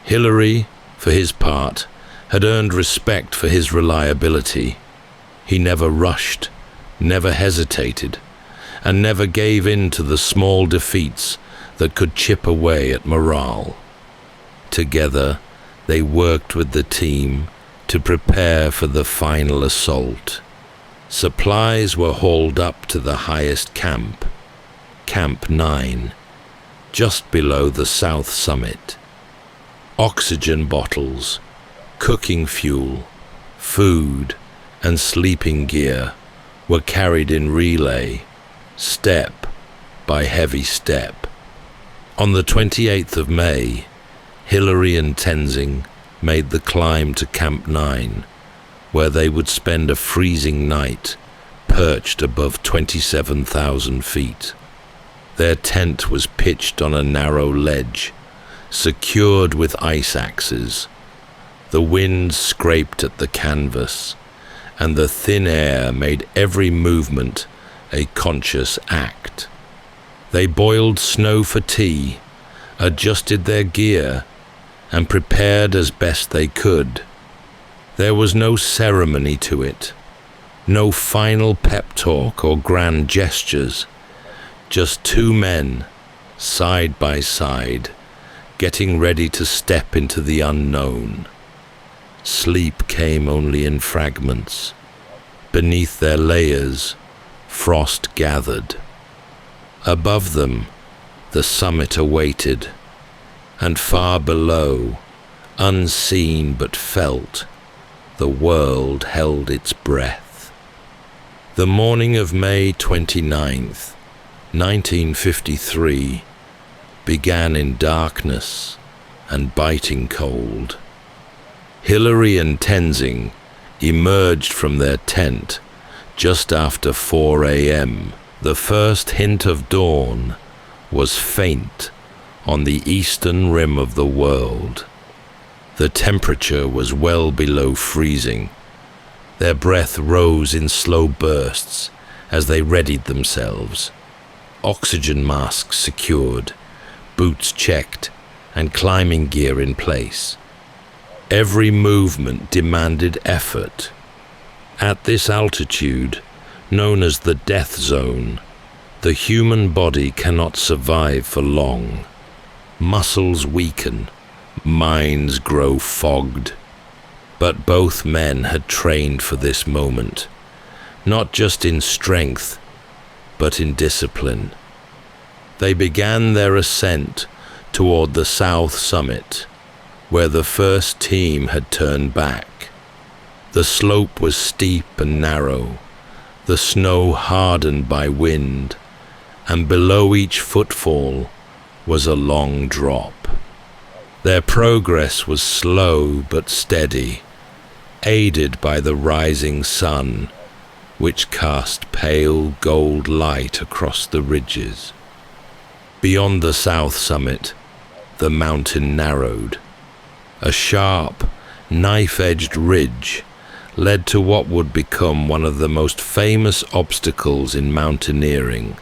Hilary, for his part, had earned respect for his reliability. He never rushed, never hesitated, and never gave in to the small defeats that could chip away at morale. Together, they worked with the team to prepare for the final assault. Supplies were hauled up to the highest camp, Camp 9, just below the south summit. Oxygen bottles, cooking fuel, food, and sleeping gear were carried in relay, step by heavy step. On the 28th of May, Hilary and Tenzing made the climb to Camp 9, where they would spend a freezing night perched above 27,000 feet. Their tent was pitched on a narrow ledge, secured with ice axes. The wind scraped at the canvas, and the thin air made every movement a conscious act. They boiled snow for tea, adjusted their gear, and prepared as best they could. There was no ceremony to it, no final pep talk or grand gestures, just two men, side by side, getting ready to step into the unknown. Sleep came only in fragments. Beneath their layers, frost gathered. Above them, the summit awaited, and far below, unseen but felt, the world held its breath. The morning of May 29th, 1953, began in darkness and biting cold. Hilary and Tenzing emerged from their tent just after 4 a.m. The first hint of dawn was faint on the eastern rim of the world. The temperature was well below freezing. Their breath rose in slow bursts as they readied themselves. Oxygen masks secured, boots checked, and climbing gear in place. Every movement demanded effort. At this altitude, known as the death zone, the human body cannot survive for long. Muscles weaken, minds grow fogged. But both men had trained for this moment, not just in strength, but in discipline. They began their ascent toward the south summit, where the first team had turned back. The slope was steep and narrow, the snow hardened by wind, and below each footfall was a long drop. Their progress was slow but steady, aided by the rising sun, which cast pale gold light across the ridges. Beyond the south summit, the mountain narrowed. A sharp, knife-edged ridge led to what would become one of the most famous obstacles in mountaineering,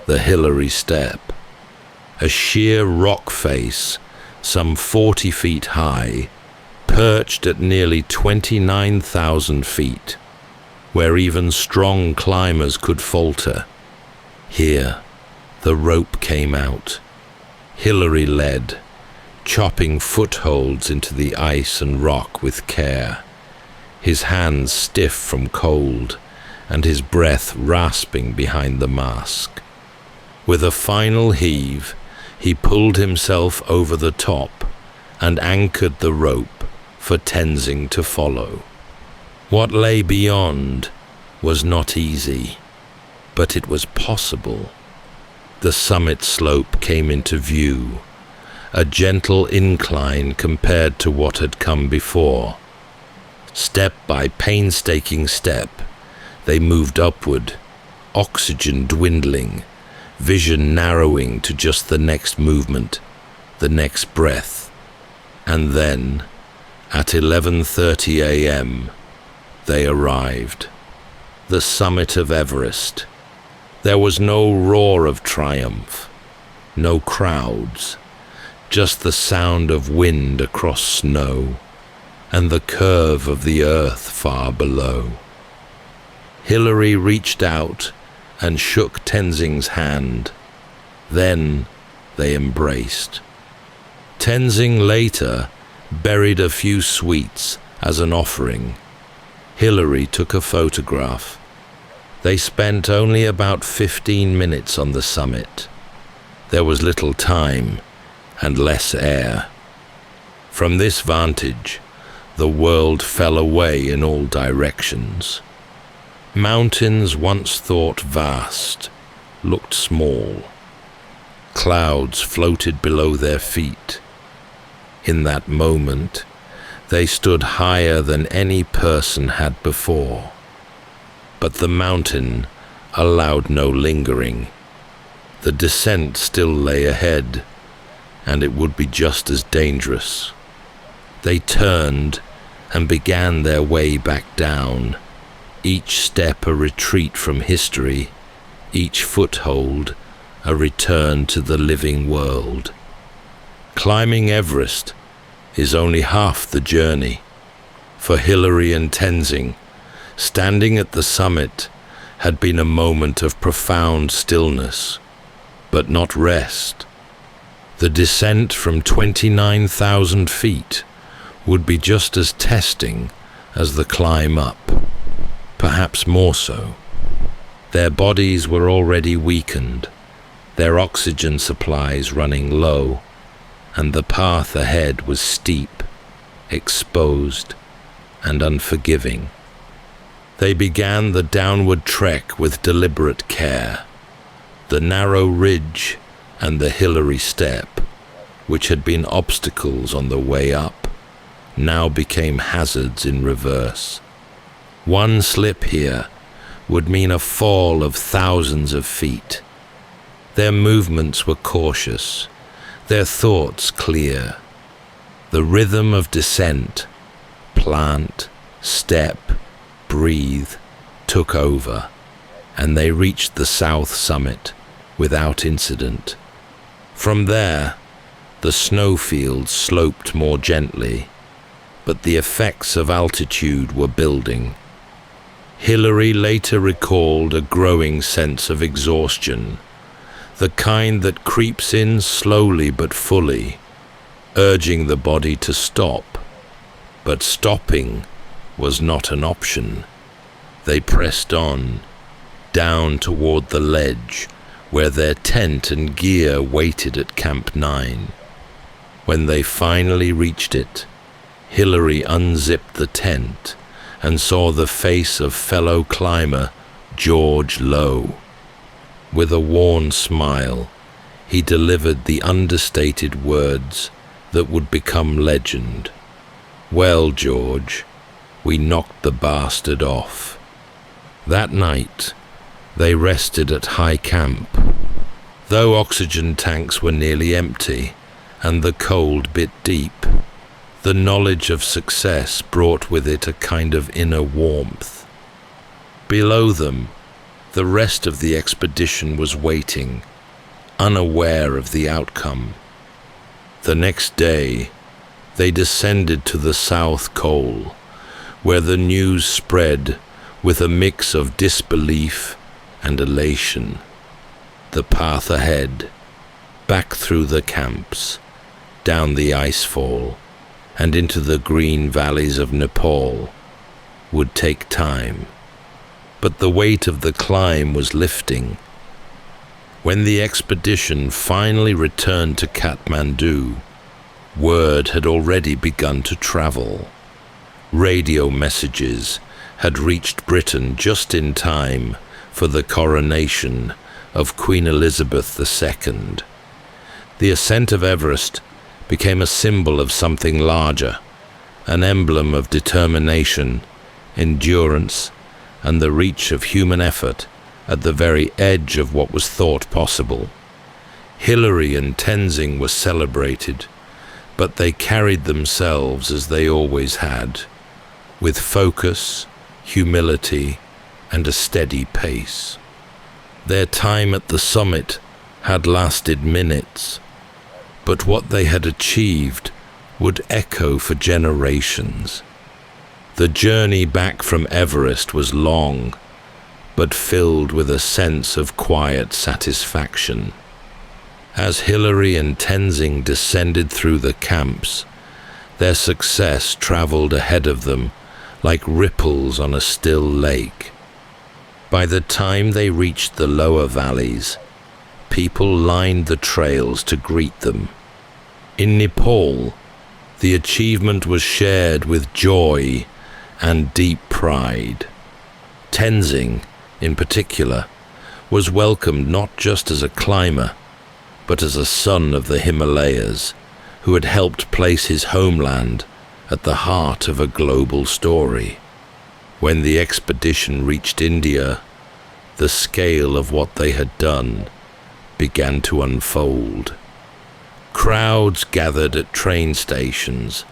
the Hilary Step. A sheer rock face, some 40 feet high, perched at nearly 29,000 feet, where even strong climbers could falter. Here, the rope came out. Hilary led, chopping footholds into the ice and rock with care, his hands stiff from cold and his breath rasping behind the mask. With a final heave, he pulled himself over the top and anchored the rope for Tenzing to follow. What lay beyond was not easy, but it was possible. The summit slope came into view, a gentle incline compared to what had come before. Step by painstaking step, they moved upward, oxygen dwindling, vision narrowing to just the next movement, the next breath. And then, at 11:30 a.m., they arrived. The summit of Everest. There was no roar of triumph, no crowds, just the sound of wind across snow and the curve of the earth far below. Hilary reached out and shook Tenzing's hand. Then they embraced. Tenzing later buried a few sweets as an offering. Hilary took a photograph. They spent only about 15 minutes on the summit. There was little time and less air. From this vantage, the world fell away in all directions. Mountains once thought vast looked small. Clouds floated below their feet. In that moment, they stood higher than any person had before. But the mountain allowed no lingering. The descent still lay ahead, and it would be just as dangerous. They turned and began their way back down, each step a retreat from history, each foothold a return to the living world. Climbing Everest is only half the journey. For Hilary and Tenzing, standing at the summit had been a moment of profound stillness, but not rest. The descent from 29,000 feet would be just as testing as the climb up, perhaps more so. Their bodies were already weakened, their oxygen supplies running low, and the path ahead was steep, exposed, and unforgiving. They began the downward trek with deliberate care. The narrow ridge and the Hilary step, which had been obstacles on the way up, now became hazards in reverse. One slip here would mean a fall of thousands of feet. Their movements were cautious, their thoughts clear. The rhythm of descent, plant, step, breathe, took over, and they reached the south summit without incident. From there, the snowfields sloped more gently, but the effects of altitude were building. Hilary later recalled a growing sense of exhaustion, the kind that creeps in slowly but fully, urging the body to stop. But stopping was not an option. They pressed on, down toward the ledge, where their tent and gear waited at Camp 9. When they finally reached it, Hilary unzipped the tent and saw the face of fellow climber George Lowe. With a worn smile, he delivered the understated words that would become legend. "Well, George, we knocked the bastard off." That night, they rested at High Camp. Though oxygen tanks were nearly empty and the cold bit deep, the knowledge of success brought with it a kind of inner warmth. Below them, the rest of the expedition was waiting, unaware of the outcome. The next day, they descended to the South Col, where the news spread with a mix of disbelief and elation. The path ahead, back through the camps, down the icefall, and into the green valleys of Nepal, would take time. But the weight of the climb was lifting. When the expedition finally returned to Kathmandu, word had already begun to travel. Radio messages had reached Britain just in time for the coronation of Queen Elizabeth II. The ascent of Everest became a symbol of something larger, an emblem of determination, endurance, and the reach of human effort at the very edge of what was thought possible. Hilary and Tenzing were celebrated, but they carried themselves as they always had, with focus, humility, and a steady pace. Their time at the summit had lasted minutes, but what they had achieved would echo for generations. The journey back from Everest was long, but filled with a sense of quiet satisfaction. As Hilary and Tenzing descended through the camps, their success traveled ahead of them like ripples on a still lake. By the time they reached the lower valleys, people lined the trails to greet them. In Nepal, the achievement was shared with joy and deep pride. Tenzing, in particular, was welcomed not just as a climber, but as a son of the Himalayas, who had helped place his homeland at the heart of a global story. When the expedition reached India, the scale of what they had done began to unfold. Crowds gathered at train stations,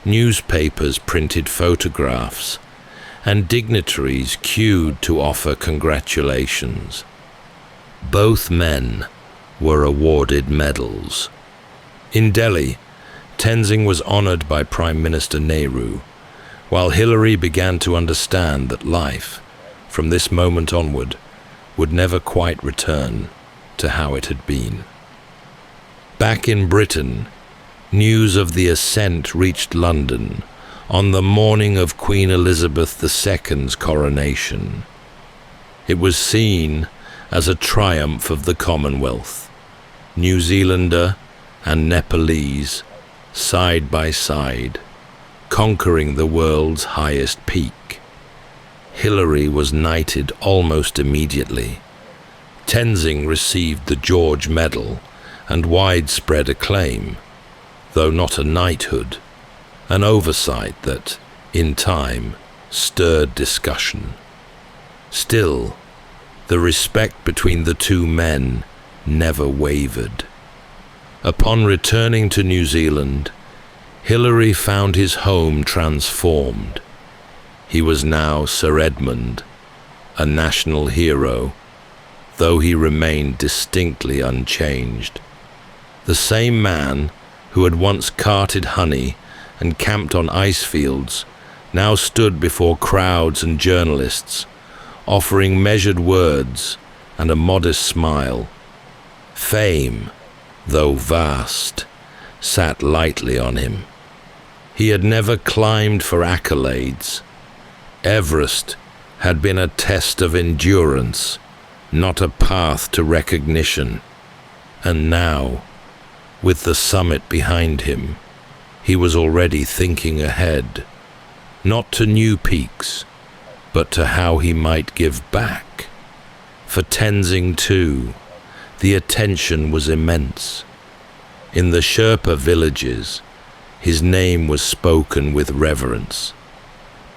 newspapers printed photographs, and dignitaries queued to offer congratulations. Both men were awarded medals. In Delhi, Tenzing was honored by Prime Minister Nehru, while Hilary began to understand that life, from this moment onward, would never quite return to how it had been. Back in Britain, news of the ascent reached London on the morning of Queen Elizabeth II's coronation. It was seen as a triumph of the Commonwealth. New Zealander and Nepalese, side by side, conquering the world's highest peak. Hilary was knighted almost immediately. Tenzing received the George Medal and widespread acclaim, though not a knighthood, an oversight that, in time, stirred discussion. Still, the respect between the two men never wavered. Upon returning to New Zealand, Hilary found his home transformed. He was now Sir Edmond, a national hero, though he remained distinctly unchanged. The same man who had once carted honey and camped on ice fields now stood before crowds and journalists, offering measured words and a modest smile. Fame, though vast, sat lightly on him. He had never climbed for accolades. Everest had been a test of endurance, not a path to recognition. And now, with the summit behind him, he was already thinking ahead, not to new peaks, but to how he might give back. For Tenzing too, the attention was immense. In the Sherpa villages, his name was spoken with reverence.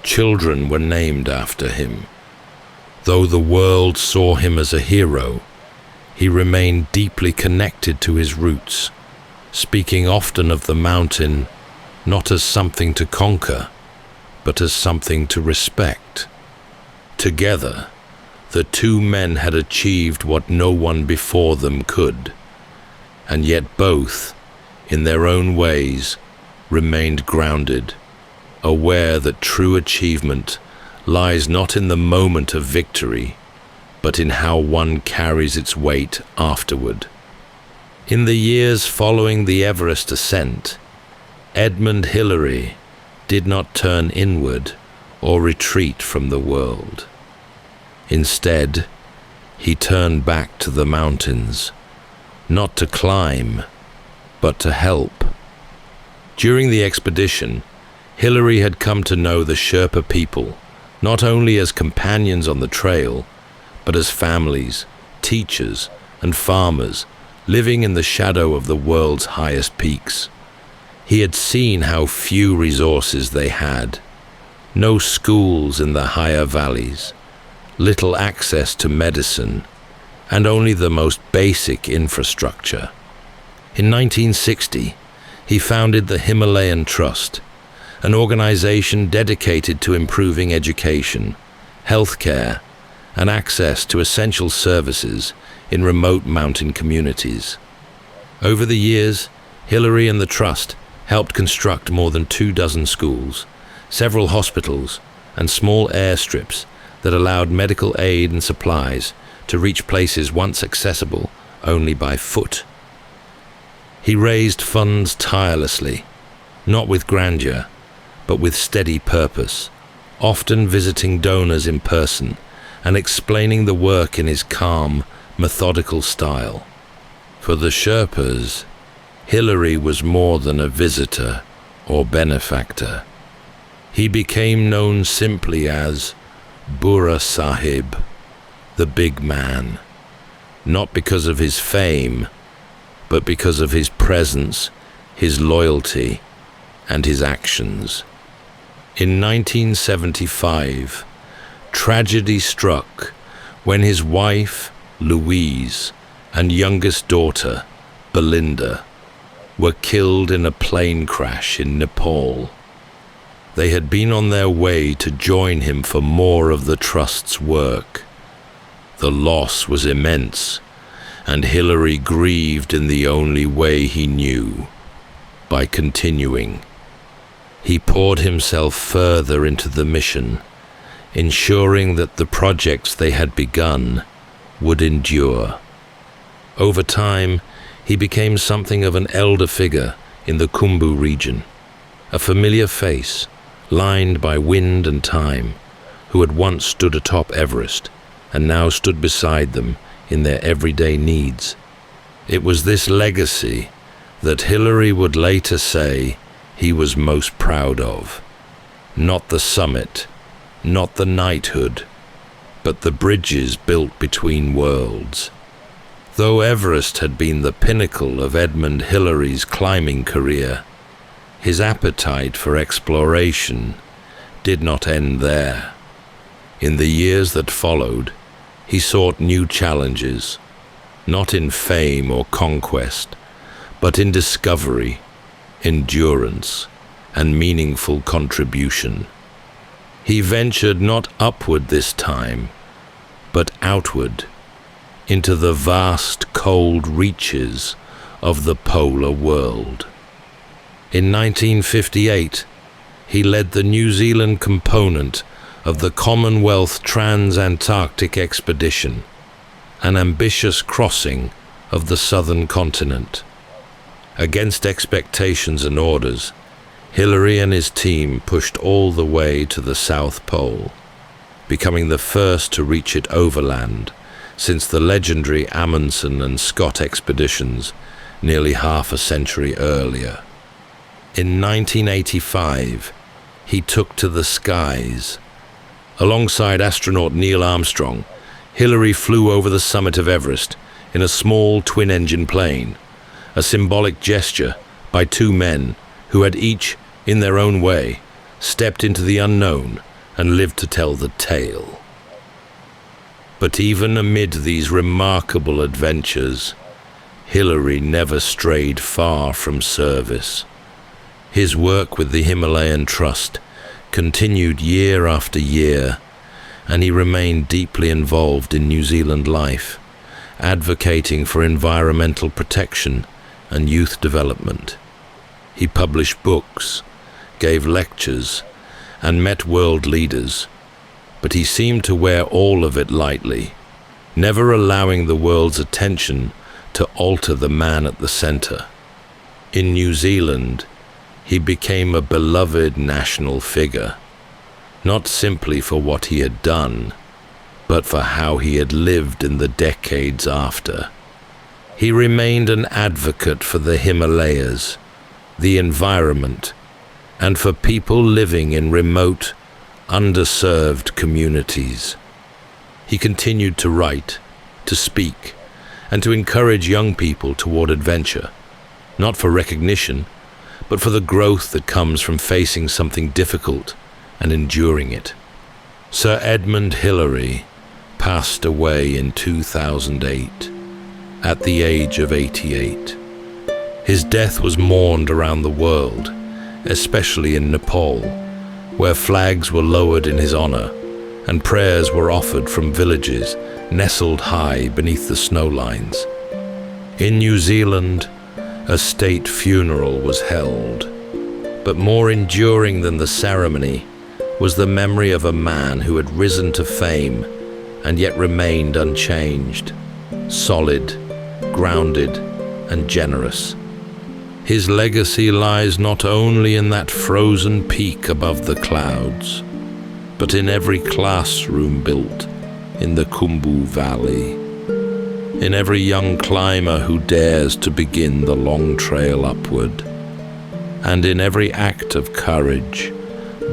Children were named after him. Though the world saw him as a hero, he remained deeply connected to his roots, speaking often of the mountain not as something to conquer, but as something to respect. Together, the two men had achieved what no one before them could, and yet both, in their own ways, remained grounded, aware that true achievement lies not in the moment of victory, but in how one carries its weight afterward. In the years following the Everest ascent, Edmond Hilary did not turn inward or retreat from the world. Instead, he turned back to the mountains, not to climb, but to help. During the expedition, Hilary had come to know the Sherpa people, not only as companions on the trail, but as families, teachers, and farmers living in the shadow of the world's highest peaks. He had seen how few resources they had. No schools in the higher valleys, little access to medicine, and only the most basic infrastructure. In 1960, he founded the Himalayan Trust, an organization dedicated to improving education, healthcare, and access to essential services in remote mountain communities. Over the years, Hillary and the Trust helped construct more than 24 schools, several hospitals, and small airstrips that allowed medical aid and supplies to reach places once accessible only by foot. He raised funds tirelessly, not with grandeur, but with steady purpose, often visiting donors in person and explaining the work in his calm, methodical style. For the Sherpas, Hillary was more than a visitor or benefactor. He became known simply as Burra Sahib, the big man, not because of his fame, but because of his presence, his loyalty, and his actions. In 1975, tragedy struck when his wife, Louise, and youngest daughter, Belinda, were killed in a plane crash in Nepal. They had been on their way to join him for more of the Trust's work. The loss was immense, and Hillary grieved in the only way he knew, by continuing. He poured himself further into the mission, ensuring that the projects they had begun would endure. Over time, he became something of an elder figure in the Khumbu region, a familiar face, lined by wind and time, who had once stood atop Everest and now stood beside them in their everyday needs. It was this legacy that Hillary would later say he was most proud of. Not the summit, not the knighthood, but the bridges built between worlds. Though Everest had been the pinnacle of Edmond Hillary's climbing career, his appetite for exploration did not end there. In the years that followed, he sought new challenges, not in fame or conquest, but in discovery, endurance, and meaningful contribution. He ventured not upward this time, but outward, into the vast cold reaches of the polar world. In 1958, he led the New Zealand component of the Commonwealth Trans-Antarctic Expedition, an ambitious crossing of the southern continent. Against expectations and orders, Hillary and his team pushed all the way to the South Pole, becoming the first to reach it overland since the legendary Amundsen and Scott expeditions nearly half a century earlier. In 1985, he took to the skies. Alongside astronaut Neil Armstrong, Hillary flew over the summit of Everest in a small twin-engine plane, a symbolic gesture by two men who had each, in their own way, stepped into the unknown and lived to tell the tale. But even amid these remarkable adventures, Hillary never strayed far from service. His work with the Himalayan Trust continued year after year, and he remained deeply involved in New Zealand life, advocating for environmental protection and youth development. He published books, gave lectures, and met world leaders, but he seemed to wear all of it lightly, never allowing the world's attention to alter the man at the center. In New Zealand, he became a beloved national figure, not simply for what he had done, but for how he had lived in the decades after. He remained an advocate for the Himalayas, the environment, and for people living in remote, underserved communities. He continued to write, to speak, and to encourage young people toward adventure, not for recognition, but for the growth that comes from facing something difficult and enduring it. Sir Edmund Hillary passed away in 2008 at the age of 88. His death was mourned around the world, especially in Nepal, where flags were lowered in his honor and prayers were offered from villages nestled high beneath the snow lines. In New Zealand, a state funeral was held, but more enduring than the ceremony was the memory of a man who had risen to fame and yet remained unchanged, solid, grounded, and generous. His legacy lies not only in that frozen peak above the clouds, but in every classroom built in the Khumbu Valley, in every young climber who dares to begin the long trail upward, and in every act of courage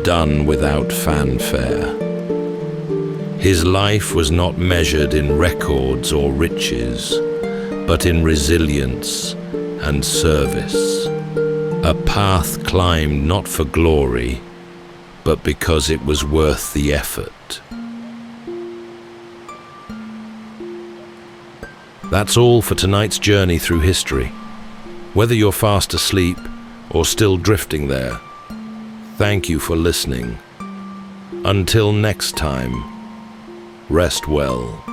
done without fanfare. His life was not measured in records or riches, but in resilience and service, a path climbed not for glory, but because it was worth the effort. That's all for tonight's journey through history. Whether you're fast asleep or still drifting there, thank you for listening. Until next time, rest well.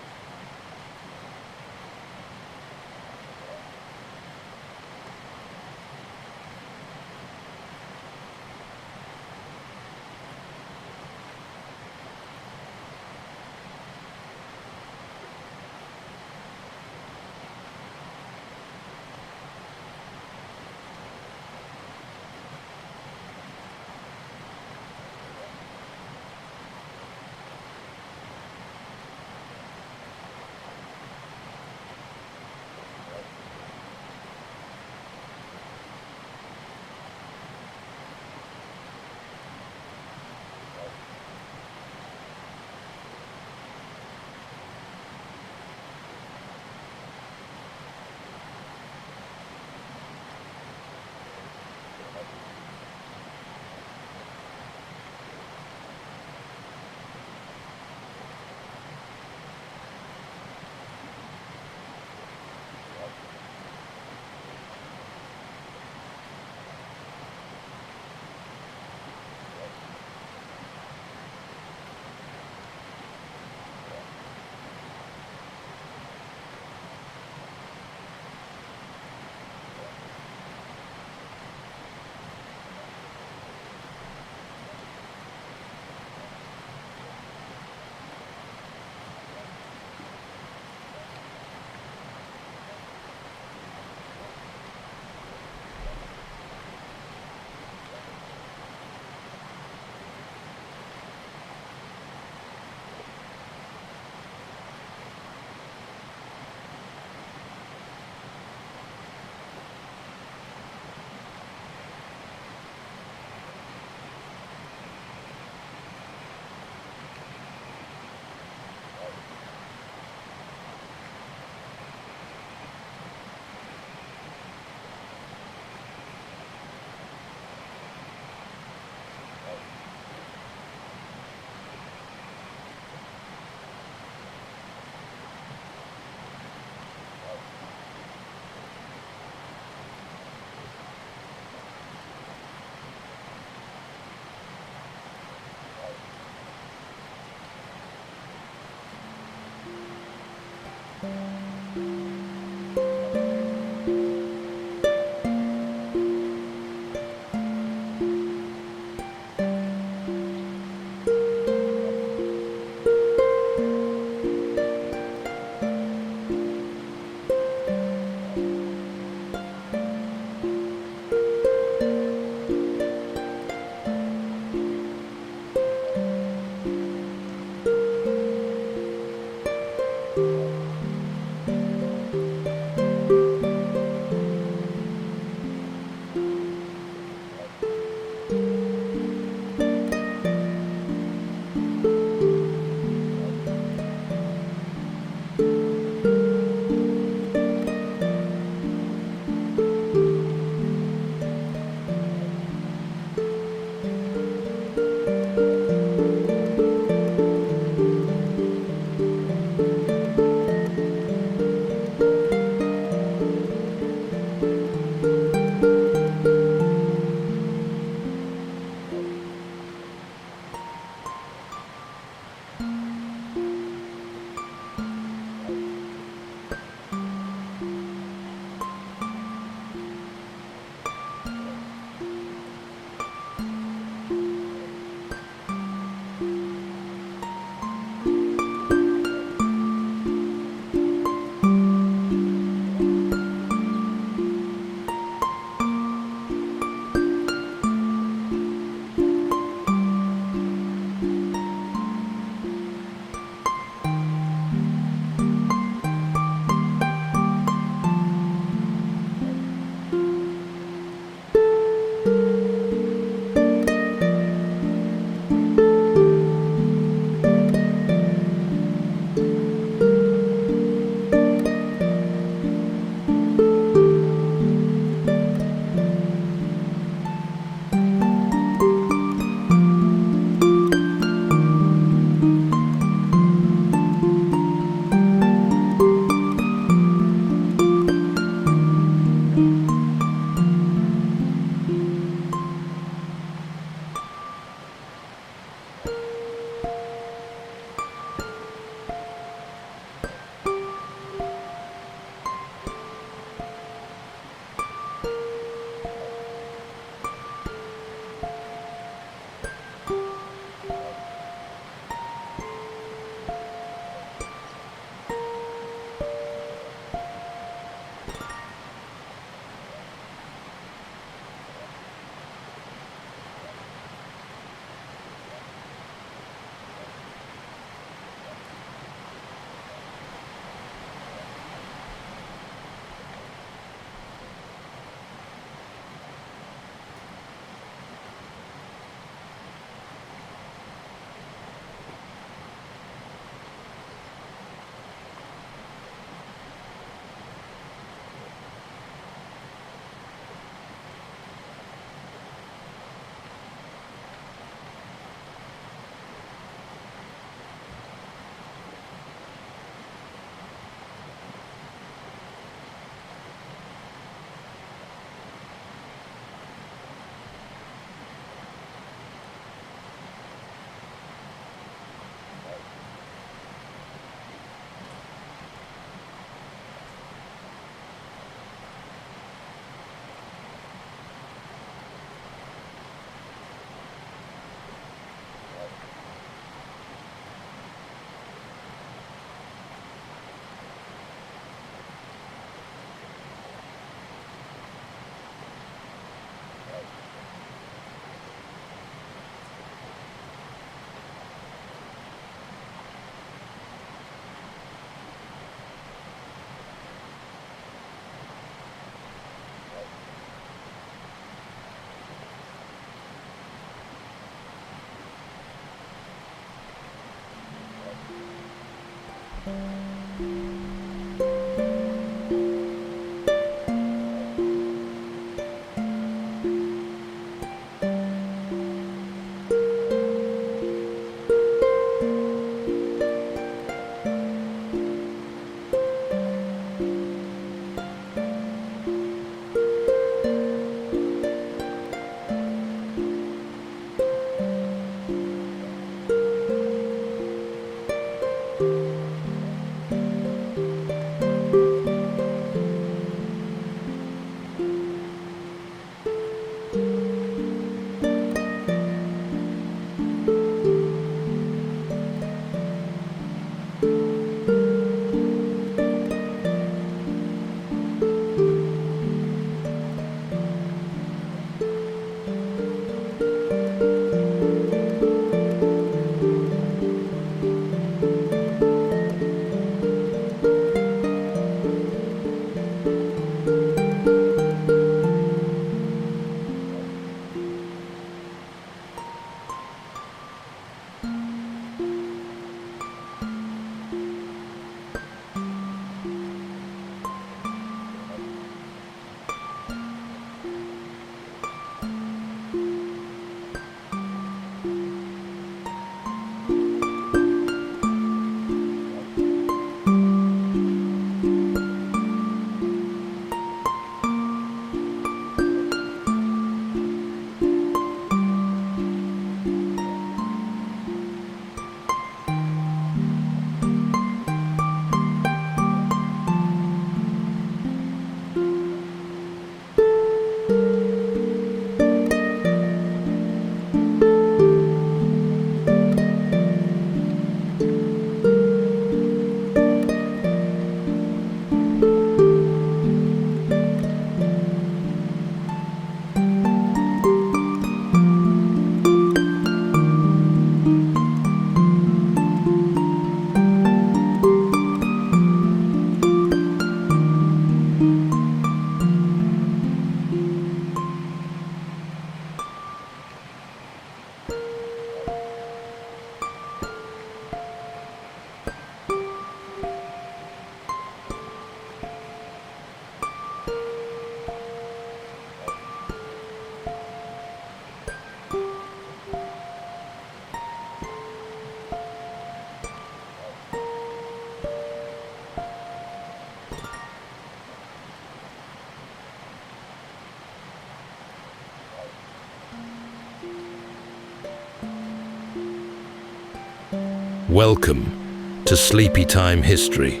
Welcome to Sleepytime History.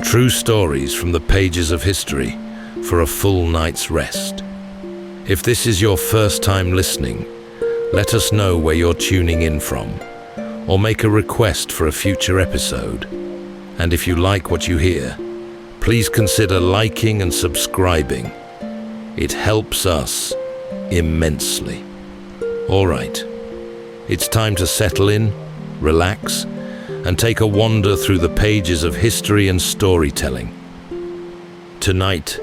True stories from the pages of history for a full night's rest. If this is your first time listening, let us know where you're tuning in from, or make a request for a future episode. And if you like what you hear, please consider liking and subscribing. It helps us immensely. All right, it's time to settle in, relax, and take a wander through the pages of history and storytelling. Tonight,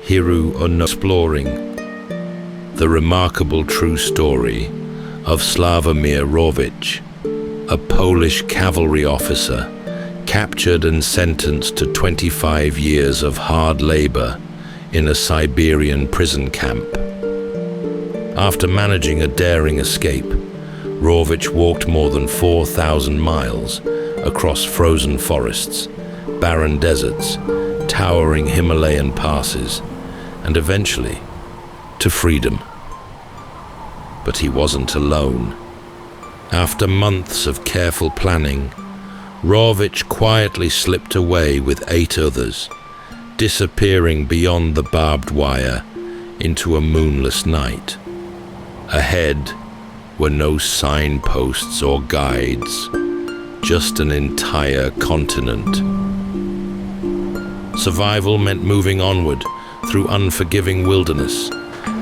exploring the remarkable true story of Sławomir Rawicz, a Polish cavalry officer captured and sentenced to 25 years of hard labor in a Siberian prison camp. After managing a daring escape, Rawicz walked more than 4,000 miles across frozen forests, barren deserts, towering Himalayan passes, and eventually to freedom. But he wasn't alone. After months of careful planning, Rawicz quietly slipped away with 8 others, disappearing beyond the barbed wire into a moonless night. Ahead were no signposts or guides, just an entire continent. Survival meant moving onward through unforgiving wilderness,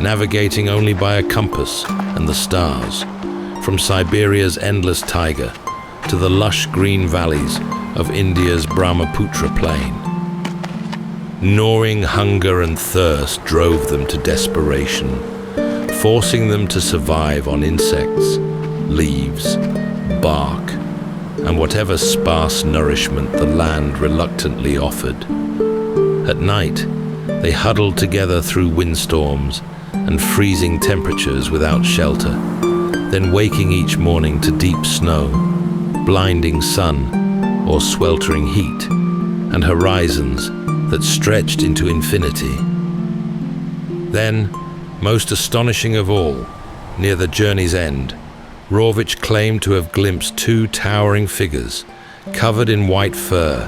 navigating only by a compass and the stars, from Siberia's endless taiga to the lush green valleys of India's Brahmaputra plain. Gnawing hunger and thirst drove them to desperation, forcing them to survive on insects, leaves, bark, and whatever sparse nourishment the land reluctantly offered. At night, they huddled together through windstorms and freezing temperatures without shelter, then waking each morning to deep snow, blinding sun, or sweltering heat, and horizons that stretched into infinity. Then, most astonishing of all, near the journey's end, Rawicz claimed to have glimpsed 2 towering figures, covered in white fur,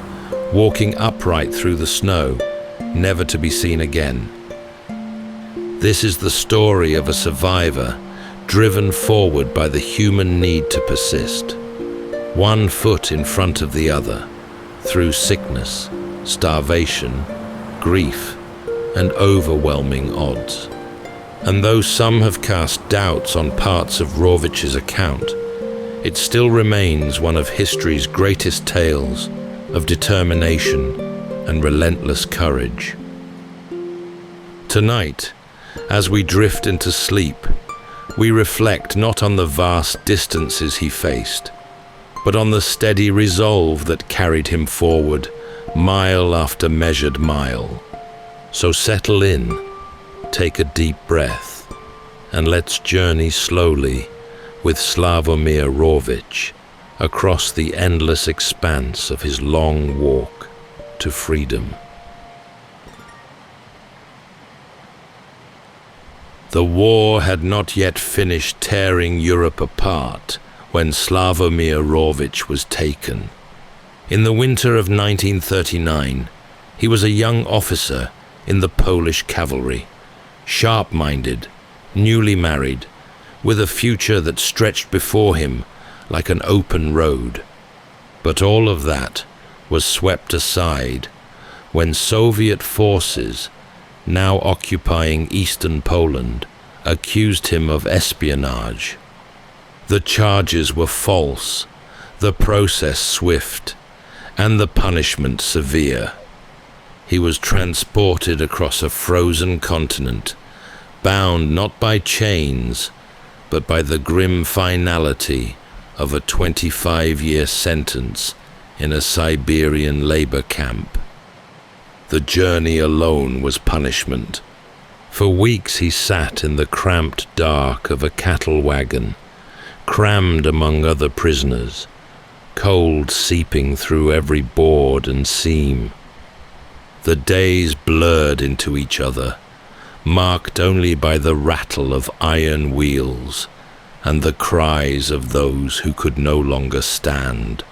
walking upright through the snow, never to be seen again. This is the story of a survivor driven forward by the human need to persist, one foot in front of the other, through sickness, starvation, grief, and overwhelming odds. And though some have cast doubts on parts of Rawicz's account, it still remains one of history's greatest tales of determination and relentless courage. Tonight, as we drift into sleep, we reflect not on the vast distances he faced, but on the steady resolve that carried him forward, mile after measured mile. So settle in, take a deep breath, and let's journey slowly with Sławomir Rawicz across the endless expanse of his long walk to freedom. The war had not yet finished tearing Europe apart when Sławomir Rawicz was taken. In the winter of 1939, he was a young officer in the Polish cavalry, sharp-minded, newly married, with a future that stretched before him like an open road. But all of that was swept aside when Soviet forces, now occupying eastern Poland, accused him of espionage. The charges were false, the process swift, and the punishment severe. He was transported across a frozen continent, bound not by chains, but by the grim finality of a 25-year sentence in a Siberian labor camp. The journey alone was punishment. For weeks he sat in the cramped dark of a cattle wagon, crammed among other prisoners, cold seeping through every board and seam. The days blurred into each other, marked only by the rattle of iron wheels and the cries of those who could no longer stand.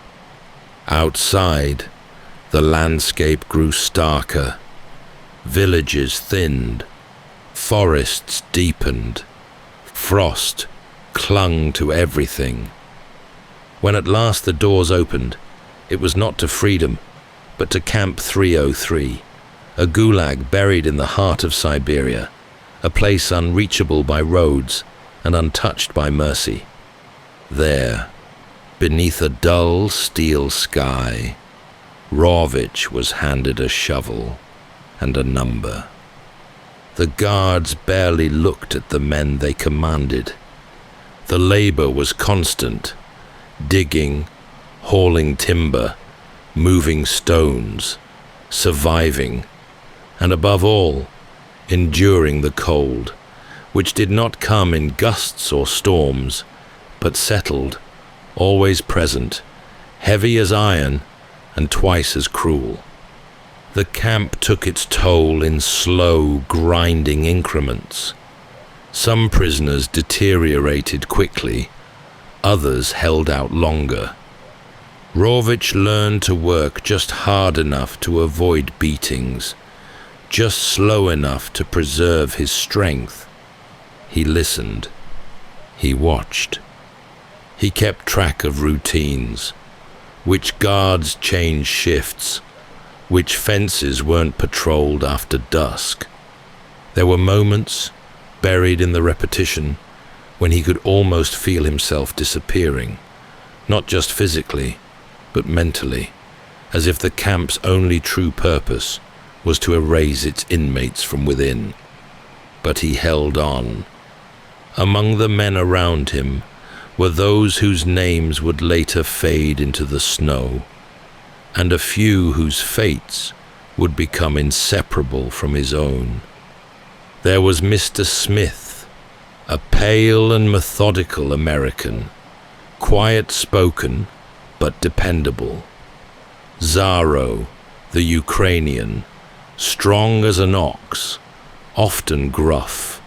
Outside, the landscape grew starker. Villages thinned, forests deepened, frost clung to everything. When at last the doors opened, it was not to freedom, but to Camp 303, a gulag buried in the heart of Siberia, a place unreachable by roads and untouched by mercy. There, beneath a dull steel sky, Rawicz was handed a shovel and a number. The guards barely looked at the men they commanded. The labor was constant, digging, hauling timber, moving stones, surviving, and above all, enduring the cold, which did not come in gusts or storms, but settled, always present, heavy as iron and twice as cruel. The camp took its toll in slow, grinding increments. Some prisoners deteriorated quickly, others held out longer. Rawicz learned to work just hard enough to avoid beatings, just slow enough to preserve his strength. He listened. He watched. He kept track of routines, which guards changed shifts, which fences weren't patrolled after dusk. There were moments, buried in the repetition, when he could almost feel himself disappearing, not just physically, but mentally, as if the camp's only true purpose was to erase its inmates from within. But he held on. Among the men around him were those whose names would later fade into the snow, and a few whose fates would become inseparable from his own. There was Mr. Smith, a pale and methodical American, quiet-spoken but dependable. Zaro, the Ukrainian, strong as an ox, often gruff,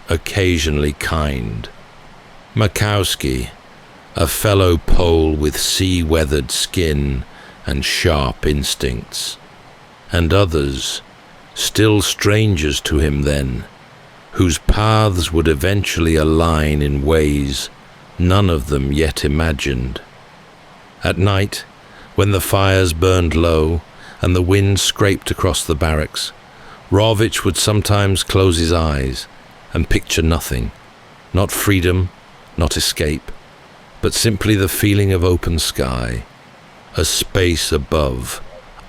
occasionally kind. Makowski, a fellow Pole with sea-weathered skin and sharp instincts. And others, still strangers to him then, whose paths would eventually align in ways none of them yet imagined. At night, when the fires burned low and the wind scraped across the barracks, Rawicz would sometimes close his eyes and picture nothing, not freedom, not escape, but simply the feeling of open sky, a space above,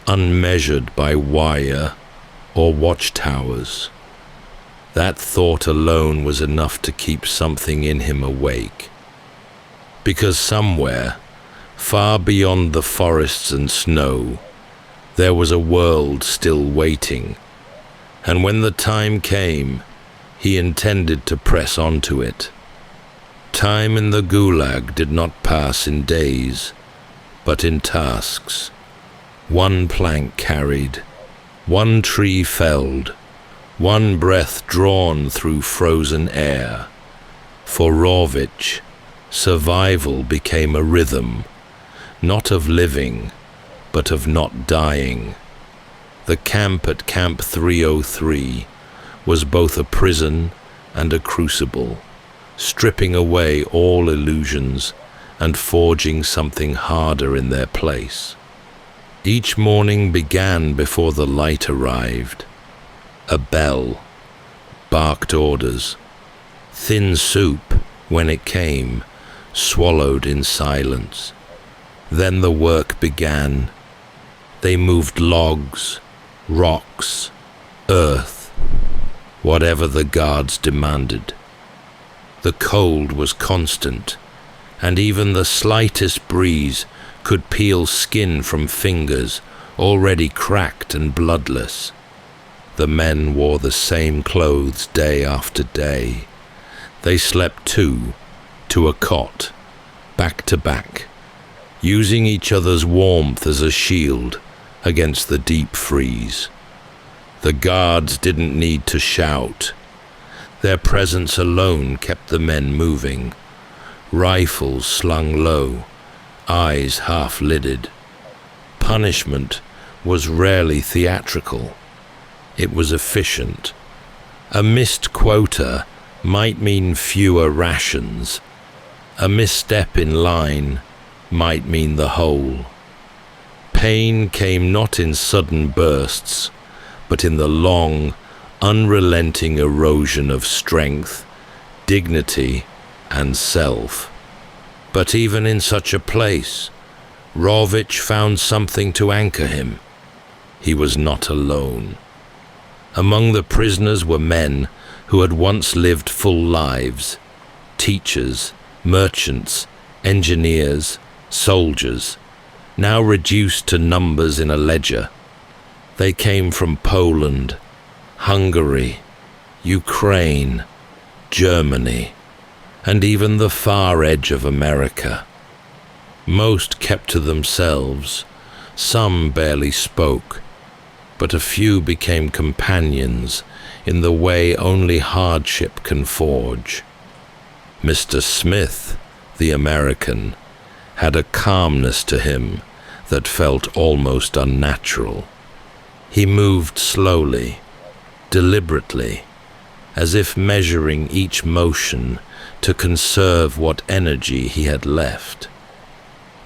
unmeasured by wire or watchtowers. That thought alone was enough to keep something in him awake. Because somewhere, far beyond the forests and snow, there was a world still waiting, and when the time came, he intended to press onto it. Time in the Gulag did not pass in days, but in tasks. One plank carried, one tree felled, one breath drawn through frozen air. For Rawicz, survival became a rhythm, not of living, but of not dying. The camp at Camp 303 was both a prison and a crucible, stripping away all illusions and forging something harder in their place. Each morning began before the light arrived. A bell barked orders. Thin soup, when it came, swallowed in silence. Then the work began. They moved logs, rocks, earth, whatever the guards demanded. The cold was constant, and even the slightest breeze could peel skin from fingers already cracked and bloodless. The men wore the same clothes day after day. They slept two, to a cot, back to back, using each other's warmth as a shield against the deep freeze. The guards didn't need to shout. Their presence alone kept the men moving, rifles slung low, eyes half-lidded. Punishment was rarely theatrical. It was efficient. A missed quota might mean fewer rations. A misstep in line might mean the whole. Pain came not in sudden bursts, but in the long, unrelenting erosion of strength, dignity, and self. But even in such a place, Rawicz found something to anchor him. He was not alone. Among the prisoners were men who had once lived full lives, teachers, merchants, engineers, soldiers, now reduced to numbers in a ledger. They came from Poland, Hungary, Ukraine, Germany, and even the far edge of America. Most kept to themselves, some barely spoke, but a few became companions in the way only hardship can forge. Mr. Smith, the American, had a calmness to him that felt almost unnatural. He moved slowly, deliberately, as if measuring each motion to conserve what energy he had left.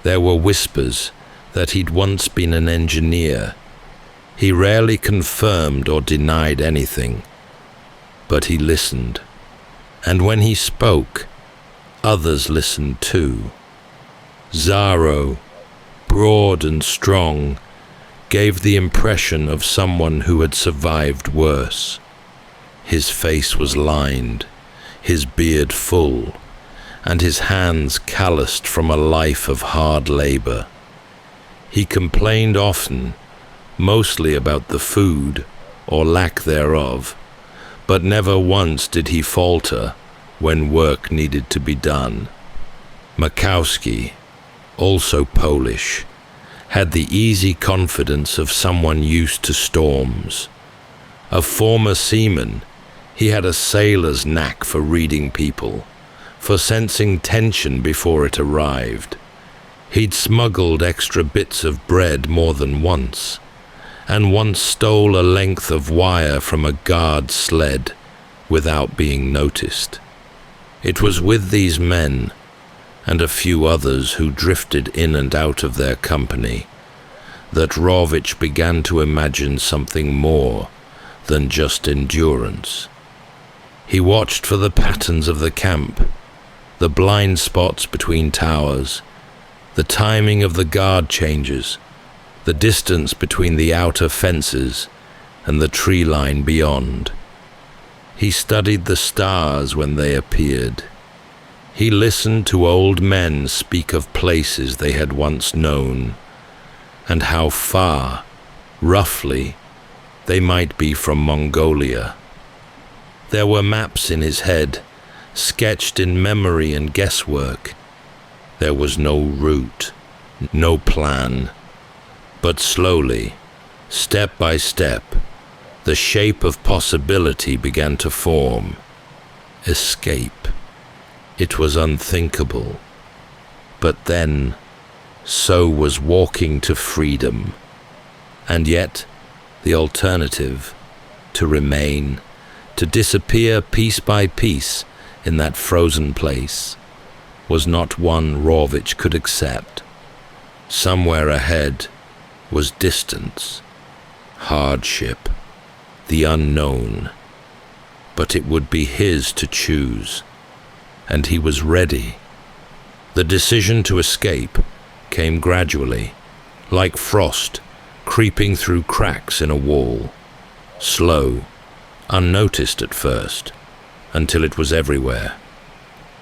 There were whispers that he'd once been an engineer. He rarely confirmed or denied anything, but he listened. And when he spoke, others listened too. Zaro, broad and strong, gave the impression of someone who had survived worse. His face was lined, his beard full, and his hands calloused from a life of hard labor. He complained often, mostly about the food, or lack thereof, but never once did he falter when work needed to be done. Makowski, also Polish, had the easy confidence of someone used to storms. A former seaman, he had a sailor's knack for reading people, for sensing tension before it arrived. He'd smuggled extra bits of bread more than once, and once stole a length of wire from a guard sled without being noticed. It was with these men, and a few others who drifted in and out of their company, that Rawicz began to imagine something more than just endurance. He watched for the patterns of the camp, the blind spots between towers, the timing of the guard changes, the distance between the outer fences and the tree line beyond. He studied the stars when they appeared. He listened to old men speak of places they had once known, and how far, roughly, they might be from Mongolia. There were maps in his head, sketched in memory and guesswork. There was no route, no plan, but slowly, step by step, the shape of possibility began to form. Escape. It was unthinkable. But then, so was walking to freedom. And yet, the alternative, to remain, to disappear piece by piece in that frozen place, was not one Rawicz could accept. Somewhere ahead was distance, hardship, the unknown. But it would be his to choose, and he was ready. The decision to escape came gradually, like frost creeping through cracks in a wall, slow, unnoticed at first, until it was everywhere.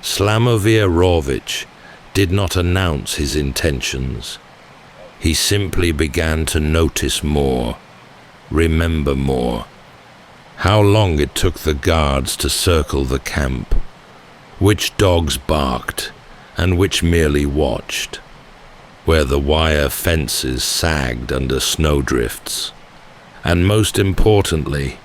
Sławomir Rawicz did not announce his intentions. He simply began to notice more, remember more. How long it took the guards to circle the camp, which dogs barked and which merely watched, where the wire fences sagged under snowdrifts, and most importantly,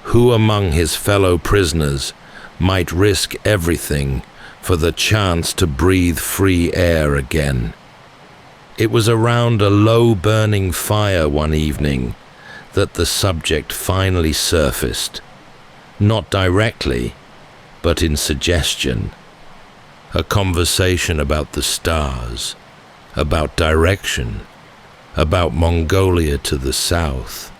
who among his fellow prisoners might risk everything for the chance to breathe free air again. It was around a low-burning fire one evening that the subject finally surfaced, not directly, but in suggestion. A conversation about the stars, about direction, about Mongolia to the south,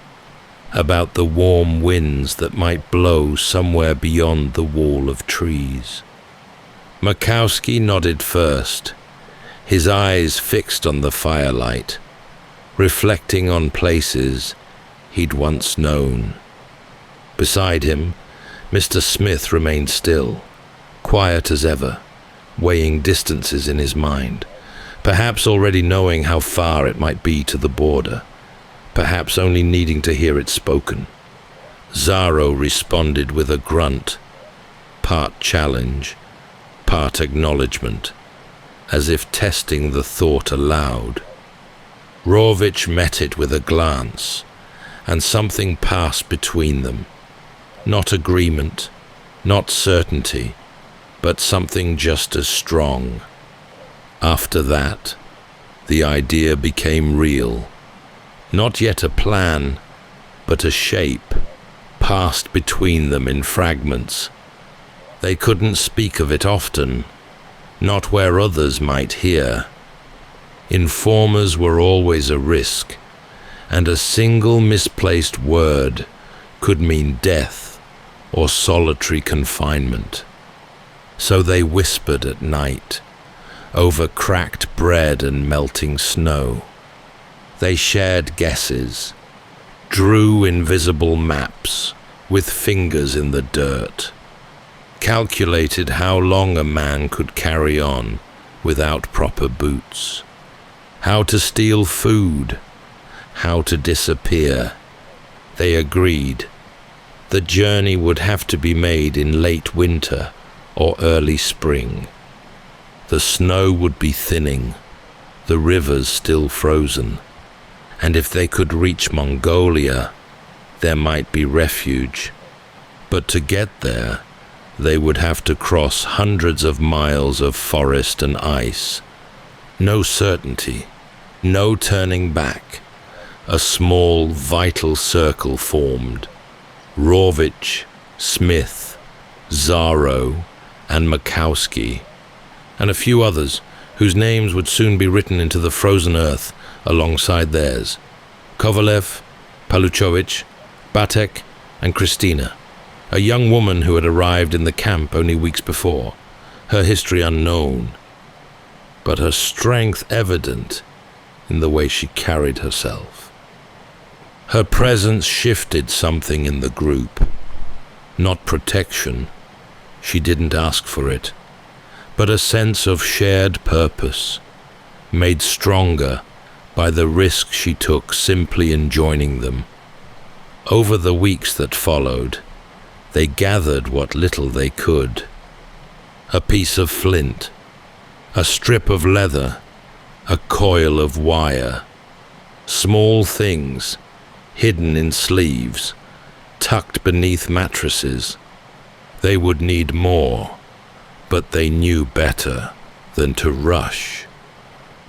about the warm winds that might blow somewhere beyond the wall of trees. Makowski nodded first, his eyes fixed on the firelight, reflecting on places he'd once known. Beside him, Mr. Smith remained still, quiet as ever, weighing distances in his mind, perhaps already knowing how far it might be to the border, perhaps only needing to hear it spoken. Zaro responded with a grunt, part challenge, part acknowledgement, as if testing the thought aloud. Rawicz met it with a glance, and something passed between them. Not agreement, not certainty, but something just as strong. After that, the idea became real. Not yet a plan, but a shape, passed between them in fragments. They couldn't speak of it often, not where others might hear. Informers were always a risk, and a single misplaced word could mean death or solitary confinement. So they whispered at night, over cracked bread and melting snow. They shared guesses, drew invisible maps with fingers in the dirt, calculated how long a man could carry on without proper boots, how to steal food, how to disappear. They agreed. The journey would have to be made in late winter or early spring. The snow would be thinning, the rivers still frozen, and if they could reach Mongolia, there might be refuge. But to get there, they would have to cross hundreds of miles of forest and ice. No certainty, no turning back. A small, vital circle formed. Rawicz, Smith, Zaro, and Makowski, and a few others whose names would soon be written into the frozen earth alongside theirs. Kovalev, Paluchovich, Batek, and Christina, a young woman who had arrived in the camp only weeks before, her history unknown, but her strength evident in the way she carried herself. Her presence shifted something in the group. Not protection, she didn't ask for it, but a sense of shared purpose, made stronger by the risk she took simply in joining them. Over the weeks that followed, they gathered what little they could. A piece of flint, a strip of leather, a coil of wire. Small things, hidden in sleeves, tucked beneath mattresses. They would need more, but they knew better than to rush.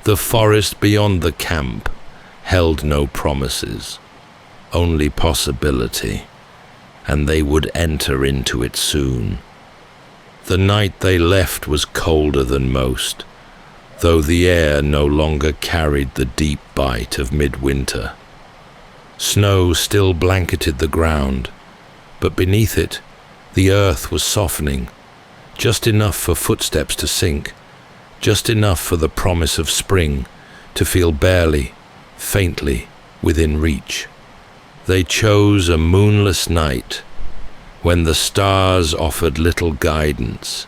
The forest beyond the camp held no promises, only possibility, and they would enter into it soon. The night they left was colder than most, though the air no longer carried the deep bite of midwinter. Snow still blanketed the ground, but beneath it, the earth was softening, just enough for footsteps to sink, just enough for the promise of spring to feel barely, faintly within reach. They chose a moonless night, when the stars offered little guidance,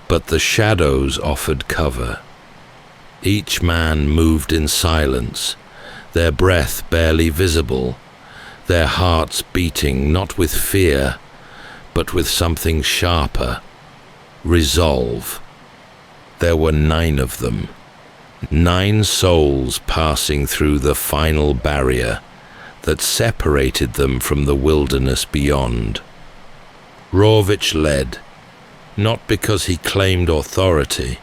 but the shadows offered cover. Each man moved in silence, their breath barely visible, their hearts beating not with fear, but with something sharper, resolve. There were 9 of them, 9 souls passing through the final barrier that separated them from the wilderness beyond. Rawicz led, not because he claimed authority,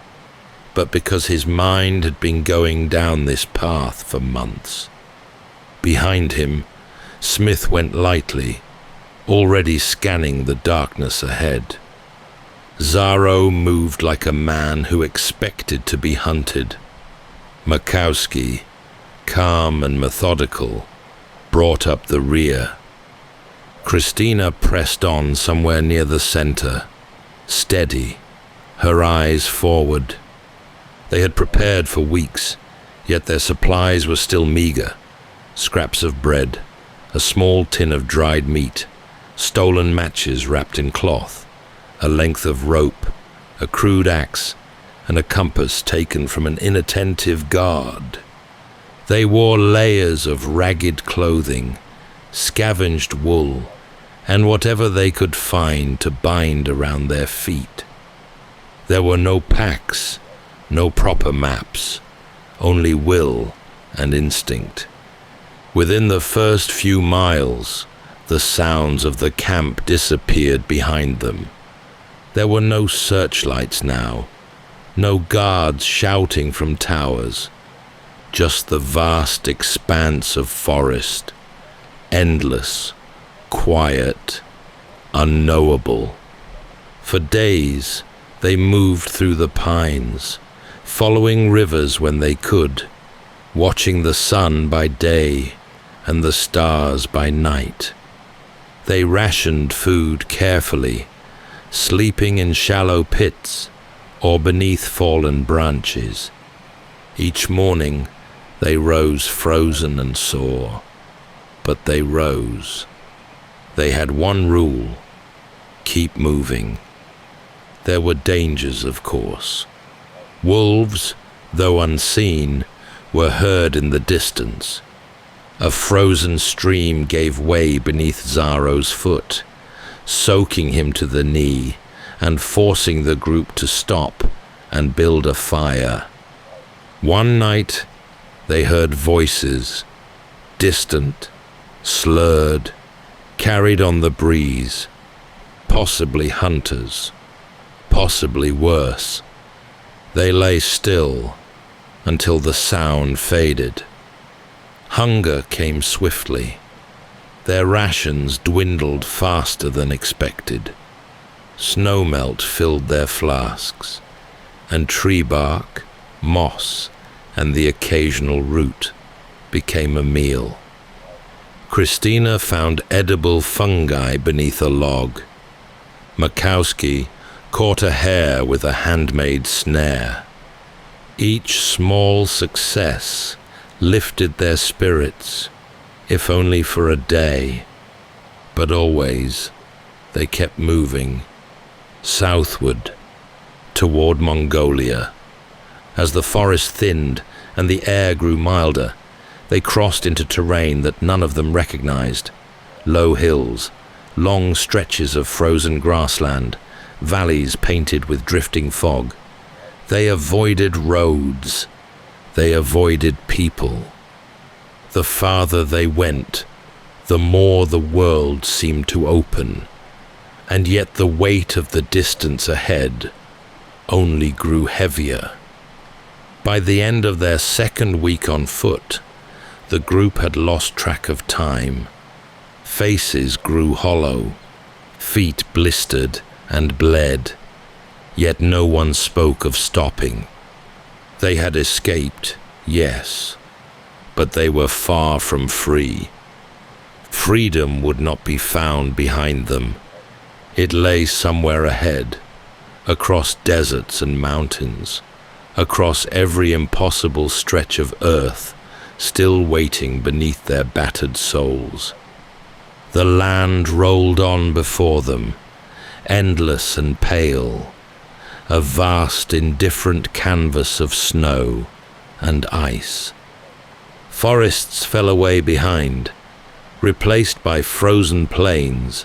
but because his mind had been going down this path for months. Behind him, Smith went lightly, already scanning the darkness ahead. Zaro moved like a man who expected to be hunted. Makowski, calm and methodical, brought up the rear. Christina pressed on somewhere near the center, steady, her eyes forward. They had prepared for weeks, yet their supplies were still meager. Scraps of bread, a small tin of dried meat, stolen matches wrapped in cloth, a length of rope, a crude axe, and a compass taken from an inattentive guard. They wore layers of ragged clothing, scavenged wool, and whatever they could find to bind around their feet. There were no packs, no proper maps, only will and instinct. Within the first few miles, the sounds of the camp disappeared behind them. There were no searchlights now, no guards shouting from towers, just the vast expanse of forest, endless, quiet, unknowable. For days, they moved through the pines, following rivers when they could, watching the sun by day and the stars by night. They rationed food carefully, sleeping in shallow pits or beneath fallen branches. Each morning, they rose frozen and sore, but they rose. They had one rule: keep moving. There were dangers, of course. Wolves, though unseen, were heard in the distance. A frozen stream gave way beneath Zaro's foot, soaking him to the knee and forcing the group to stop and build a fire. One night, they heard voices, distant, slurred, carried on the breeze, possibly hunters, possibly worse. They lay still until the sound faded. Hunger came swiftly. Their rations dwindled faster than expected. Snowmelt filled their flasks, and tree bark, moss, and the occasional root became a meal. Christina found edible fungi beneath a log. Makowski caught a hare with a handmade snare. Each small success lifted their spirits, if only for a day. But always they kept moving, southward, toward Mongolia. As the forest thinned and the air grew milder, they crossed into terrain that none of them recognized. Low hills, long stretches of frozen grassland, valleys painted with drifting fog. They avoided roads. They avoided people. The farther they went, the more the world seemed to open, and yet the weight of the distance ahead only grew heavier. By the end of their second week on foot, the group had lost track of time. Faces grew hollow, feet blistered and bled, yet no one spoke of stopping. They had escaped, yes, but they were far from free. Freedom would not be found behind them. It lay somewhere ahead, across deserts and mountains, across every impossible stretch of earth, still waiting beneath their battered souls. The land rolled on before them, endless and pale, a vast indifferent canvas of snow and ice. Forests fell away behind, replaced by frozen plains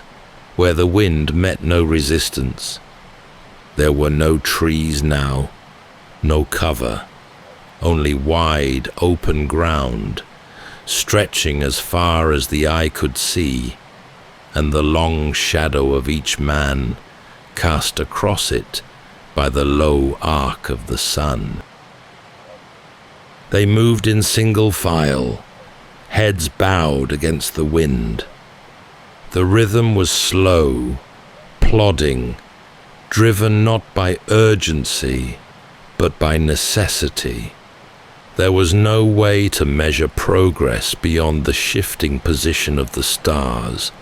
where the wind met no resistance. There were no trees now, no cover, only wide open ground, stretching as far as the eye could see, and the long shadow of each man cast across it by the low arc of the sun. They moved in single file, heads bowed against the wind. The rhythm was slow, plodding, driven not by urgency, but by necessity. There was no way to measure progress beyond the shifting position of the stars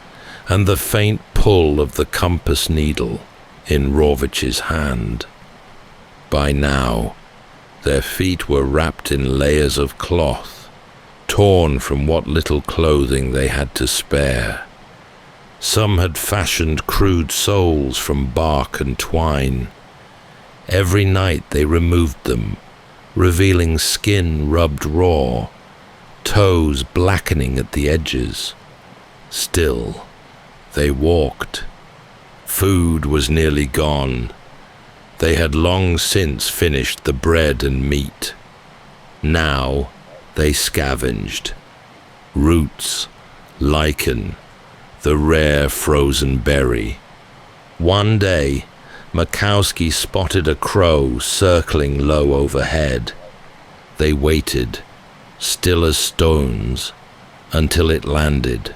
and the faint pull of the compass needle in Rawicz's hand. By now, their feet were wrapped in layers of cloth, torn from what little clothing they had to spare. Some had fashioned crude soles from bark and twine. Every night they removed them, revealing skin rubbed raw, toes blackening at the edges. Still, they walked. Food was nearly gone. They had long since finished the bread and meat. Now they scavenged. Roots, lichen, the rare frozen berry. One day, Makowski spotted a crow circling low overhead. They waited, still as stones, until it landed.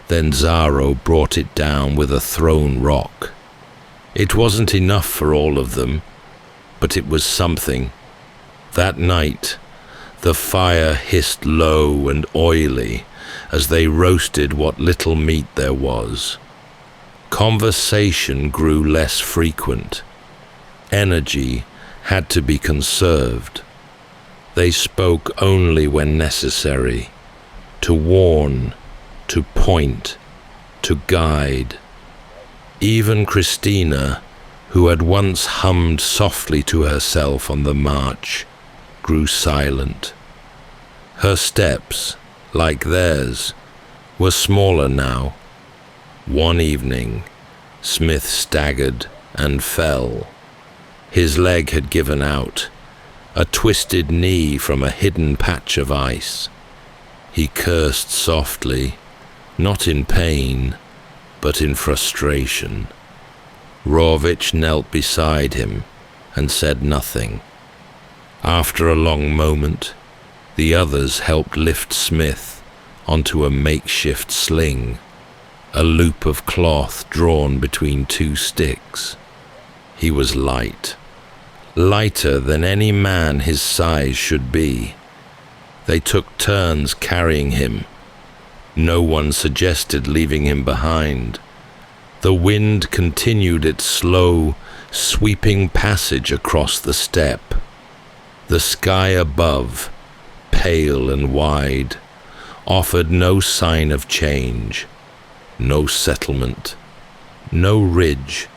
Then Zaro brought it down with a thrown rock. It wasn't enough for all of them, but it was something. That night, the fire hissed low and oily as they roasted what little meat there was. Conversation grew less frequent. Energy had to be conserved. They spoke only when necessary, to warn, to point, to guide. Even Christina, who had once hummed softly to herself on the march, grew silent. Her steps, like theirs, were smaller now. One evening, Smith staggered and fell. His leg had given out, a twisted knee from a hidden patch of ice. He cursed softly, not in pain, but in frustration. Rawicz knelt beside him and said nothing. After a long moment, the others helped lift Smith onto a makeshift sling, a loop of cloth drawn between two sticks. He was light, lighter than any man his size should be. They took turns carrying him. No one suggested leaving him behind. The wind continued its slow, sweeping passage across the steppe. The sky above, pale and wide, offered no sign of change, no settlement, no ridge,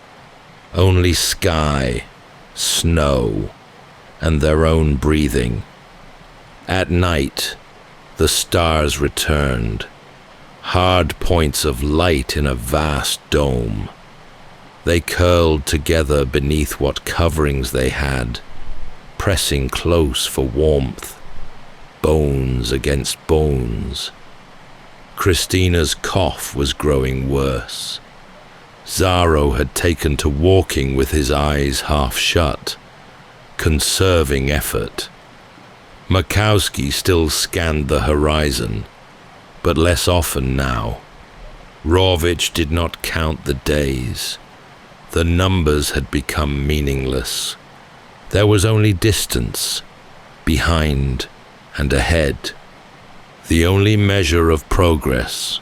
only sky, snow, and their own breathing. At night, the stars returned, hard points of light in a vast dome. They curled together beneath what coverings they had, pressing close for warmth, bones against bones. Christina's cough was growing worse. Zaro had taken to walking with his eyes half shut, conserving effort. Makowski still scanned the horizon, but less often now. Rawicz did not count the days. The numbers had become meaningless. There was only distance, behind and ahead. The only measure of progress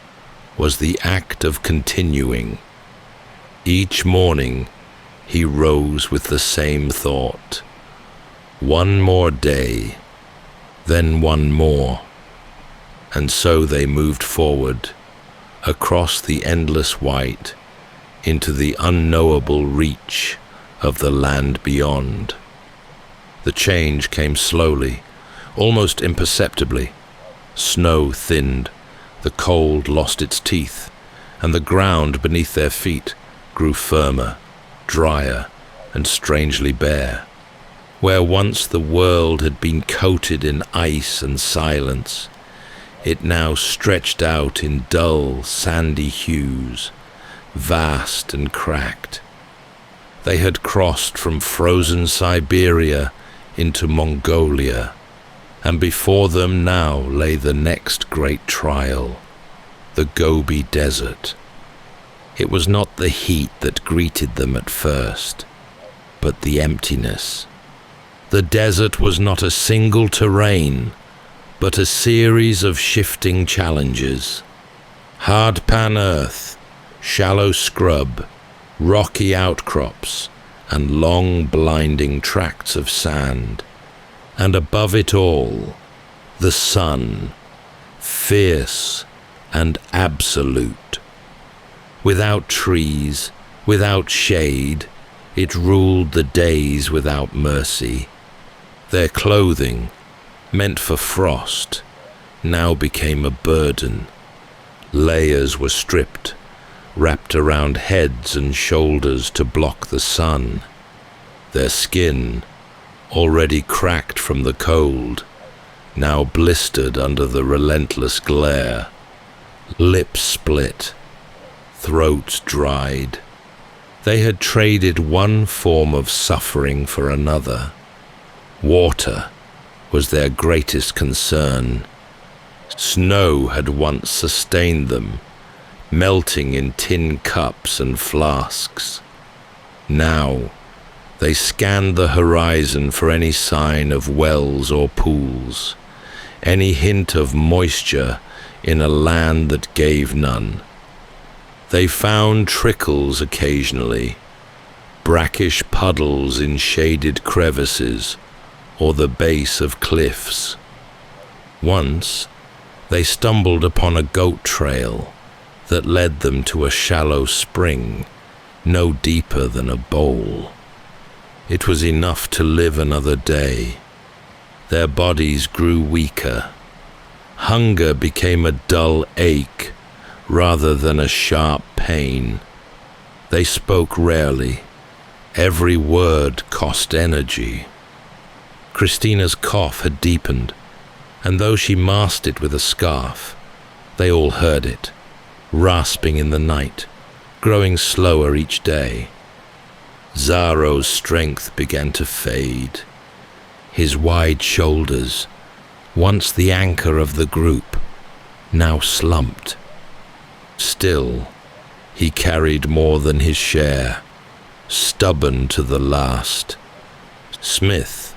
was the act of continuing. Each morning, he rose with the same thought. One more day, then one more. And so they moved forward, across the endless white, into the unknowable reach of the land beyond. The change came slowly, almost imperceptibly. Snow thinned, the cold lost its teeth, and the ground beneath their feet grew firmer, drier, and strangely bare. Where once the world had been coated in ice and silence, it now stretched out in dull, sandy hues, vast and cracked. They had crossed from frozen Siberia into Mongolia, and before them now lay the next great trial, the Gobi Desert. It was not the heat that greeted them at first, but the emptiness. The desert was not a single terrain, but a series of shifting challenges. Hard-pan earth, shallow scrub, rocky outcrops, and long blinding tracts of sand. And above it all, the sun, fierce and absolute. Without trees, without shade, it ruled the days without mercy. Their clothing, meant for frost, now became a burden. Layers were stripped, wrapped around heads and shoulders to block the sun. Their skin, already cracked from the cold, now blistered under the relentless glare. Lips split, throats dried. They had traded one form of suffering for another. Water was their greatest concern. Snow had once sustained them, melting in tin cups and flasks. Now, they scanned the horizon for any sign of wells or pools, any hint of moisture in a land that gave none. They found trickles occasionally, brackish puddles in shaded crevices or the base of cliffs. Once, they stumbled upon a goat trail that led them to a shallow spring, no deeper than a bowl. It was enough to live another day. Their bodies grew weaker. Hunger became a dull ache rather than a sharp pain. They spoke rarely. Every word cost energy. Christina's cough had deepened, and though she masked it with a scarf, they all heard it, rasping in the night, growing slower each day. Zaro's strength began to fade. His wide shoulders, once the anchor of the group, now slumped. Still, he carried more than his share, stubborn to the last. Smith,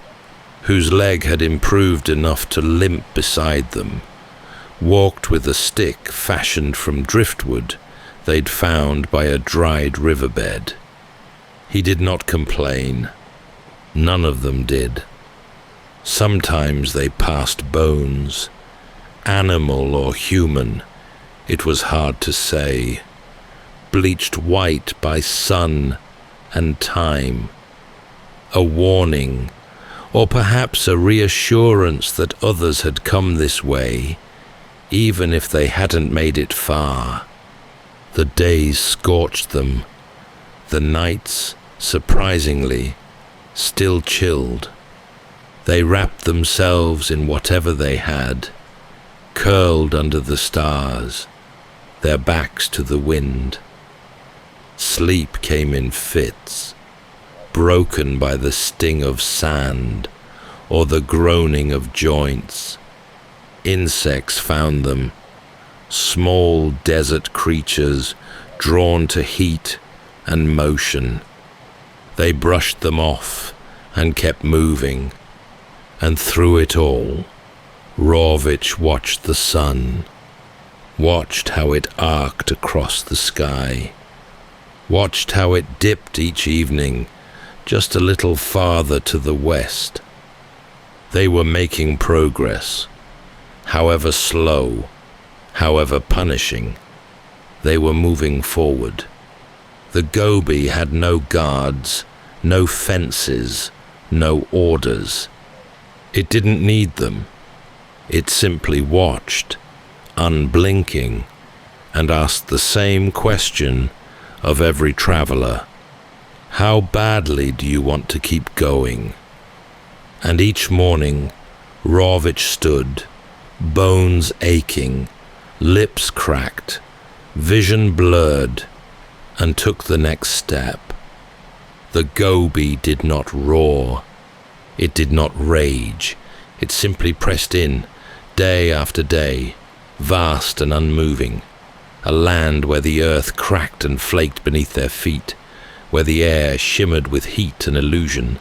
whose leg had improved enough to limp beside them, walked with a stick fashioned from driftwood they'd found by a dried riverbed. He did not complain. None of them did. Sometimes they passed bones, animal or human, it was hard to say, bleached white by sun and time. A warning, or perhaps a reassurance that others had come this way, even if they hadn't made it far. The days scorched them, the nights, surprisingly, still chilled. They wrapped themselves in whatever they had, curled under the stars, their backs to the wind. Sleep came in fits, broken by the sting of sand or the groaning of joints. Insects found them, small desert creatures drawn to heat and motion. They brushed them off and kept moving, and through it all, Rawicz watched the sun, watched how it arced across the sky, watched how it dipped each evening just a little farther to the west. They were making progress, however slow, however punishing. They were moving forward. The Gobi had no guards, no fences, no orders. It didn't need them. It simply watched, unblinking, and asked the same question of every traveler. How badly do you want to keep going? And each morning, Rawicz stood, bones aching, lips cracked, vision blurred, and took the next step. The Gobi did not roar. It did not rage. It simply pressed in, day after day, vast and unmoving. A land where the earth cracked and flaked beneath their feet, where the air shimmered with heat and illusion,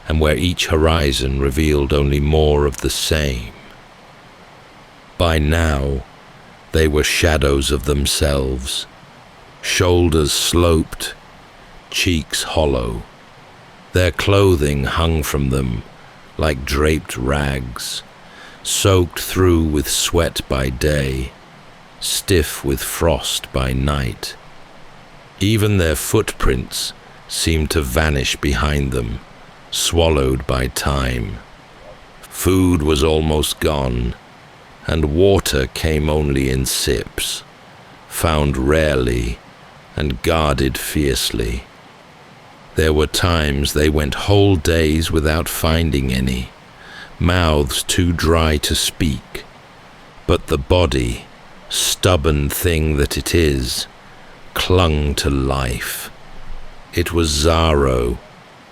and where each horizon revealed only more of the same. By now, they were shadows of themselves, shoulders sloped, cheeks hollow. Their clothing hung from them like draped rags, soaked through with sweat by day, stiff with frost by night. Even their footprints seemed to vanish behind them, swallowed by time. Food was almost gone, and water came only in sips, found rarely and guarded fiercely. There were times they went whole days without finding any, mouths too dry to speak, but the body, stubborn thing that it is, clung to life. It was Zaro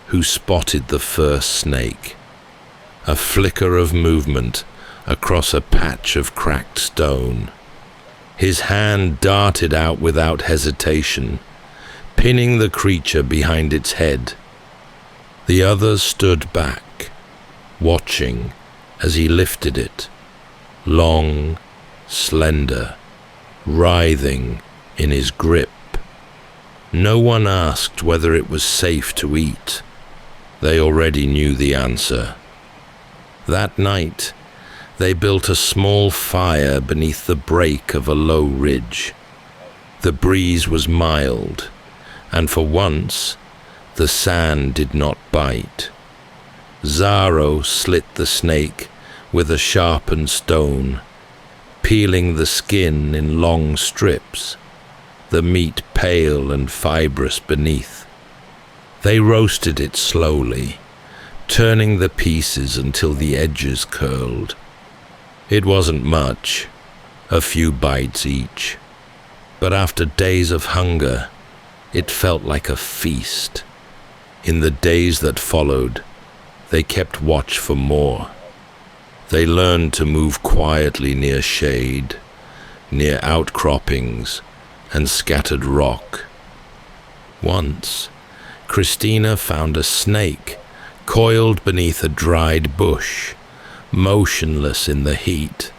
who spotted the first snake. A flicker of movement across a patch of cracked stone. His hand darted out without hesitation, pinning the creature behind its head. The others stood back, watching as he lifted it, long, slender, writhing in his grip. No one asked whether it was safe to eat. They already knew the answer. That night, they built a small fire beneath the break of a low ridge. The breeze was mild, and for once, the sand did not bite. Zaro slit the snake with a sharpened stone, peeling the skin in long strips, the meat pale and fibrous beneath. They roasted it slowly, turning the pieces until the edges curled. It wasn't much, a few bites each, but after days of hunger, it felt like a feast. In the days that followed, they kept watch for more. They learned to move quietly near shade, near outcroppings and scattered rock. Once, Christina found a snake coiled beneath a dried bush, motionless in the heat.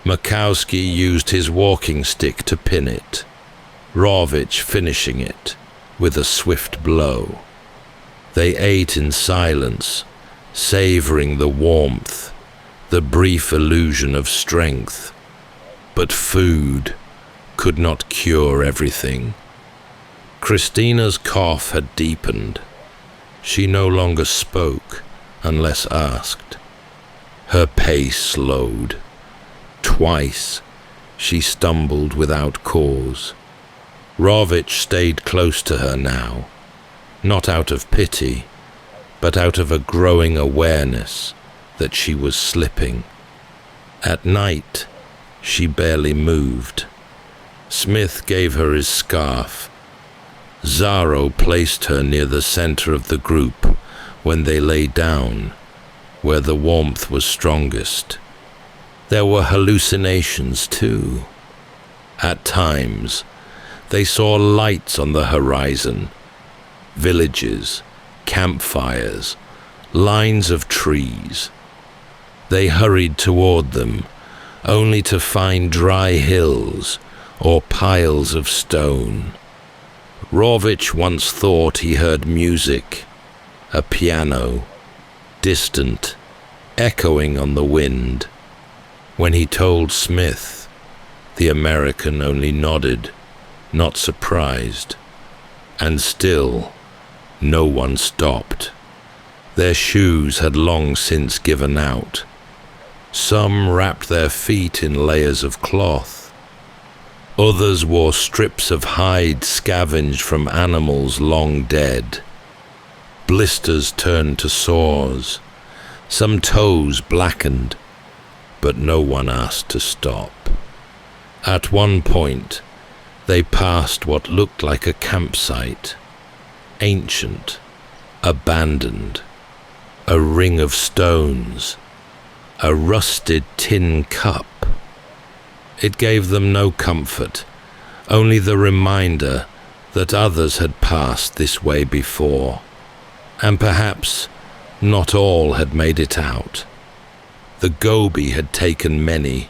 Makowski used his walking stick to pin it, Rawicz finishing it with a swift blow. They ate in silence, savoring the warmth, the brief illusion of strength. But food could not cure everything. Christina's cough had deepened. She no longer spoke unless asked. Her pace slowed. Twice she stumbled without cause. Rawicz stayed close to her now, not out of pity, but out of a growing awareness that she was slipping. At night, she barely moved. Smith gave her his scarf. Zaro placed her near the center of the group when they lay down, where the warmth was strongest. There were hallucinations too. At times, they saw lights on the horizon, villages, campfires, lines of trees. They hurried toward them, only to find dry hills or piles of stone. Rawicz once thought he heard music, a piano, distant, echoing on the wind. When he told Smith, the American only nodded, not surprised. And still, no one stopped. Their shoes had long since given out. Some wrapped their feet in layers of cloth. Others wore strips of hide scavenged from animals long dead. Blisters turned to sores. Some toes blackened, but no one asked to stop. At one point, they passed what looked like a campsite. ancient, abandoned. A ring of stones, a rusted tin cup. It gave them no comfort, only the reminder that others had passed this way before, and perhaps not all had made it out. The Gobi had taken many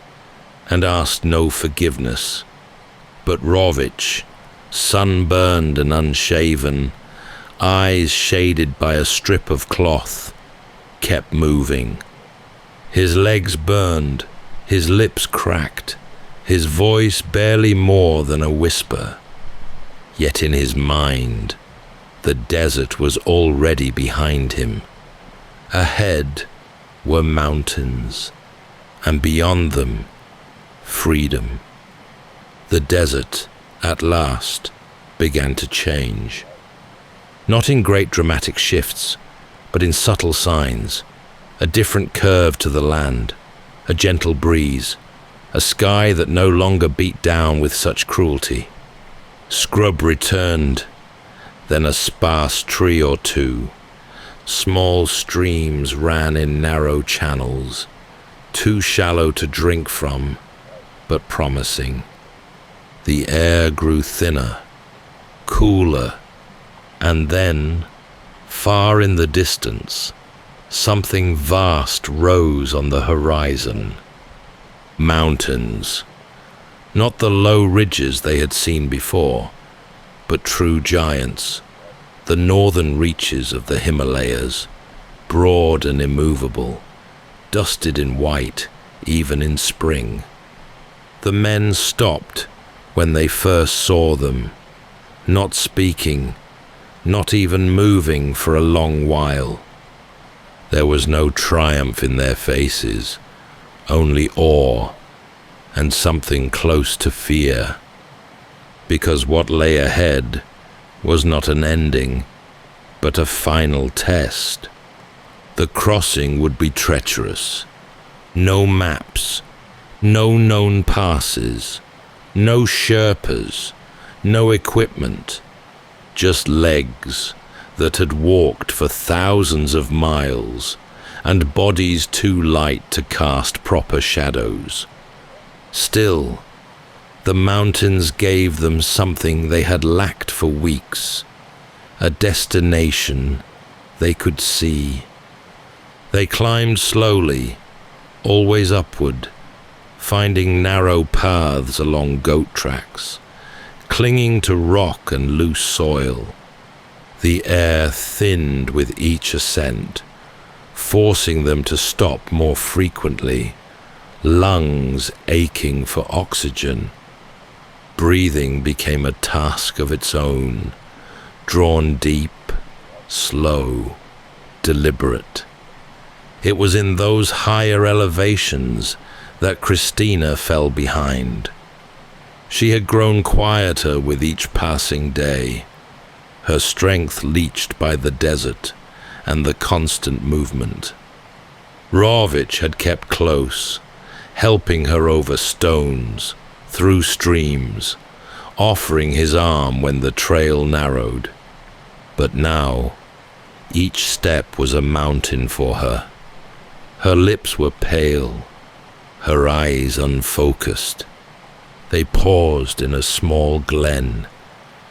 and asked no forgiveness, but Rawicz, sunburned and unshaven, eyes shaded by a strip of cloth, kept moving. His legs burned, his lips cracked, his voice barely more than a whisper. Yet in his mind, the desert was already behind him. Ahead were mountains, and beyond them, freedom. The desert, at last, began to change. Not in great dramatic shifts, but in subtle signs. A different curve to the land, a gentle breeze, a sky that no longer beat down with such cruelty. Scrub returned, then a sparse tree or two. Small streams ran in narrow channels, too shallow to drink from, but promising. The air grew thinner, cooler, and then, far in the distance, something vast rose on the horizon. Mountains. Not the low ridges they had seen before, but true giants, the northern reaches of the Himalayas, broad and immovable, dusted in white even in spring. The men stopped when they first saw them, not speaking, not even moving for a long while. There was no triumph in their faces, only awe and something close to fear, because what lay ahead was not an ending, but a final test. The crossing would be treacherous. No maps, no known passes, no Sherpas, no equipment, just legs that had walked for thousands of miles and bodies too light to cast proper shadows. Still, the mountains gave them something they had lacked for weeks, a destination they could see. They climbed slowly, always upward, finding narrow paths along goat tracks, clinging to rock and loose soil. The air thinned with each ascent, forcing them to stop more frequently, lungs aching for oxygen. Breathing became a task of its own, drawn deep, slow, deliberate. It was in those higher elevations that Christina fell behind. She had grown quieter with each passing day, her strength leached by the desert and the constant movement. Rawicz had kept close, helping her over stones, through streams, offering his arm when the trail narrowed. But now, each step was a mountain for her. Her lips were pale, her eyes unfocused. They paused in a small glen,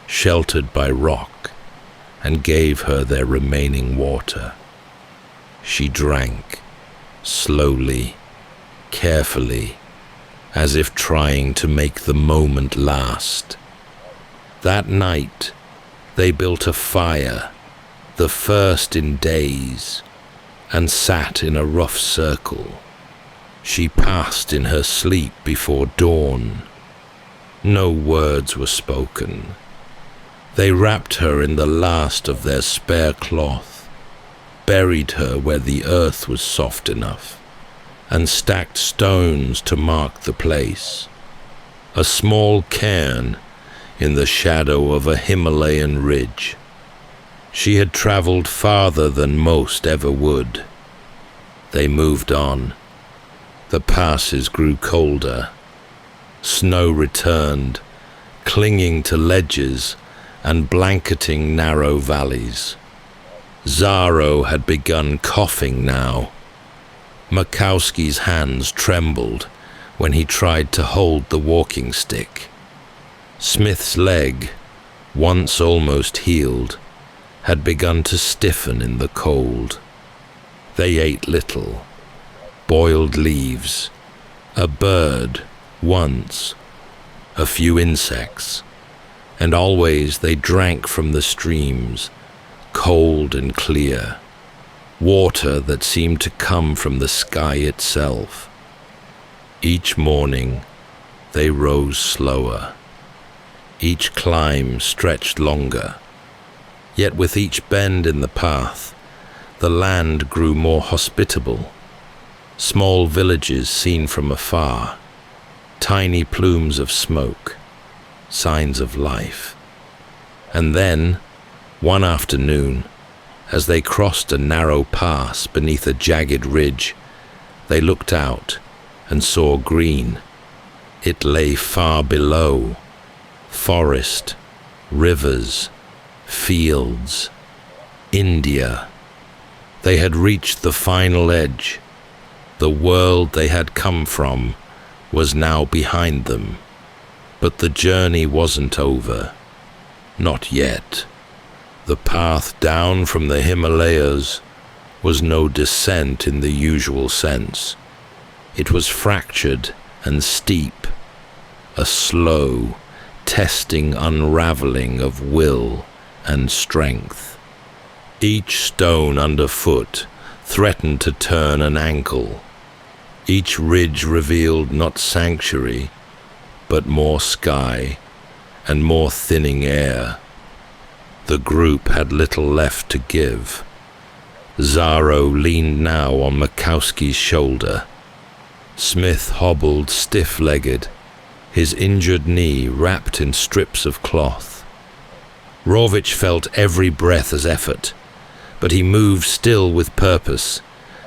sheltered by rock, and gave her their remaining water. She drank, slowly, carefully, as if trying to make the moment last. That night, they built a fire, the first in days, and sat in a rough circle. She passed in her sleep before dawn. No words were spoken. They wrapped her in the last of their spare cloth, buried her where the earth was soft enough, and stacked stones to mark the place. A small cairn in the shadow of a Himalayan ridge. She had traveled farther than most ever would. They moved on. The passes grew colder. Snow returned, clinging to ledges and blanketing narrow valleys. Zaro had begun coughing now. Makowski's hands trembled when he tried to hold the walking stick. Smith's leg, once almost healed, had begun to stiffen in the cold. They ate little. Boiled leaves, a bird, once, a few insects, and always they drank from the streams, cold and clear, water that seemed to come from the sky itself. Each morning they rose slower. Each climb stretched longer. Yet with each bend in the path, the land grew more hospitable. Small villages seen from afar, tiny plumes of smoke, signs of life. And then, one afternoon, as they crossed a narrow pass beneath a jagged ridge, they looked out and saw green. It lay far below, forest, rivers, fields, India. They had reached the final edge. The world they had come from was now behind them. But the journey wasn't over. Not yet. The path down from the Himalayas was no descent in the usual sense. It was fractured and steep, a slow, testing unraveling of will and strength. Each stone underfoot threatened to turn an ankle. Each ridge revealed not sanctuary, but more sky and more thinning air. The group had little left to give. Zaro leaned now on Makowski's shoulder. Smith hobbled stiff-legged, his injured knee wrapped in strips of cloth. Rawicz felt every breath as effort, but he moved still with purpose,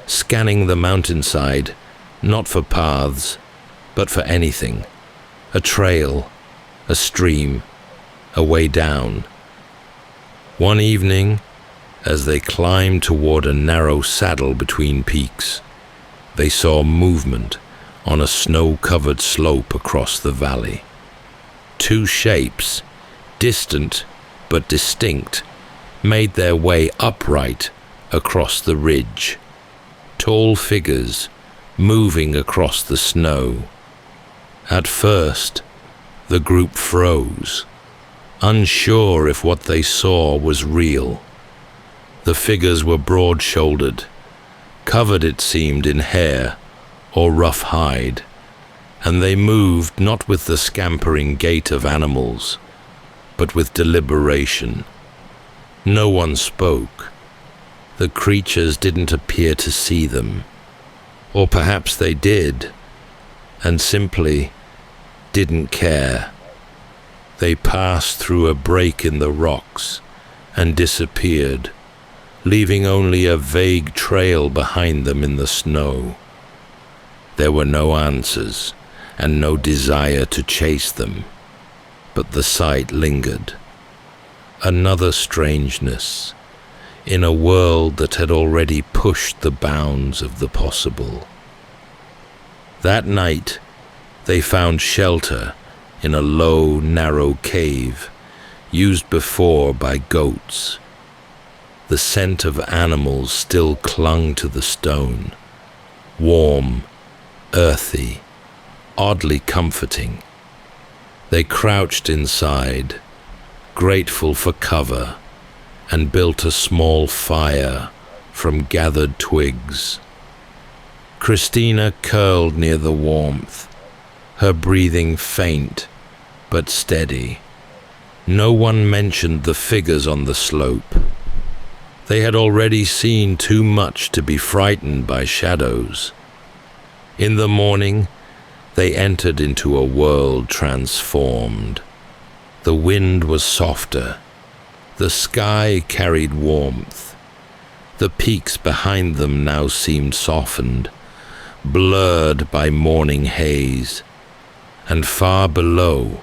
scanning the mountainside, not for paths, but for anything. A trail, a stream, a way down. One evening, as they climbed toward a narrow saddle between peaks, they saw movement on a snow-covered slope across the valley. Two shapes, distant but distinct, made their way upright across the ridge. Tall figures moving across the snow. At first, the group froze, unsure if what they saw was real. The figures were broad-shouldered, covered, it seemed, in hair or rough hide, and they moved not with the scampering gait of animals, but with deliberation. No one spoke. The creatures didn't appear to see them. Or perhaps they did, and simply didn't care. They passed through a break in the rocks and disappeared, leaving only a vague trail behind them in the snow. There were no answers and no desire to chase them, but the sight lingered. Another strangeness in a world that had already pushed the bounds of the possible. That night, they found shelter in a low, narrow cave used before by goats. The scent of animals still clung to the stone, warm, earthy, oddly comforting. They crouched inside, grateful for cover, and built a small fire from gathered twigs. Christina curled near the warmth, her breathing faint but steady. No one mentioned the figures on the slope. They had already seen too much to be frightened by shadows. In the morning, they entered into a world transformed. The wind was softer. The sky carried warmth. The peaks behind them now seemed softened, blurred by morning haze. And far below,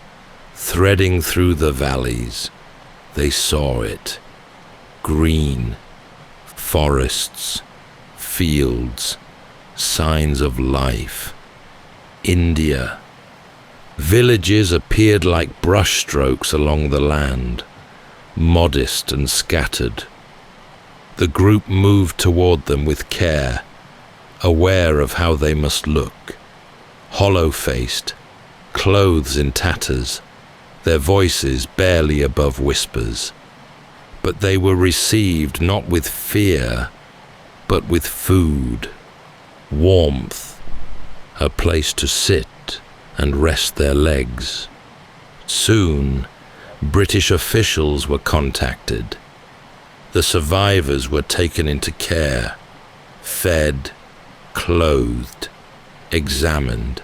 threading through the valleys, they saw it. Green, forests, fields, signs of life. India. Villages appeared like brushstrokes along the land, modest and scattered. The group moved toward them with care, aware of how they must look. Hollow-faced, clothes in tatters, their voices barely above whispers. But they were received not with fear, but with food, warmth, a place to sit and rest their legs. Soon, British officials were contacted. The survivors were taken into care, fed, clothed, examined.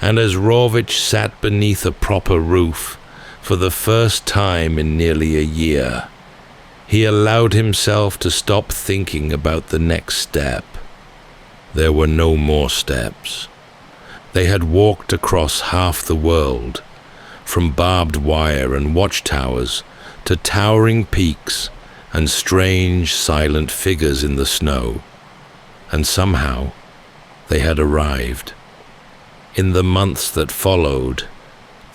And as Rawicz sat beneath a proper roof for the first time in nearly a year, he allowed himself to stop thinking about the next step. There were no more steps. They had walked across half the world, from barbed wire and watchtowers to towering peaks and strange, silent figures in the snow. And somehow, they had arrived. In the months that followed,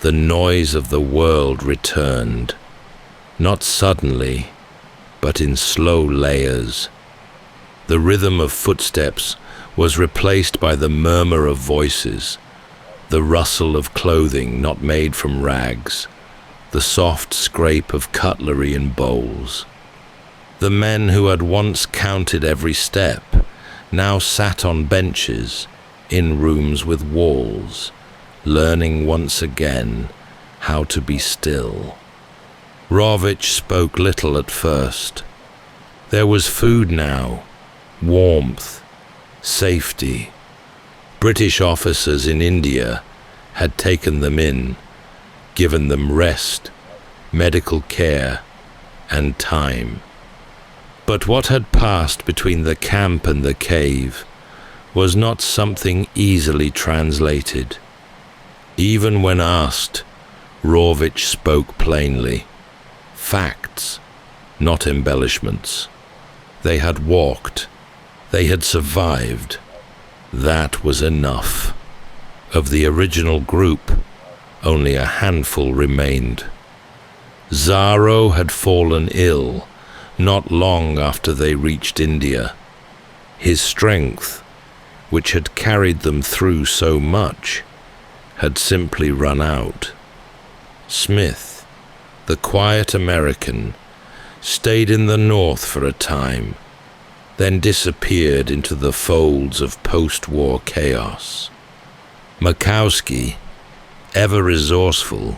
the noise of the world returned, not suddenly, but in slow layers. The rhythm of footsteps was replaced by the murmur of voices, the rustle of clothing not made from rags, the soft scrape of cutlery in bowls. The men who had once counted every step now sat on benches in rooms with walls, learning once again how to be still. Rawicz spoke little at first. There was food now, warmth, safety. British officers in India had taken them in, given them rest, medical care, and time. But what had passed between the camp and the cave was not something easily translated. Even when asked, Rawicz spoke plainly. Facts, not embellishments. They had walked. They had survived. That was enough. Of the original group, only a handful remained. Zaro had fallen ill not long after they reached India. His strength, which had carried them through so much, had simply run out. Smith, the quiet American, stayed in the north for a time, then disappeared into the folds of post-war chaos. Makowski, ever resourceful,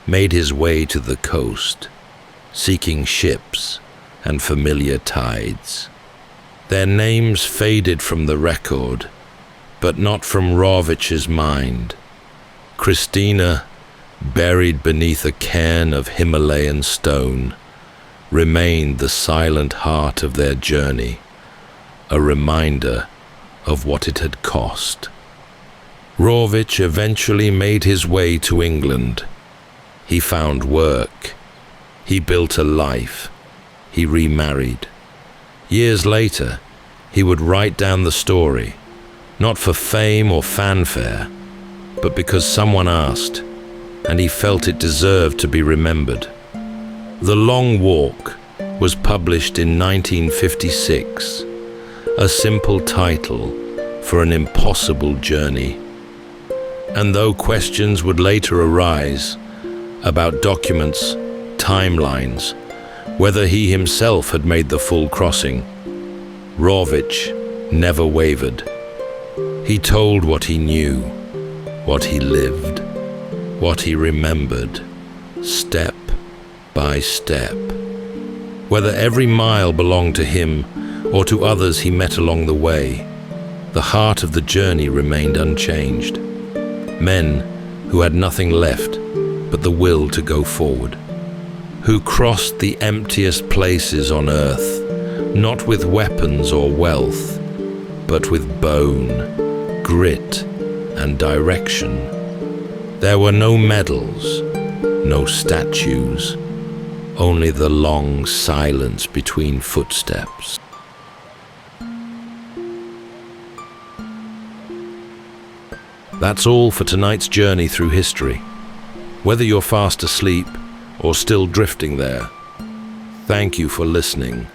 made his way to the coast, seeking ships and familiar tides. Their names faded from the record, but not from Rawicz's mind. Christina, buried beneath a cairn of Himalayan stone, remained the silent heart of their journey, a reminder of what it had cost. Rawicz eventually made his way to England. He found work. He built a life. He remarried. Years later, he would write down the story, not for fame or fanfare, but because someone asked, and he felt it deserved to be remembered. The Long Walk was published in 1956, a simple title for an impossible journey. And though questions would later arise about documents, timelines, whether he himself had made the full crossing, Rawicz never wavered. He told what he knew, what he lived, what he remembered, step by step. Whether every mile belonged to him or to others he met along the way, the heart of the journey remained unchanged. Men who had nothing left but the will to go forward, who crossed the emptiest places on earth, not with weapons or wealth, but with bone, grit, and direction. There were no medals, no statues, only the long silence between footsteps. That's all for tonight's journey through history. Whether you're fast asleep or still drifting there, thank you for listening.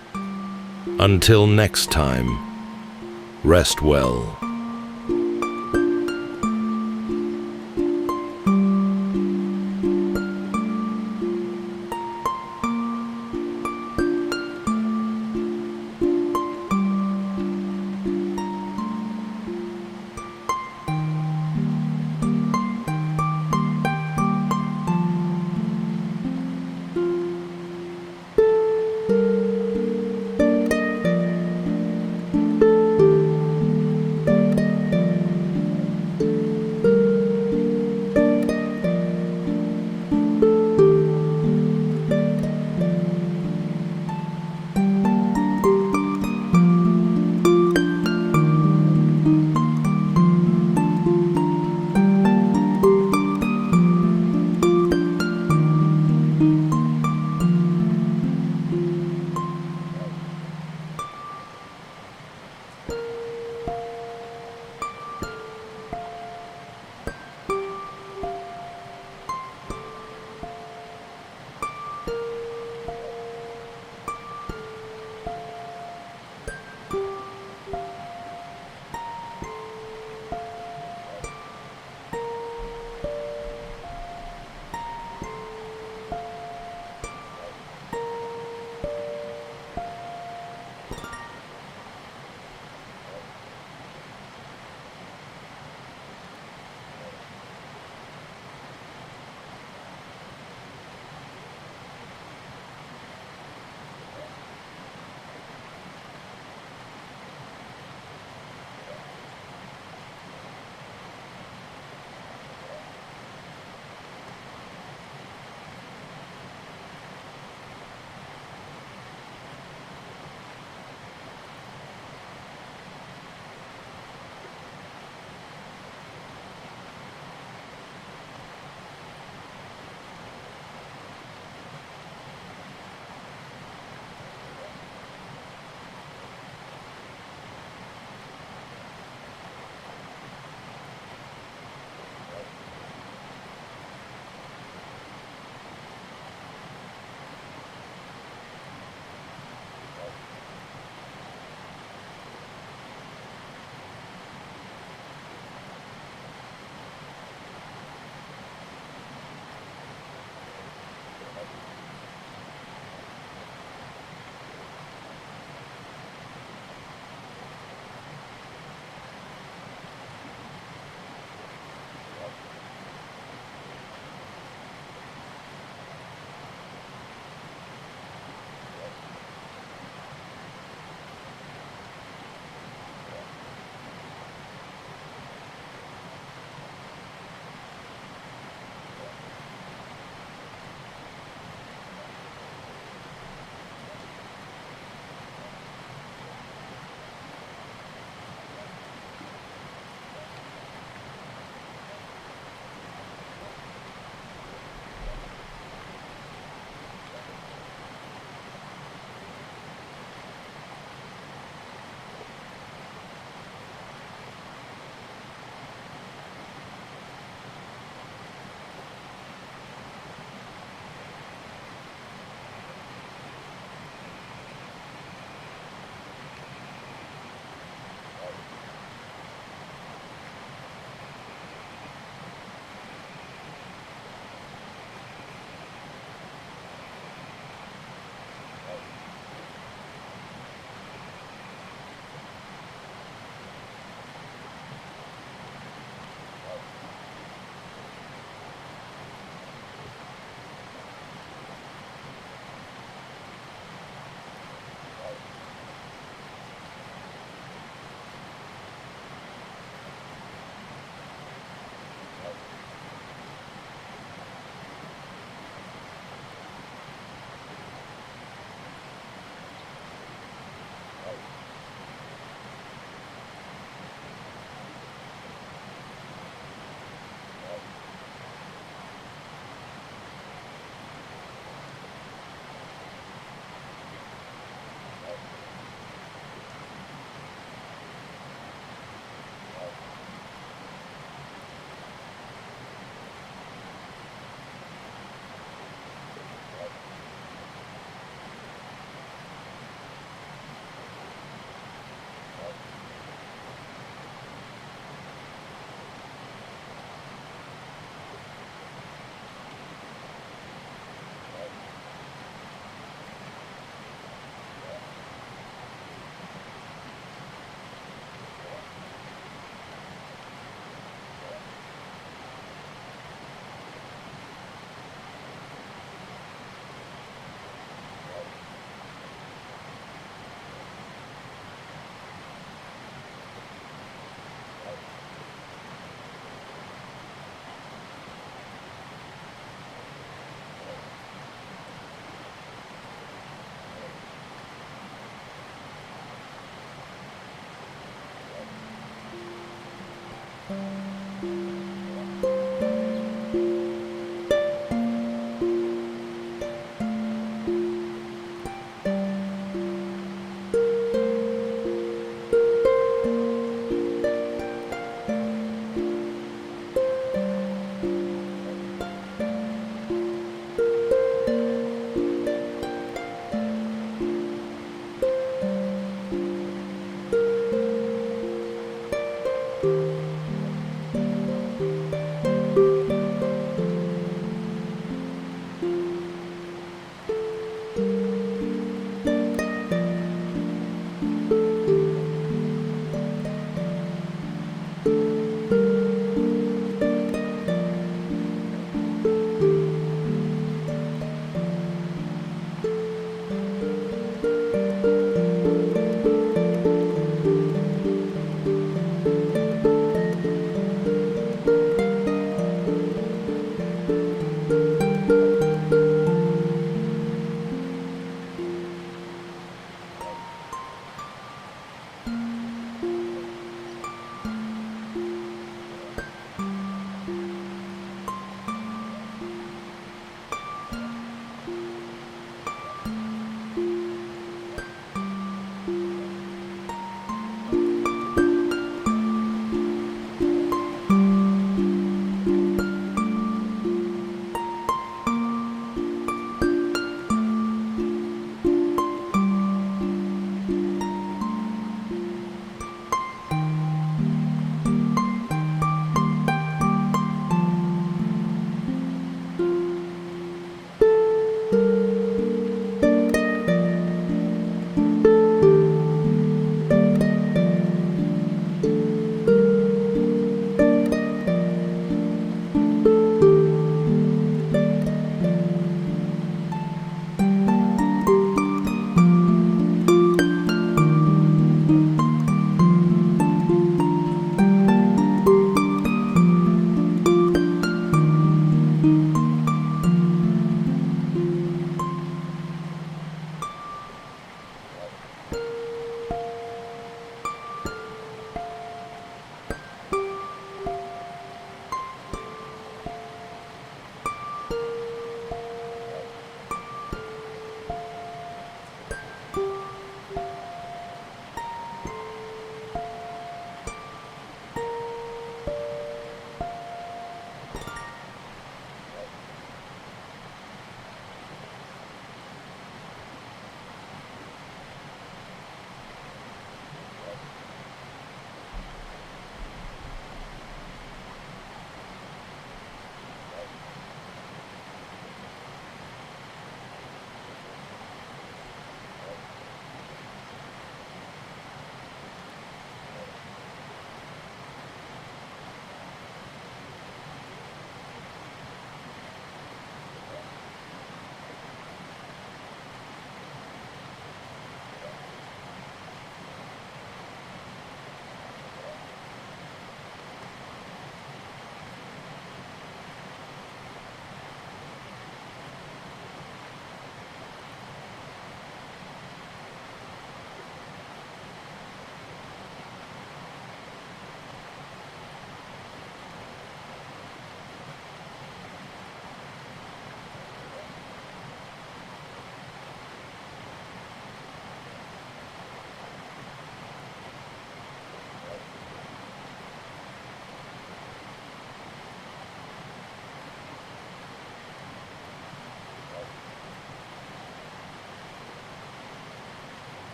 Until next time, rest well.